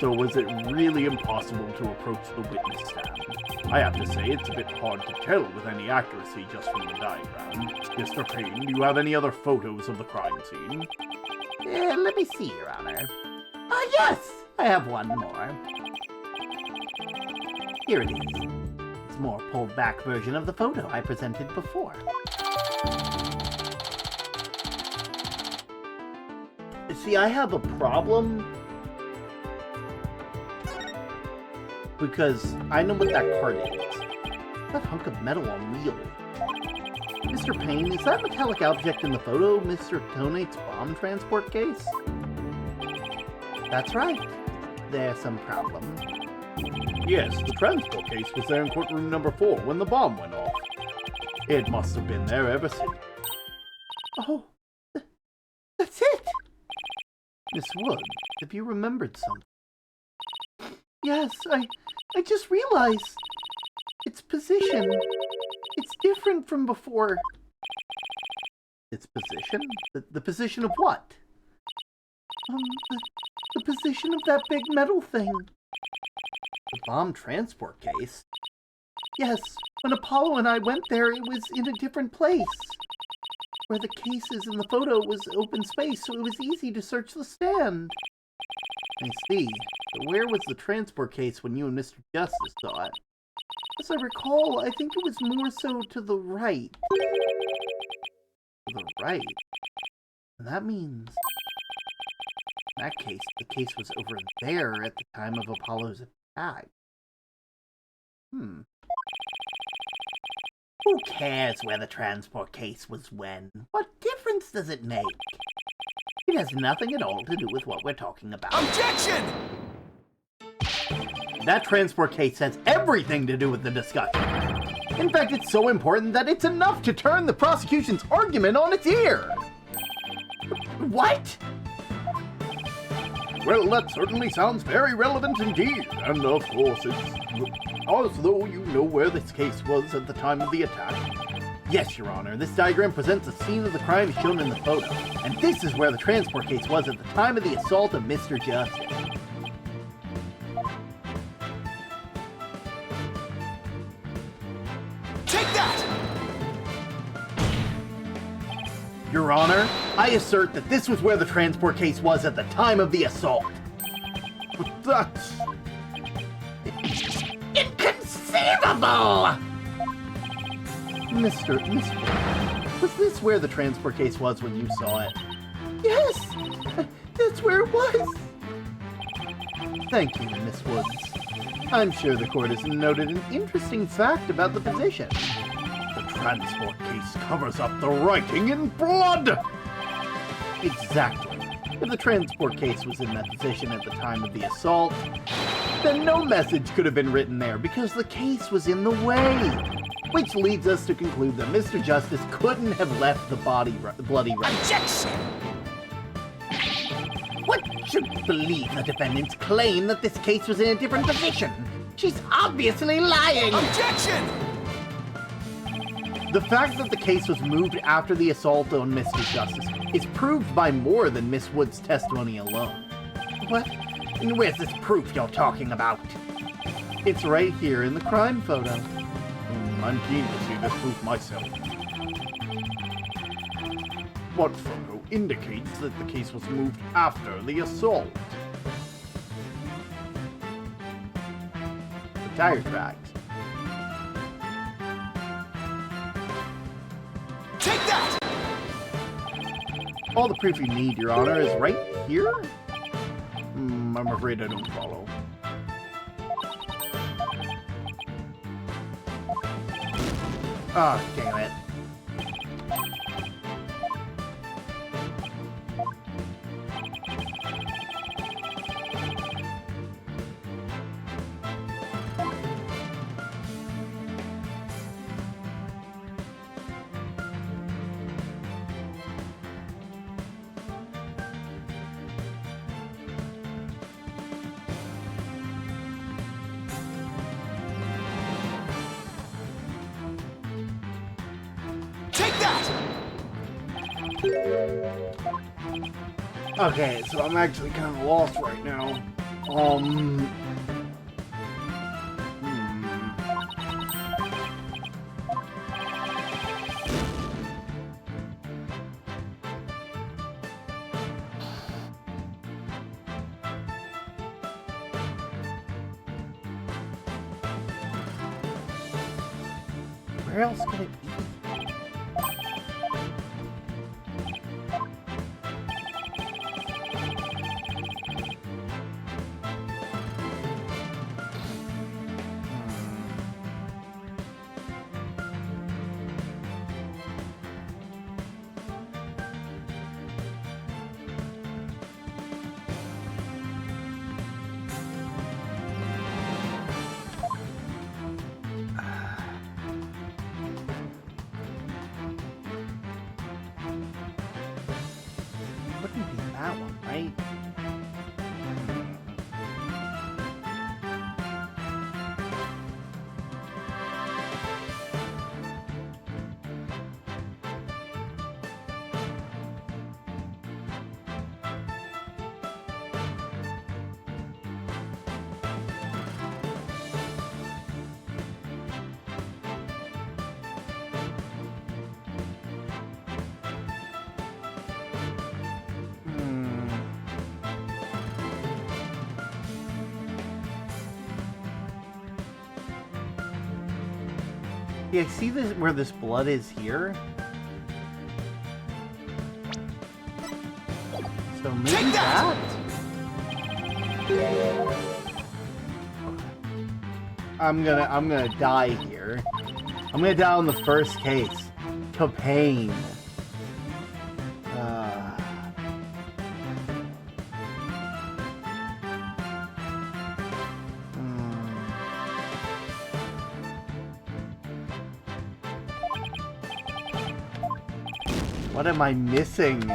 So was it really impossible to approach the witness stand? I have to say it's a bit hard to tell with any accuracy just from the diagram. Mr. Payne, do you have any other photos of the crime scene? Let me see, Your Honor. Ah, yes! I have one more. Here it is. It's a more pulled-back version of the photo I presented before. See, I have a problem because I know what that card is. That hunk of metal on wheel. Mr. Payne, is that metallic object in the photo Mr. Tonate's bomb transport case? That's right. There's some problem. Yes, the transport case was there in courtroom number 4 when the bomb went off. It must have been there ever since. Oh, that's it! Miss Wood, have you remembered something? Yes, I just realized. Its position. It's different from before. Its position? The position of what? The position of that big metal thing. The bomb transport case? Yes, when Apollo and I went there, it was in a different place. Where the case is in the photo was open space, so it was easy to search the stand. I see. But where was the transport case when you and Mr. Justice saw it? As I recall, I think it was more so to the right. To the right? And that means... in that case, the case was over there at the time of Apollo's attack. Who cares where the transport case was when? What difference does it make? It has nothing at all to do with what we're talking about. Objection! That transport case has everything to do with the discussion. In fact, it's so important that it's enough to turn the prosecution's argument on its ear. What? Well, that certainly sounds very relevant indeed. And of course, it's as though you know where this case was at the time of the attack. Yes, Your Honor. This diagram presents a scene of the crime shown in the photo. And this is where the transport case was at the time of the assault of Mr. Justice. Take that! Your Honor, I assert that this was where the transport case was at the time of the assault. But that's... Inconceivable! Miss Wood, was this where the transport case was when you saw it? Yes! That's where it was! Thank you, Miss Woods. I'm sure the court has noted an interesting fact about the position. The transport case covers up the writing in blood! Exactly. If the transport case was in that position at the time of the assault, then no message could have been written there because the case was in the way. Which leads us to conclude that Mr. Justice couldn't have left the bloody wreck. Objection! What should believe the defendant's claim that this case was in a different position? She's obviously lying! Objection! The fact that the case was moved after the assault on Mr. Justice is proved by more than Miss Wood's testimony alone. What? Where's this proof you're talking about? It's right here in the crime photo. I'm keen to see this proof myself. What photo indicates that the case was moved after the assault? The tire tracks. Take that! All the proof you need, Your Honor, is right here? I'm afraid I don't follow. Ah, damn it. Take that! Okay, so I'm actually kind of lost right now. Where else could it be? Wouldn't be that one, right? Yeah, see this where this blood is here? So maybe Take that! I'm gonna die here. I'm gonna die on the first case. To pain. What am I missing?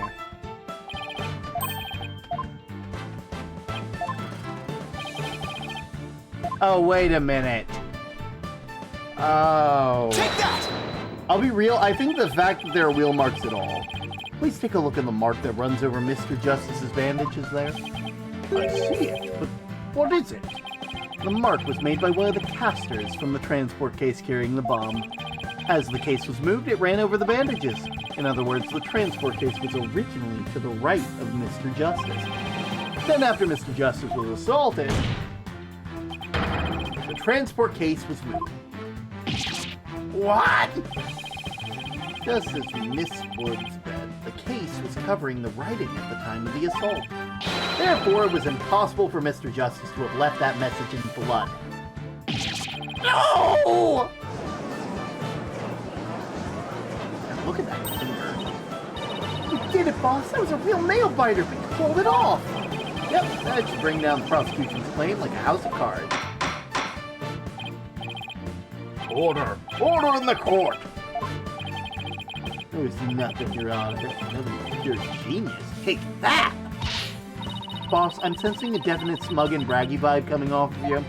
Oh, wait a minute. Oh. Take that! I'll be real, I think the fact that there are wheel marks at all. Please take a look at the mark that runs over Mr. Justice's bandages there. I see it, but what is it? The mark was made by one of the casters from the transport case carrying the bomb. As the case was moved, it ran over the bandages. In other words, the transport case was originally to the right of Mr. Justice. Then after Mr. Justice was assaulted, the transport case was moved. What? Just as Miss Wood's bed, the case was covering the writing at the time of the assault. Therefore, it was impossible for Mr. Justice to have left that message in blood. No! Now look at that finger. You did it, boss. That was a real nail biter, but you pulled it off. Yep, that should bring down the prosecution's claim like a house of cards. Order! Order in the court! There's nothing, Your Honor. You're a genius. Take that! Boss, I'm sensing a definite smug and braggy vibe coming off of you.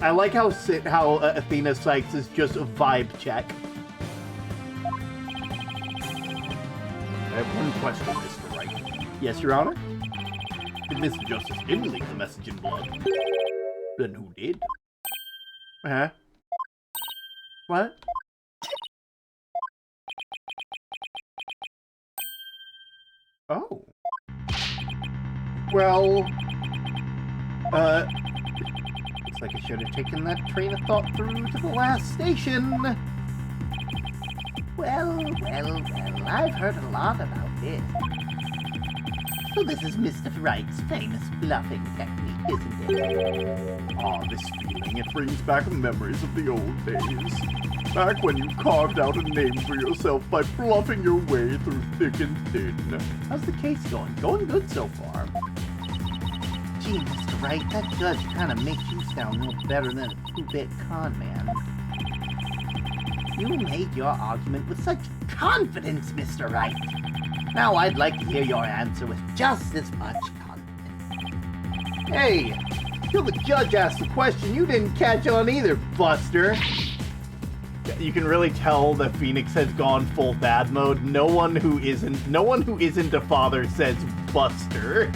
I like how Athena Sykes is just a vibe check. I have one question, Mr. Wright. Yes, Your Honor? If Mr. Justice didn't leave the message in blood, then who did? Huh? What? Oh. Well, looks like I should have taken that train of thought through to the last station. Well, I've heard a lot about this. So this is Mr. Wright's famous bluffing technique, isn't it? Ah, this feeling, it brings back memories of the old days. Back when you carved out a name for yourself by bluffing your way through thick and thin. How's the case going? Going good so far. Gee, Mr. Wright, that judge kind of makes you sound no better than a two-bit con man. You made your argument with such confidence, Mr. Wright. Now I'd like to hear your answer with just as much confidence. Hey, till the judge asked the question, you didn't catch on either, Buster. You can really tell that Phoenix has gone full bad mode. No one who isn't a father says Buster.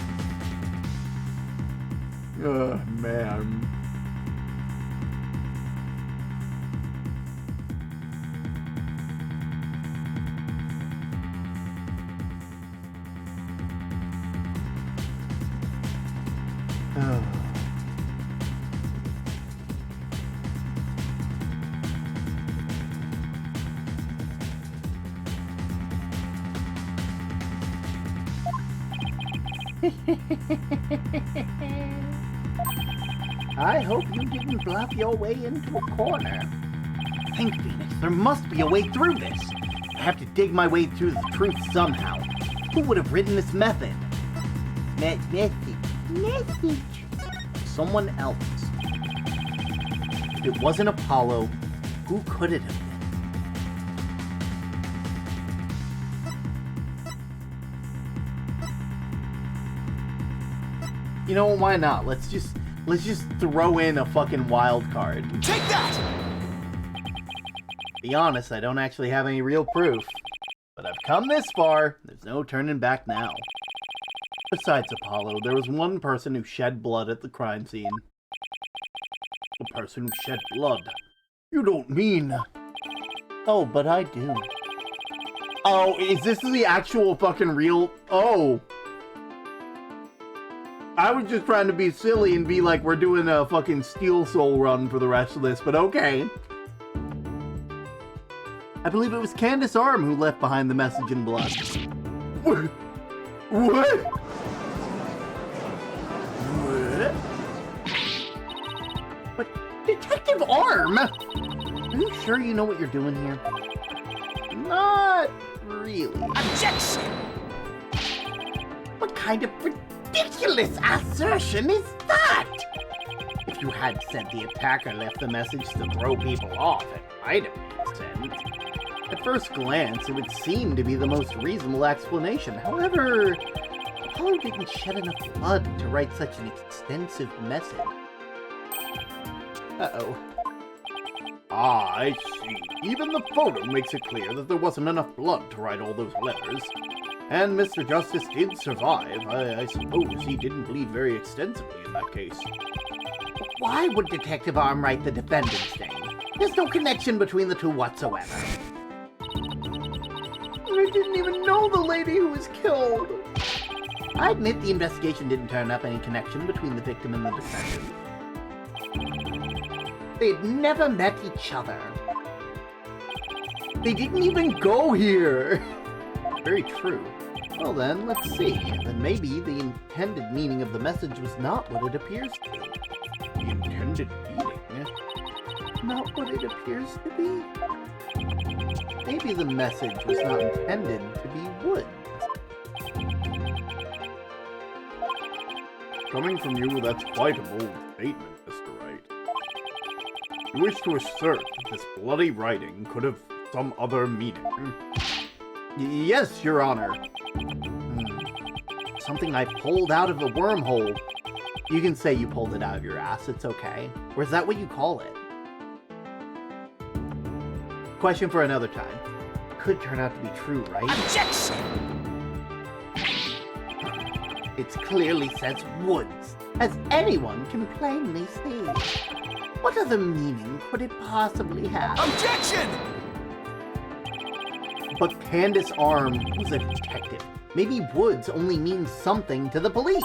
Man. I hope you didn't bluff your way into a corner. Think, Phoenix, there must be a way through this. I have to dig my way through the truth somehow. Who would have written this method? Message. Someone else. If it wasn't Apollo, who could it have been? You know, why not? Let's just throw in a fucking wild card. Take that! Be honest, I don't actually have any real proof. But I've come this far, there's no turning back now. Besides Apollo, there was one person who shed blood at the crime scene. A person who shed blood? You don't mean... Oh, but I do. Oh, is this the actual fucking real... Oh! I was just trying to be silly and be like, we're doing a fucking Steel Soul run for the rest of this, but okay. I believe it was Candace Arm who left behind the message in blood. What? What? But Detective Arm? Are you sure you know what you're doing here? Not really. Objection! What kind of ridiculous assertion is that? If you had said the attacker left the message to throw people off, it might have made sense. At first glance, it would seem to be the most reasonable explanation. However, Apollo didn't shed enough blood to write such an extensive message. Uh-oh. Ah, I see. Even the photo makes it clear that there wasn't enough blood to write all those letters. And Mr. Justice did survive. I suppose he didn't bleed very extensively in that case. Why would Detective Armwright the defendant's name? There's no connection between the two whatsoever. I didn't even know the lady who was killed. I admit the investigation didn't turn up any connection between the victim and the defendant. They'd never met each other. They didn't even go here. Very true. Well then, let's see. Then maybe the intended meaning of the message was not what it appears to be. The intended meaning? Not what it appears to be? Maybe the message was not intended to be woods. Coming from you, that's quite a bold statement, Mr. Wright. You wish to assert that this bloody writing could have some other meaning? Yes, Your Honor. Something I pulled out of a wormhole. You can say you pulled it out of your ass, it's okay. Or is that what you call it? Question for another time. Could turn out to be true, right? Objection! It clearly says woods, as anyone can plainly see. What other meaning could it possibly have? Objection! But Candace Arm was a detective. Maybe woods only means something to the police.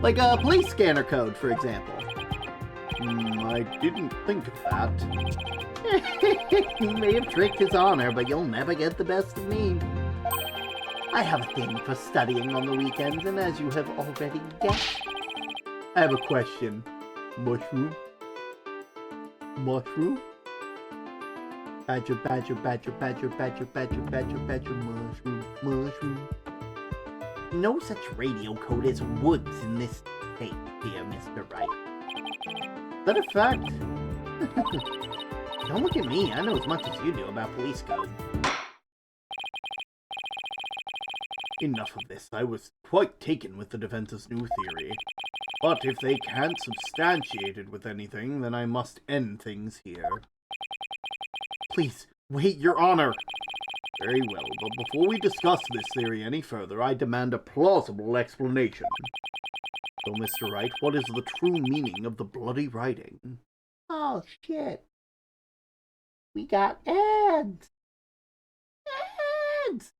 Like a police scanner code, for example. I didn't think of that. He may have tricked his honor, but you'll never get the best of me. I have a thing for studying on the weekends, and as you have already guessed, I have a question. Mushroom? Mushroom? Badger, badger, badger, badger, badger, badger, badger, badger, mushroom, mushroom. No such radio code as woods in this state, dear Mr. Wright. Is that a fact? Don't look at me, I know as much as you do about police code. Enough of this. I was quite taken with the defense's new theory. But if they can't substantiate it with anything, then I must end things here. Please, wait, Your Honor! Very well, but before we discuss this theory any further, I demand a plausible explanation. So, Mr. Wright, what is the true meaning of the bloody writing? Oh, shit. We got ads. Ads!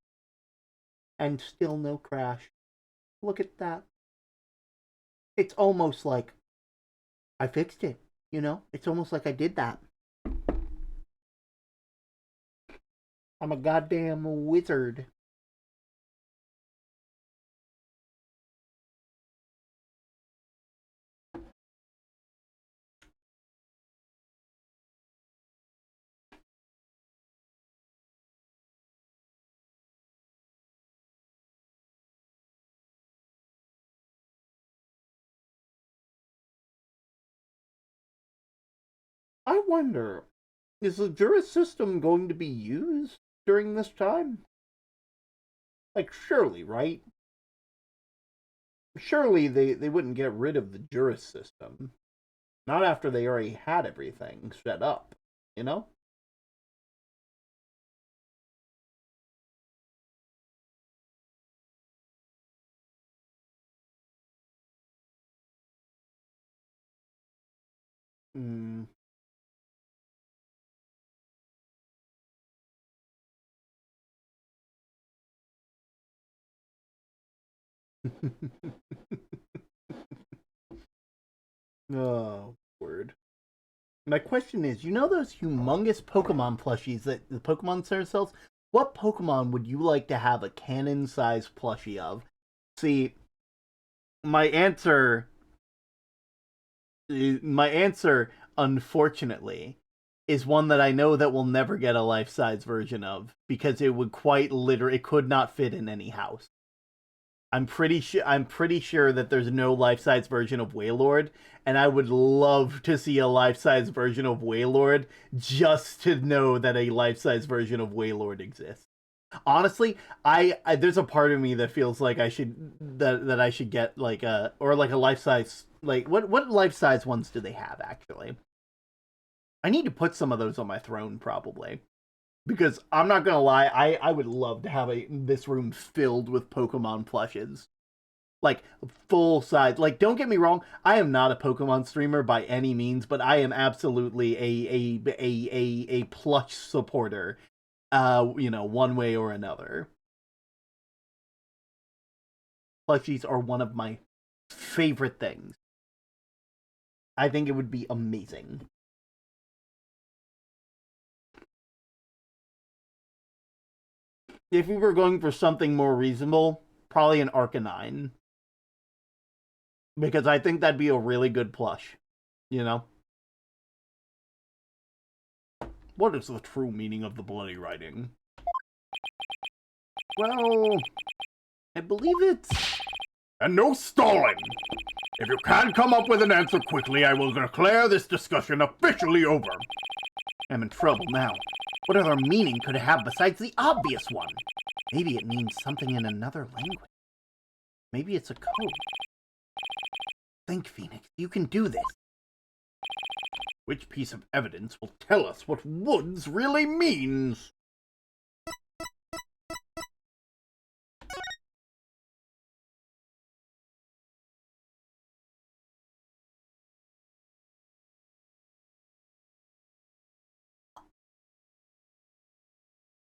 And still no crash. Look at that. It's almost like I fixed it, you know? It's almost like I did that. I'm a goddamn wizard. I wonder, is the Jurist system going to be used during this time? Like, surely, right? Surely they wouldn't get rid of the Jurist system. Not after they already had everything set up, you know? Hmm. Oh, word. My question is, you know those humongous Pokemon plushies that the Pokemon Center sells? What Pokemon would you like to have a cannon-sized plushie of? See, my answer, unfortunately, is one that I know that we'll never get a life-size version of, because it would quite literally, it could not fit in any house. I'm pretty sure that there's no life-size version of Waylord, and I would love to see a life-size version of Waylord just to know that a life-size version of Waylord exists. Honestly, I there's a part of me that feels like I should that I should get like a life-size, like what life-size ones do they have actually? I need to put some of those on my throne probably. Because I'm not gonna lie, I would love to have this room filled with Pokemon plushes. Like, full size. Like, don't get me wrong, I am not a Pokemon streamer by any means, but I am absolutely a plush supporter. One way or another. Plushies are one of my favorite things. I think it would be amazing. If we were going for something more reasonable, probably an Arcanine. Because I think that'd be a really good plush. You know? What is the true meaning of the bloody writing? Well, I believe it's... And no stalling! If you can't come up with an answer quickly, I will declare this discussion officially over. I'm in trouble now. What other meaning could it have besides the obvious one? Maybe it means something in another language. Maybe it's a code. Think, Phoenix. You can do this. Which piece of evidence will tell us what woods really means?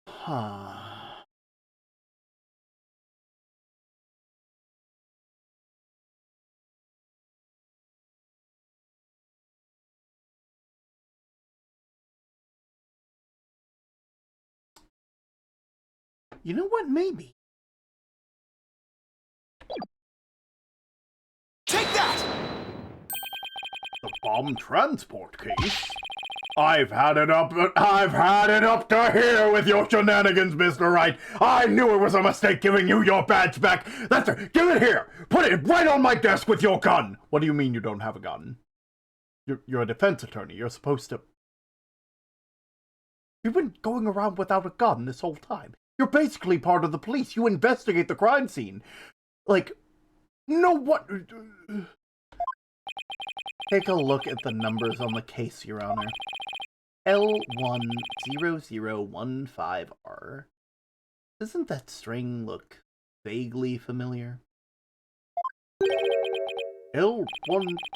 Huh. You know what? Maybe. Take that! The bomb transport case? I've had it up to here with your shenanigans, Mr. Wright. I knew it was a mistake giving you your badge back. That's it. Give it here. Put it right on my desk with your gun. What do you mean you don't have a gun? You're a defense attorney. You're supposed to... You've been going around without a gun this whole time. You're basically part of the police. You investigate the crime scene. Like, no what... Take a look at the numbers on the case, Your Honor. L10015R. Doesn't that string look vaguely familiar? L1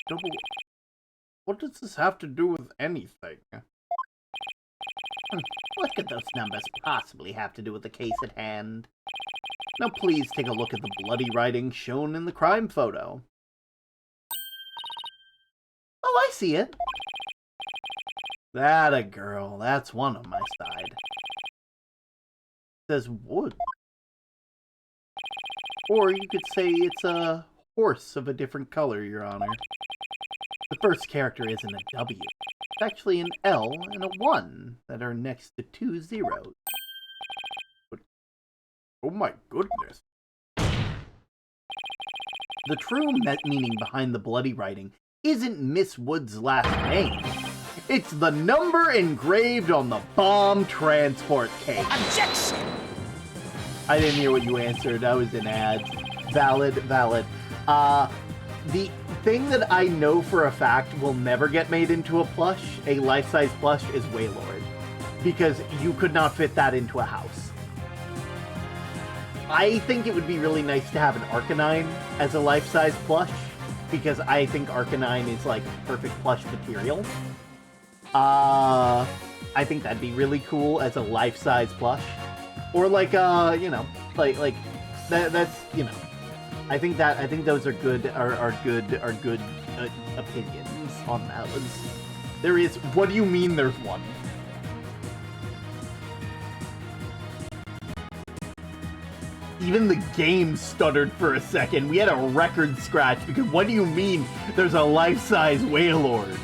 double... What does this have to do with anything? What could those numbers possibly have to do with the case at hand? Now please take a look at the bloody writing shown in the crime photo. Oh, I see it. That a girl. That's one on my side. It says wood. Or you could say it's a horse of a different color, Your Honor. The first character isn't a W. It's actually an L and a 1 that are next to 2 zeros. But, oh my goodness. The true meaning behind the bloody writing isn't Miss Wood's last name. It's the number engraved on the bomb transport case. Objection! I didn't hear what you answered. I was in ads. Valid. The thing that I know for a fact will never get made into a plush, a life-size plush, is Waylord. Because you could not fit that into a house. I think it would be really nice to have an Arcanine as a life-size plush, because I think Arcanine is like perfect plush material. I think that'd be really cool as a life-size plush. Or like that's I think those are good opinions on that. There is. What do you mean there's one? Even the game stuttered for a second. We had a record scratch because what do you mean there's a life-size Waylord?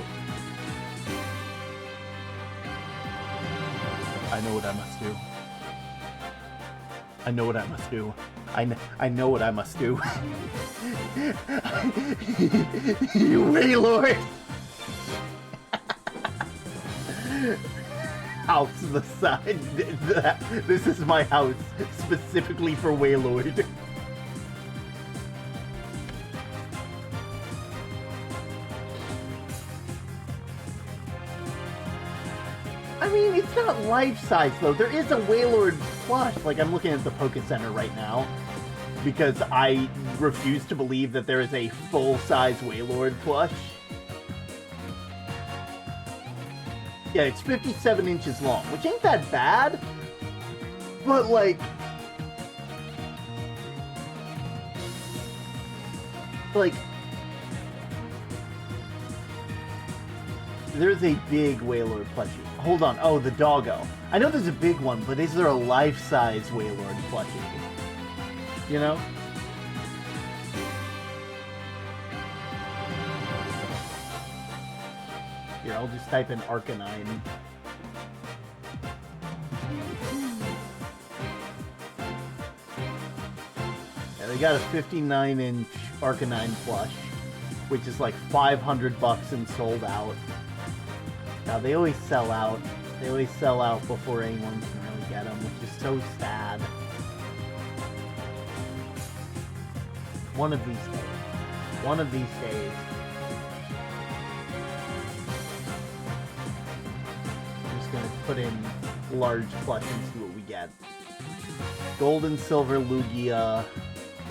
I know what I must do. I know what I must do. I know what I must do. You Waylord! House the side. This is my house, specifically for Waylord. I mean, it's not life-size, though. There is a Waylord plush. Like, I'm looking at the Poke Center right now, because I refuse to believe that there is a full-size Waylord plush. Yeah, it's 57 inches long, which ain't that bad, but, like... There's a big Waylord plushie. Hold on. Oh, the doggo. I know there's a big one, but is there a life-size Waylord plushie? You know? Here, I'll just type in Arcanine. Yeah, they got a 59-inch Arcanine plush, which is like $500 and sold out. Now, they always sell out. They always sell out before anyone can really get them, which is so sad. One of these days. One of these days. I'm just gonna put in large plush and see what we get. Gold and Silver Lugia,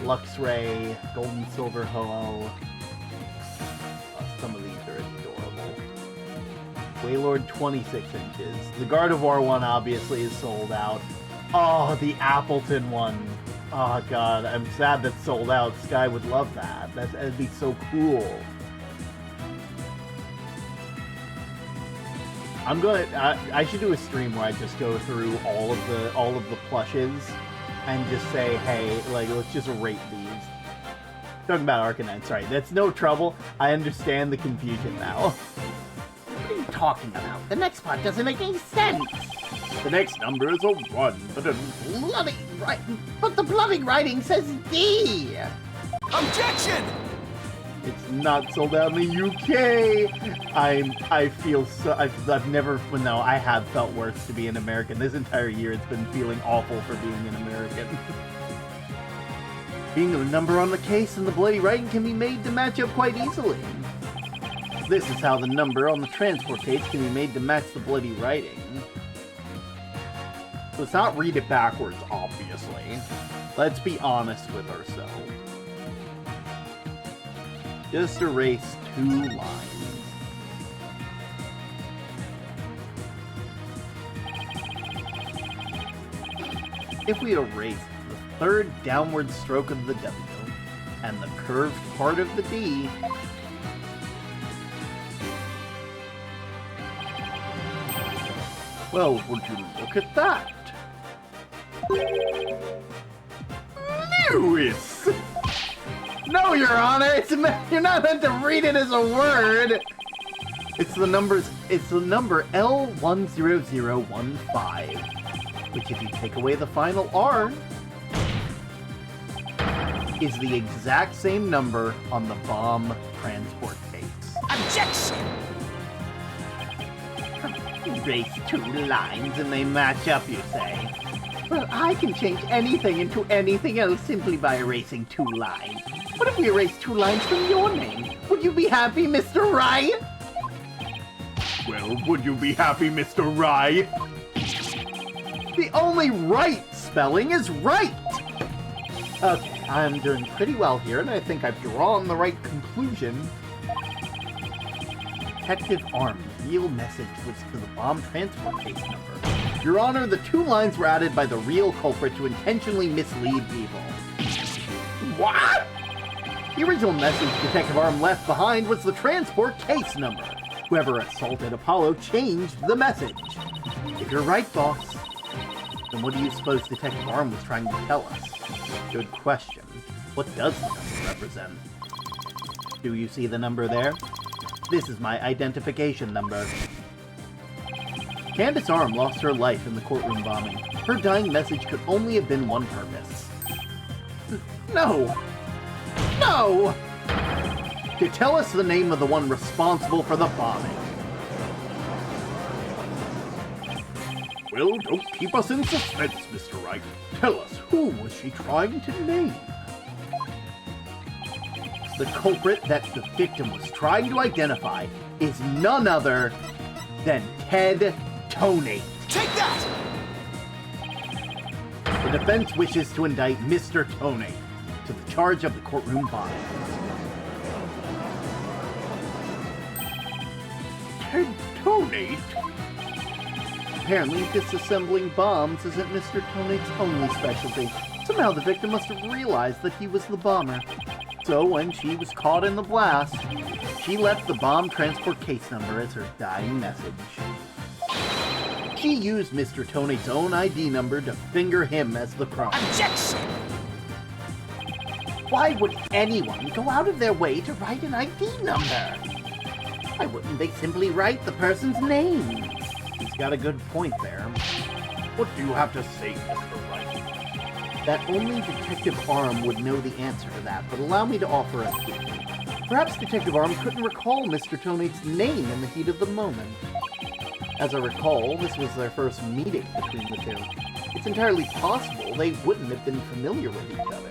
Luxray, Gold and Silver Ho-Oh. Some of these are adorable. Waylord 26 inches. The Gardevoir one obviously is sold out. Oh, the Appleton one. Oh god, I'm sad that's sold out. Sky would love that. That'd be so cool. I should do a stream where I just go through all of the plushes and just say, hey, like, let's just rate these. Talking about Arcanine, sorry. That's no trouble. I understand the confusion now. What are you talking about? The next part doesn't make any sense. The next number is a 1, but a Bloody writing. But the bloody writing says D. Objection! It's not sold out in the UK. I feel so. I've never. Well, no, I have felt worse to be an American. This entire year, it's been feeling awful for being an American. Being a number on the case and the bloody writing can be made to match up quite easily. This is how the number on the transport case can be made to match the bloody writing. Let's not read it backwards, obviously. Let's be honest with ourselves. Just erase 2 lines. If we erase the third downward stroke of the W and the curved part of the D, well, would you look at that? Lewis! No, Your Honor, you're not meant to read it as a word! It's the number L10015, which if you take away the final R, is the exact same number on the bomb transport case. Objection! Erase 2 lines and they match up, you say? Well, I can change anything into anything else simply by erasing 2 lines. What if we erase 2 lines from your name? Would you be happy, Mr. Rye? Well, would you be happy, Mr. Rye? The only right spelling is right! Okay, I'm doing pretty well here, and I think I've drawn the right conclusion. Detective Arm, real message was to the bomb transport case number. Your Honor, the 2 lines were added by the real culprit to intentionally mislead people. What? The original message Detective Arm left behind was the transport case number. Whoever assaulted Apollo changed the message. If you're right, boss, then what do you suppose Detective Arm was trying to tell us? Good question. What does the number represent? Do you see the number there? This is my identification number. Candace Arm lost her life in the courtroom bombing. Her dying message could only have been one purpose. No! No! To tell us the name of the one responsible for the bombing. Well, don't keep us in suspense, Mr. Wright. Tell us, who was she trying to name? The culprit that the victim was trying to identify is none other than Ted Toney. Take that! The defense wishes to indict Mr. Toney to the charge of the courtroom bombing. Ted Toney? Apparently, disassembling bombs isn't Mr. Toney's only specialty. Somehow the victim must have realized that he was the bomber. So when she was caught in the blast, she left the bomb transport case number as her dying message. She used Mr. Toney's own ID number to finger him as the crime. Objection! Why would anyone go out of their way to write an ID number? Why wouldn't they simply write the person's name? He's got a good point there. What do you have to say, Mr. Wright? That only Detective Arm would know the answer to that, but allow me to offer a clue. Perhaps Detective Arm couldn't recall Mr. Toney's name in the heat of the moment. As I recall, this was their first meeting between the two. It's entirely possible they wouldn't have been familiar with each other.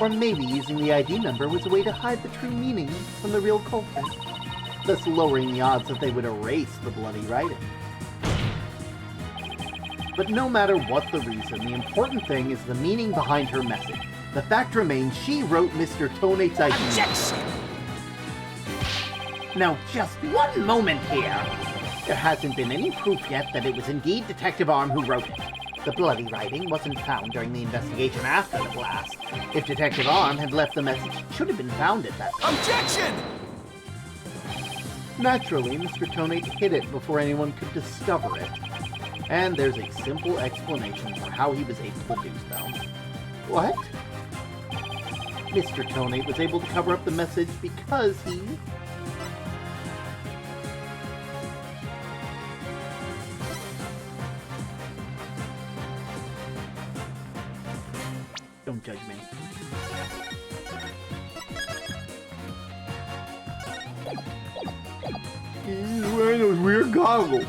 Or maybe using the ID number was a way to hide the true meaning from the real culprit, thus lowering the odds that they would erase the bloody writing. But no matter what the reason, the important thing is the meaning behind her message. The fact remains she wrote Mr. Toney's ID. Objection! Now, just one moment here. There hasn't been any proof yet that it was indeed Detective Arm who wrote it. The bloody writing wasn't found during the investigation after the blast. If Detective Arm had left the message, it should have been found at that time. Objection! Naturally, Mr. Toney hid it before anyone could discover it. And there's a simple explanation for how he was able to do so. What? Mr. Toney was able to cover up the message because he... Don't judge me. He's wearing those weird goggles.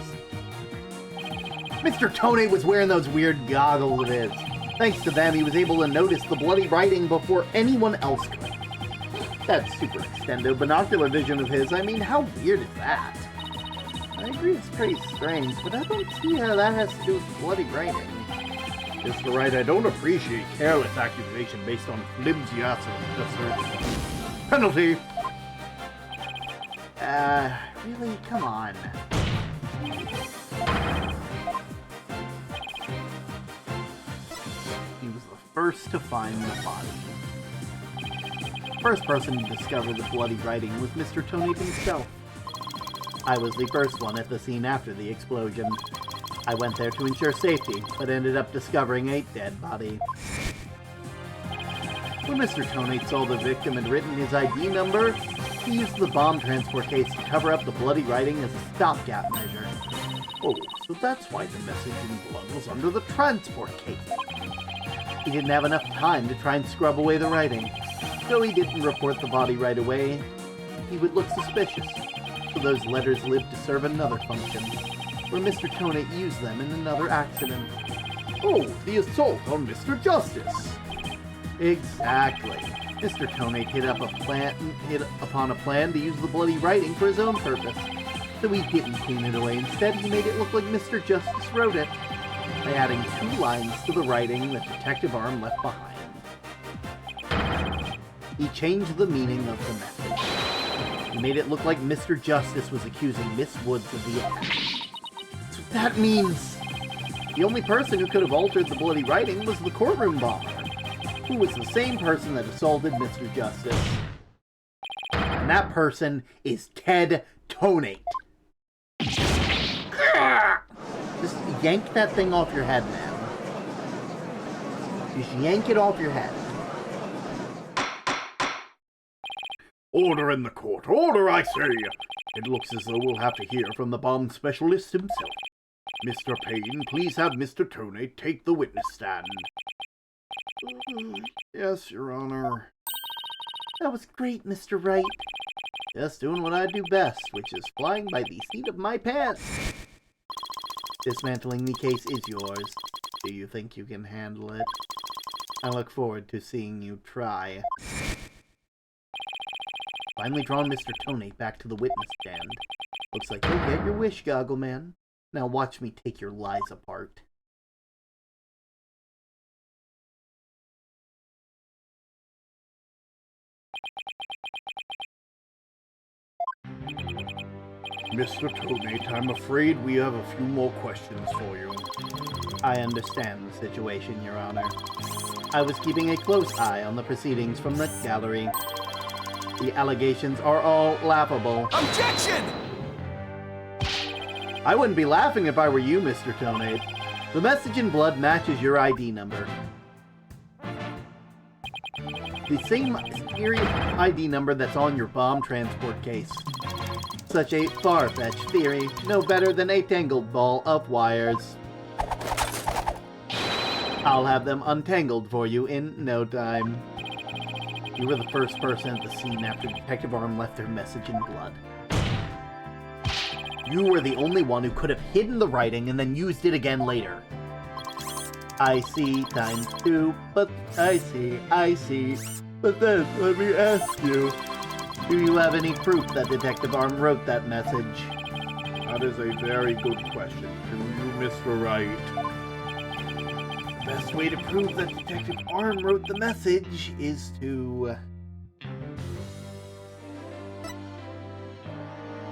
Mr. Toney was wearing those weird goggles of his. Thanks to them, he was able to notice the bloody writing before anyone else could. That super extendo binocular vision of his, I mean, how weird is that? I agree it's pretty strange, but I don't see how that has to do with bloody writing. Mr. Wright, I don't appreciate careless accusation based on flimsy assertions. Penalty! Really? Come on. He was the first to find the body. First person to discover the bloody writing was Mr. Toney himself. I was the first one at the scene after the explosion. I went there to ensure safety, but ended up discovering a dead body. When Mr. Toney saw the victim had written his ID number, he used the bomb transport case to cover up the bloody writing as a stopgap measure. Oh, so that's why the message in blood was under the transport case. He didn't have enough time to try and scrub away the writing. Though he didn't report the body right away, he would look suspicious, so those letters lived to serve another function, where Mr. Toney used them in another accident. Oh, the assault on Mr. Justice! Exactly. Mr. Toney hit upon a plan to use the bloody writing for his own purpose. Though he didn't clean it away, instead he made it look like Mr. Justice wrote it, by adding 2 lines to the writing that Detective Arm left behind. He changed the meaning of the message. He made it look like Mr. Justice was accusing Miss Woods of the attack. So that means the only person who could have altered the bloody writing was the courtroom bomber, who was the same person that assaulted Mr. Justice. And that person is Ted Toney. Just yank that thing off your head, man. Just yank it off your head. Order in the court. Order, I say. It looks as though we'll have to hear from the bomb specialist himself. Mr. Payne, please have Mr. Tonate take the witness stand. Yes, Your Honor. That was great, Mr. Wright. Just doing what I do best, which is flying by the seat of my pants. Dismantling the case is yours. Do you think you can handle it? I look forward to seeing you try. Finally drawn Mr. Tonate back to the witness stand. Looks like you'll get your wish, Goggle Man. Now watch me take your lies apart. Mr. Tonate, I'm afraid we have a few more questions for you. I understand the situation, Your Honor. I was keeping a close eye on the proceedings from the gallery. The allegations are all laughable. Objection! I wouldn't be laughing if I were you, Mr. Tonate. The message in blood matches your ID number. The same scary ID number that's on your bomb transport case. Such a far-fetched theory, no better than a tangled ball of wires. I'll have them untangled for you in no time. You were the first person at the scene after Detective Arm left their message in blood. You were the only one who could have hidden the writing and then used it again later. I see times two, but I see. But then, let me ask you, do you have any proof that Detective Arm wrote that message? That is a very good question. Do you, Mr. Wright? The best way to prove that Detective Arm wrote the message is to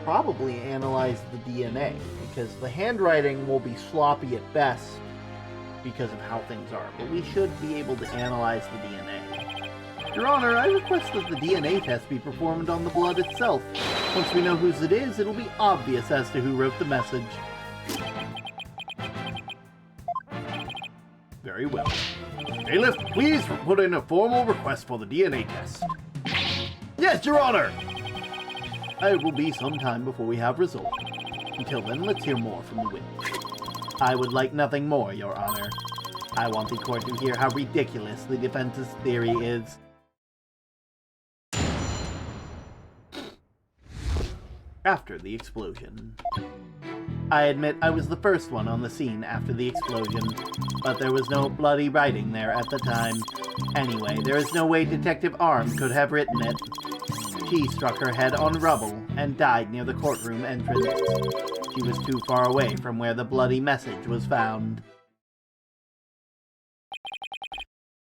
probably analyze the DNA, because the handwriting will be sloppy at best because of how things are, but we should be able to analyze the DNA. Your Honor, I request that the DNA test be performed on the blood itself. Once we know whose it is, it'll be obvious as to who wrote the message. Very well. Bailiff, please put in a formal request for the DNA test. Yes, Your Honor! It will be some time before we have results. Until then, let's hear more from the witness. I would like nothing more, Your Honor. I want the court to hear how ridiculous the defense's theory is. After the explosion. I admit I was the first one on the scene after the explosion, but there was no bloody writing there at the time. Anyway, there is no way Detective Arm could have written it. She struck her head on rubble and died near the courtroom entrance. She was too far away from where the bloody message was found.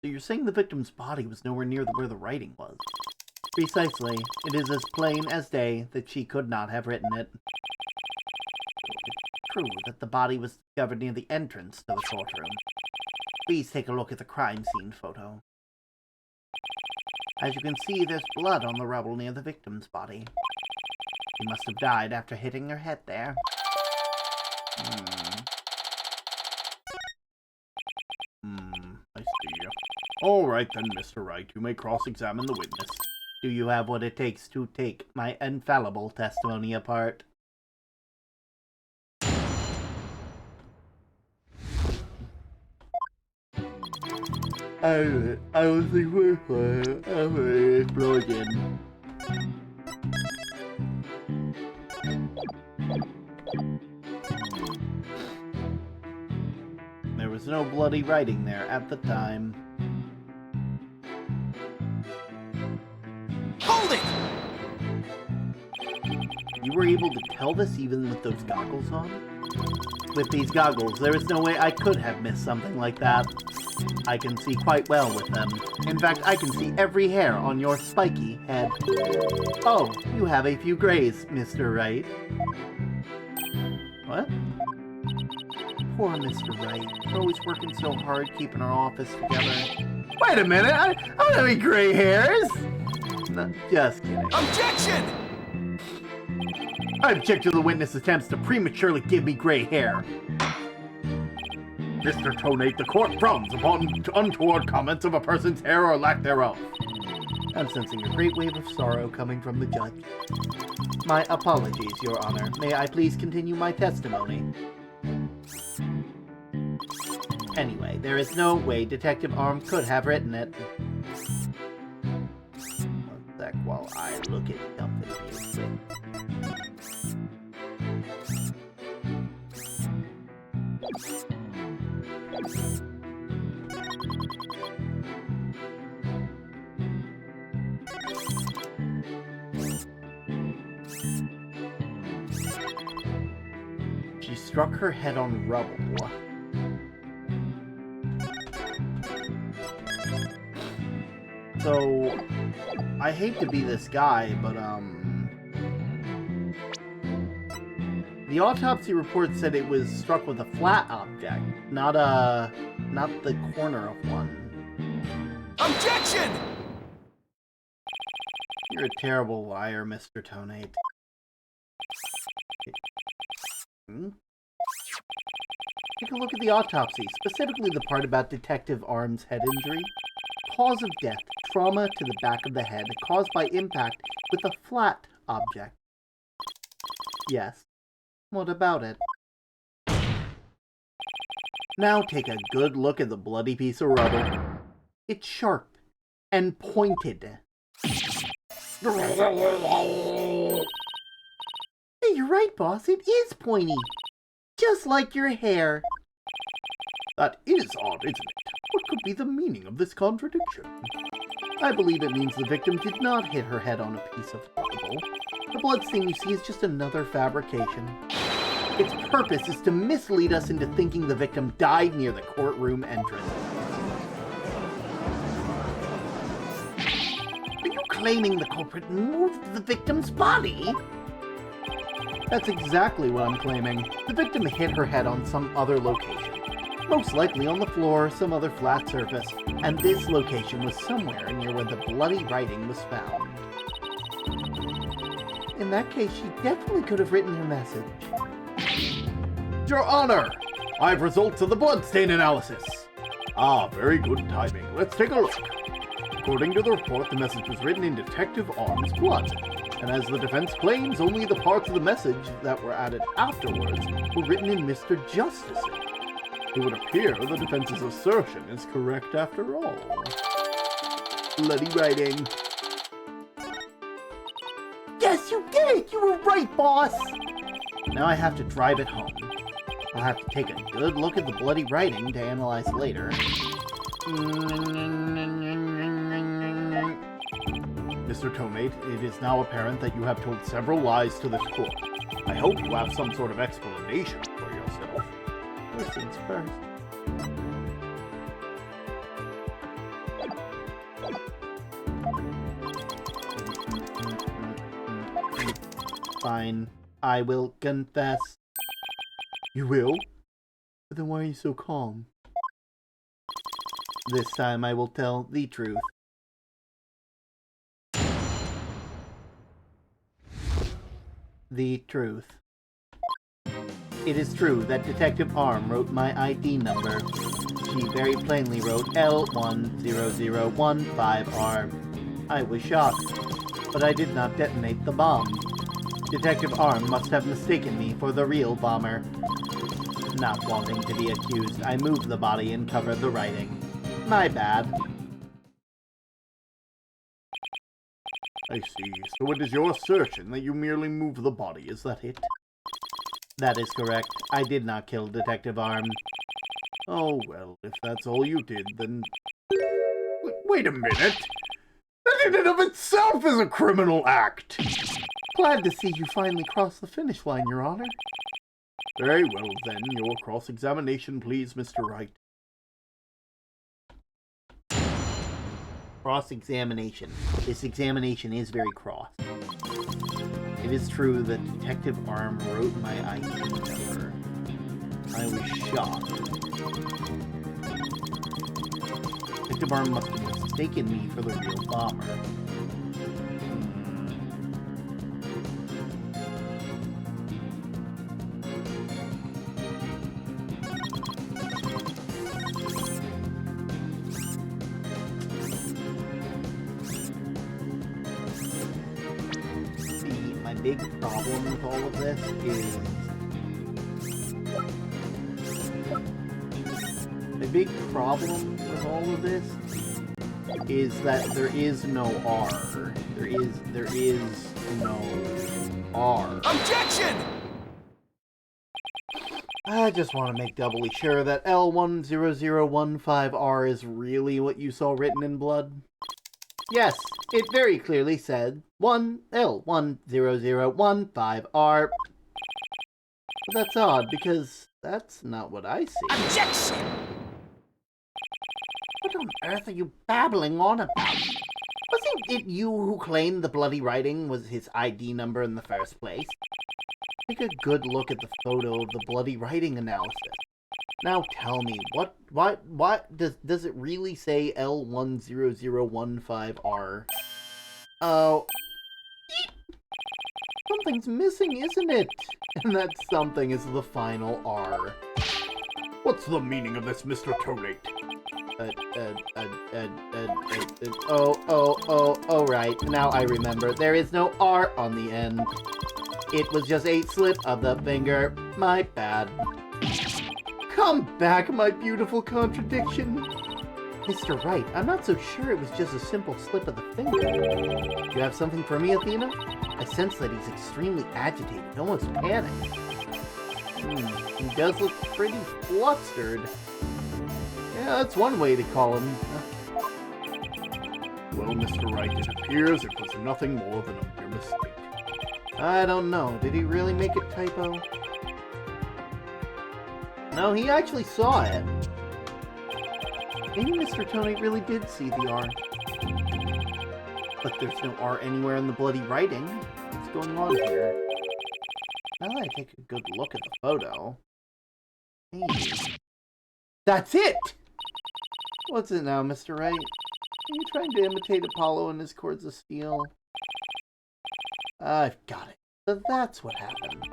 So you're saying the victim's body was nowhere near where the writing was? Precisely. It is as plain as day that she could not have written it. It's true that the body was discovered near the entrance to the courtroom. Please take a look at the crime scene photo. As you can see, there's blood on the rubble near the victim's body. She must have died after hitting her head there. I see. All right then, Mr. Wright, you may cross-examine the witness. Do you have what it takes to take my infallible testimony apart? I was the first one after the explosion. There was no bloody writing there at the time. Hold it! You were able to tell this even with those goggles on? With these goggles, there is no way I could have missed something like that. I can see quite well with them. In fact, I can see every hair on your spiky head. Oh, you have a few grays, Mr. Wright. What? Poor Mr. Wright. We're always working so hard keeping our office together. Wait a minute! I don't have any gray hairs! No, just kidding. Objection! I object to the witness attempts to prematurely give me gray hair. Mr. Tonate, the court frowns upon untoward comments of a person's hair or lack thereof. I'm sensing a great wave of sorrow coming from the judge. My apologies, Your Honor. May I please continue my testimony? Anyway, there is no way Detective Arm could have written it. One sec while I look at something here quick. She struck her head on rubble. So, I hate to be this guy, but, the autopsy report said it was struck with a flat object, not the corner of one. Objection! You're a terrible liar, Mr. Tonate. Take a look at the autopsy, specifically the part about Detective Arm's head injury. Cause of death, trauma to the back of the head, caused by impact with a flat object. Yes. What about it? Now take a good look at the bloody piece of rubble. It's sharp and pointed. Hey, you're right, boss. It is pointy. Just like your hair. That is odd, isn't it? What could be the meaning of this contradiction? I believe it means the victim did not hit her head on a piece of rubble. The bloodstain you see is just another fabrication. Its purpose is to mislead us into thinking the victim died near the courtroom entrance. Are you claiming the culprit moved the victim's body? That's exactly what I'm claiming. The victim hit her head on some other location. Most likely on the floor, some other flat surface, and this location was somewhere near where the bloody writing was found. In that case, she definitely could have written her message. Your Honor! I have results of the bloodstain analysis. Ah, very good timing. Let's take a look. According to the report, the message was written in Detective Arm's blood. And as the defense claims, only the parts of the message that were added afterwards were written in Mr. Justice's. It would appear the defense's assertion is correct after all. Bloody writing. Yes, you did it! You were right, boss! Now I have to drive it home. I'll have to take a good look at the bloody writing to analyze later. Mr. Tonate, it is now apparent that you have told several lies to this court. I hope you have some sort of explanation for yourself. First things first. Fine. I will confess. You will? But then why are you so calm? This time I will tell the truth. The truth. It is true that Detective Arm wrote my ID number. She very plainly wrote L10015R. I was shocked, but I did not detonate the bomb. Detective Arm must have mistaken me for the real bomber. Not wanting to be accused, I moved the body and covered the writing. My bad. I see. So it is your assertion that you merely moved the body, is that it? That is correct. I did not kill Detective Arm. Oh, well, if that's all you did, then... Wait a minute! That in and of itself is a criminal act! Glad to see you finally crossed the finish line, Your Honor. Very well, then. Your cross-examination, please, Mr. Wright. Cross-examination. This examination is very cross. It is true that Detective Arm wrote my ID number. I was shocked. Detective Arm must have mistaken me for the real bomber. Big problem with all of this is the big problem with all of this is that there is no R. There is no R. Objection! I just want to make doubly sure that L10015R is really what you saw written in blood. Yes, it very clearly said 1L10015R. But that's odd, because that's not what I see. Objection! What on earth are you babbling on about? Wasn't it you who claimed the bloody writing was his ID number in the first place? Take a good look at the photo of the bloody writing analysis. Now tell me, what does it really say L10015R? Oh, something's missing, isn't it? And that something is the final R. What's the meaning of this, Mr. Tonate? Oh, right. Now I remember. There is no R on the end. It was just a slip of the finger. My bad. Come back, my beautiful contradiction. Mr. Wright, I'm not so sure it was just a simple slip of the finger. You have something for me, Athena? I sense that he's extremely agitated, almost panicked. He does look pretty flustered. Yeah, that's one way to call him. Well, Mr. Wright, it appears it was nothing more than a mere mistake. I don't know. Did he really make a typo? No, he actually saw it. Maybe Mr. Tony really did see the R. But there's no R anywhere in the bloody writing. What's going on here? Now that I take a good look at the photo... Maybe... That's it! What's it now, Mr. Wright? Are you trying to imitate Apollo and his cords of steel? I've got it. So that's what happened.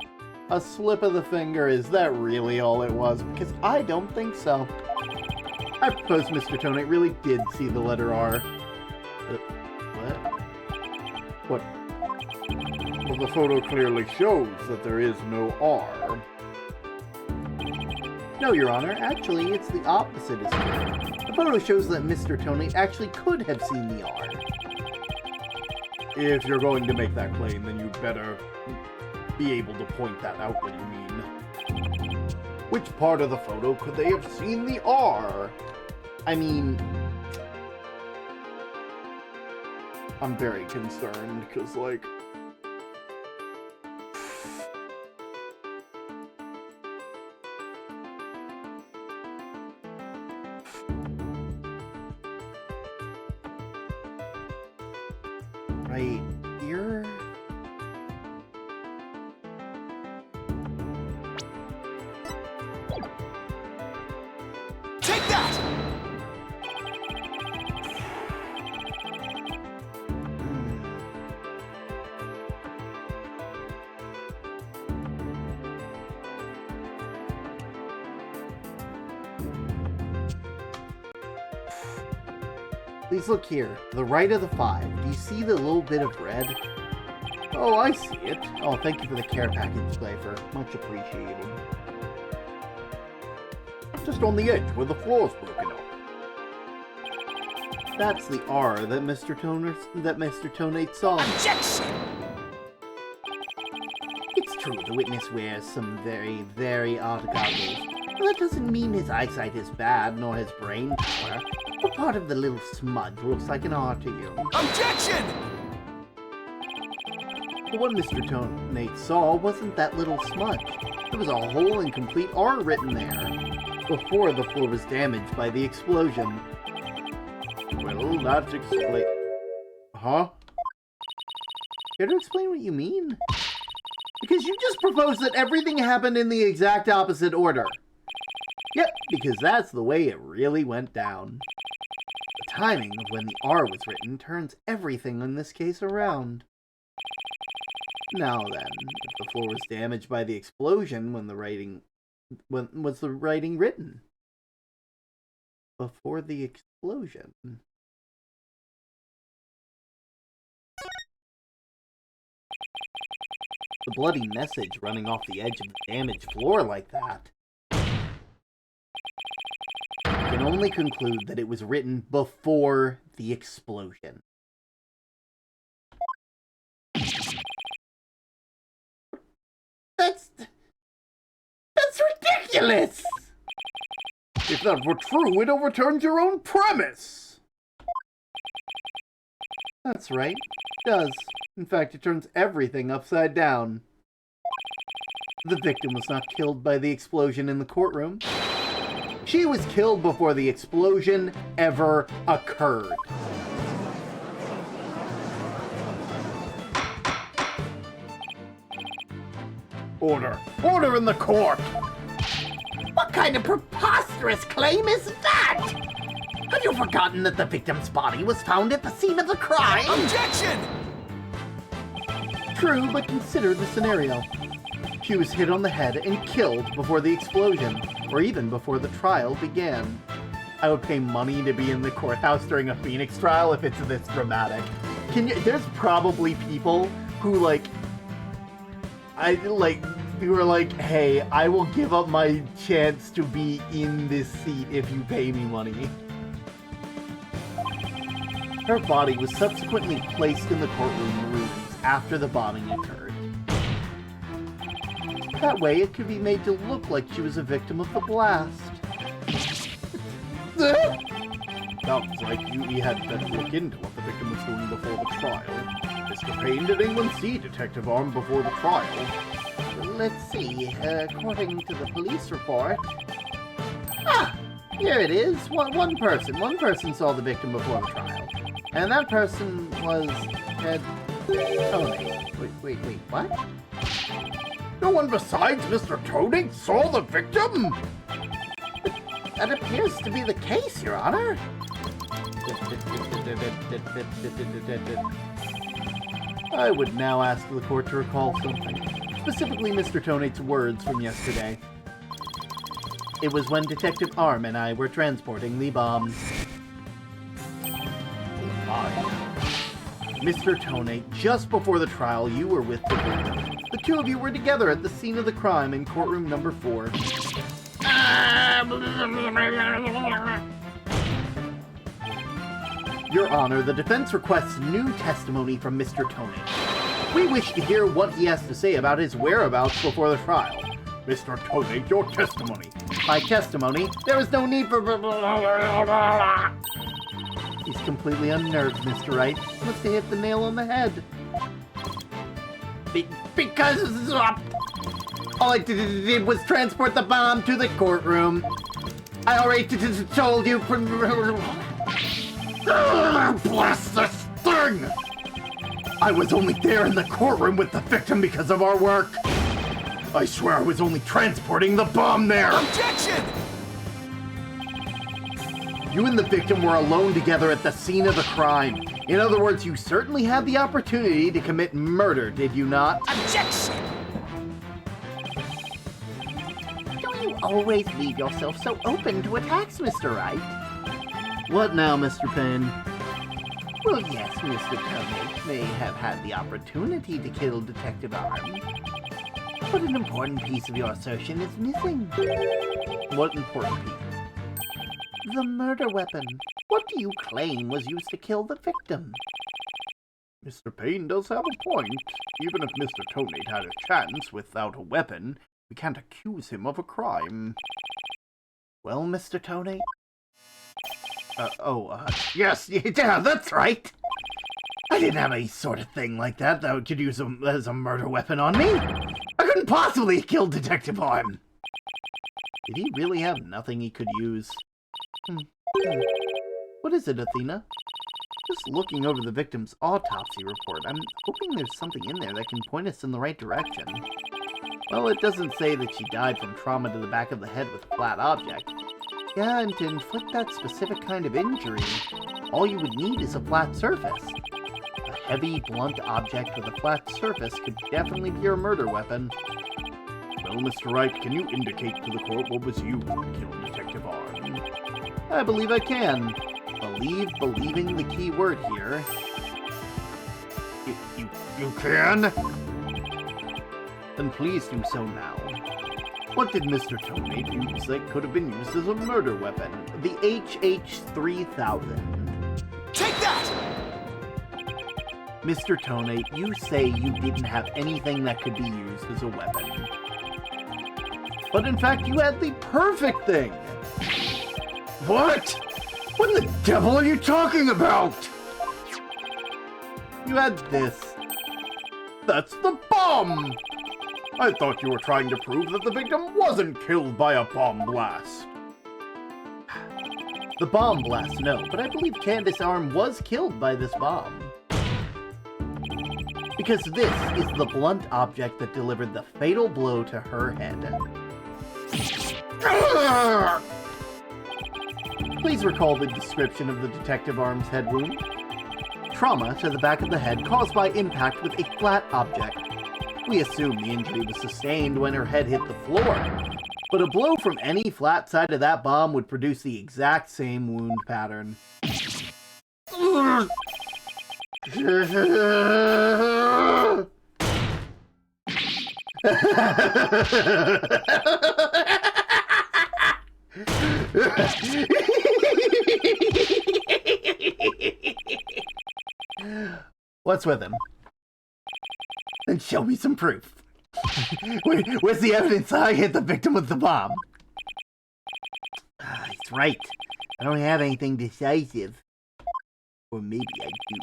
A slip of the finger, is that really all it was? Because I don't think so. I suppose Mr. Tonate really did see the letter R. What? Well, the photo clearly shows that there is no R. No, Your Honor. Actually, it's the opposite is true. The photo shows that Mr. Tonate actually could have seen the R. If you're going to make that claim, then you'd better be able to point that out when you mean. Which part of the photo could they have seen the R? I mean... I'm very concerned, because, like... Right here? Take that! Please look here. To the right of the 5. Do you see the little bit of red? Oh, I see it. Oh, thank you for the care package, Slifer. Much appreciated. Just on the edge where the floor's broken up. That's the R that Mr. Tonate saw. Objection! It's true, the witness wears some very, very odd goggles. But that doesn't mean his eyesight is bad, nor his brain power. What part of the little smudge looks like an R to you? Objection! The one Mr. Tonate saw wasn't that little smudge. There was a whole and complete R written there, before the floor was damaged by the explosion. Well, that's explain... Huh? Care to explain what you mean? Because you just proposed that everything happened in the exact opposite order. Yep, because that's the way it really went down. The timing of when the R was written turns everything in this case around. Now then, if the floor was damaged by the explosion when was the writing written? Before the explosion. The bloody message running off the edge of the damaged floor like that. only conclude that it was written before the explosion. That's ridiculous! If that were true, it overturns your own premise. That's right. It does. In fact, it turns everything upside down. The victim was not killed by the explosion in the courtroom. She was killed before the explosion ever occurred. Order. Order in the court! What kind of preposterous claim is that? Have you forgotten that the victim's body was found at the scene of the crime? Objection! True, but consider the scenario. She was hit on the head and killed before the explosion, or even before the trial began. I would pay money to be in the courthouse during a Phoenix trial if it's this dramatic. There's probably people who who are like, hey, I will give up my chance to be in this seat if you pay me money. Her body was subsequently placed in the courtroom rooms after the bombing occurred. That way, it could be made to look like she was a victim of the blast. Sounds like you had better look into what the victim was doing before the trial. Mr. Payne, did anyone see Detective Arm before the trial? Let's see. According to the police report... Ah! Here it is. One person saw the victim before the trial. And that person was... Tony. Wait, what? No one besides Mr. Tony saw the victim? That appears to be the case, Your Honor. I would now ask the court to recall something. Specifically Mr. Tonate's words from yesterday. It was when Detective Arm and I were transporting the bombs. Mr. Tonate, just before the trial, you were with the victim. The two of you were together at the scene of the crime in courtroom number 4. Your Honor, the defense requests new testimony from Mr. Tonate. We wish to hear what he has to say about his whereabouts before the trial. Mr. Tonate, your testimony. My testimony? There is no need for... He's completely unnerved, Mr. Wright. Must have hit the nail on the head. Because... all I did was transport the bomb to the courtroom. I already told you... Blast this thing! I was only there in the courtroom with the victim because of our work. I swear I was only transporting the bomb there. Objection! You and the victim were alone together at the scene of the crime. In other words, you certainly had the opportunity to commit murder, did you not? Objection! Don't you always leave yourself so open to attacks, Mr. Wright? What now, Mr. Payne? Well, yes, Mr. Tonate may have had the opportunity to kill Detective Arm, but an important piece of your assertion is missing. What important piece? The murder weapon. What do you claim was used to kill the victim? Mr. Payne does have a point. Even if Mr. Tonate had a chance without a weapon, we can't accuse him of a crime. Well, Mr. Tonate? Yes, yeah, that's right. I didn't have any sort of thing like that could use as a murder weapon on me. I couldn't possibly kill Detective Arm. Did he really have nothing he could use? What is it, Athena? Just looking over the victim's autopsy report, I'm hoping there's something in there that can point us in the right direction. Well, it doesn't say that she died from trauma to the back of the head with a flat object. Yeah, and to inflict that specific kind of injury, all you would need is a flat surface. A heavy, blunt object with a flat surface could definitely be your murder weapon. Well, Mr. Wright, can you indicate to the court what was used to kill Detective Arm? I believe I can. Believing the key word here. You can? Then please do so now. What did Mr. Tonate use that could have been used as a murder weapon? the HH3000. Take that! Mr. Tonate, you say you didn't have anything that could be used as a weapon. But in fact, you had the perfect thing! What? What the devil are you talking about? You had this. That's the bomb! I thought you were trying to prove that the victim wasn't killed by a bomb blast. The bomb blast, no, but I believe Candace Arm was killed by this bomb. Because this is the blunt object that delivered the fatal blow to her head. Please recall the description of the Detective Arm's head wound. Trauma to the back of the head caused by impact with a flat object. We assume the injury was sustained when her head hit the floor, but a blow from any flat side of that bomb would produce the exact same wound pattern. What's with him? Then show me some proof. Where's the evidence I hit the victim with the bomb? He's right. I don't have anything decisive. Or maybe I do.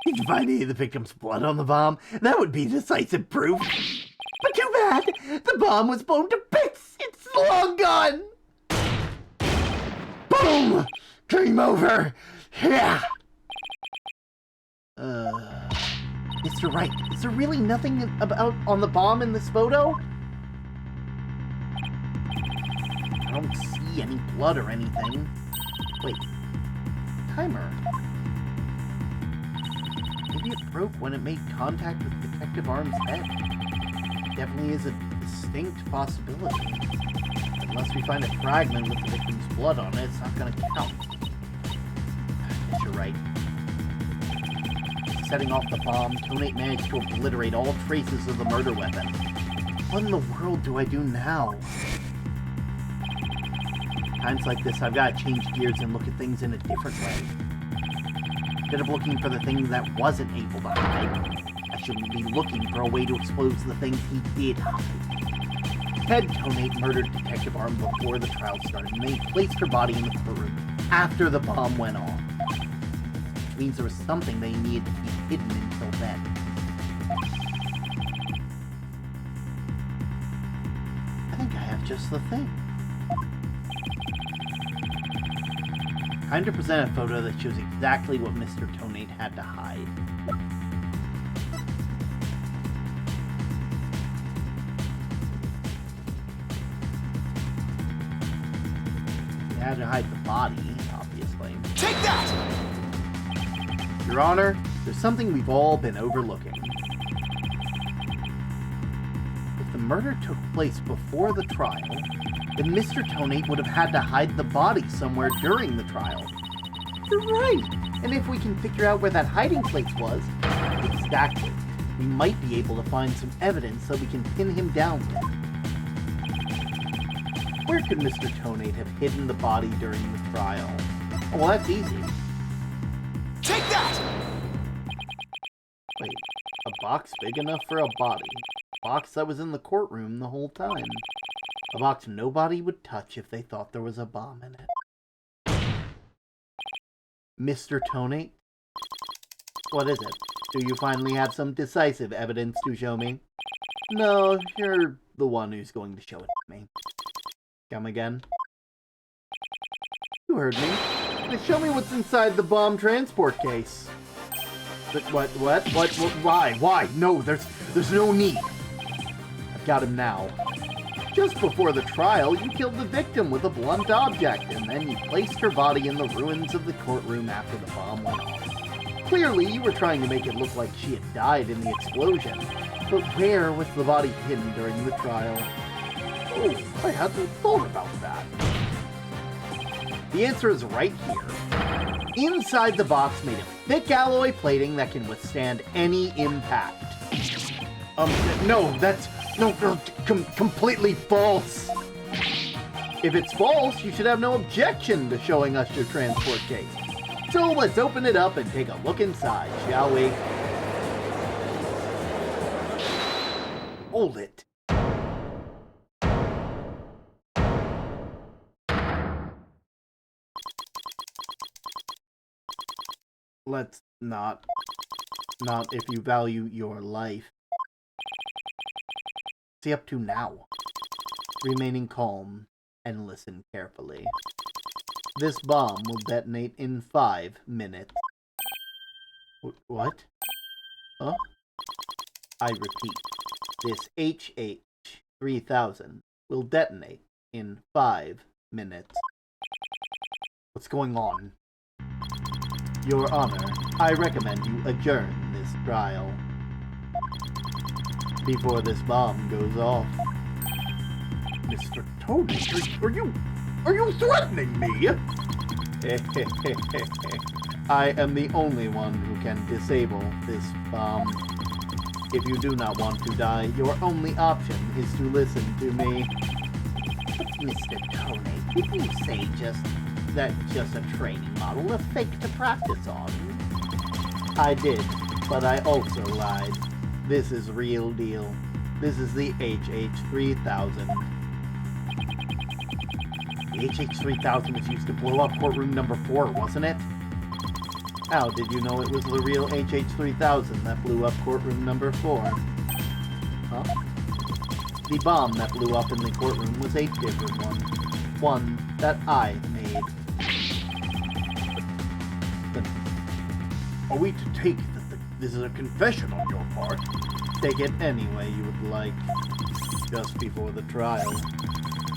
Did you find any of the victim's blood on the bomb? That would be decisive proof. But too bad! The bomb was blown to bits! It's long gone! Boom! Game over! Yeah! Mr. Wright, is there really nothing about on the bomb in this photo? I don't see any blood or anything. Wait. Timer. Maybe it broke when it made contact with Detective Arm's head. Definitely is a distinct possibility. Unless we find a fragment with the victim's blood on it, it's not gonna count. I guess you're right. Setting off the bomb, Tonate managed to obliterate all traces of the murder weapon. What in the world do I do now? Times like this, I've got to change gears and look at things in a different way. Instead of looking for the thing that wasn't able to hide, I shouldn't be looking for a way to expose the things he did hide. Had Tonate murdered Detective Arm before the trial started, and they placed her body in the courtroom after the bomb went off. Which means there was something they needed to keep hidden until then. I think I have just the thing. Time to present a photo that shows exactly what Mr. Tonate had to hide. He had to hide the body, obviously. Take that! Your Honor, there's something we've all been overlooking. If the murder took place before the trial, then Mr. Tonate would have had to hide the body somewhere during the trial. You're right! And if we can figure out where that hiding place was, exactly, we might be able to find some evidence that we can pin him down with. Where could Mr. Tonate have hidden the body during the trial? Oh, well, that's easy. Take that! Wait, a box big enough for a body. A box that was in the courtroom the whole time. A box nobody would touch if they thought there was a bomb in it. Mr. Tonate? What is it? Do you finally have some decisive evidence to show me? No, you're the one who's going to show it to me. Come again? You heard me. Now show me what's inside the bomb transport case. But what, why? No, there's no need. I've got him now. Just before the trial, you killed the victim with a blunt object, and then you placed her body in the ruins of the courtroom after the bomb went off. Clearly, you were trying to make it look like she had died in the explosion. But where was the body hidden during the trial? Oh, I hadn't thought about that. The answer is right here. Inside the box made of thick alloy plating that can withstand any impact. No, that's... No, completely false. If it's false, you should have no objection to showing us your transport case. So let's open it up and take a look inside, shall we? Hold it. Let's not. Not if you value your life. What's he up to now? Remaining calm and listen carefully. This bomb will detonate in 5 minutes. What? Huh? I repeat, this HH-3000 will detonate in 5 minutes. What's going on? Your Honor, I recommend you adjourn this trial before this bomb goes off. Mr. Tony, are you threatening me? I am the only one who can disable this bomb. If you do not want to die, your only option is to listen to me. Mr. Tony, did you say that's just a training model, a fake to practice on? I did, but I also lied. This is real deal. This is the HH-3000. The HH-3000 was used to blow up courtroom number 4, wasn't it? How did you know it was the real HH-3000 that blew up courtroom number 4? Huh? The bomb that blew up in the courtroom was a different one. One that I made. Are we to take that this is a confession on your part? Take it any way you would like. Just before the trial,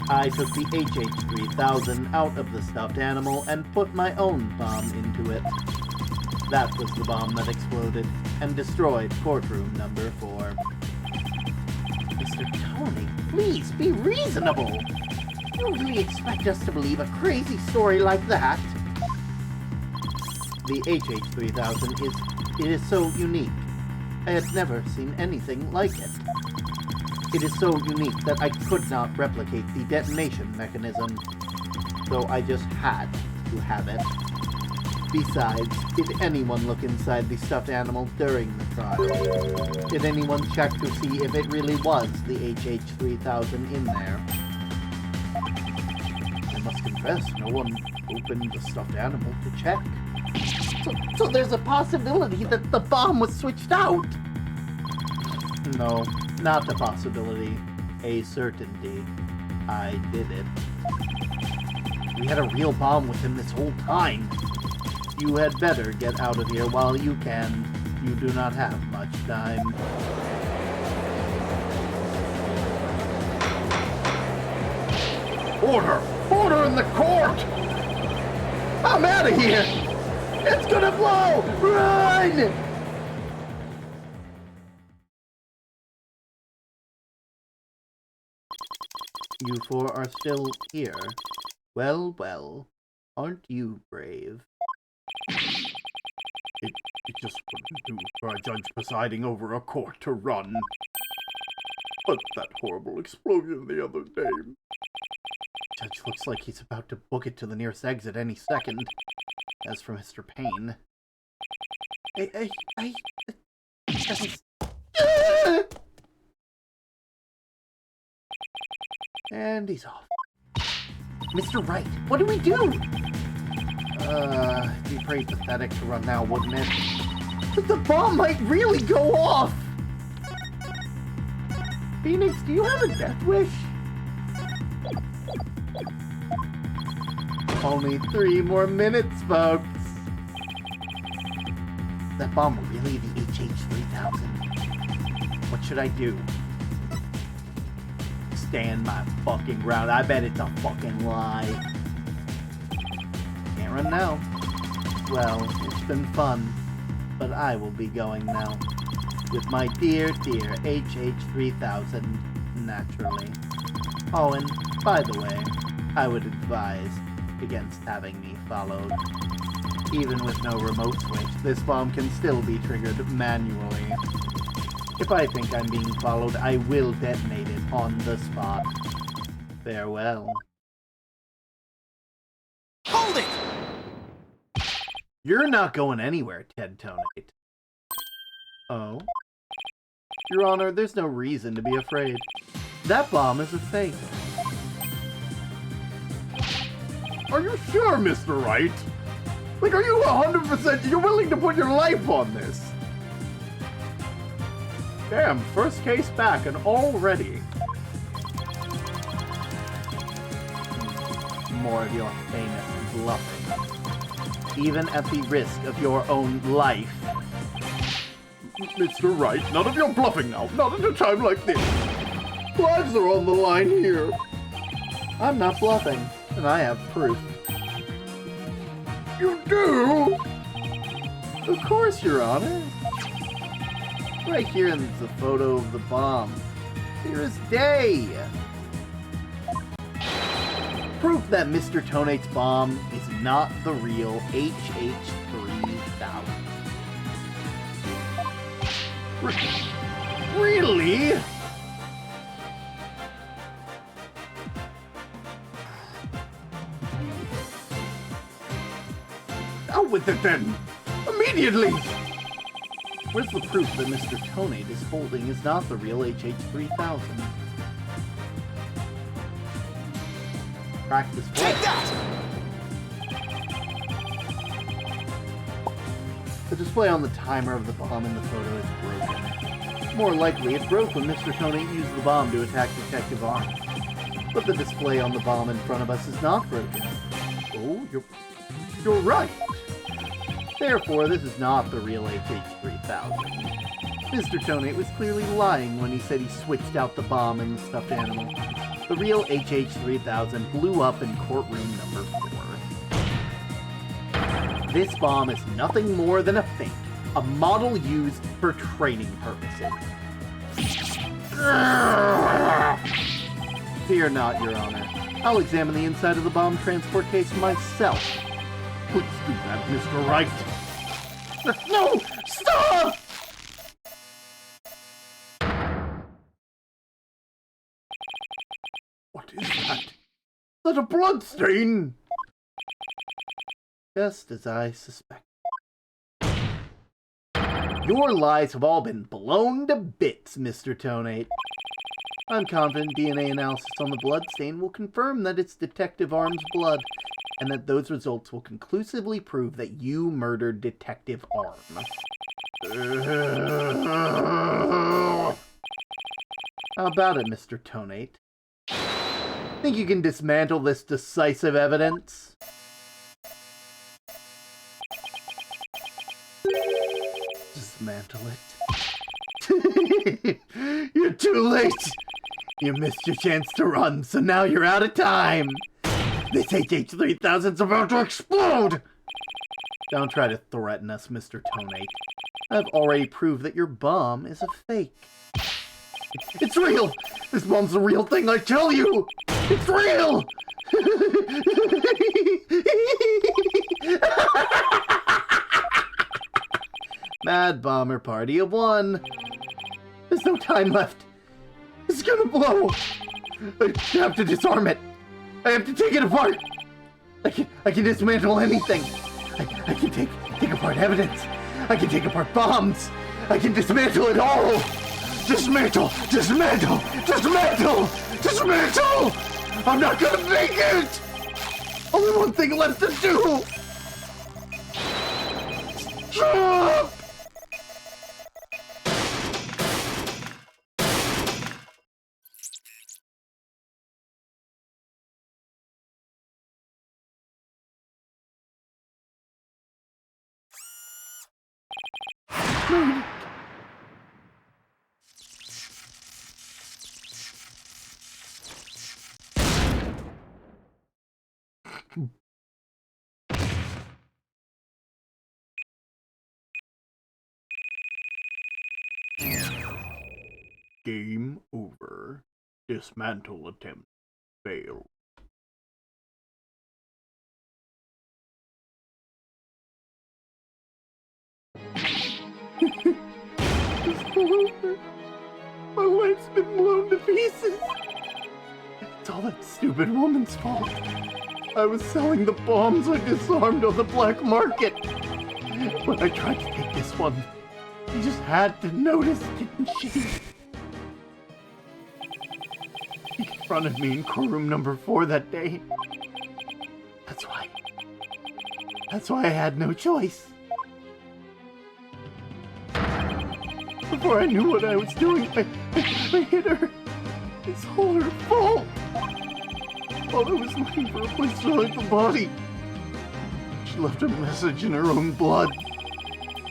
I took the HH-3000 out of the stuffed animal and put my own bomb into it. That was the bomb that exploded and destroyed courtroom number 4. Mr. Tony, please be reasonable. You really expect us to believe a crazy story like that? The HH-3000 is so unique. I had never seen anything like it. It is so unique that I could not replicate the detonation mechanism, so I just had to have it. Besides, did anyone look inside the stuffed animal during the trial? Did anyone check to see if it really was the HH-3000 in there? I must confess, no one opened the stuffed animal to check. So there's a possibility that the bomb was switched out? No, not a possibility. A certainty. I did it. We had a real bomb with him this whole time. You had better get out of here while you can. You do not have much time. Order! Order in the court! I'm out of here! It's gonna blow! Run! You four are still here. Well, well. Aren't you brave? It just wouldn't do for a judge presiding over a court to run. But that horrible explosion the other day. Judge looks like he's about to book it to the nearest exit any second. As for Mr. Payne... And he's off. Mr. Wright, what do we do? It'd be pretty pathetic to run now, wouldn't it? But the bomb might really go off! Phoenix, do you have a death wish? Only 3 more minutes, folks. That bomb really the HH-3000? What should I do? Stand my fucking ground. I bet it's a fucking lie. Can't run now. Well, it's been fun, but I will be going now. With my dear, dear HH-3000, naturally. Oh, and by the way, I would advise against having me followed. Even with no remote switch, this bomb can still be triggered manually. If I think I'm being followed, I will detonate it on the spot. Farewell. You're not going anywhere, Ted Tonate. Oh? Your Honor, there's no reason to be afraid. That bomb is a fake. Are you sure, Mr. Wright? Like, are you 100% you're willing to put your life on this? Damn, first case back and already. More of your famous bluffing. Even at the risk of your own life. Mr. Wright, none of your bluffing now. Not at a time like this. Lives are on the line here. I'm not bluffing, and I have proof. You do? Of course, Your Honor. Right here is a photo of the bomb. Clear as day. Proof that Mr. Tonate's bomb is not the real HH3000. Really? Out with it then! Immediately! Where's the proof that Mr. Tonate is holding is not the real HH3000? Practice what? Take that! The display on the timer of the bomb in the photo is broken. More likely, it broke when Mr. Tonate used the bomb to attack Detective Arms. But the display on the bomb in front of us is not broken. Oh, you're right. Therefore, this is not the real HH3000. Mr. Tonate was clearly lying when he said he switched out the bomb and the stuffed animal. The real HH3000 blew up in courtroom number 4. This bomb is nothing more than a fake, a model used for training purposes. Fear not, Your Honor. I'll examine the inside of the bomb transport case myself. Please do that, Mr. Wright. No! Stop! What is that? Is that a blood stain? Just as I suspect. Your lies have all been blown to bits, Mr. Tonate. I'm confident DNA analysis on the bloodstain will confirm that it's Detective Arm's blood, and that those results will conclusively prove that you murdered Detective Arm. How about it, Mr. Tonate? Think you can dismantle this decisive evidence? Dismantle it. You're too late! You missed your chance to run, so now you're out of time! This HH3000's about to explode! Don't try to threaten us, Mr. Tonate. I've already proved that your bomb is a fake. It's real! This bomb's the real thing, I tell you! It's real! Mad Bomber Party of 1. There's no time left. It's gonna blow! I have to disarm it. I have to take it apart. I can dismantle anything. I can take apart evidence. I can take apart bombs. I can dismantle it all. Dismantle! Dismantle! Dismantle! Dismantle! I'm not gonna make it! Only one thing left to do! Jump! Game over. Dismantle attempt failed. It's over. My life's been blown to pieces. It's all that stupid woman's fault. I was selling the bombs I disarmed on the black market. When I tried to take this one, she just had to notice, didn't she? She confronted me in courtroom number 4 that day. That's why I had no choice. Before I knew what I was doing, I hit her. It's all her fault. While I was looking for a place to hide the body, she left a message in her own blood.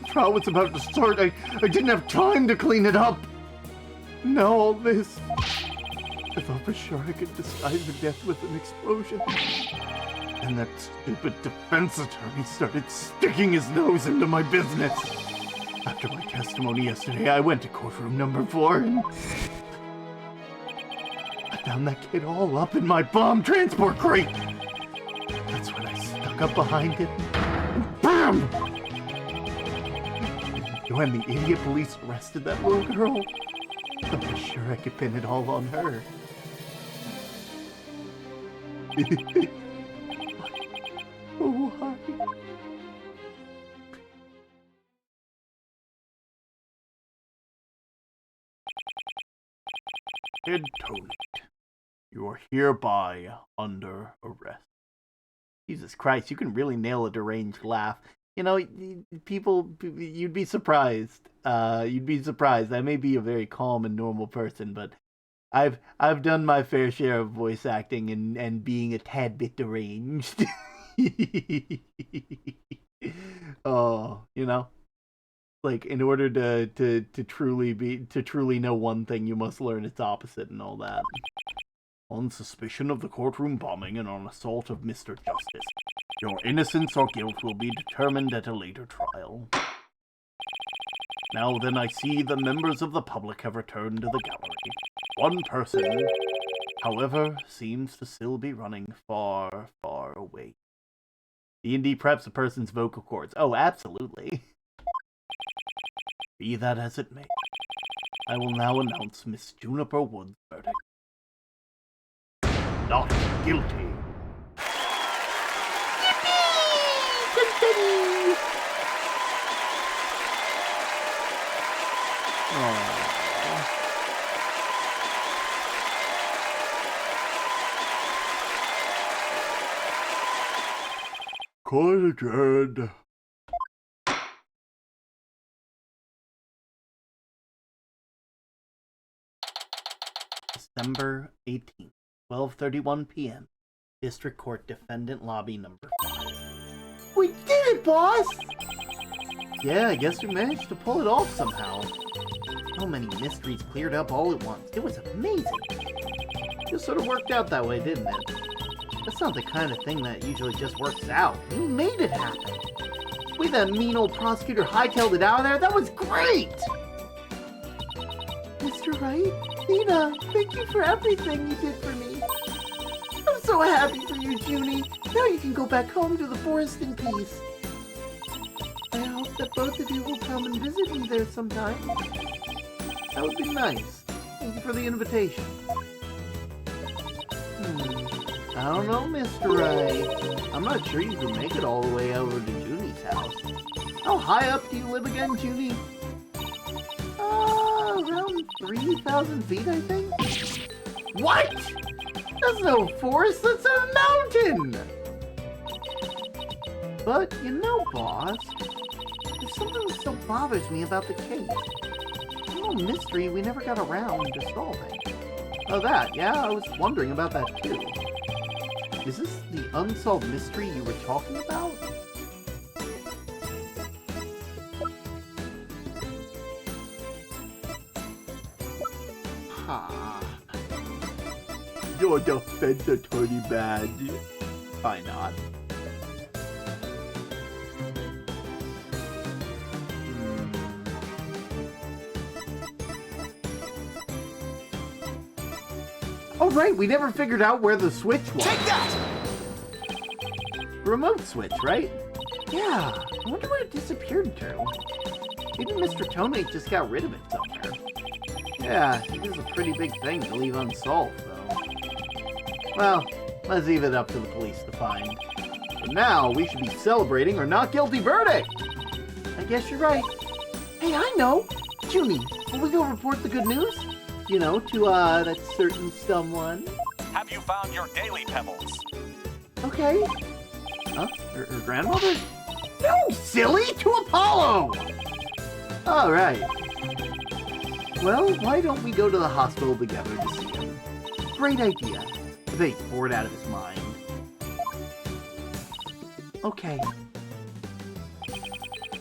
The trial was about to start. I didn't have time to clean it up. Now all this. I thought for sure I could disguise the death with an explosion. And that stupid defense attorney started sticking his nose into my business. After my testimony yesterday, I went to courtroom number 4 and I found that kid all up in my bomb transport crate. That's when I stuck up behind it and BAM! When the idiot police arrested that little girl, I was sure I could pin it all on her. Why? Kid Tony, you are hereby under arrest. Jesus Christ, you can really nail a deranged laugh. You know, people, you'd be surprised. You'd be surprised. I may be a very calm and normal person, but I've done my fair share of voice acting and being a tad bit deranged. Oh, you know, like in order to truly know one thing, you must learn its opposite and all that. On suspicion of the courtroom bombing and on assault of Mr. Justice, your innocence or guilt will be determined at a later trial. Now then, I see the members of the public have returned to the gallery. One person, however, seems to still be running far, far away. D&D preps a person's vocal cords. Oh, absolutely. Be that as it may, I will now announce Miss Juniper Wood's verdict. Not guilty. Yippee! Quite adjourned. December 18th, 12:31 p.m. District Court Defendant Lobby number 5. We did it, boss! Yeah, I guess we managed to pull it off somehow. So many mysteries cleared up all at once. It was amazing. Just sort of worked out that way, didn't it? That's not the kind of thing that usually just works out. You made it happen. The way that mean old prosecutor hightailed it out of there, that was great! Mr. Wright, Nina, thank you for everything you did for me. I'm so happy for you, Junie. Now you can go back home to the forest in peace. I hope that both of you will come and visit me there sometime. That would be nice. Thank you for the invitation. I don't know, Mr. Wright. I'm not sure you can make it all the way over to Junie's house. How high up do you live again, Junie? Around 3,000 feet, I think? What? That's no forest, that's a mountain! But, you know, boss, there's something that still bothers me about the case. A little mystery we never got around to solving. Oh, that, yeah, I was wondering about that too. Is this the unsolved mystery you were talking about? Your defense attorney badge. Why not? Oh right, we never figured out where the switch was. Take that! Remote switch, right? Yeah, I wonder where it disappeared to. Maybe Mr. Tomei just got rid of it somewhere. Yeah, it is a pretty big thing to leave unsolved, though. Well, let's leave it up to the police to find. But now, we should be celebrating our not guilty verdict! I guess you're right. Hey, I know! Junie, will we go report the good news? You know, to, that certain someone? Have you found your daily pebbles? Okay. Huh? Her grandmother? No, silly! To Apollo! Alright. Well, why don't we go to the hospital together to see him? Great idea. I bet he's bored out of his mind. Okay.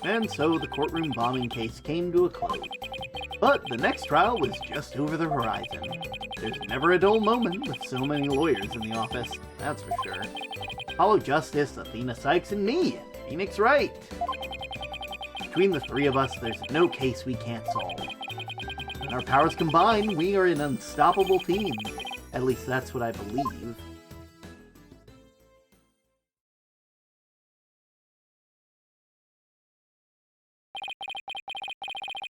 And so the courtroom bombing case came to a close. But the next trial was just over the horizon. There's never a dull moment with so many lawyers in the office, that's for sure. Apollo Justice, Athena Sykes, and me, Phoenix Wright. Between the three of us, there's no case we can't solve. When our powers combine, we are an unstoppable team. At least that's what I believe.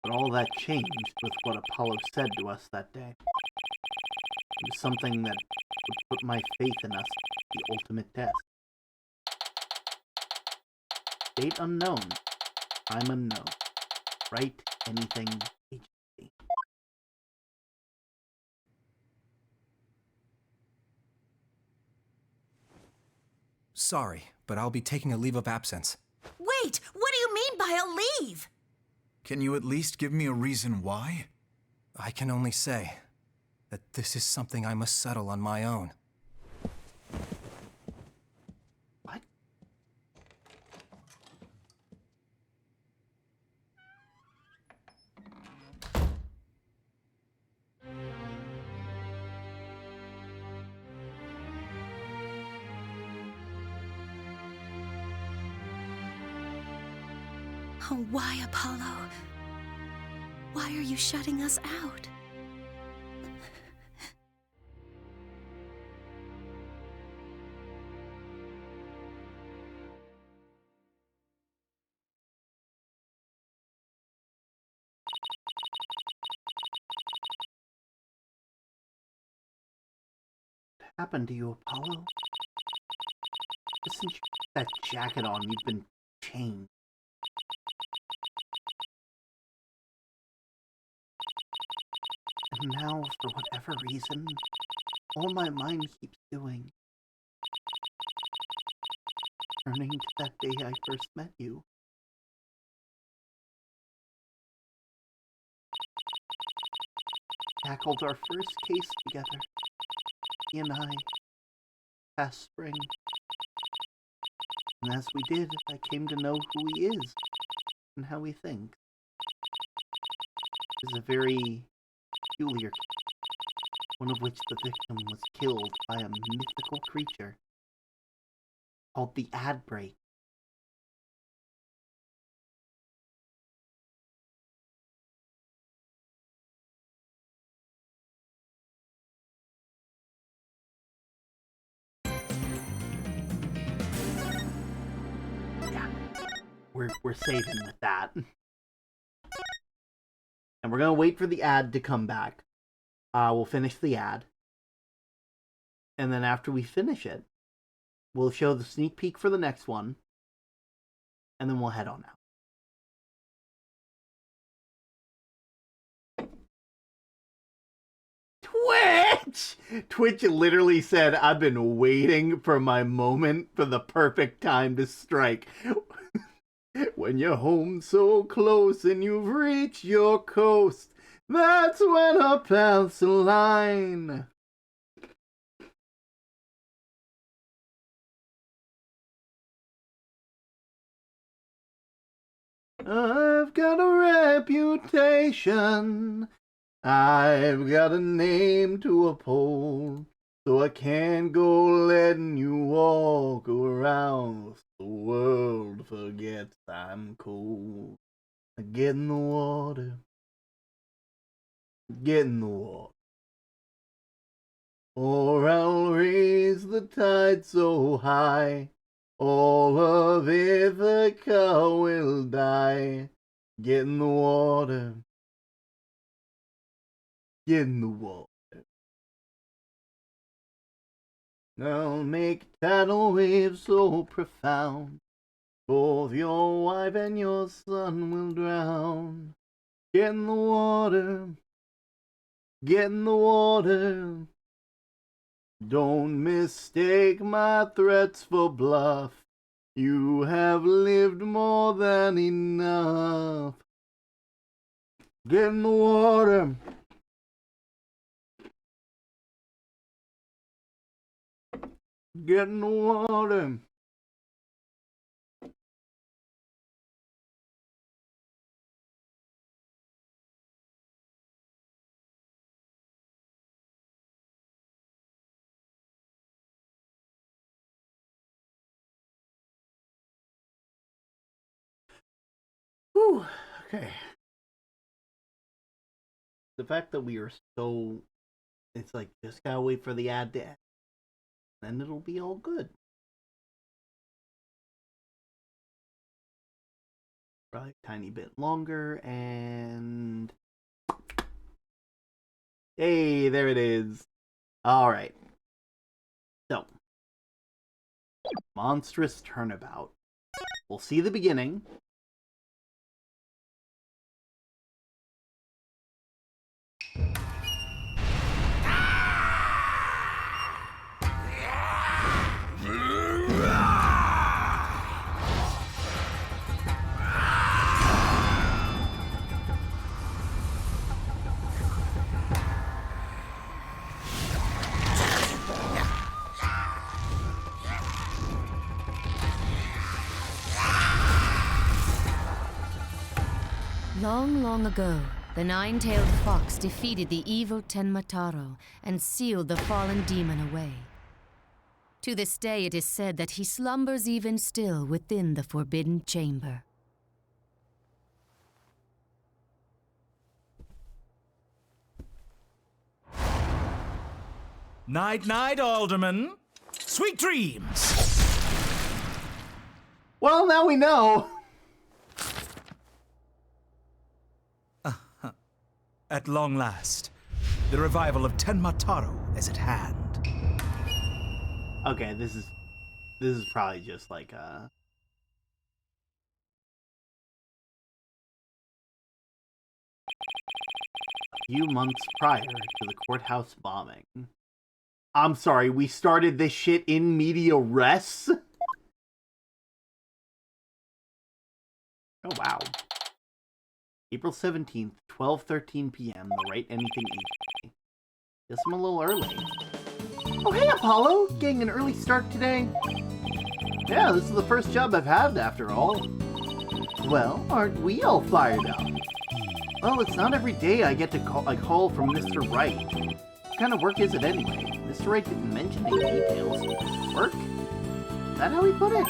But all that changed with what Apollo said to us that day. It was something that would put my faith in us to the ultimate test. Date unknown. Time unknown. Write anything agency. Sorry, but I'll be taking a leave of absence. Wait, what do you mean by a leave? Can you at least give me a reason why? I can only say that this is something I must settle on my own. What? Oh, why, Apollo? Why are you shutting us out? What happened to you, Apollo? Since you put that jacket on, you've been changed. And now, for whatever reason, all my mind keeps doing, turning to that day I first met you. Tackled our first case together, he and I, past spring. And as we did, I came to know who he is and how he thinks. He's a very peculiar case, one of which the victim was killed by a mythical creature called the Ad Break. Yeah, we're saving with that. And we're gonna wait for the ad to come back. We'll finish the ad. And then after we finish it, we'll show the sneak peek for the next one. And then we'll head on out. Twitch! Twitch literally said, I've been waiting for my moment for the perfect time to strike. When you're home so close and you've reached your coast, that's when our paths align. I've got a reputation. I've got a name to uphold. So I can't go letting you walk around. The world forgets I'm cold. Get in the water. Get in the water. Or I'll raise the tide so high. All of Ithaca will die. Get in the water. Get in the water. I'll make tidal waves so profound. Both your wife and your son will drown. Get in the water. Get in the water. Don't mistake my threats for bluff. You have lived more than enough. Get in the water. Get in the water. Whew, okay. The fact that we are so... It's like, just gotta wait for the ad to end. And it'll be all good. Probably a tiny bit longer, and... Hey, there it is. Alright. So. Monstrous Turnabout. We'll see the beginning. Long, long ago, the nine-tailed fox defeated the evil Tenmataro and sealed the fallen demon away. To this day, it is said that he slumbers even still within the forbidden chamber. Night-night, Alderman. Sweet dreams! Well, now we know. At long last, the revival of Tenmataro is at hand. Okay, this is probably just like a few months prior to the courthouse bombing. I'm sorry, we started this shit in media res? Oh, wow. April 17th, 12:13 p.m., the Write Anything Agency. Guess I'm a little early. Oh, hey, Apollo! Getting an early start today? Yeah, this is the first job I've had, after all. Well, aren't we all fired up? Well, it's not every day I get to call a call from Mr. Wright. What kind of work is it anyway? Mr. Wright didn't mention any details. Work? Is that how he put it?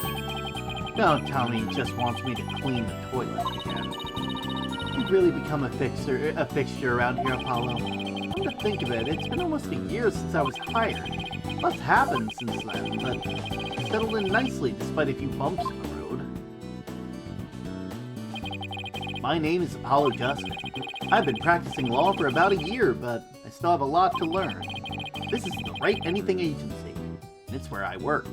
Don't tell me he just wants me to clean the toilet again. You've really become a fixture around here, Apollo. Come to think of it, it's been almost a year since I was hired. Lots happened since then, but settled in nicely despite a few bumps in the road. My name is Apollo Justin. I've been practicing law for about a year, but I still have a lot to learn. This is the Write Anything Agency, and it's where I work.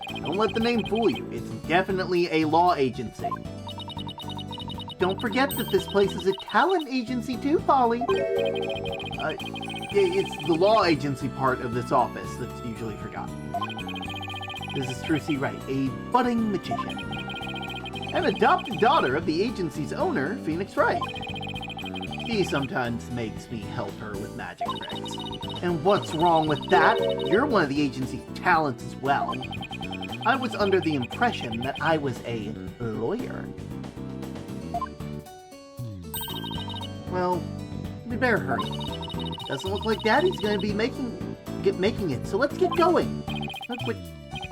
Don't let the name fool you, it's definitely a law agency. Don't forget that this place is a talent agency too, Polly. It's the law agency part of this office that's usually forgotten. This is Trucy Wright, a budding magician. An adopted daughter of the agency's owner, Phoenix Wright. She sometimes makes me help her with magic tricks. And what's wrong with that? You're one of the agency's talents as well. I was under the impression that I was a lawyer. Well, we better hurry. Doesn't look like Daddy's gonna be making it, so let's get going.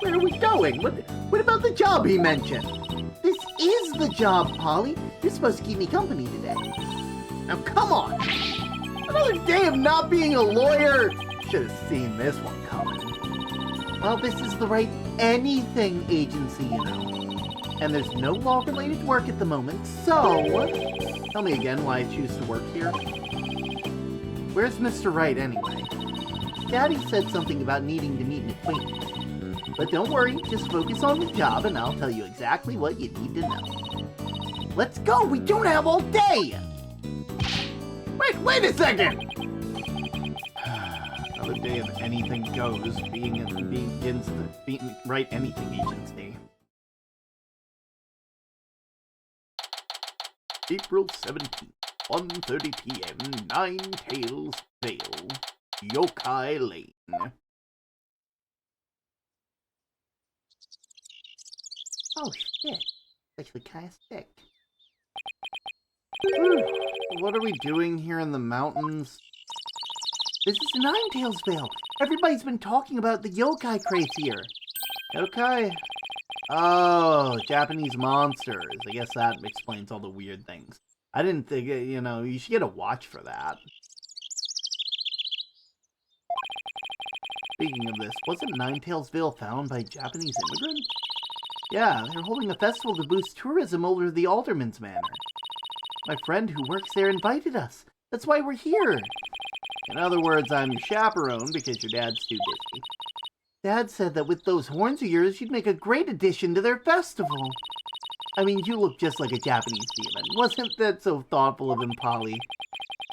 Where are we going? What about the job he mentioned? This is the job, Polly. You're supposed to keep me company today. Now come on! Another day of not being a lawyer! Should have seen this one coming. Well, this is the Write Anything Agency, you know. And there's no law-related work at the moment, so... Tell me again why I choose to work here. Where's Mr. Wright, anyway? Daddy said something about needing to meet an acquaintance. But don't worry, just focus on the job and I'll tell you exactly what you need to know. Let's go! We don't have all day! Wait a second! Another day of anything goes, begins the Write Anything Agency. April 17th, 1:30 p.m., Nine Tails Vale, Yokai Lane. Oh shit, it's actually kind of sick. What are we doing here in the mountains? This is Ninetailsville. Everybody's been talking about the yokai craze here. Yokai? Oh, Japanese monsters. I guess that explains all the weird things. I didn't think, you know, you should get a watch for that. Speaking of this, wasn't Ninetailsville found by Japanese immigrants? Yeah, they're holding a festival to boost tourism over the Alderman's Manor. My friend who works there invited us. That's why we're here. In other words, I'm your chaperone because your dad's too busy. Dad said that with those horns of yours, you'd make a great addition to their festival. I mean, you look just like a Japanese demon. Wasn't that so thoughtful of him, Polly?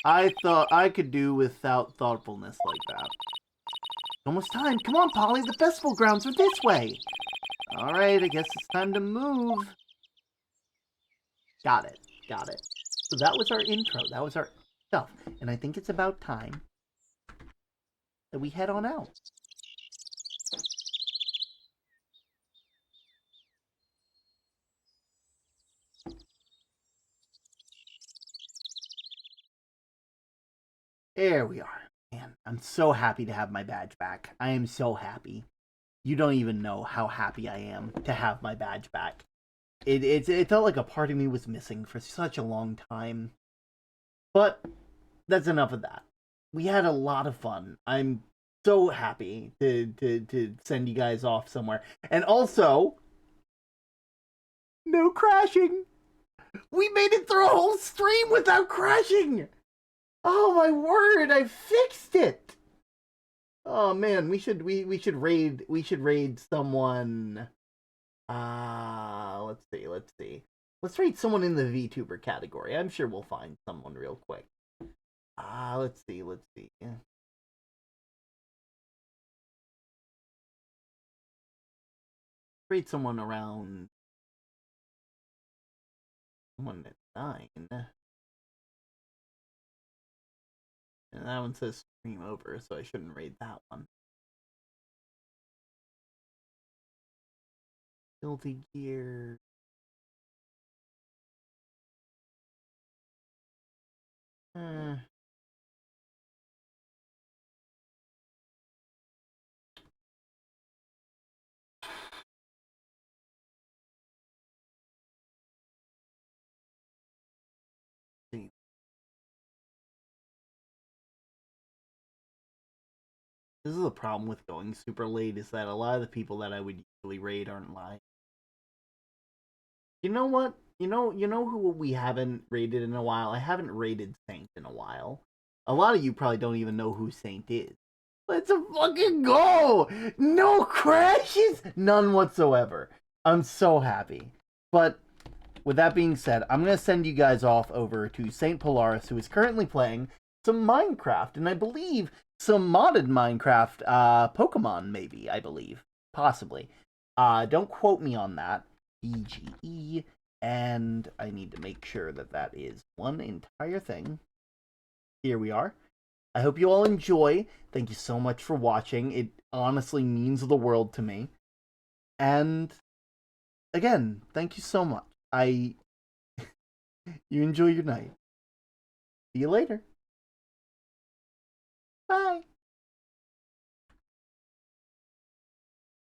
I thought I could do without thoughtfulness like that. Almost time. Come on, Polly. The festival grounds are this way. All right, I guess it's time to move. Got it. Got it. So that was our intro. That was our stuff. And I think it's about time that we head on out. There we are. Man, I'm so happy to have my badge back. I am so happy. You don't even know how happy I am to have my badge back. It felt like a part of me was missing for such a long time. But that's enough of that. We had a lot of fun. I'm so happy to send you guys off somewhere. And also, no crashing. We made it through a whole stream without crashing. Oh my word, I fixed it. Oh man, we should raid someone. Let's see. Let's raid someone in the VTuber category. I'm sure we'll find someone real quick. Let's see. Yeah. Raid someone around 1 at 9. And that one says stream over, so I shouldn't raid that one. Guilty Gear. See. This is the problem with going super late, is that a lot of the people that I would usually raid aren't live. You know what? You know who we haven't raided in a while? I haven't raided Saint in a while. A lot of you probably don't even know who Saint is. Let's fucking go! No crashes! None whatsoever. I'm so happy. But with that being said, I'm going to send you guys off over to Saint Polaris, who is currently playing some Minecraft, and I believe some modded Minecraft, Pokemon, maybe, I believe. Possibly. Don't quote me on that. BGE, and I need to make sure that that is one entire thing. Here we are. I hope you all enjoy. Thank you so much for watching. It honestly means the world to me. And again, thank you so much. You enjoy your night. See you later. Bye.